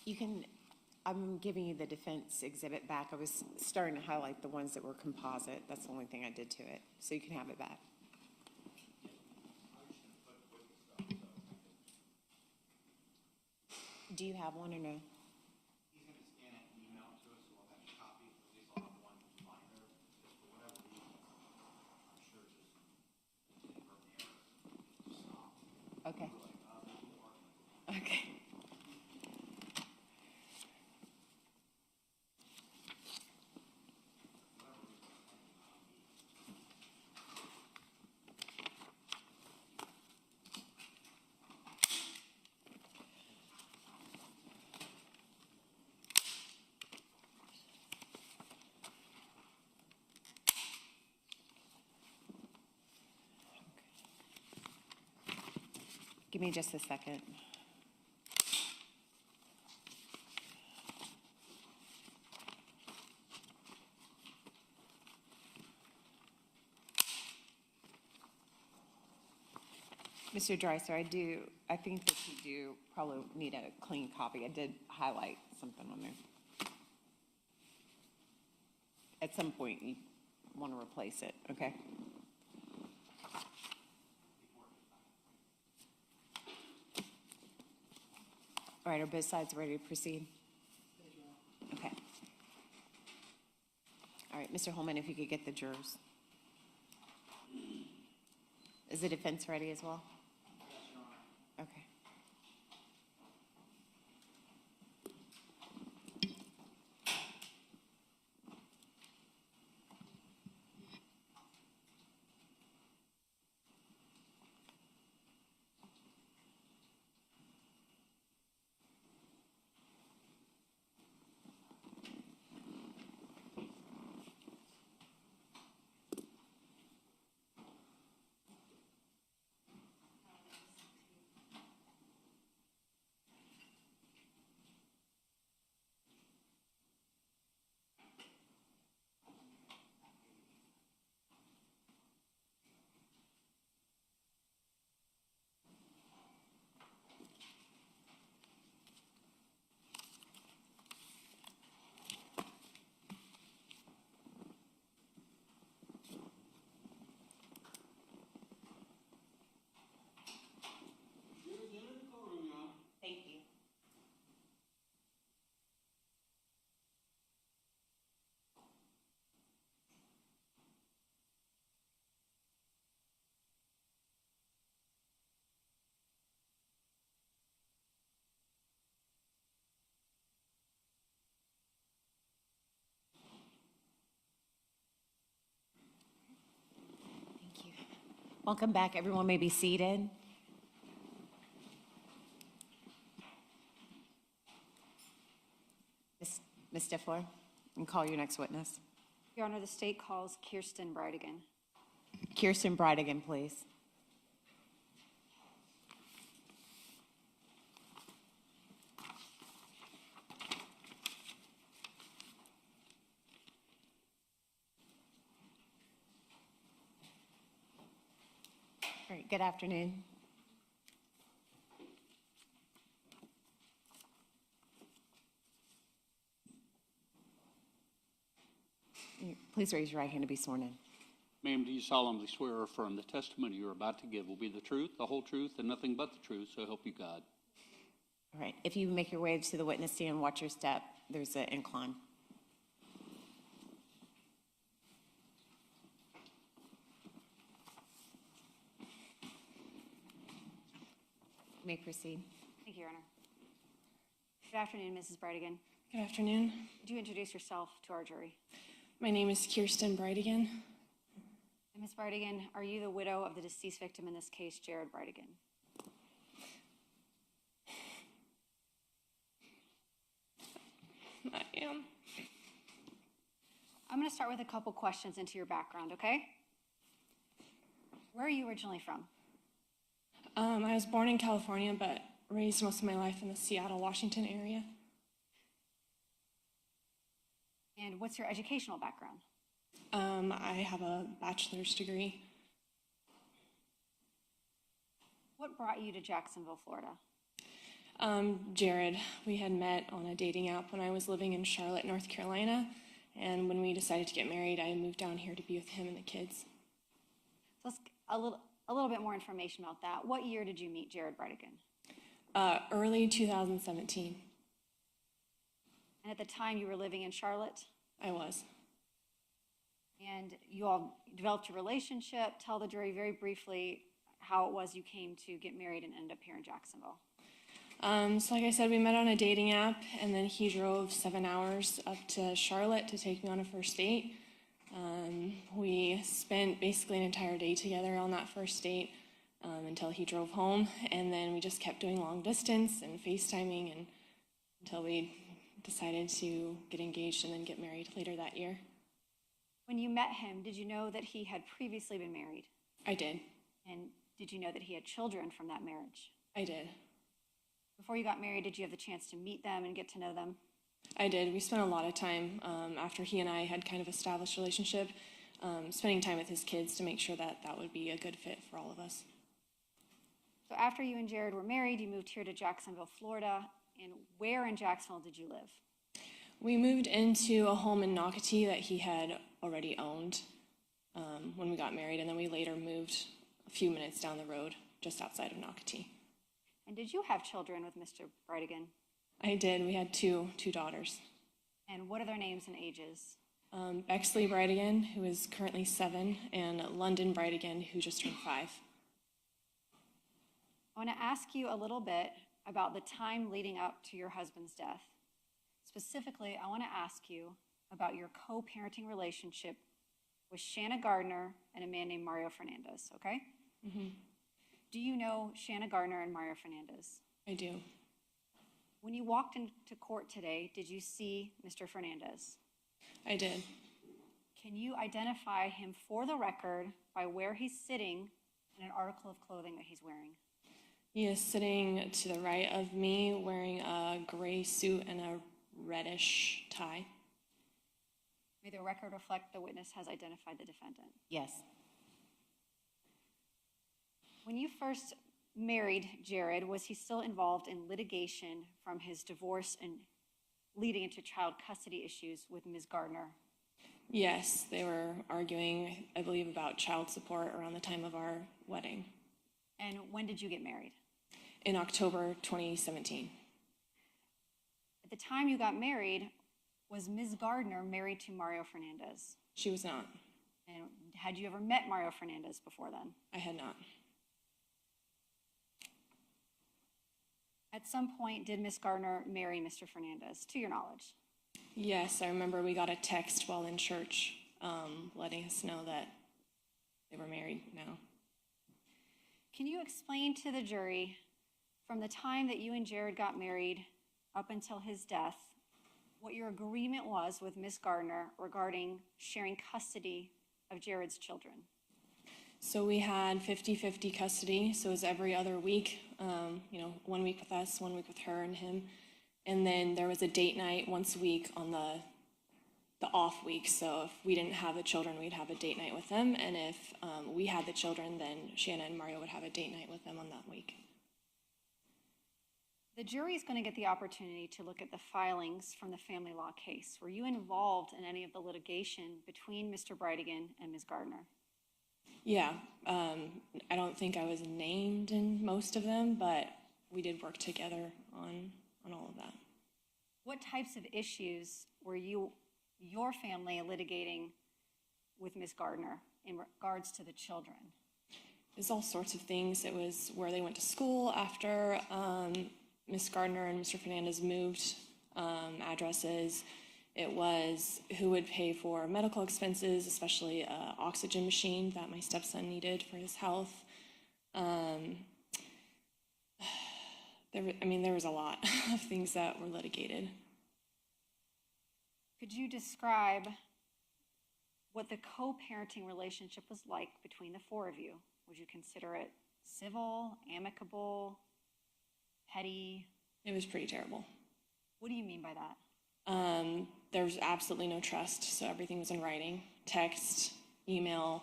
You can, I'm giving you the defense exhibit back. I was starting to highlight the ones that were composite. That's the only thing I did to it. So you can have it back. Do you have one or no? He's going to scan it and email it to us, so we'll have a copy. At least I'll have one binder, just for whatever reason. I'm sure just from the error. Stop. Okay. Okay. Give me just a second. Mr. Dreiser, I think that you do probably need a clean copy. I did highlight something on there. At some point, you want to replace it, okay? All right, are both sides ready to proceed? Okay. All right, Mr. Holman, if you could get the jurors. Is the defense ready as well? Okay. Thank you. Thank you. Welcome back. Everyone may be seated. Ms. Stifler, and call your next witness. Your Honor, the state calls Kirsten Bridegan. Kirsten Bridegan, please. All right, good afternoon. Please raise your right hand to be sworn in. Ma'am, do you solemnly swear or affirm the testimony you're about to give will be the truth, the whole truth, and nothing but the truth, so help you God? All right, if you make your way to the witness stand, watch your step. There's an incline. You may proceed. Thank you, Your Honor. Good afternoon, Mrs. Bridegan. Good afternoon. Could you introduce yourself to our jury? My name is Kirsten Bridegan. And Ms. Bridegan, are you the widow of the deceased victim in this case, Jared Bridegan? I am. I'm going to start with a couple questions into your background, okay? Where are you originally from? I was born in California, but raised most of my life in the Seattle, Washington area. And what's your educational background? I have a bachelor's degree. What brought you to Jacksonville, Florida? Jared, we had met on a dating app when I was living in Charlotte, North Carolina. And when we decided to get married, I moved down here to be with him and the kids. So let's a little bit more information about that. What year did you meet Jared Bridegan? Early 2017. And at the time you were living in Charlotte? I was. And you all developed a relationship. Tell the jury very briefly how it was you came to get married and ended up here in Jacksonville. So like I said, we met on a dating app, and then he drove 7 hours up to Charlotte to take me on a first date. We spent basically an entire day together on that first date until he drove home, and then we just kept doing long distance and FaceTiming and until we decided to get engaged and then get married later that year. When you met him, did you know that he had previously been married? I did. And did you know that he had children from that marriage? I did. Before you got married, did you have the chance to meet them and get to know them? I did. We spent a lot of time after he and I had kind of established a relationship, spending time with his kids to make sure that that would be a good fit for all of us. So after you and Jared were married, you moved here to Jacksonville, Florida. And where in Jacksonville did you live? We moved into a home in Nocatee that he had already owned when we got married, and then we later moved a few minutes down the road just outside of Nocatee. And did you have children with Mr. Bridegan? I did. We had two daughters. And what are their names and ages? Bexley Bridegan, who is currently 7, and London Bridegan, who just turned 5. I want to ask you a little bit about the time leading up to your husband's death. Specifically, I want to ask you about your co-parenting relationship with Shanna Gardner and a man named Mario Fernandez, okay? Mm-hmm. Do you know Shanna Gardner and Mario Fernandez? I do. When you walked into court today, did you see Mr. Fernandez? I did. Can you identify him for the record by where he's sitting and an article of clothing that he's wearing? He is sitting to the right of me wearing a gray suit and a reddish tie. May the record reflect the witness has identified the defendant. Yes. When you first married Jared, was he still involved in litigation from his divorce and leading into child custody issues with Ms. Gardner? Yes, they were arguing, I believe, about child support around the time of our wedding. And when did you get married? In October 2017. At the time you got married, was Ms. Gardner married to Mario Fernandez? She was not. And had you ever met Mario Fernandez before then? I had not. At some point, did Ms. Gardner marry Mr. Fernandez, to your knowledge? Yes, I remember we got a text while in church letting us know that they were married now. Can you explain to the jury, from the time that you and Jared got married up until his death, what your agreement was with Ms. Gardner regarding sharing custody of Jared's children? So we had 50-50 custody, so it was every other week, 1 week with us, 1 week with her and him. And then there was a date night once a week on the off week. So if we didn't have the children, we'd have a date night with them. And if we had the children, then Shanna and Mario would have a date night with them on that week. The jury is going to get the opportunity to look at the filings from the family law case. Were you involved in any of the litigation between Mr. Bridegan and Ms. Gardner? Yeah, I don't think I was named in most of them, but we did work together on all of that. What types of issues were your family litigating with Ms. Gardner in regards to the children? There's all sorts of things. It was where they went to school after Ms. Gardner and Mr. Fernandez moved addresses. It was who would pay for medical expenses, especially an oxygen machine that my stepson needed for his health. There was a lot of things that were litigated. Could you describe what the co-parenting relationship was like between the four of you? Would you consider it civil, amicable, petty? It was pretty terrible. What do you mean by that? There's absolutely no trust, so everything was in writing, text, email.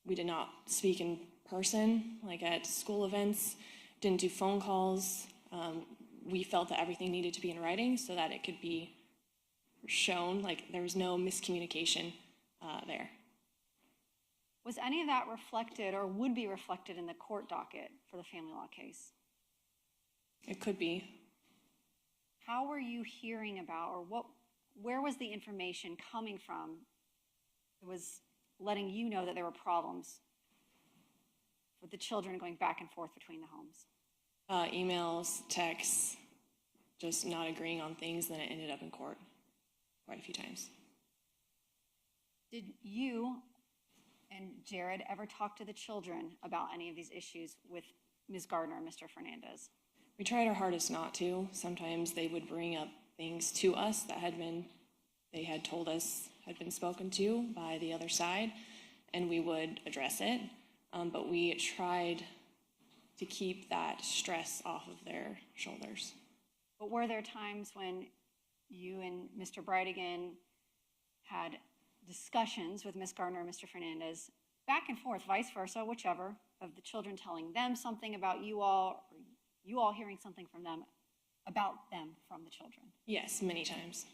We did not speak in person, like at school events. didn't do phone calls. We felt that everything needed to be in writing so that it could be shown, like there was no miscommunication there. Was any of that reflected or would be reflected in the court docket for the family law case? It could be. How were you hearing about, or where was the information coming from that was letting you know that there were problems with the children going back and forth between the homes? Emails, texts, just not agreeing on things, then it ended up in court quite a few times. Did you and Jared ever talk to the children about any of these issues with Ms. Gardner and Mr. Fernandez? We tried our hardest not to. Sometimes they would bring up things to us that they had told us had been spoken to by the other side, and we would address it. But we tried to keep that stress off of their shoulders. But were there times when you and Mr. Bridegan had discussions with Ms. Gardner and Mr. Fernandez, back and forth, vice versa, whichever, of the children telling them something about you all, or you all hearing something from them about them from the children? Yes, many times.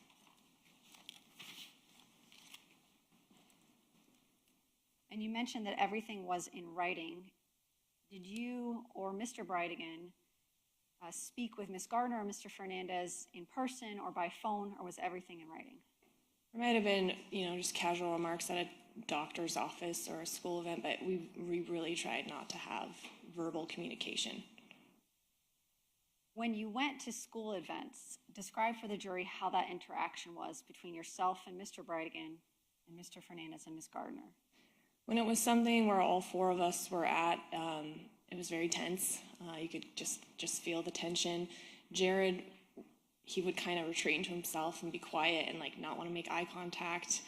And you mentioned that everything was in writing. Did you or Mr. Bridegan speak with Ms. Gardner or Mr. Fernandez in person or by phone, or was everything in writing? There might have been, just casual remarks at a doctor's office or a school event, but we really tried not to have verbal communication. When you went to school events, describe for the jury how that interaction was between yourself and Mr. Bridegan and Mr. Fernandez and Ms. Gardner. When it was something where all four of us were at, it was very tense. You could just feel the tension. Jared, he would kind of retreat into himself and be quiet and not want to make eye contact.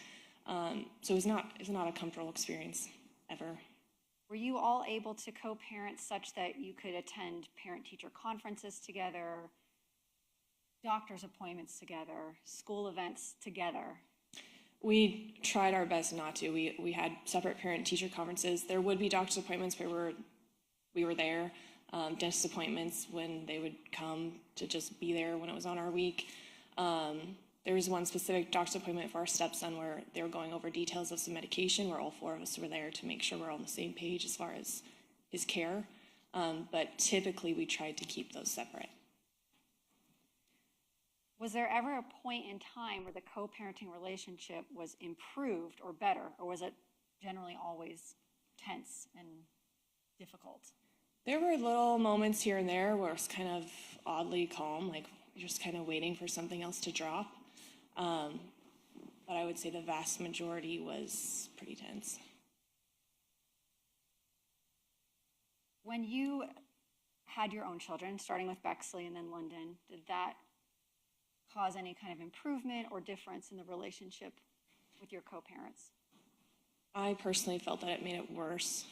So it's not a comfortable experience ever. Were you all able to co-parent such that you could attend parent-teacher conferences together, doctor's appointments together, school events together? We tried our best not to. We had separate parent-teacher conferences. There would be doctor's appointments where we were there, dentist appointments when they would come to just be there when it was on our week. There was one specific doctor's appointment for our stepson where they were going over details of some medication, where all four of us were there to make sure we're on the same page as far as his care. But typically we tried to keep those separate. Was there ever a point in time where the co-parenting relationship was improved or better, or was it generally always tense and difficult? There were little moments here and there where it was kind of oddly calm, like just kind of waiting for something else to drop. But I would say the vast majority was pretty tense. When you had your own children, starting with Bexley and then London, did that cause any kind of improvement or difference in the relationship with your co-parents? I personally felt that it made it worse.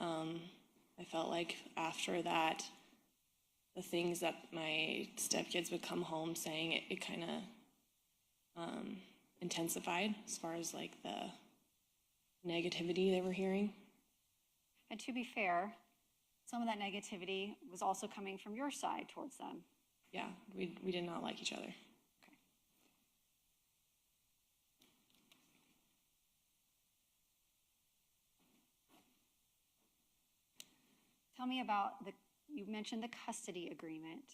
I felt like after that, the things that my stepkids would come home saying, it kind of intensified as far as the negativity they were hearing. And to be fair, some of that negativity was also coming from your side towards them. Yeah, we did not like each other. Okay. Tell me about you mentioned the custody agreement.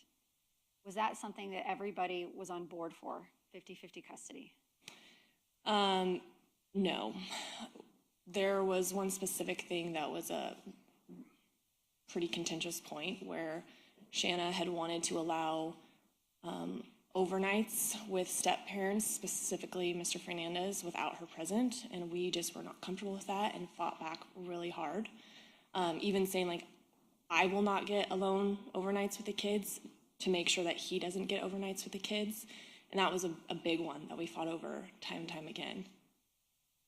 Was that something that everybody was on board for, 50-50 custody? No. There was one specific thing that was a pretty contentious point where Shanna had wanted to allow overnights with step-parents, specifically Mr. Fernandez, without her present, and we just were not comfortable with that and fought back really hard. Even saying, I will not get alone overnights with the kids to make sure that he doesn't get overnights with the kids, and that was a big one that we fought over time and time again.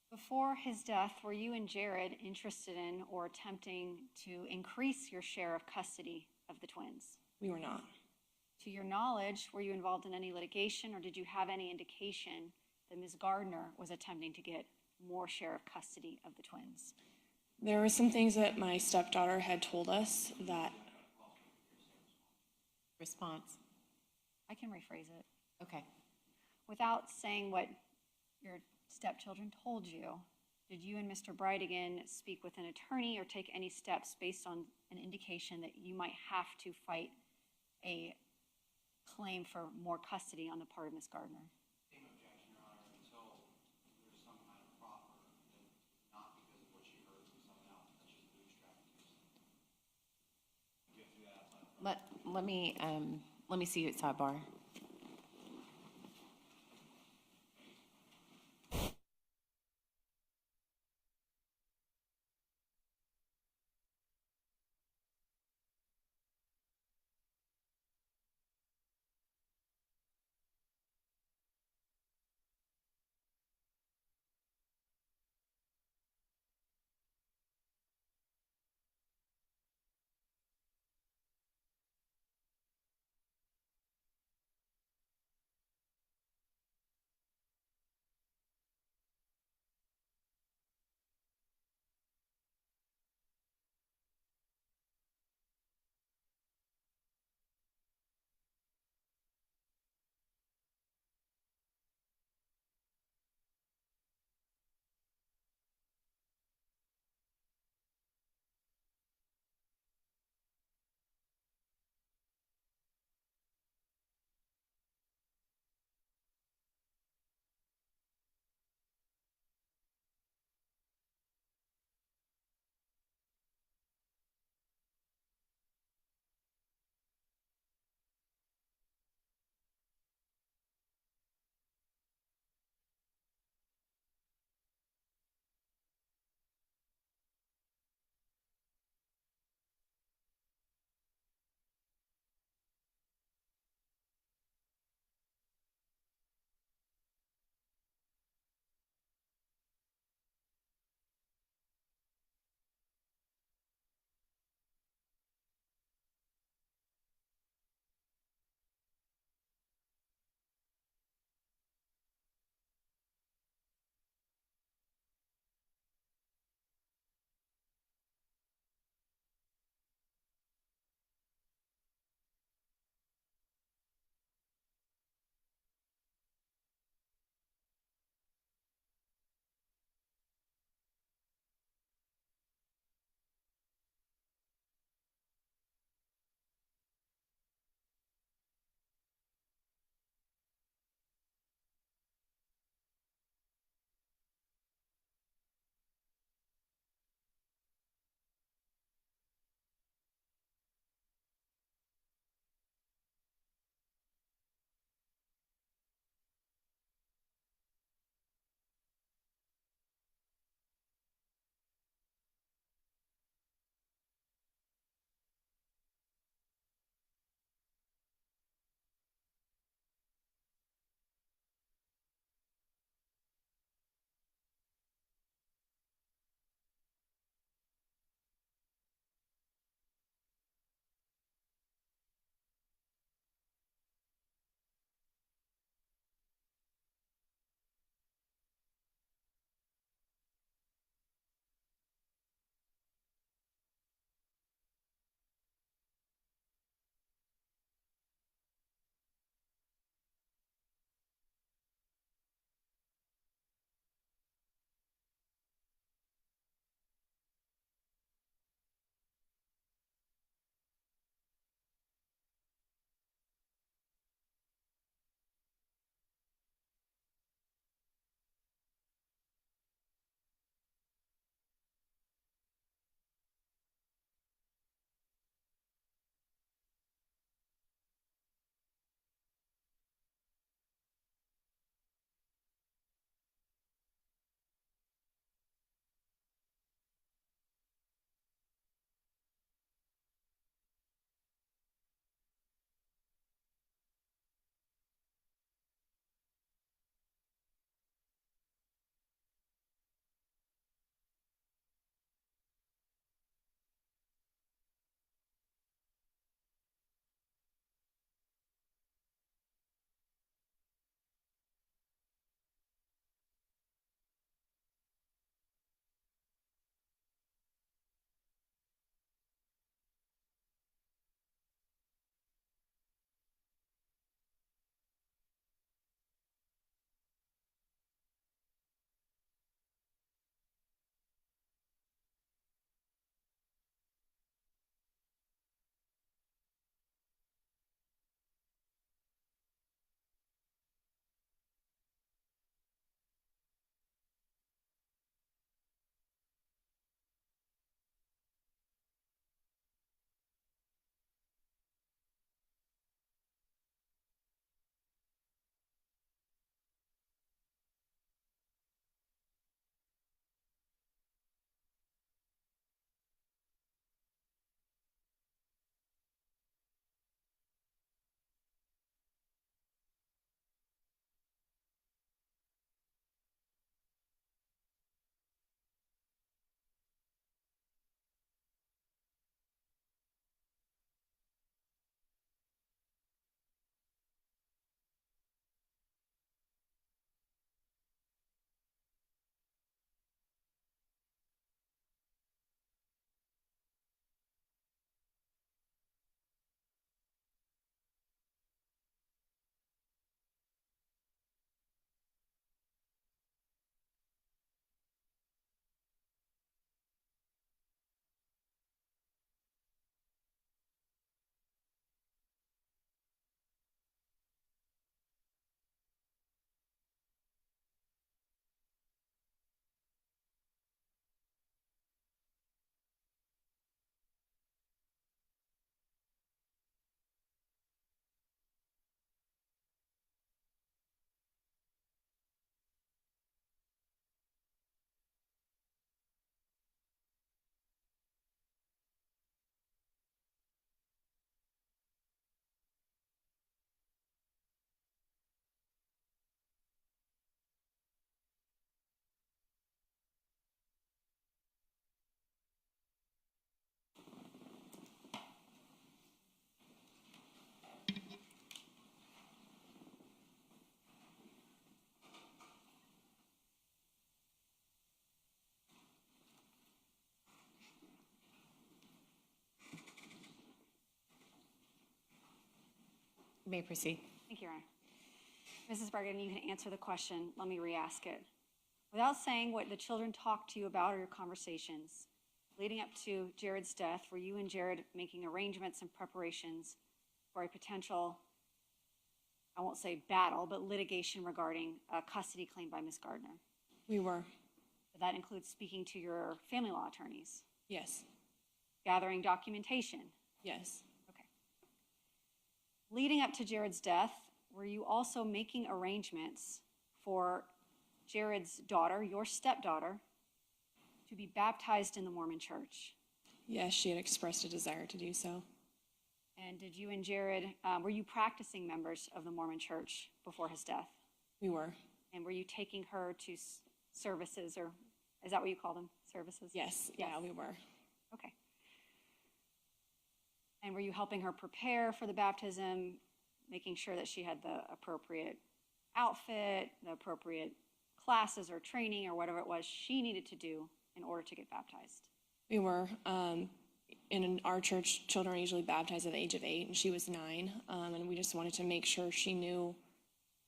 Before his death, were you and Jared interested in or attempting to increase your share of custody of the twins? We were not. To your knowledge, were you involved in any litigation, or did you have any indication that Ms. Gardner was attempting to get more share of custody of the twins? There were some things that my stepdaughter had told us that Response? I can rephrase it. Okay. Without saying what your stepchildren told you, did you and Mr. Bridegan speak with an attorney or take any steps based on an indication that you might have to fight a claim for more custody on the part of Ms. Gardner? Same objection, Your Honor, until there's some kind of proffer, and not because of what she heard from someone else, that's just bootstrapping yourself. Get through that outside. Let me see you at sidebar. You may proceed. Thank you, Your Honor. Mrs. Bridegan, you can answer the question. Let me re-ask it. Without saying what the children talked to you about or your conversations, leading up to Jared's death, were you and Jared making arrangements and preparations for a potential, I won't say battle, but litigation regarding a custody claim by Ms. Gardner? We were. That includes speaking to your family law attorneys, Yes. gathering documentation. Yes. Okay. Leading up to Jared's death, were you also making arrangements for Jared's daughter, your stepdaughter, to be baptized in the Mormon Church? Yes, she had expressed a desire to do so. And did you and Jared, were you practicing members of the Mormon Church before his death? We were. And were you taking her to services, or is that what you call them, services? Yes. Yeah, we were. Okay. And were you helping her prepare for the baptism, making sure that she had the appropriate outfit, the appropriate classes or training or whatever it was she needed to do in order to get baptized? We were. In our church, children are usually baptized at the age of 8, and she was 9. And we just wanted to make sure she knew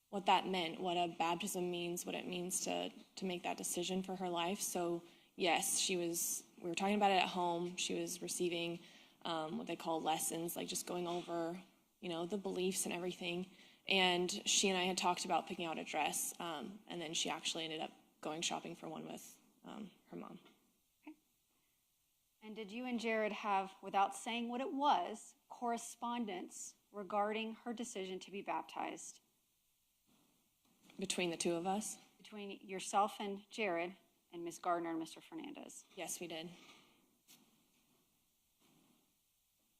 what that meant, what a baptism means, what it means to make that decision for her life. So yes, we were talking about it at home. She was receiving what they call lessons, like just going over, the beliefs and everything. And she and I had talked about picking out a dress, and then she actually ended up going shopping for one with her mom. Okay. And did you and Jared have, without saying what it was, correspondence regarding her decision to be baptized? Between the two of us? Between yourself and Jared and Ms. Gardner and Mr. Fernandez? Yes, we did.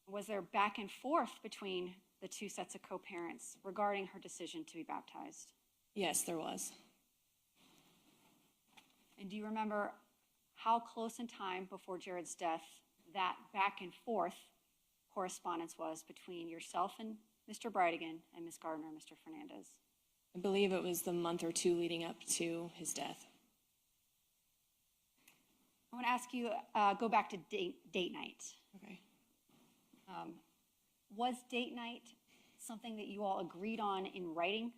Was there back and forth between the two sets of co-parents regarding her decision to be baptized? Yes, there was. And do you remember how close in time before Jared's death that back and forth correspondence was between yourself and Mr. Bridegan and Ms. Gardner and Mr. Fernandez? I believe it was the month or two leading up to his death. I want to ask you, go back to date night. Okay. Was date night something that you all agreed on in writing?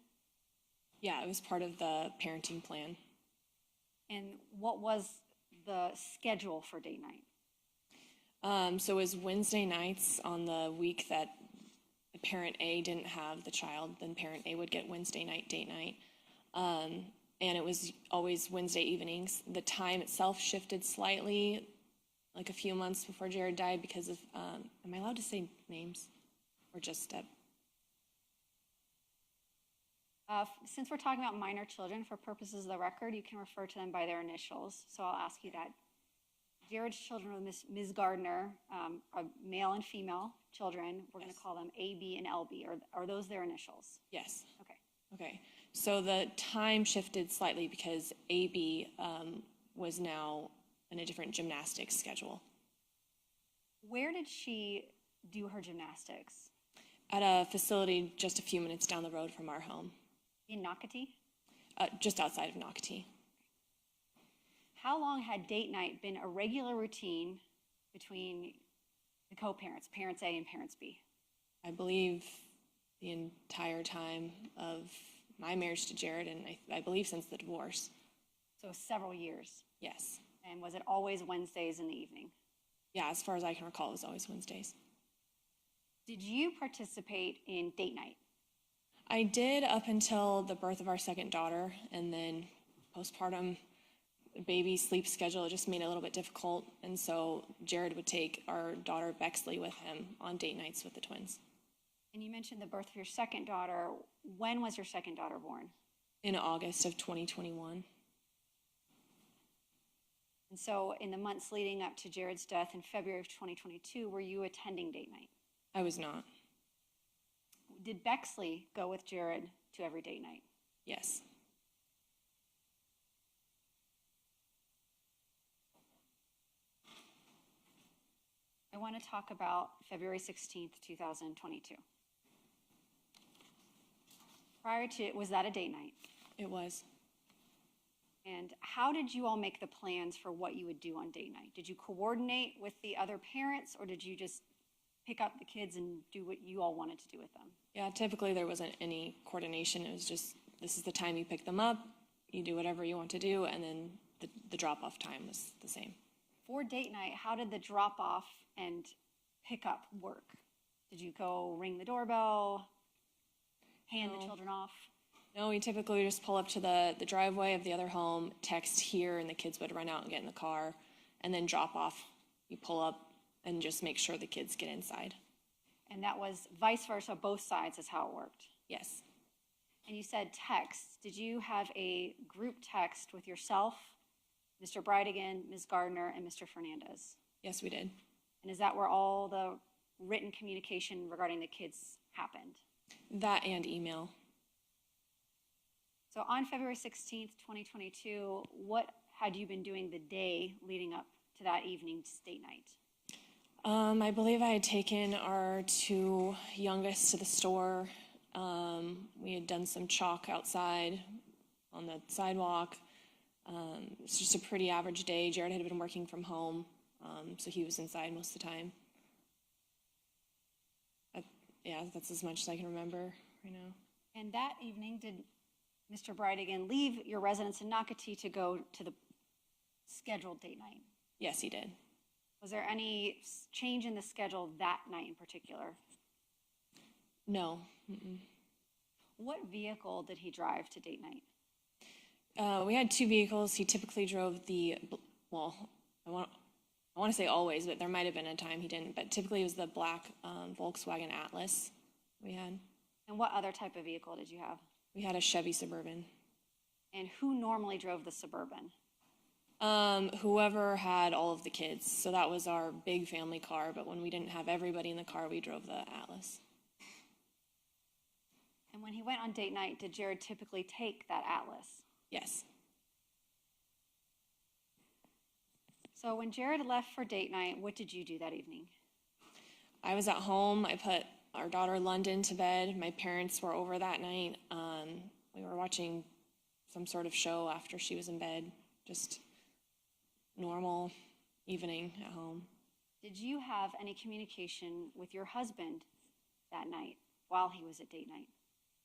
Yeah, it was part of the parenting plan. And what was the schedule for date night? So it was Wednesday nights on the week that the parent A didn't have the child, then parent A would get Wednesday night, date night. And it was always Wednesday evenings. The time itself shifted slightly, like a few months before Jared died because of, am I allowed to say names? Or just step? Since we're talking about minor children, for purposes of the record, you can refer to them by their initials. So I'll ask you that. Jared's children with Ms. Gardner, are male and female children. We're going to call them A, B, and LB. Are those their initials? Yes. Okay. Okay. So the time shifted slightly because AB was now in a different gymnastics schedule. Where did she do her gymnastics? At a facility just a few minutes down the road from our home. In Nocatee? Just outside of Nocatee. How long had date night been a regular routine between the co-parents, parents A and parents B? I believe the entire time of my marriage to Jared, and I believe since the divorce. So several years? Yes. And was it always Wednesdays in the evening? Yeah, as far as I can recall, it was always Wednesdays. Did you participate in date night? I did up until the birth of our second daughter, and then postpartum baby sleep schedule just made it a little bit difficult, and so Jared would take our daughter Bexley with him on date nights with the twins. And you mentioned the birth of your second daughter. When was your second daughter born? In August of 2021. And so in the months leading up to Jared's death in February of 2022, were you attending date night? I was not. Did Bexley go with Jared to every date night? Yes. I want to talk about February 16th, 2022. Prior to, was that a date night? It was. And how did you all make the plans for what you would do on date night? Did you coordinate with the other parents, or did you just pick up the kids and do what you all wanted to do with them? Yeah, typically there wasn't any coordination. It was just, this is the time you pick them up, you do whatever you want to do, and then the drop-off time was the same. For date night, how did the drop-off and pickup work? Did you go ring the doorbell, hand the children off? No, we typically just pull up to the driveway of the other home, text here, and the kids would run out and get in the car, and then drop off. You pull up and just make sure the kids get inside. And that was vice versa, both sides is how it worked? Yes. And you said text. Did you have a group text with yourself, Mr. Bridegan, Ms. Gardner, and Mr. Fernandez? Yes, we did. And is that where all the written communication regarding the kids happened? That and email. So on February 16th, 2022, what had you been doing the day leading up to that evening's date night? I believe I had taken our two youngest to the store. We had done some chalk outside on the sidewalk. It's just a pretty average day. Jared had been working from home, so he was inside most of the time. Yeah, that's as much as I can remember right now. And that evening, did Mr. Bridegan leave your residence in Nocatee to go to the scheduled date night? Yes, he did. Was there any change in the schedule that night in particular? No. Mm-mm. What vehicle did he drive to date night? We had two vehicles. He typically drove well, I want to say always, but there might have been a time he didn't. But typically it was the black Volkswagen Atlas we had. And what other type of vehicle did you have? We had a Chevy Suburban. And who normally drove the Suburban? Whoever had all of the kids. So that was our big family car, but when we didn't have everybody in the car, we drove the Atlas. And when he went on date night, did Jared typically take that Atlas? Yes. So when Jared left for date night, what did you do that evening? I was at home. I put our daughter London to bed. My parents were over that night. We were watching some sort of show after she was in bed. Just normal evening at home. Did you have any communication with your husband that night while he was at date night?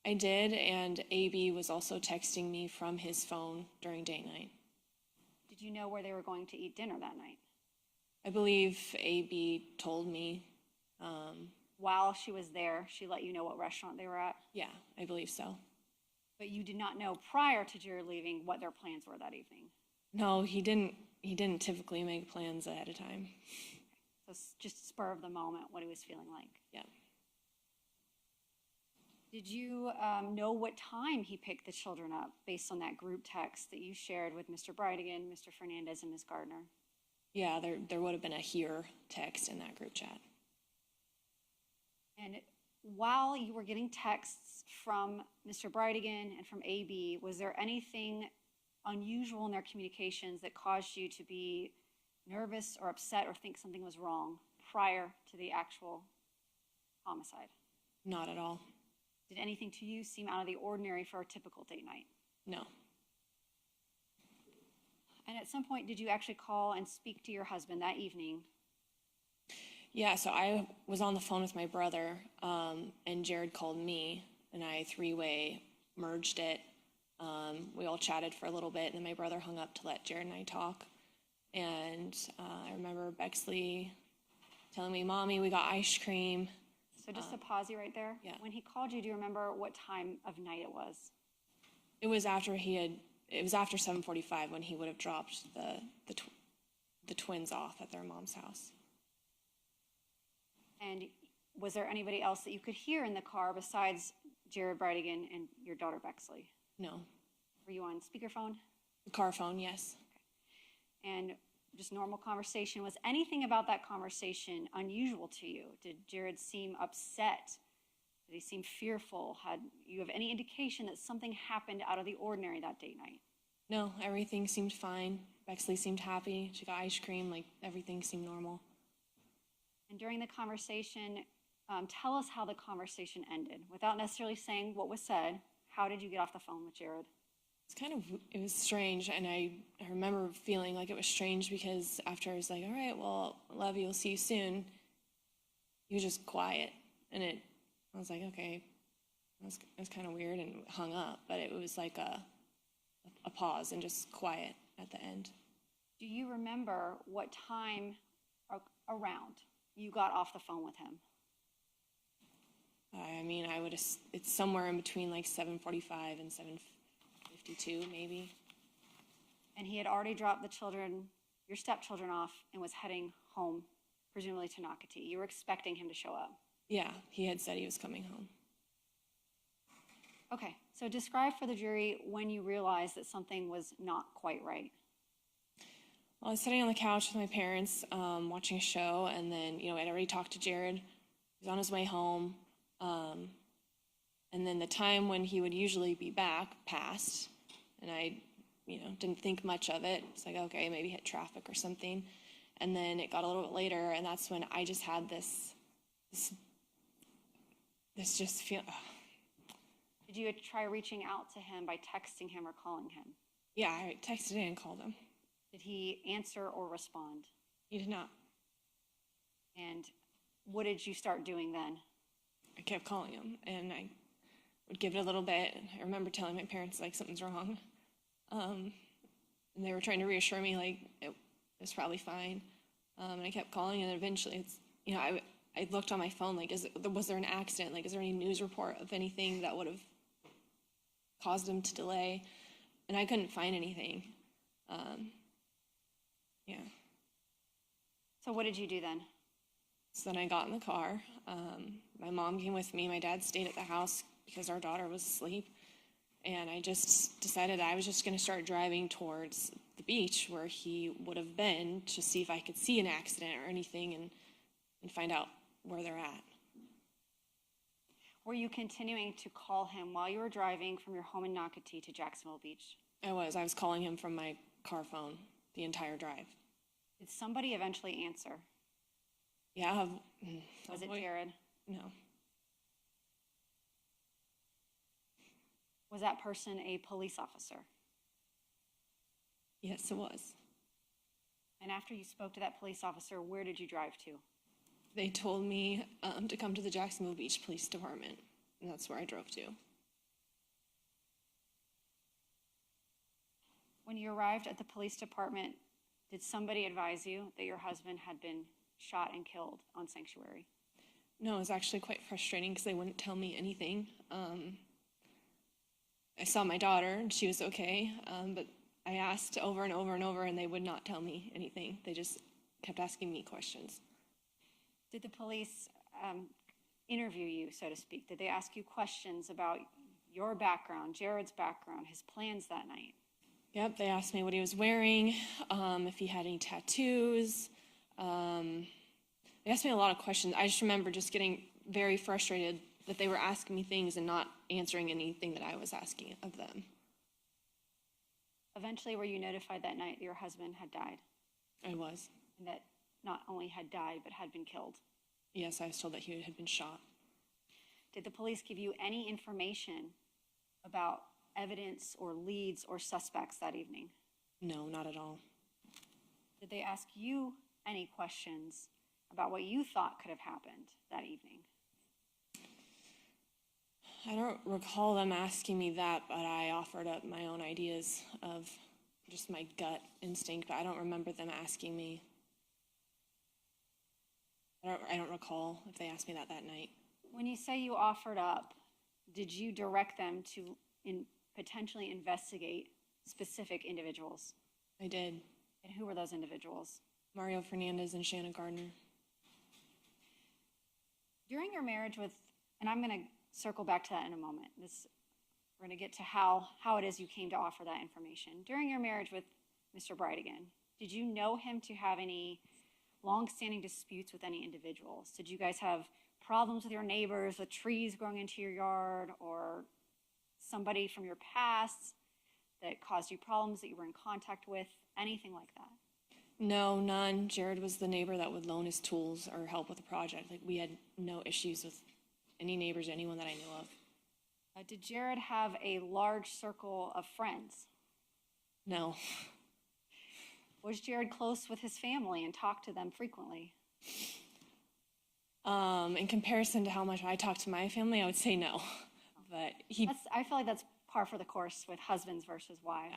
I did, and AB was also texting me from his phone during date night. Did you know where they were going to eat dinner that night? I believe AB told me. While she was there, she let you know what restaurant they were at? Yeah, I believe so. But you did not know prior to Jared leaving what their plans were that evening? No, he didn't typically make plans ahead of time. So it's just spur of the moment, what he was feeling like? Yeah. Did you know what time he picked the children up based on that group text that you shared with Mr. Bridegan, Mr. Fernandez, and Ms. Gardner? Yeah, there would have been a here text in that group chat. And while you were getting texts from Mr. Bridegan and from AB, was there anything unusual in their communications that caused you to be nervous or upset or think something was wrong prior to the actual homicide? Not at all. Did anything to you seem out of the ordinary for a typical date night? No. And at some point, did you actually call and speak to your husband that evening? Yeah, so I was on the phone with my brother, and Jared called me, and I three-way merged it. We all chatted for a little bit, and then my brother hung up to let Jared and I talk. And I remember Bexley telling me, "Mommy, we got ice cream." So just to pause you right there. Yeah. When he called you, do you remember what time of night it was? It was after it was after 7:45 when he would have dropped the twins off at their mom's house. And was there anybody else that you could hear in the car besides Jared Bridegan and your daughter Bexley? No. Were you on speakerphone? Car phone, yes. Okay. And just normal conversation. Was anything about that conversation unusual to you? Did Jared seem upset? Did he seem fearful? Had you have any indication that something happened out of the ordinary that date night? No, everything seemed fine. Bexley seemed happy. She got ice cream. Like, everything seemed normal. And during the conversation, tell us how the conversation ended. Without necessarily saying what was said, how did you get off the phone with Jared? It was strange, and I remember feeling like it was strange because after I was like, all right, well, love you, we'll see you soon. he was just quiet. And I was like, okay, it was kind of weird, and hung up. But it was like a pause and just quiet at the end. Do you remember what time around you got off the phone with him? I mean, it's somewhere in between like 7:45 and 7:52, maybe. And he had already dropped the children, your stepchildren, off and was heading home, presumably to Nocatee. You were expecting him to show up. Yeah, he had said he was coming home. Okay, so describe for the jury when you realized that something was not quite right. Well, I was sitting on the couch with my parents, watching a show, and then, I'd already talked to Jared. He was on his way home. And then the time when he would usually be back passed, and I, didn't think much of it. It's like, okay, maybe hit traffic or something. And then it got a little bit later, and that's when I just had this just feel. Did you try reaching out to him by texting him or calling him? Yeah, I texted and called him. Did he answer or respond? He did not. And what did you start doing then? I kept calling him, and I would give it a little bit. I remember telling my parents, like, something's wrong. And they were trying to reassure me, like, it was probably fine. And I kept calling, and eventually I looked on my phone, like, was there an accident? Like, is there any news report of anything that would have caused him to delay? And I couldn't find anything. Yeah. So what did you do then? So then I got in the car. My mom came with me. My dad stayed at the house because our daughter was asleep. And I just decided I was just going to start driving towards the beach where he would have been to see if I could see an accident or anything and find out where they're at. Were you continuing to call him while you were driving from your home in Nocatee to Jacksonville Beach? I was calling him from my car phone the entire drive. Did somebody eventually answer? Yeah. Was it Jared? No. Was that person a police officer? Yes, it was. And after you spoke to that police officer, where did you drive to? They told me to come to the Jacksonville Beach Police Department, and that's where I drove to. When you arrived at the police department, did somebody advise you that your husband had been shot and killed on Sanctuary? No, it was actually quite frustrating because they wouldn't tell me anything. I saw my daughter, and she was okay, but I asked over and over and over, and they would not tell me anything. They just kept asking me questions. Did the police interview you, so to speak? Did they ask you questions about your background, Jared's background, his plans that night? Yep, they asked me what he was wearing, if he had any tattoos. They asked me a lot of questions. I just remember just getting very frustrated that they were asking me things and not answering anything that I was asking of them. Eventually, were you notified that night that your husband had died? I was. And that not only had died, but had been killed? Yes, I was told that he had been shot. Did the police give you any information about evidence or leads or suspects that evening? No, not at all. Did they ask you any questions about what you thought could have happened that evening? I don't recall them asking me that, but I offered up my own ideas of just my gut instinct, but I don't remember them asking me. I don't recall if they asked me that night. When you say you offered up, did you direct them to potentially investigate specific individuals? I did. And who were those individuals? Mario Fernandez and Shanna Gardner. During your marriage with, and I'm going to circle back to that in a moment. We're going to get to how it is you came to offer that information. During your marriage with Mr. Bridegan, did you know him to have any long-standing disputes with any individuals? Did you guys have problems with your neighbors, with trees growing into your yard, or somebody from your past that caused you problems that you were in contact with, anything like that? No, none. Jared was the neighbor that would loan his tools or help with the project. Like, we had no issues with any neighbors, anyone that I knew of. Did Jared have a large circle of friends? No. Was Jared close with his family and talked to them frequently? In comparison to how much I talk to my family, I would say no. But I feel like that's par for the course with husbands versus wives.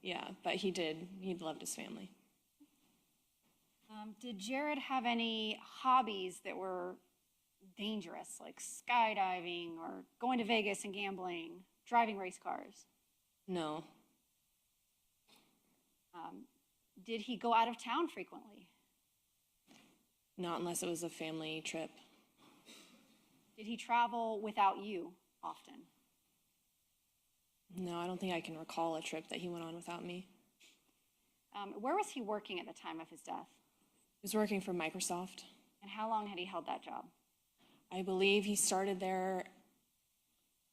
yeah, but he loved his family. Did Jared have any hobbies that were dangerous, like skydiving or going to Vegas and gambling, driving race cars? No. Did he go out of town frequently? Not unless it was a family trip. Did he travel without you often? No, I don't think I can recall a trip that he went on without me. Where was he working at the time of his death? He was working for Microsoft. And how long had he held that job? I believe he started there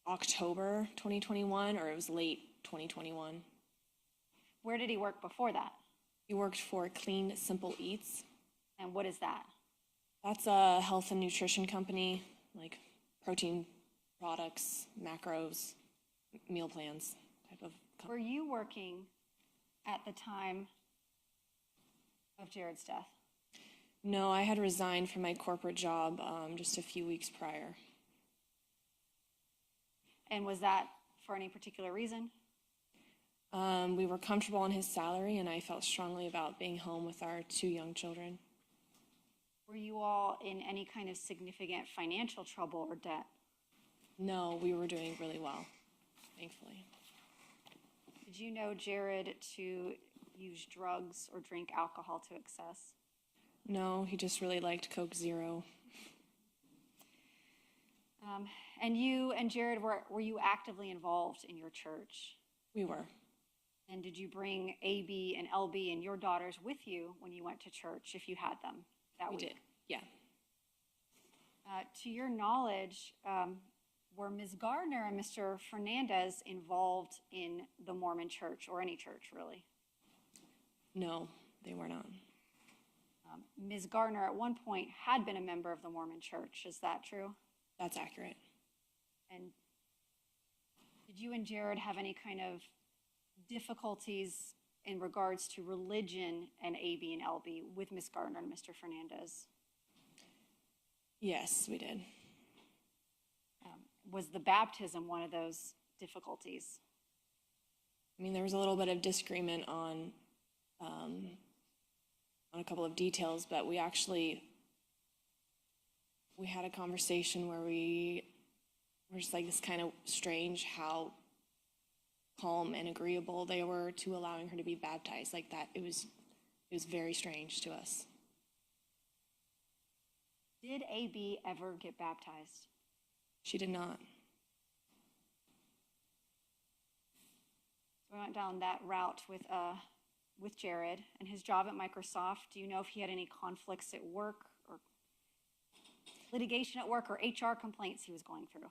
October 2021, or it was late 2021. Where did he work before that? He worked for Clean Simple Eats. And what is that? That's a health and nutrition company, like protein products, macros, meal plans type of company. Were you working at the time of Jared's death? No, I had resigned from my corporate job just a few weeks prior. And was that for any particular reason? We were comfortable on his salary, and I felt strongly about being home with our 2 young children. Were you all in any kind of significant financial trouble or debt? No, we were doing really well, thankfully. Did you know Jared to use drugs or drink alcohol to excess? No, he just really liked Coke Zero. And you and Jared, were you actively involved in your church? We were. And did you bring AB and LB and your daughters with you when you went to church, if you had them that week? We did, yeah. To your knowledge, were Ms. Gardner and Mr. Fernandez involved in the Mormon church, or any church, really? No, they were not. Ms. Gardner at one point had been a member of the Mormon church. Is that true? That's accurate. And did you and Jared have any kind of difficulties in regards to religion and AB and LB with Ms. Gardner and Mr. Fernandez? Yes, we did. Was the baptism one of those difficulties? I mean, there was a little bit of disagreement on a couple of details, but we had a conversation where we were just like, this kind of strange how calm and agreeable they were to allowing her to be baptized like that. It was very strange to us. Did AB ever get baptized? She did not. We went down that route with Jared and his job at Microsoft. Do you know if he had any conflicts at work or litigation at work or HR complaints he was going through?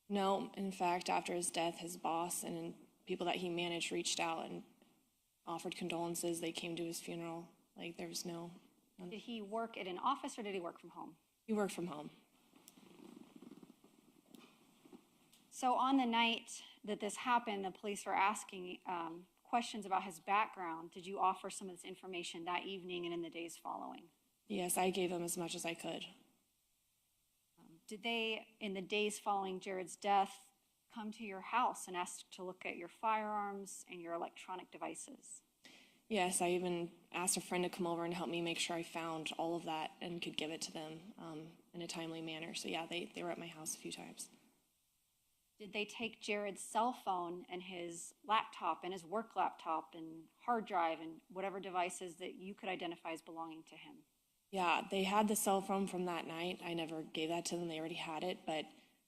No, in fact, after his death, his boss and people that he managed reached out and offered condolences. They came to his funeral. Like, there was none. Did he work at an office or did he work from home? He worked from home. So on the night that this happened, the police were asking questions about his background. Did you offer some of this information that evening and in the days following? Yes, I gave him as much as I could. Did they, in the days following Jared's death, come to your house and ask to look at your firearms and your electronic devices? Yes, I even asked a friend to come over and help me make sure I found all of that and could give it to them in a timely manner. So yeah, they were at my house a few times. Did they take Jared's cell phone and his laptop and his work laptop and hard drive and whatever devices that you could identify as belonging to him? Yeah, they had the cell phone from that night. I never gave that to them. They already had it, but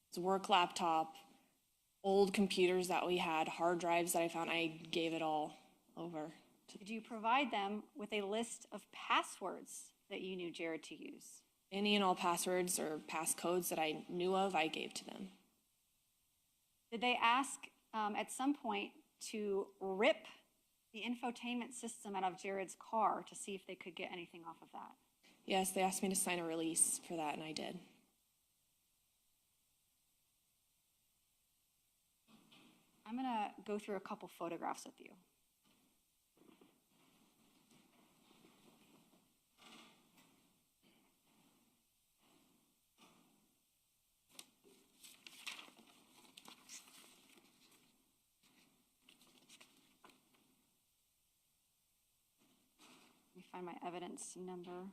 it's a work laptop, old computers that we had, hard drives that I found. I gave it all over. Did you provide them with a list of passwords that you knew Jared to use? Any and all passwords or passcodes that I knew of, I gave to them. Did they ask at some point to rip the infotainment system out of Jared's car to see if they could get anything off of that? Yes, they asked me to sign a release for that, and I did. I'm going to go through a couple photographs with you. find my evidence number.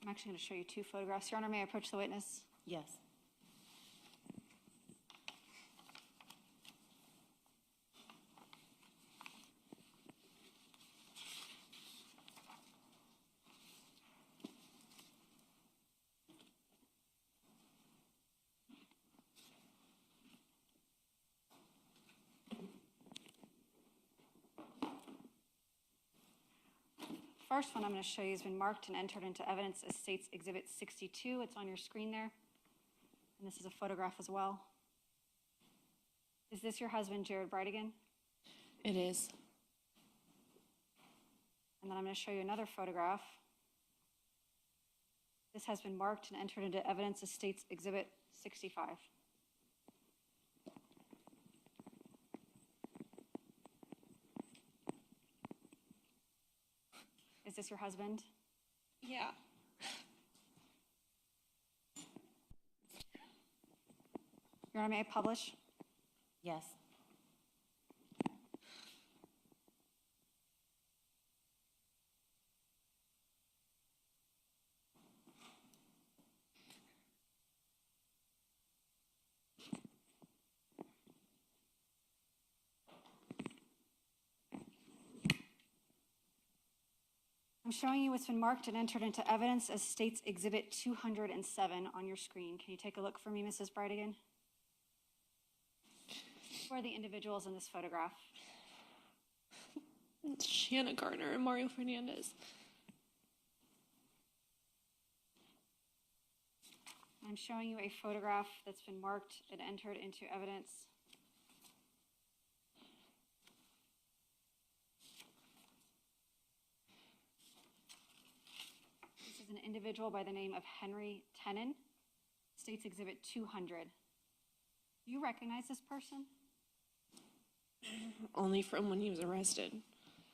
I'm actually going to show you two photographs. Your Honor, may I approach the witness? Yes. First one I'm going to show you has been marked and entered into evidence as State's Exhibit 62. It's on your screen there. And this is a photograph as well. Is this your husband, Jared Bridegan? It is. And then I'm going to show you another photograph. This has been marked and entered into evidence as State's Exhibit 65. Is this your husband? Yeah. Your Honor, may I publish? Yes. I'm showing you what's been marked and entered into evidence as State's Exhibit 207 on your screen. Can you take a look for me, Mrs. Bridegan? Who are the individuals in this photograph? It's Shanna Gardner and Mario Fernandez. I'm showing you a photograph that's been marked and entered into evidence. This is an individual by the name of Henry Tenon, State's Exhibit 200. Do you recognize this person? Only from when he was arrested.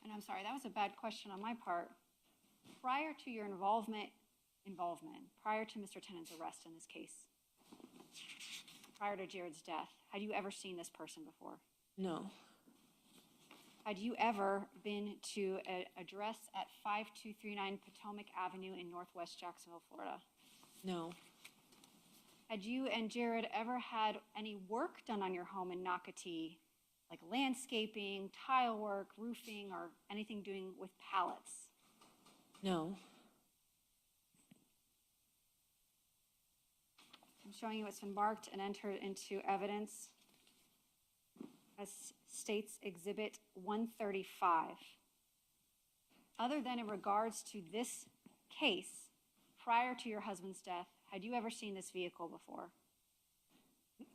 And I'm sorry, that was a bad question on my part. Prior to your involvement, prior to Mr. Tenon's arrest in this case, prior to Jared's death, had you ever seen this person before? No. Had you ever been to an address at 5239 Potomac Avenue in Northwest Jacksonville, Florida? No. Had you and Jared ever had any work done on your home in Nocatee, like landscaping, tile work, roofing, or anything doing with pallets? No. I'm showing you what's been marked and entered into evidence as State's Exhibit 135. Other than in regards to this case, prior to your husband's death, had you ever seen this vehicle before?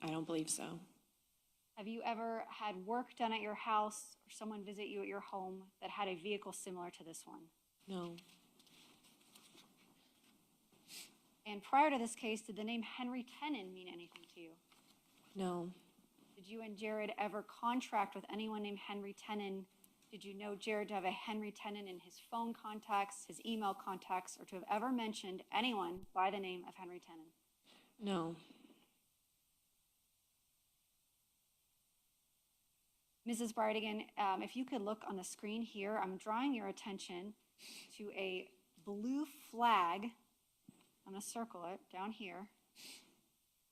I don't believe so. Have you ever had work done at your house or someone visit you at your home that had a vehicle similar to this one? No. And prior to this case, did the name Henry Tenon mean anything to you? No. Did you and Jared ever contract with anyone named Henry Tenon? Did you know Jared to have a Henry Tenon in his phone contacts, his email contacts, or to have ever mentioned anyone by the name of Henry Tenon? No. Mrs. Bridegan, if you could look on the screen here, I'm drawing your attention to a blue flag. I'm going to circle it down here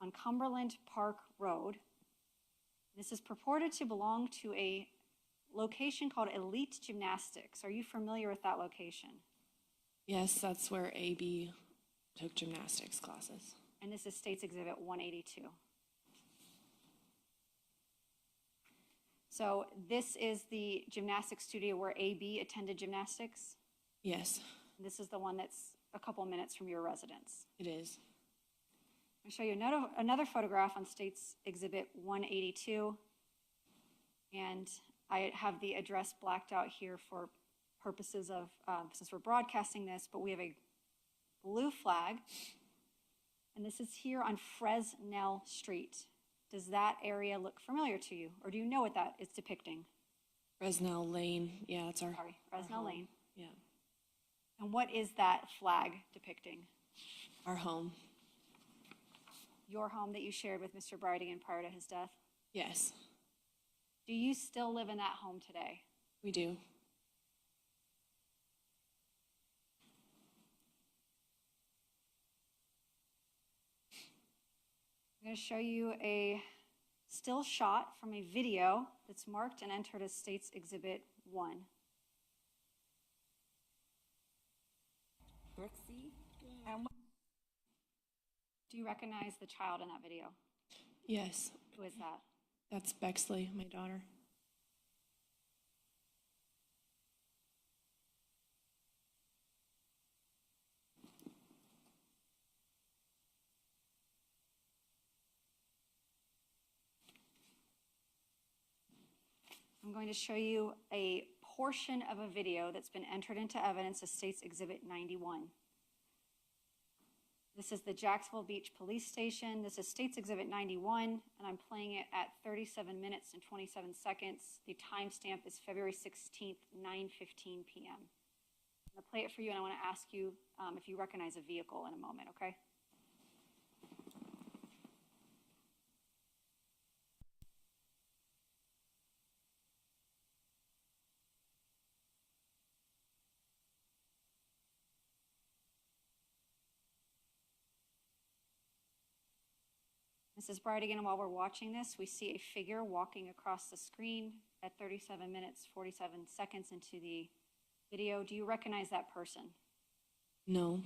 on Cumberland Park Road. This is purported to belong to a location called Elite Gymnastics. Are you familiar with that location? Yes, that's where AB took gymnastics classes. And this is State's Exhibit 182. So this is the gymnastics studio where AB attended gymnastics? Yes. And this is the one that's a couple minutes from your residence. It is. I'll show you another photograph on State's Exhibit 182. And I have the address blacked out here for purposes of, since we're broadcasting this, but we have a blue flag. And this is here on Fresnel Street. Does that area look familiar to you? Or do you know what that is depicting? Fresnel Lane. Yeah, it's our. Sorry, Fresnel Lane. Yeah. And what is that flag depicting? Our home. Your home that you shared with Mr. Bridegan prior to his death? Yes, Do you still live in that home today? we do. I'm going to show you a still shot from a video that's marked and entered as State's Exhibit 1. Brooksy. Do you recognize the child in that video? Yes, Who is that? that's Bexley, my daughter. I'm going to show you a portion of a video that's been entered into evidence as State's Exhibit 91. This is the Jacksonville Beach Police Station. This is State's Exhibit 91, and I'm playing it at 37 minutes and 27 seconds. The timestamp is February 16th, 9:15 p.m. I'm going to play it for you, and I want to ask you if you recognize a vehicle in a moment, okay? Mrs. Bridegan, while we're watching this, we see a figure walking across the screen at 37 minutes, 47 seconds into the video. Do you recognize that person? No.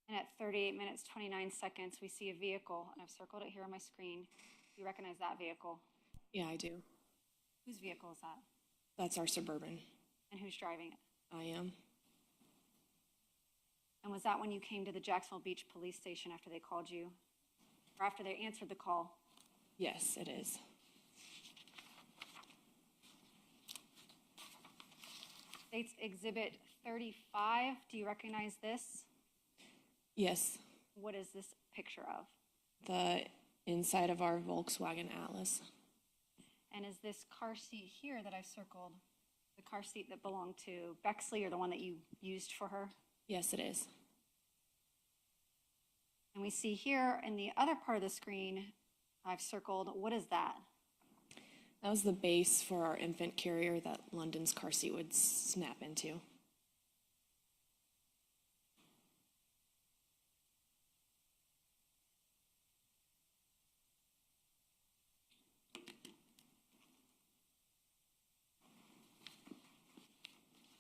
And at 38 minutes, 29 seconds, we see a vehicle, and I've circled it here on my screen. Do you recognize that vehicle? Yeah, I do. Whose vehicle is that? That's our Suburban. And who's driving it? I am. And was that when you came to the Jacksonville Beach Police Station after they called you? Or after they answered the call? Yes, it is. State's Exhibit 35. Do you recognize this? Yes, What is this picture of? the inside of our Volkswagen Atlas. And is this car seat here that I've circled the car seat that belonged to Bexley, or the one that you used for her? Yes, it is. And we see here in the other part of the screen, I've circled, what is that? That was the base for our infant carrier that London's car seat would snap into.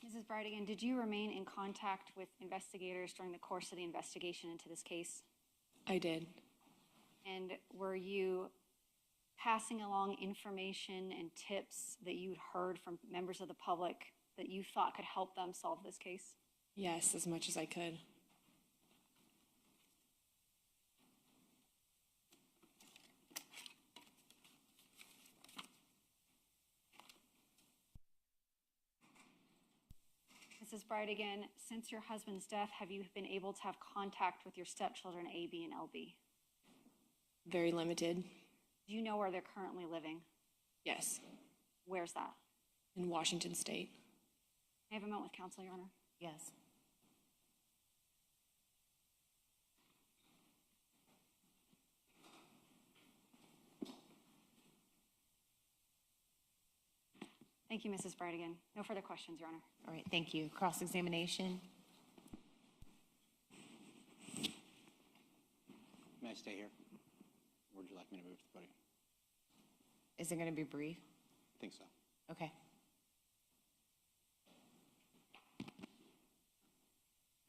Mrs. Bridegan, did you remain in contact with investigators during the course of the investigation into this case? I did. And were you passing along information and tips that you'd heard from members of the public that you thought could help them solve this case? Yes, as much as I could. Mrs. Bridegan, since your husband's death, have you been able to have contact with your stepchildren, A, B, and LB? Very limited. Do you know where they're currently living? Yes, Where's that? in Washington State. May I have a moment with counsel, Your Honor? Yes. Thank Thank you, Mrs. Bridegan. No further questions, Your Honor. All right, thank you. Cross-examination? May I stay here? Or would you like me to move to the podium? Is it going to be brief? I think so. Okay.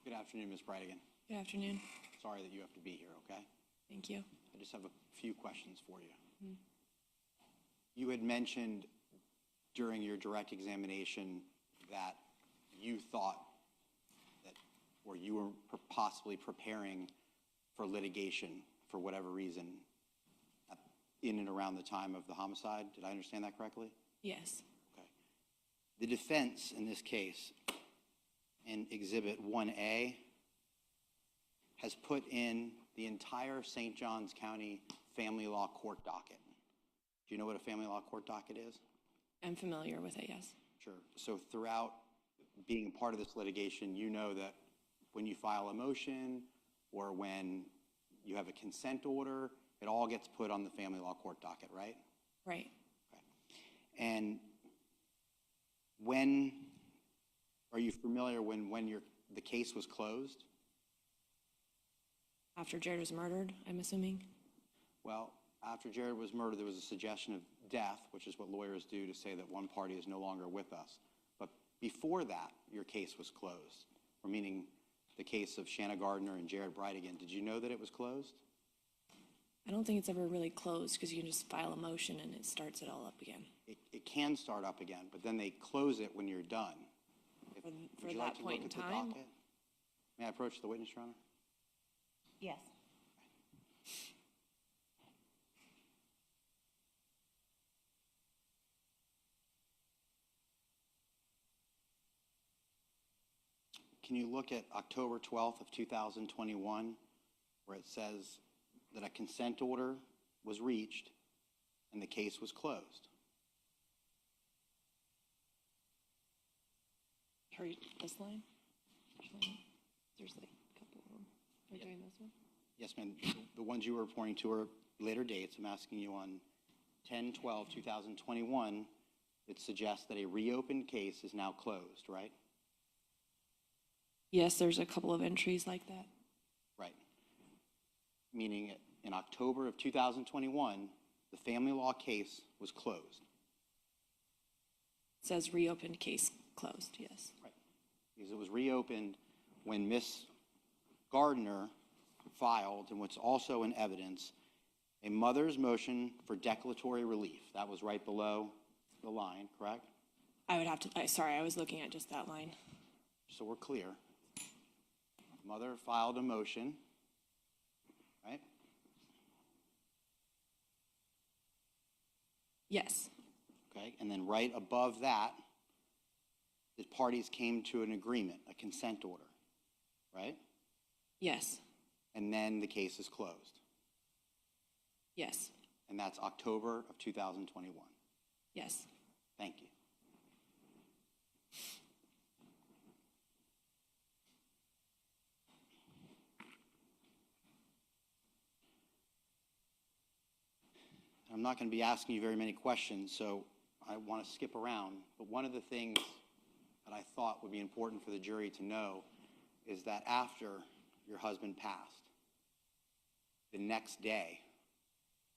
Good afternoon, Ms. Bridegan. Good afternoon. Sorry that you have to be here, okay? Thank you. I just have a few questions for you. You had mentioned during your direct examination that you thought that, or you were possibly preparing for litigation for whatever reason in and around the time of the homicide. Did I understand that correctly? Yes. Okay. The defense in this case, in Exhibit 1A, has put in the entire St. Johns County Family Law Court docket. Do you know what a family law court docket is? I'm familiar with it, yes. Sure. So throughout being a part of this litigation, you know that when you file a motion or when you have a consent order, it all gets put on the family law court docket, right? Right. Okay. And when, are you familiar when the case was closed? After Jared was murdered, I'm assuming? Well, after Jared was murdered, there was a suggestion of death, which is what lawyers do to say that one party is no longer with us. But before that, your case was closed, or meaning the case of Shanna Gardner and Jared Bridegan. Did you know that it was closed? I don't think it's ever really closed because you can just file a motion and it starts it all up again. It can start up again, but then they close it when you're done. For Would you that like to point look in at the time? docket? May I approach the witness, Your Honor? Yes. Can you look at October 12th of 2021, where it says that a consent order was reached and the case was closed? Hurry, this line? Which line? There's like a couple of them. Are we doing this one? Yes, ma'am. The ones you were pointing to are later dates. I'm asking you on 10/12/2021, it suggests that a reopened case is now closed, right? Yes, there's a couple of entries like that. Right. Meaning in October of 2021, the family law case was closed. It says reopened case closed, yes. Right. Because it was reopened when Miss Gardner filed, and what's also in evidence, a mother's motion for declaratory relief. That was right below the line, correct? I would have to, sorry, I was looking at just that line. So we're clear. Mother filed a motion, right? Yes. Okay, and then right above that, the parties came to an agreement, a consent order, right? Yes. And then the case is closed. Yes. And that's October of 2021. Yes. Thank you. I'm not going to be asking you very many questions, so I want to skip around. But one of the things that I thought would be important for the jury to know is that after your husband passed, the next day,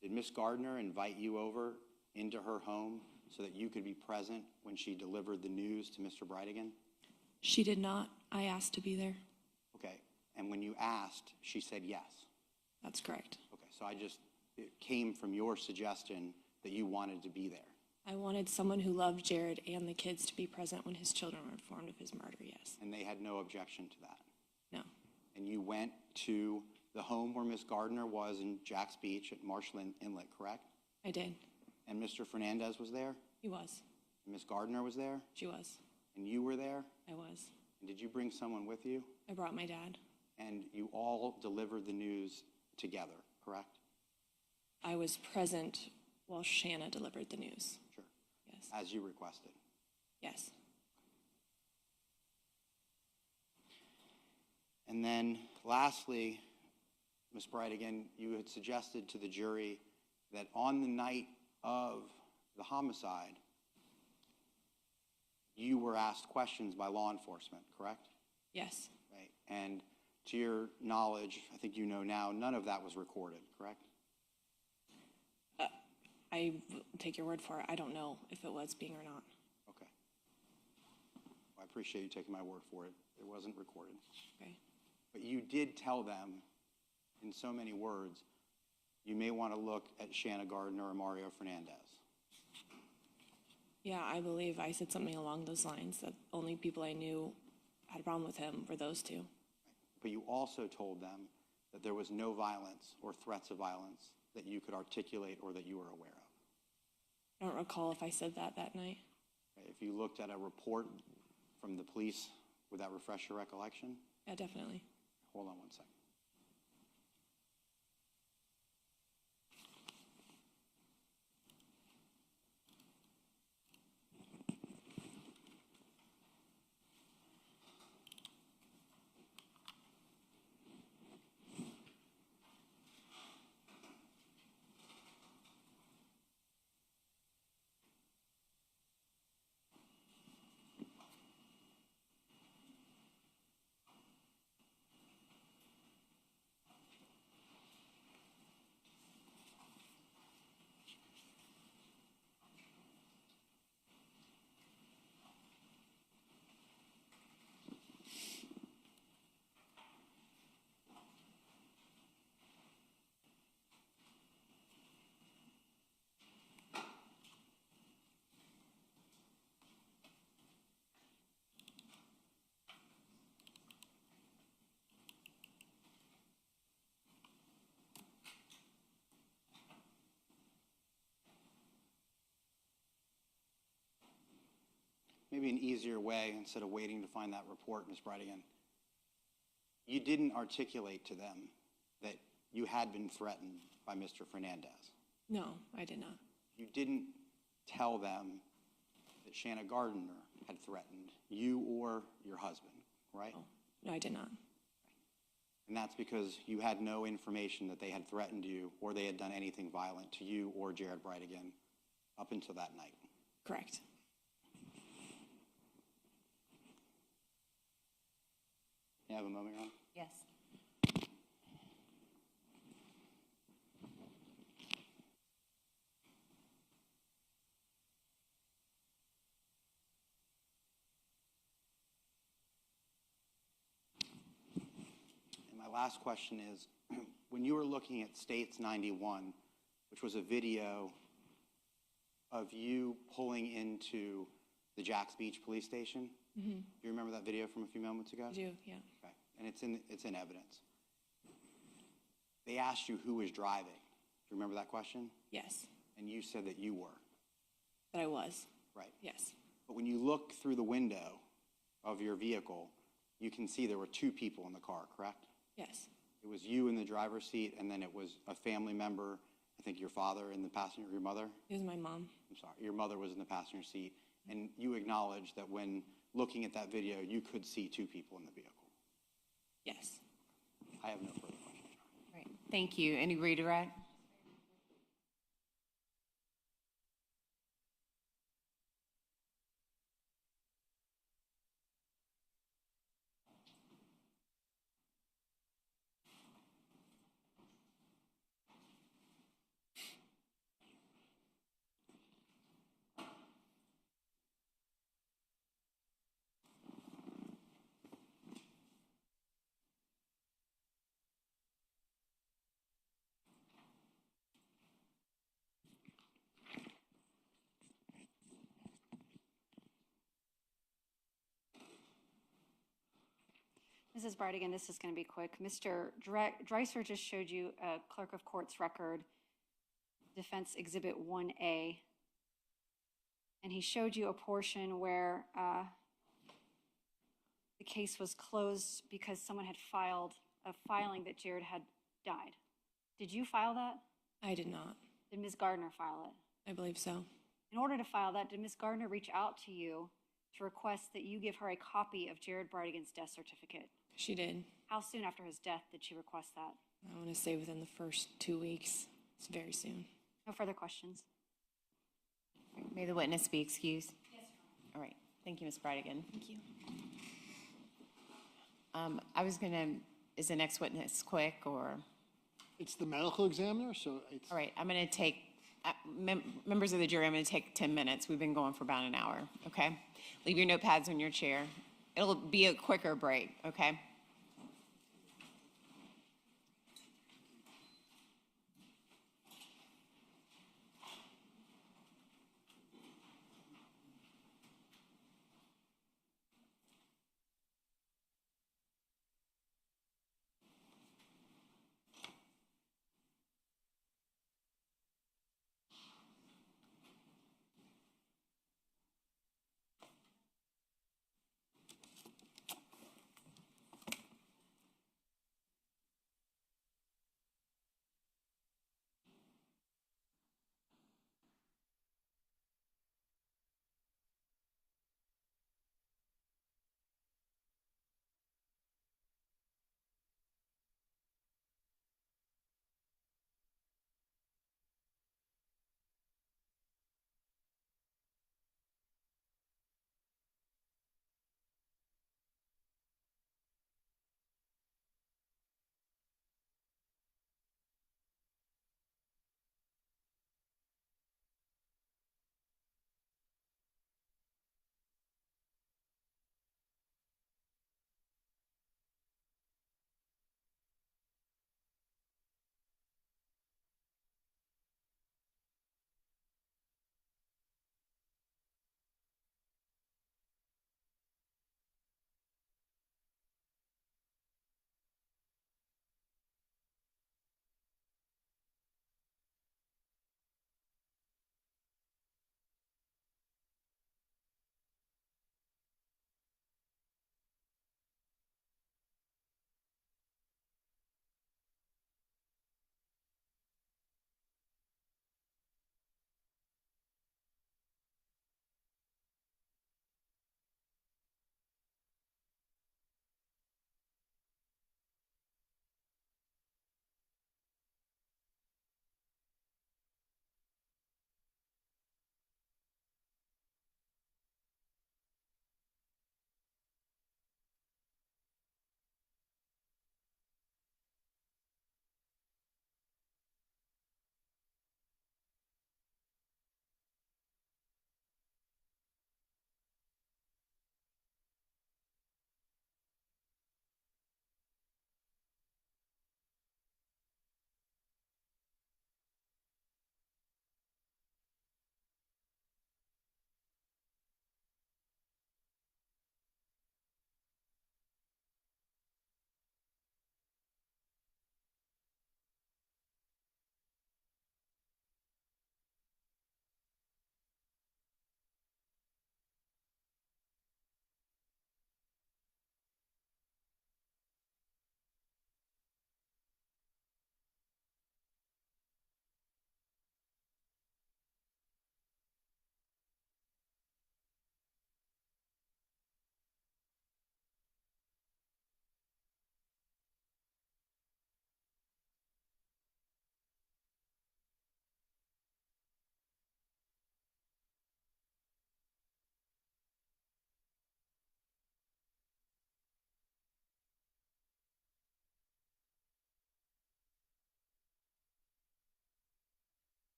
did Miss Gardner invite you over into her home so that you could be present when she delivered the news to Mr. Bridegan? She did not. I asked to be there. Okay, and when you asked, she said yes. That's correct. Okay, so it came from your suggestion that you wanted to be there. I wanted someone who loved Jared and the kids to be present when his children were informed of his murder, yes. And they had no objection to that? No. And you went to the home where Miss Gardner was in Jack's Beach at Marshland Inlet, correct? I did. And Mr. Fernandez was there? He was. And Miss Gardner was there? She was. And you were there? I was. And did you bring someone with you? I brought my dad. And you all delivered the news together, correct? I was present while Shanna delivered the news. Sure. Yes. As you requested? Yes. And then lastly, Ms. Bridegan, you had suggested to the jury that on the night of the homicide, you were asked questions by law enforcement, correct? Yes. Right. And to your knowledge, I think you know now, none of that was recorded, correct? I will take your word for it. I don't know if it was being or not. Okay. Well, I appreciate you taking my word for it. It wasn't recorded. Okay. But you did tell them in so many words, you may want to look at Shanna Gardner or Mario Fernandez. Yeah, I believe I said something along those lines, that only people I knew had a problem with him were those two. But you also told them that there was no violence or threats of violence that you could articulate or that you were aware of. I don't recall if I said that night. If you looked at a report from the police, would that refresh your recollection? Yeah, definitely. Hold on one second. Maybe an easier way, instead of waiting to find that report, Ms. Bridegan, you didn't articulate to them that you had been threatened by Mr. Fernandez. No, I did not. You didn't tell them that Shanna Gardner had threatened you or your husband, right? Oh, no, I did not. And that's because you had no information that they had threatened you or they had done anything violent to you or Jared Bridegan up until that night. Correct. Can I have a moment, Your Honor? Yes. And my last question is, when you were looking at States 91, which was a video of you pulling into the Jacks Beach police station, do you remember that video from a few moments ago? I do, yeah. Okay. And it's in evidence. They asked you who was driving. Do you remember that question? Yes. And you said that you were. That I was. Right. Yes. But when you look through the window of your vehicle, you can see there were two people in the car, correct? Yes. It was you in the driver's seat, and then it was a family member, I think your father in the passenger, your mother? It was my mom. I'm sorry, your mother was in the passenger seat, and you acknowledged that when looking at that video, you could see two people in the vehicle. Yes. I have no further questions. Right. Thank you. Any redirect? Mrs. Bridegan, this is going to be quick. Mr. Dreiser just showed you a clerk of court's record, Defense Exhibit 1A, and he showed you a portion where the case was closed because someone had filed a filing that Jared had died. Did you file that? I did not. Did Ms. Gardner file it? I believe so. In order to file that, did Ms. Gardner reach out to you to request that you give her a copy of Jared Bridegan's death certificate? She did. How soon after his death did she request that? I want to say within the first 2 weeks. It's very soon. No further questions. May the witness be excused. Yes, Your Honor. All right. Thank you, Ms. Bridegan. Thank you. Is the next witness quick or? It's the medical examiner, so it's. All right, I'm going to take, members of the jury, I'm going to take 10 minutes. We've been going for about an hour, okay? Leave your notepads on your chair. It'll be a quicker break, okay?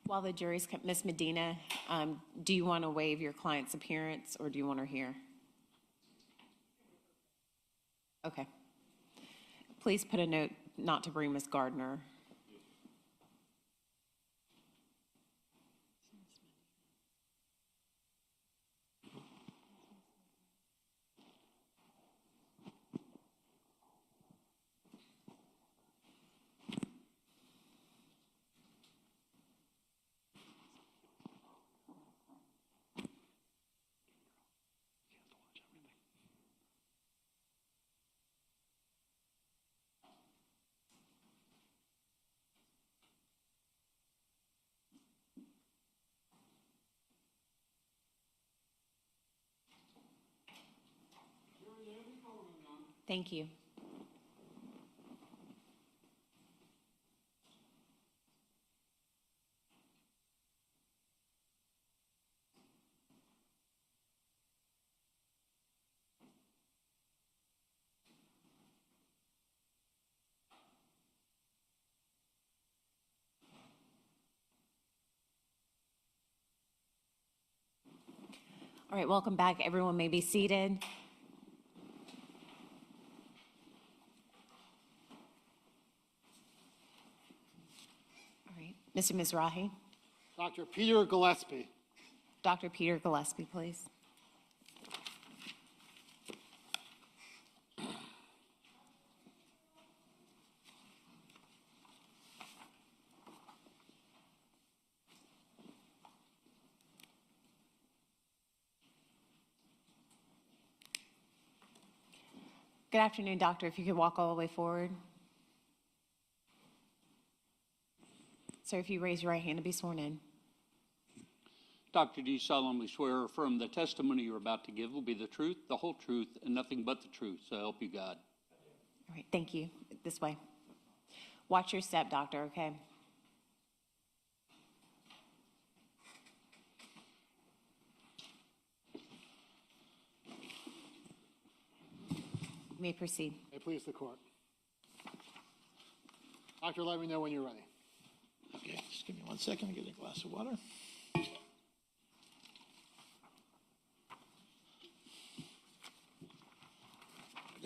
While the jury's, Ms. Medina, do you want to waive your client's appearance or do you want her here? Okay. Please put a note not to bring Ms. Gardner. Thank you. All right, welcome back. Everyone may be seated. All right, Mr. Mizrahi. Dr. Peter Gillespie. Dr. Peter Gillespie, please. Good afternoon, doctor. If you could walk all the way forward. Sir, if you raise your right hand to be sworn in. Doctor, do you solemnly swear or affirm the testimony you're about to give will be the truth, the whole truth, and nothing but the truth, so help you God? All right, thank you. This way. Watch your step, doctor, okay? You may proceed. May it please the court. Doctor, let me know when you're ready. Okay, just give me 1 second to get a glass of water.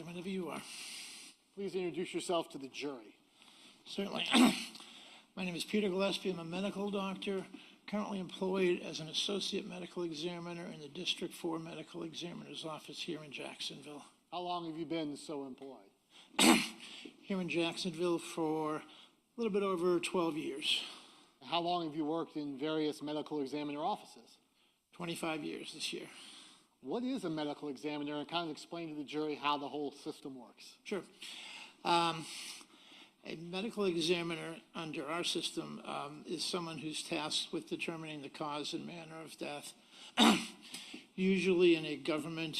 Whenever you are. Please introduce yourself to the jury. Certainly. My name is Peter Gillespie. I'm a medical doctor, currently employed as an associate medical examiner in the District 4 Medical Examiner's Office here in Jacksonville. How long have you been so employed? Here in Jacksonville for a little bit over 12 years. How long have you worked in various medical examiner offices? 25 years this year. What is a medical examiner, and kind of explain to the jury how the whole system works? Sure. A medical examiner under our system is someone who's tasked with determining the cause and manner of death, usually in a government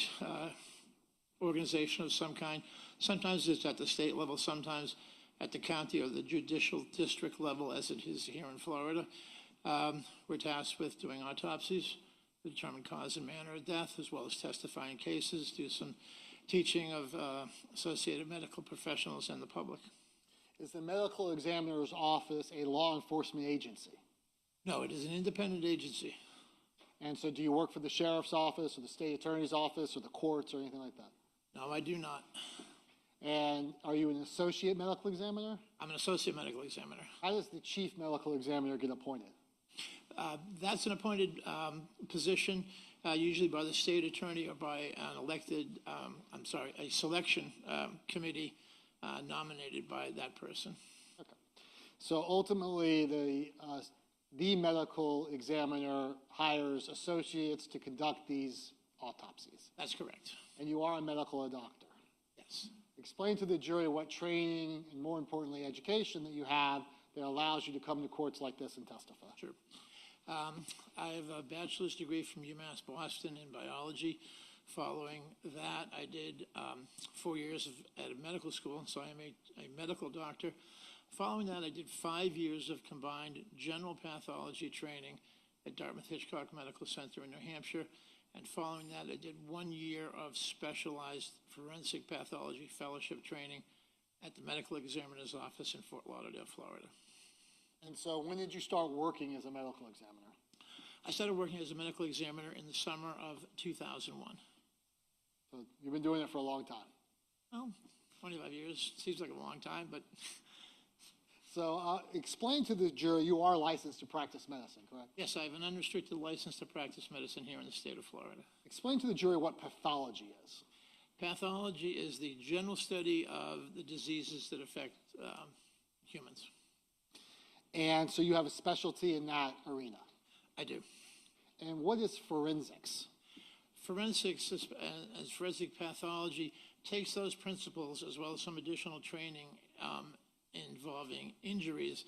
organization of some kind. Sometimes it's at the state level, sometimes at the county or the judicial district level, as it is here in Florida. We're tasked with doing autopsies to determine cause and manner of death, as well as testifying cases, do some teaching of associated medical professionals and the public. Is the medical examiner's office a law enforcement agency? No, it is an independent agency. And so do you work for the sheriff's office or the state attorney's office or the courts or anything like that? No, I do not. And are you an associate medical examiner? I'm an associate medical examiner. How does the chief medical examiner get appointed? That's an appointed position, usually by the state attorney or by an elected, a selection committee nominated by that person. Okay. So ultimately, the medical examiner hires associates to conduct these autopsies. That's correct. And you are a medical doctor. Yes. Explain to the jury what training and, more importantly, education that you have that allows you to come to courts like this and testify. Sure. I have a bachelor's degree from UMass Boston in biology. Following that, I did 4 years at a medical school, so I am a medical doctor. Following that, I did 5 years of combined general pathology training at Dartmouth-Hitchcock Medical Center in New Hampshire. And following that, I did 1 year of specialized forensic pathology fellowship training at the medical examiner's office in Fort Lauderdale, Florida. And so when did you start working as a medical examiner? I started working as a medical examiner in the summer of 2001. So you've been doing it for a long time. Well, 25 years seems like a long time, but So explain to the jury, you are licensed to practice medicine, correct? yes, I have an unrestricted license to practice medicine here in the state of Florida. Explain to the jury what pathology is. Pathology is the general study of the diseases that affect humans. And so you have a specialty in that arena. I do. And what is forensics? Forensics, as forensic pathology, takes those principles as well as some additional training involving injuries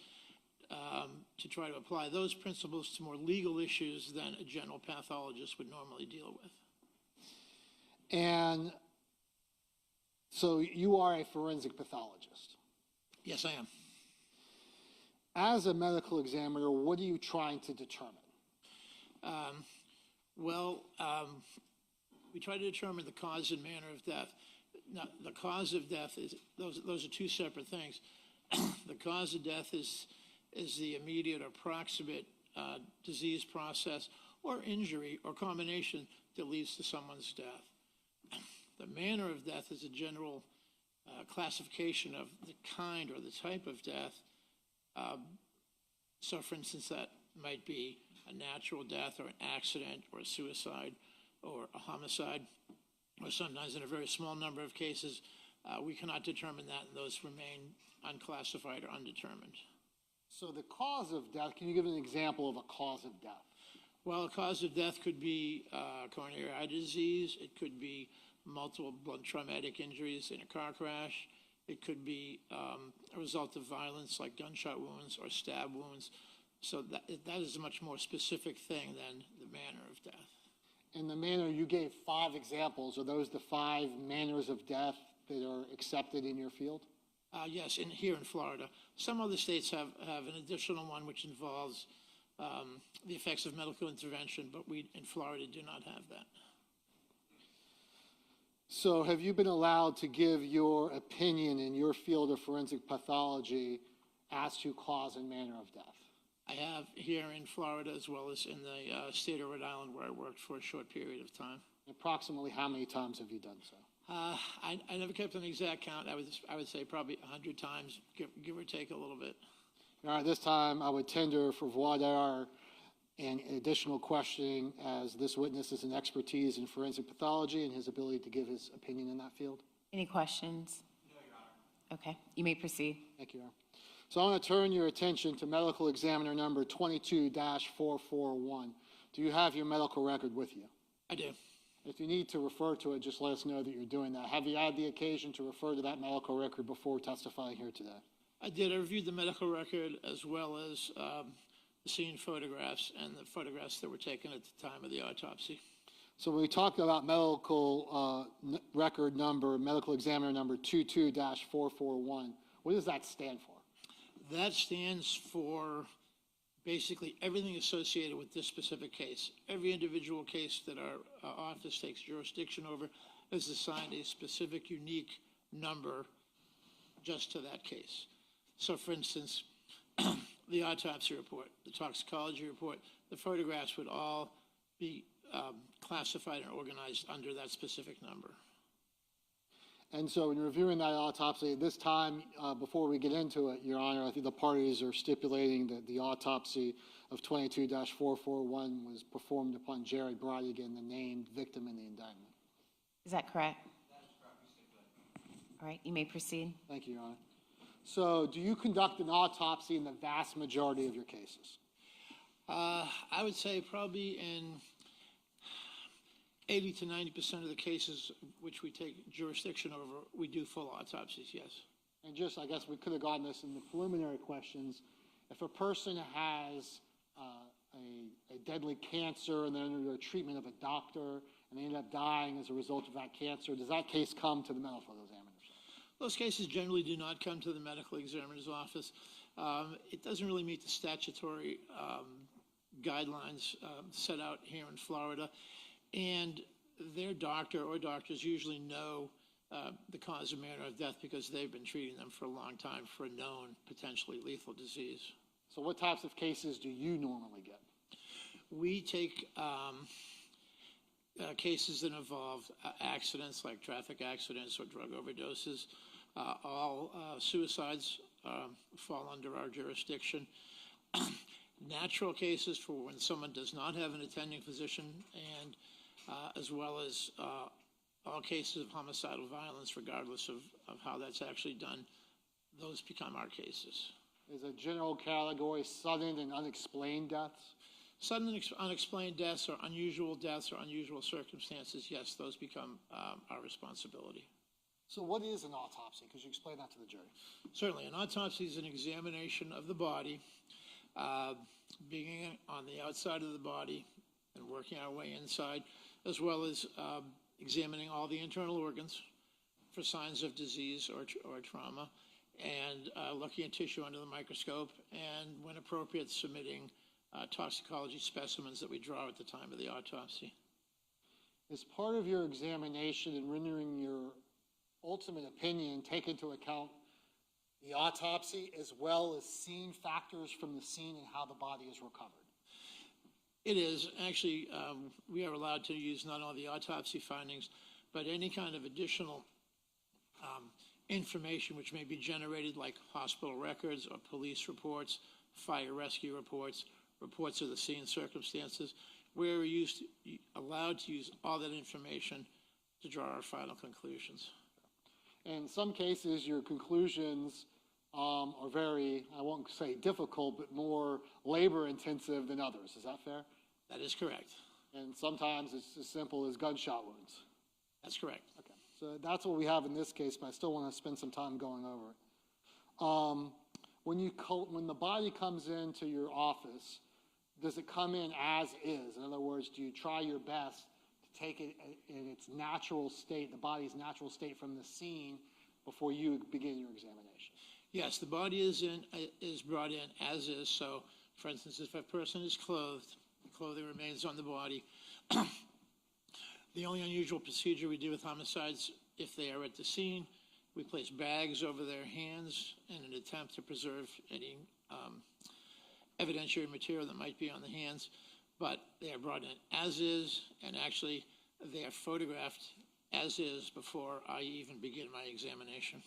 to try to apply those principles to more legal issues than a general pathologist would normally deal with. And so you are a forensic pathologist. Yes, I am. As a medical examiner, what are you trying to determine? We try to determine the cause and manner of death. Now, the cause of death is, those are two separate things. The cause of death is the immediate or proximate disease process or injury or combination that leads to someone's death. The manner of death is a general classification of the kind or the type of death. So, for instance, that might be a natural death or an accident or a suicide or a homicide, or sometimes in a very small number of cases, we cannot determine that, and those remain unclassified or undetermined. So the cause of death, can you give an example of a cause of death? Well, a cause of death could be coronary artery disease. It could be multiple blood traumatic injuries in a car crash. It could be a result of violence like gunshot wounds or stab wounds. So that is a much more specific thing than the manner of death. In the manner, you gave 5 examples. Are those the 5 manners of death that are accepted in your field? Yes, here in Florida. Some other states have an additional one which involves the effects of medical intervention, but we in Florida do not have that. So have you been allowed to give your opinion in your field of forensic pathology as to cause and manner of death? I have here in Florida as well as in the state of Rhode Island where I worked for a short period of time. Approximately how many times have you done so? I never kept an exact count. I would say probably 100 times, give or take a little bit. All right, this time I would tender for voir dire and additional questioning, as this witness is an expertise in forensic pathology and his ability to give his opinion in that field. Any questions? No, Your Honor. Okay, you may proceed. Thank you, Your Honor. So I want to turn your attention to medical examiner number 22-441. Do you have your medical record with you? I do. If you need to refer to it, just let us know that you're doing that. Have you had the occasion to refer to that medical record before testifying here today? I did. I reviewed the medical record as well as the scene photographs and the photographs that were taken at the time of the autopsy. So when we talk about medical record number, medical examiner number 22-441, what does that stand for? That stands for basically everything associated with this specific case. Every individual case that our office takes jurisdiction over is assigned a specific, unique number just to that case. So, for instance, the autopsy report, the toxicology report, the photographs would all be classified and organized under that specific number. And so in reviewing that autopsy, at this time, before we get into it, Your Honor, I think the parties are stipulating that the autopsy of 22-441 was performed upon Jared Bridegan, the named victim in the indictment. Is that correct? That is correct. We stipulate. All right, you may proceed. Thank you, Your Honor. So do you conduct an autopsy in the vast majority of your cases? I would say probably in 80 to 90% of the cases which we take jurisdiction over, we do full autopsies, yes. And just, I guess we could have gotten this in the preliminary questions. If a person has a deadly cancer and they're under the treatment of a doctor and they end up dying as a result of that cancer, does that case come to the medical examiner's office? Those cases generally do not come to the medical examiner's office. It doesn't really meet the statutory guidelines set out here in Florida. And their doctor or doctors usually know the cause and manner of death because they've been treating them for a long time for a known potentially lethal disease. So what types of cases do you normally get? We take cases that involve accidents like traffic accidents or drug overdoses. All suicides fall under our jurisdiction. Natural cases for when someone does not have an attending physician, and as well as all cases of homicidal violence, regardless of how that's actually done, those become our cases. Is a general category sudden and unexplained deaths? Sudden and unexplained deaths or unusual circumstances, yes, those become our responsibility. So what is an autopsy? Could you explain that to the jury? Certainly, an autopsy is an examination of the body, beginning on the outside of the body and working our way inside, as well as examining all the internal organs for signs of disease or trauma, and looking at tissue under the microscope, and when appropriate, submitting toxicology specimens that we draw at the time of the autopsy. Is part of your examination and rendering your ultimate opinion take into account the autopsy as well as scene factors from the scene and how the body is recovered? It is. Actually, we are allowed to use not only the autopsy findings, but any kind of additional information which may be generated, like hospital records or police reports, fire rescue reports, reports of the scene circumstances. We're allowed to use all that information to draw our final conclusions. In some cases, your conclusions are very, I won't say difficult, but more labor intensive than others. Is that fair? That is correct. And sometimes it's as simple as gunshot wounds. That's correct. Okay. So that's what we have in this case, but I still want to spend some time going over it. When the body comes into your office, does it come in as is? In other words, do you try your best to take it in its natural state, the body's natural state from the scene before you begin your examination? Yes, the body is brought in as is. So, for instance, if a person is clothed, the clothing remains on the body. The only unusual procedure we do with homicides, if they are at the scene, we place bags over their hands in an attempt to preserve any evidentiary material that might be on the hands. But they are brought in as is, and actually they are photographed as is before I even begin my examination.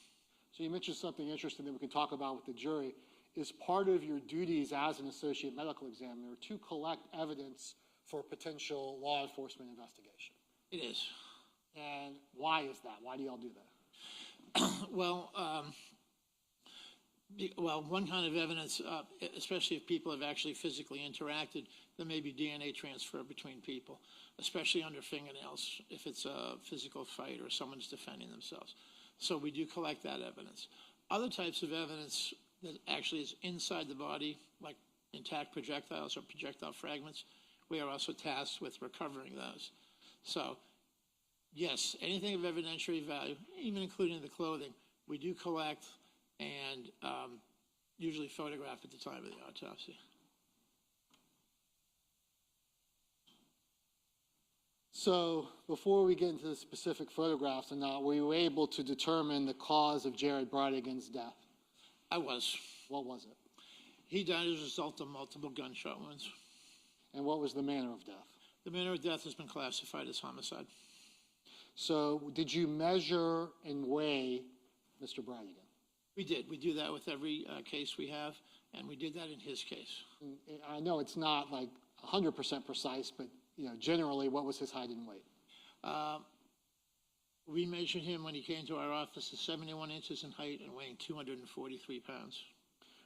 So you mentioned something interesting that we can talk about with the jury. Is part of your duties as an associate medical examiner to collect evidence for potential law enforcement investigation? It is. And why is that? Why do y'all do that? Well, one kind of evidence, especially if people have actually physically interacted, there may be DNA transfer between people, especially under fingernails, if it's a physical fight or someone's defending themselves. So we do collect that evidence. Other types of evidence that actually is inside the body, like intact projectiles or projectile fragments, we are also tasked with recovering those. So, yes, anything of evidentiary value, even including the clothing, we do collect and usually photograph at the time of the autopsy. So before we get into the specific photographs and not, were you able to determine the cause of Jared Bridegan's death? I was. What was it? He died as a result of multiple gunshot wounds. And what was the manner of death? The manner of death has been classified as homicide. So did you measure and weigh Mr. Bridegan? We did. We do that with every case we have, and we did that in his case. And I know it's not like 100% precise, but generally, what was his height and weight? We measured him when he came to our office at 71 inches in height and weighing 243 pounds.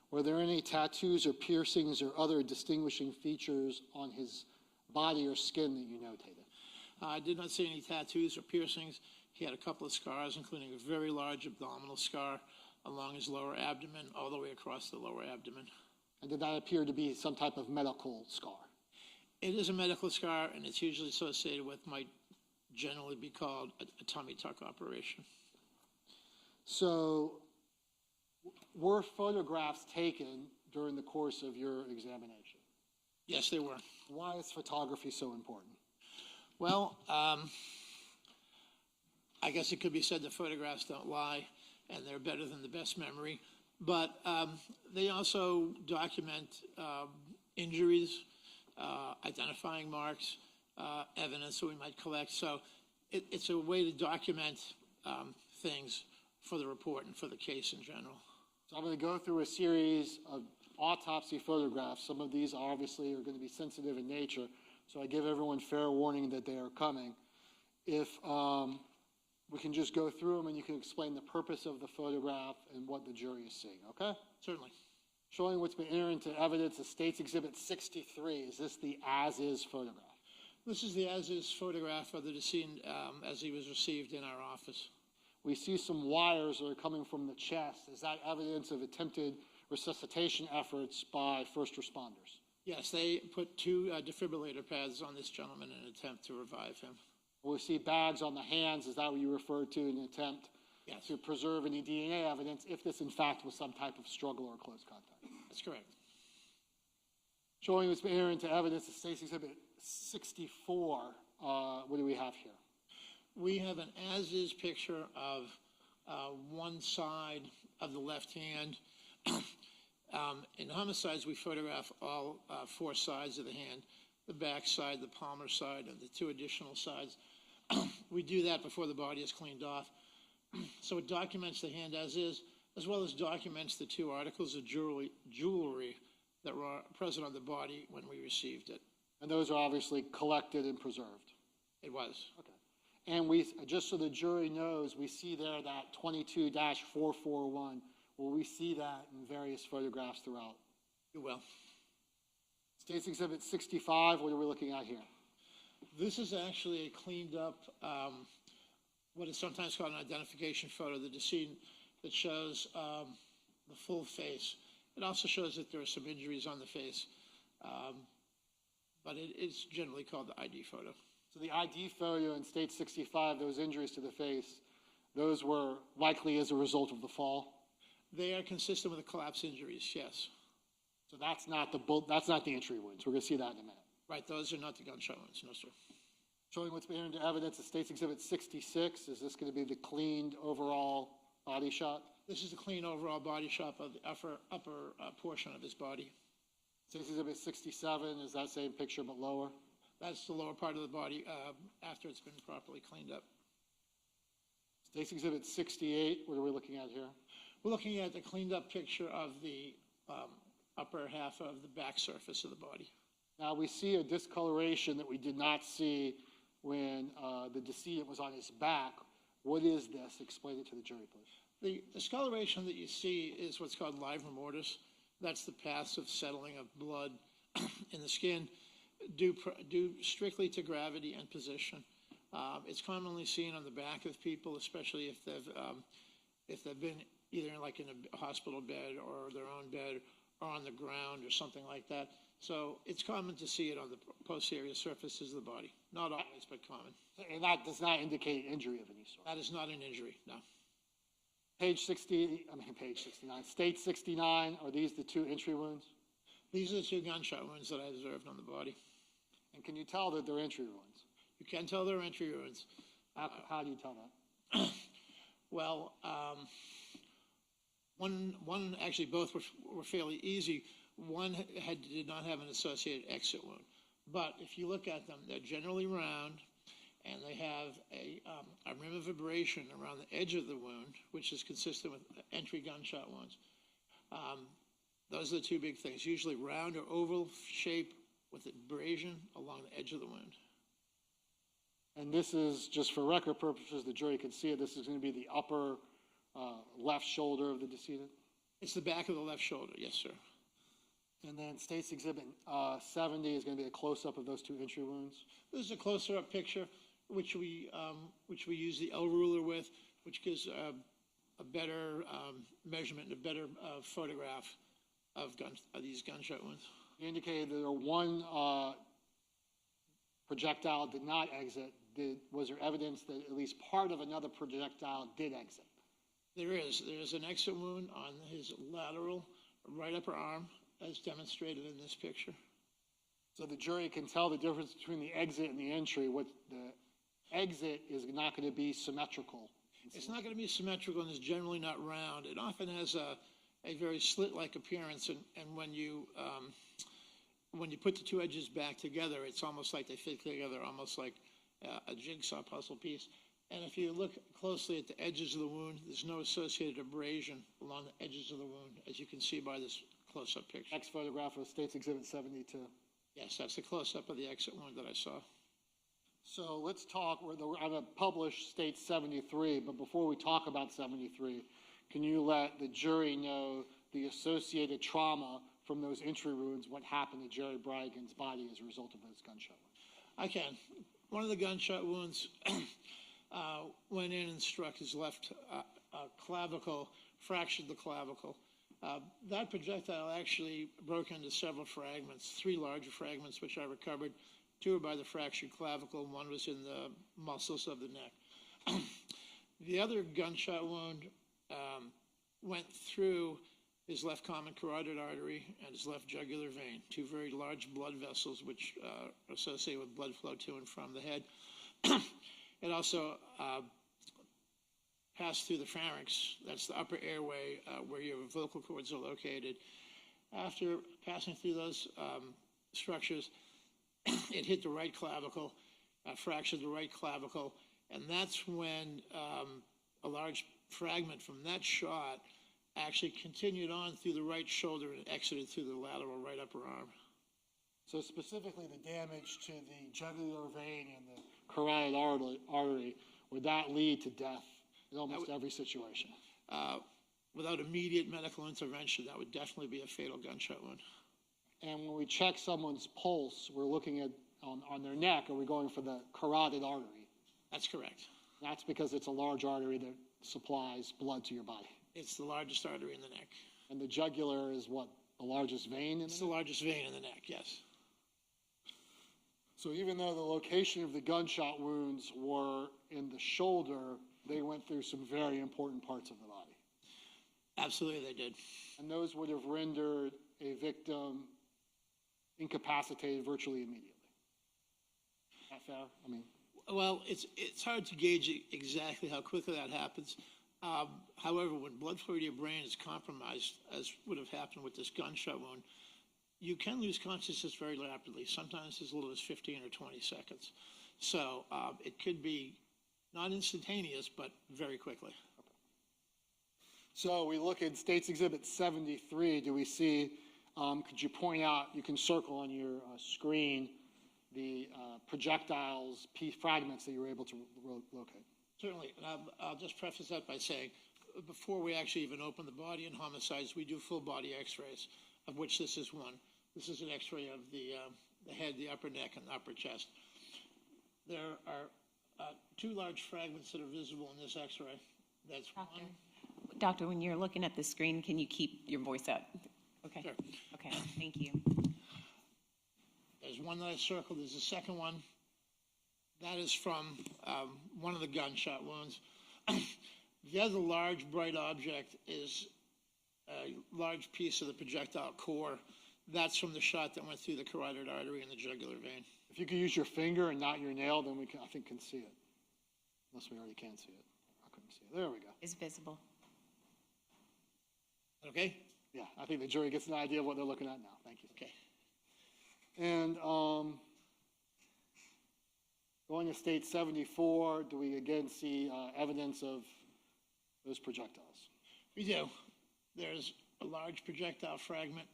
Were there any tattoos or piercings or other distinguishing features on his body or skin that you notated? I did not see any tattoos or piercings. He had a couple of scars, including a very large abdominal scar along his lower abdomen, all the way across the lower abdomen. And did that appear to be some type of medical scar? It is a medical scar, and it's usually associated with might generally be called a tummy tuck operation. So were photographs taken during the course of your examination? Yes, they were. Why is photography so important? Well, I guess it could be said that photographs don't lie, and they're better than the best memory. But they also document injuries, identifying marks, evidence that we might collect. So it's a way to document things for the report and for the case in general. So I'm going to go through a series of autopsy photographs. Some of these obviously are going to be sensitive in nature, so I give everyone fair warning that they are coming. If we can just go through them and you can explain the purpose of the photograph and what the jury is seeing, okay? Certainly. Showing what's been entered into evidence, the State's Exhibit 63. Is this the as-is photograph? This is the as-is photograph of the decedent as he was received in our office. We see some wires that are coming from the chest. Is that evidence of attempted resuscitation efforts by first responders? Yes, they put 2 defibrillator pads on this gentleman in an attempt to revive him. We see bags on the hands. Is that what you referred to in an attempt to preserve any DNA evidence if this, in fact, was some type of struggle or close contact? That's correct. Showing what's been entered into evidence, the State's Exhibit 64. What do we have here? We have an as-is picture of one side of the left hand. In homicides, we photograph all 4 sides of the hand, the back side, the palmar side, and the 2 additional sides. We do that before the body is cleaned off. So it documents the hand as is, as well as documents the 2 articles of jewelry that were present on the body when we received it. And those are obviously collected and preserved. It was. Okay. And we, just so the jury knows, we see there that 22-441. Will we see that in various photographs throughout? You will. State's Exhibit 65, what are we looking at here? This is actually a cleaned up, what is sometimes called an identification photo of the decedent that shows the full face. It also shows that there are some injuries on the face, but it is generally called the ID photo. So the ID photo in State 65, those injuries to the face, those were likely as a result of the fall? They are consistent with the collapse injuries, yes. So that's not the entry wounds. We're going to see that in a minute. Right, those are not the gunshot wounds, no, sir. Showing what's been entered into evidence of State's Exhibit 66, is this going to be the cleaned overall body shot? This is the clean overall body shot of the upper portion of his body. State's Exhibit 67 is that same picture but lower? That's the lower part of the body after it's been properly cleaned up. State's Exhibit 68, what are we looking at here? We're looking at the cleaned up picture of the upper half of the back surface of the body. Now we see a discoloration that we did not see when the decedent was on his back. What is this? Explain it to the jury, please. The discoloration that you see is what's called livor mortis. That's the passive settling of blood in the skin due strictly to gravity and position. It's commonly seen on the back of people, especially if they've been either like in a hospital bed or their own bed or on the ground or something like that. So it's common to see it on the posterior surfaces of the body. Not always, but common. And that does not indicate injury of any sort? That is not an injury, no. Page 69. State 69, are these the 2 entry wounds? These are the 2 gunshot wounds that I observed on the body. And can you tell that they're entry wounds? You can tell they're entry wounds. How do you tell that? Well, one actually both were fairly easy. One did not have an associated exit wound. But if you look at them, they're generally round, and they have a rim of abrasion around the edge of the wound, which is consistent with entry gunshot wounds. Those are the 2 big things, usually round or oval shape with abrasion along the edge of the wound. And this is, just for record purposes, the jury can see it, this is going to be the upper left shoulder of the decedent? It's the back of the left shoulder, yes, sir. And then State's Exhibit 70 is going to be a close-up of those 2 entry wounds? This is a closer-up picture, which we use the L ruler with, which gives a better measurement and a better photograph of these gunshot wounds. You indicated that one projectile did not exit. Was there evidence that at least part of another projectile did exit? There is. There's an exit wound on his lateral right upper arm, as demonstrated in this picture. So the jury can tell the difference between the exit and the entry. What the exit is not going to be symmetrical. It's not going to be symmetrical and is generally not round. It often has a very slit-like appearance, and when you put the two edges back together, it's almost like they fit together, almost like a jigsaw puzzle piece. And if you look closely at the edges of the wound, there's no associated abrasion along the edges of the wound, as you can see by this close-up picture. Next photograph of State's Exhibit 72. Yes, that's the close-up of the exit wound that I saw. So let's talk, I'm going to publish State 73, but before we talk about 73, can you let the jury know the associated trauma from those entry wounds, what happened to Jared Bridegan's body as a result of those gunshot wounds? I can. One of the gunshot wounds went in and struck his left clavicle, fractured the clavicle. That projectile actually broke into several fragments, 3 larger fragments, which I recovered. 2 were by the fractured clavicle, 1 was in the muscles of the neck. The other gunshot wound went through his left common carotid artery and his left jugular vein, 2 very large blood vessels which are associated with blood flow to and from the head. It also passed through the pharynx, that's the upper airway where your vocal cords are located. After passing through those structures, it hit the right clavicle, fractured the right clavicle, and that's when a large fragment from that shot actually continued on through the right shoulder and exited through the lateral right upper arm. So specifically the damage to the jugular vein and the carotid artery, would that lead to death in almost every situation? Without immediate medical intervention, that would definitely be a fatal gunshot wound. And when we check someone's pulse, we're looking at on their neck, are we going for the carotid artery? That's correct. That's because it's a large artery that supplies blood to your body. It's the largest artery in the neck. And the jugular is what, the largest vein in the neck? It's the largest vein in the neck, yes. So even though the location of the gunshot wounds were in the shoulder, they went through some very important parts of the body. Absolutely they did. And those would have rendered a victim incapacitated virtually immediately. Is that fair? I mean, well, it's hard to gauge exactly how quickly that happens. However, when blood flow to your brain is compromised, as would have happened with this gunshot wound, you can lose consciousness very rapidly, sometimes as little as 15 or 20 seconds. So it could be not instantaneous, but very quickly. Okay. So we look at State's Exhibit 73. Do we see, could you point out, you can circle on your screen the projectiles, fragments that you were able to locate? Certainly, and I'll just preface that by saying, before we actually even open the body in homicides, we do full body x-rays, of which this is one. This is an x-ray of the head, the upper neck, and the upper chest. There are 2 large fragments that are visible in this x-ray. That's one. Doctor, when you're looking at the screen, can you keep your voice up? Okay. Sure. Okay, thank you. There's one that I circled. There's a second one. That is from one of the gunshot wounds. The other large, bright object is a large piece of the projectile core. That's from the shot that went through the carotid artery and the jugular vein. If you could use your finger and not your nail, then we can, I think, can see it. Unless we already can see it. I couldn't see it. There we go. It's visible. Okay? Yeah, I think the jury gets an idea of what they're looking at now. Thank you. Okay. And going to State 74, do we again see evidence of those projectiles? We do. There's a large projectile fragment,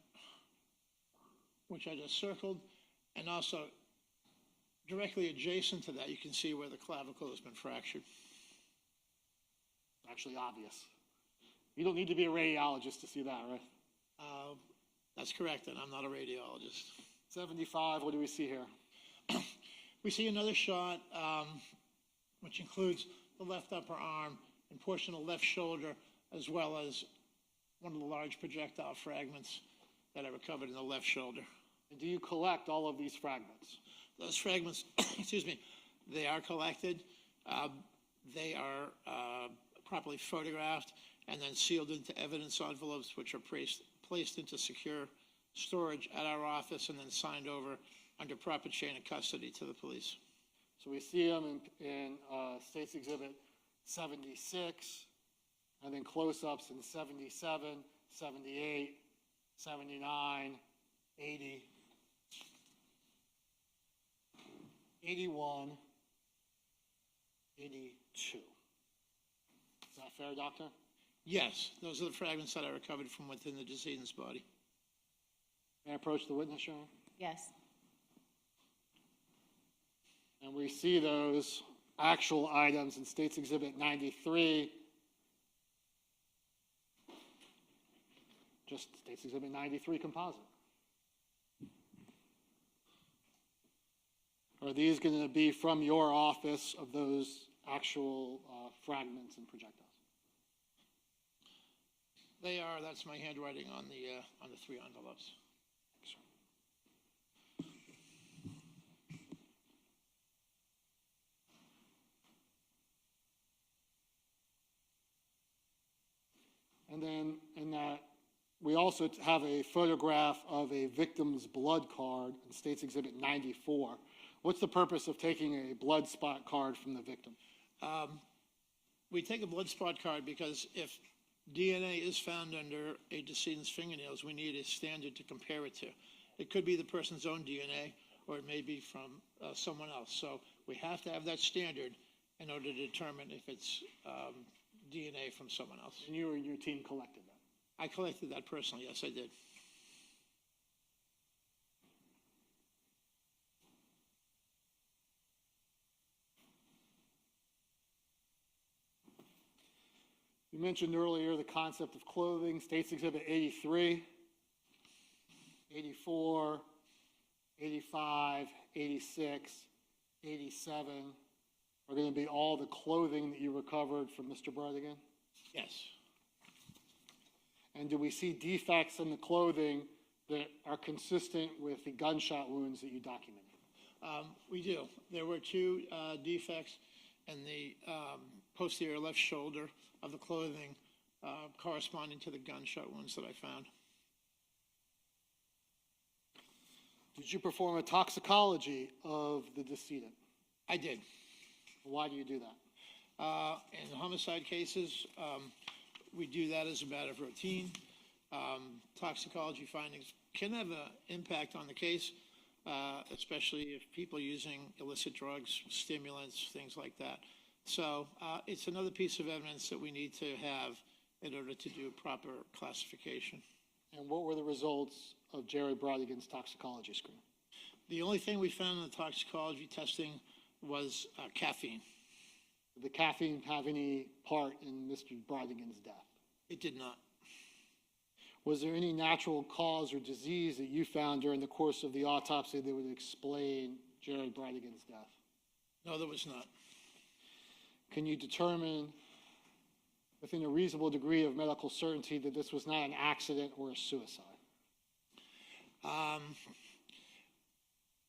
which I just circled, and also directly adjacent to that, you can see where the clavicle has been fractured. Actually obvious. You don't need to be a radiologist to see that, right? That's correct, and I'm not a radiologist. 75, what do we see here? We see another shot, which includes the left upper arm and portion of the left shoulder, as well as one of the large projectile fragments that I recovered in the left shoulder. And do you collect all of these fragments? Those fragments, excuse me, they are collected. They are properly photographed and then sealed into evidence envelopes, which are placed into secure storage at our office and then signed over under proper chain of custody to the police. So we see them in State's Exhibit 76, and then close-ups in 77 78, 79, 80, 81, 82. Is that fair, Doctor? Yes, those are the fragments that I recovered from within the decedent's body. May I approach the witness, Sharon? Yes. And we see those actual items in State's Exhibit 93. Just State's Exhibit 93 composite. Are these going to be from your office of those actual fragments and projectiles? They are. That's my handwriting on the 3 envelopes. And then in that, we also have a photograph of a victim's blood card in State's Exhibit 94. What's the purpose of taking a blood spot card from the victim? We take a blood spot card because if DNA is found under a decedent's fingernails, we need a standard to compare it to. It could be the person's own DNA, or it may be from someone else. So we have to have that standard in order to determine if it's DNA from someone else. And you and your team collected that? I collected that personally, yes, I did. You mentioned earlier the concept of clothing, State's Exhibit 83, 84, 85, 86, 87 are going to be all the clothing that you recovered from Mr. Bridegan? Yes. And do we see defects in the clothing that are consistent with the gunshot wounds that you documented? We do. There were 2 defects in the posterior left shoulder of the clothing corresponding to the gunshot wounds that I found. Did you perform a toxicology of the decedent? I did. Why do you do that? In homicide cases, we do that as a matter of routine. Toxicology findings can have an impact on the case, especially if people are using illicit drugs, stimulants, things like that. So it's another piece of evidence that we need to have in order to do proper classification. And what were the results of Jared Bridegan's toxicology screen? The only thing we found in the toxicology testing was caffeine. Did the caffeine have any part in Mr. Bridegan's death? It did not. Was there any natural cause or disease that you found during the course of the autopsy that would explain Jared Bridegan's death? No, there was not. Can you determine within a reasonable degree of medical certainty that this was not an accident or a suicide?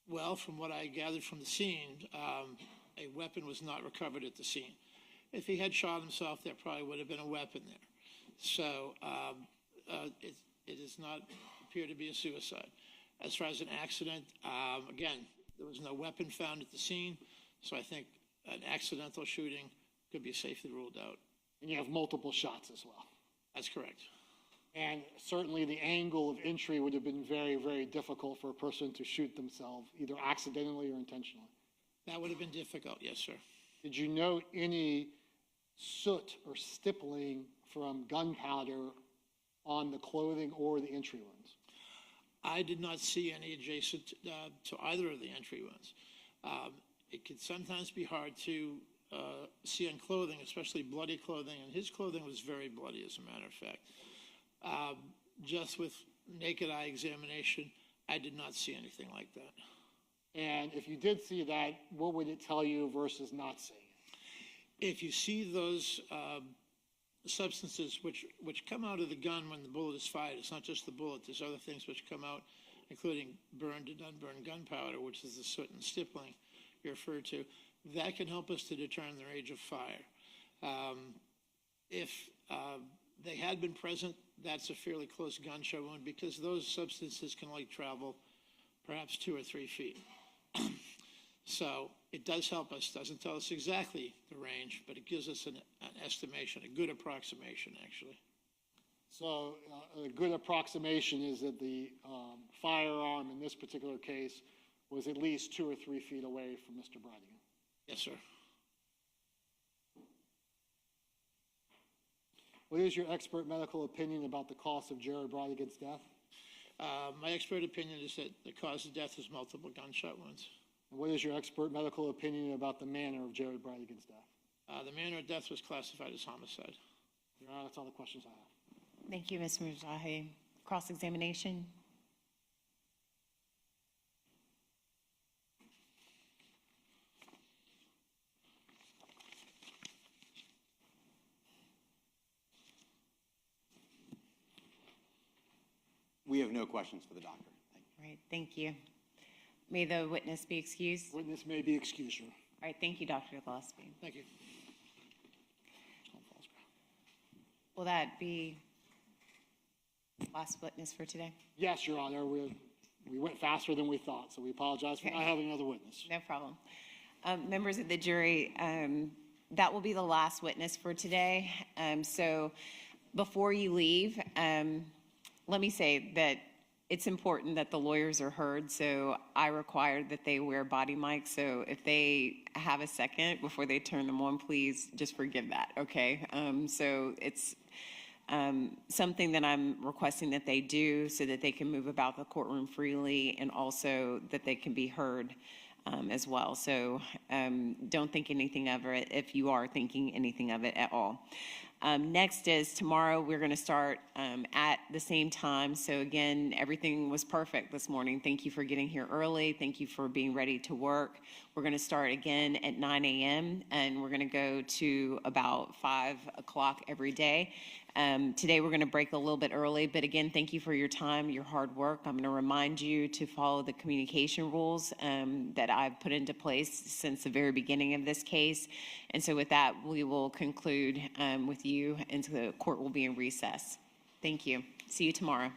Well, from what I gathered from the scene, a weapon was not recovered at the scene. If he had shot himself, there probably would have been a weapon there. So it does not appear to be a suicide. As far as an accident, again, there was no weapon found at the scene, so I think an accidental shooting could be safely ruled out. And you have multiple shots as well. That's correct. And certainly the angle of entry would have been very, very difficult for a person to shoot themselves, either accidentally or intentionally. That would have been difficult, yes, sir. Did you note any soot or stippling from gunpowder on the clothing or the entry wounds? I did not see any adjacent to either of the entry wounds. It can sometimes be hard to see on clothing, especially bloody clothing, and his clothing was very bloody, as a matter of fact. Just with naked eye examination, I did not see anything like that. And if you did see that, what would it tell you versus not seeing it? If you see those substances which come out of the gun when the bullet is fired, it's not just the bullet, there's other things which come out, including burned and unburned gunpowder, which is the soot and stippling you referred to, that can help us to determine the range of fire. If they had been present, that's a fairly close gunshot wound because those substances can only travel perhaps 2 or 3 feet. So it does help us, doesn't tell us exactly the range, but it gives us an estimation, a good approximation, actually. So a good approximation is that the firearm in this particular case was at least 2 or 3 feet away from Mr. Bridegan. Yes, sir. What is your expert medical opinion about the cause of Jared Bridegan's death? My expert opinion is that the cause of death is multiple gunshot wounds. And what is your expert medical opinion about the manner of Jared Bridegan's death? The manner of death was classified as homicide. Your Honor, that's all the questions I have. Thank you, Mr. Mujahid. Cross-examination? We have no questions for the doctor. Thank you. All right, thank you. May the witness be excused. Witness may be excused, Your Honor. All right, thank you, Dr. Gillespie. Thank you. Will that be last witness for today? Yes, Your Honor. We went faster than we thought, so we apologize for not having another witness. No problem. Members of the jury, that will be the last witness for today. So before you leave, let me say that it's important that the lawyers are heard, so I require that they wear body mics. So if they have a second before they turn them on, please just forgive that, okay? So it's something that I'm requesting that they do so that they can move about the courtroom freely and also that they can be heard as well. So don't think anything of it if you are thinking anything of it at all. Next is tomorrow we're going to start at the same time. So again, everything was perfect this morning. Thank you for getting here early. Thank you for being ready to work. We're going to start again at 9 a.m. and we're going to go to about 5 o'clock every day. Today we're going to break a little bit early, but again, thank you for your time, your hard work. I'm going to remind you to follow the communication rules that I've put into place since the very beginning of this case. And so with that, we will conclude with you, and so the court will be in recess. Thank you. See you tomorrow.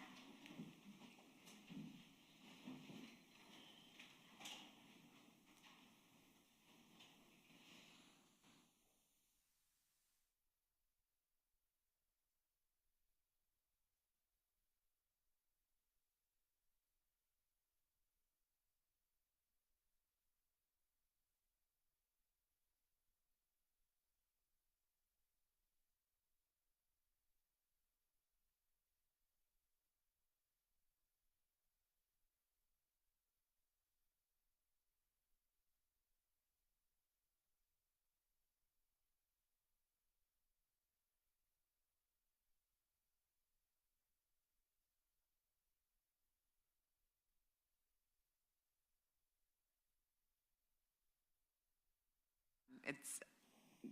It's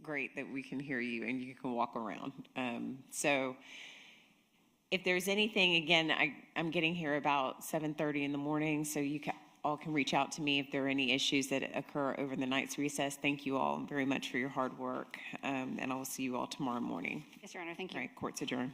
great that we can hear you and you can walk around. So if there's anything, again, I'm getting here about 7:30 in the morning, so you all can reach out to me if there are any issues that occur over the night's recess. Thank you all very much for your hard work, and I will see you all tomorrow morning. Yes, Your Honor, thank you. All right, court's adjourned.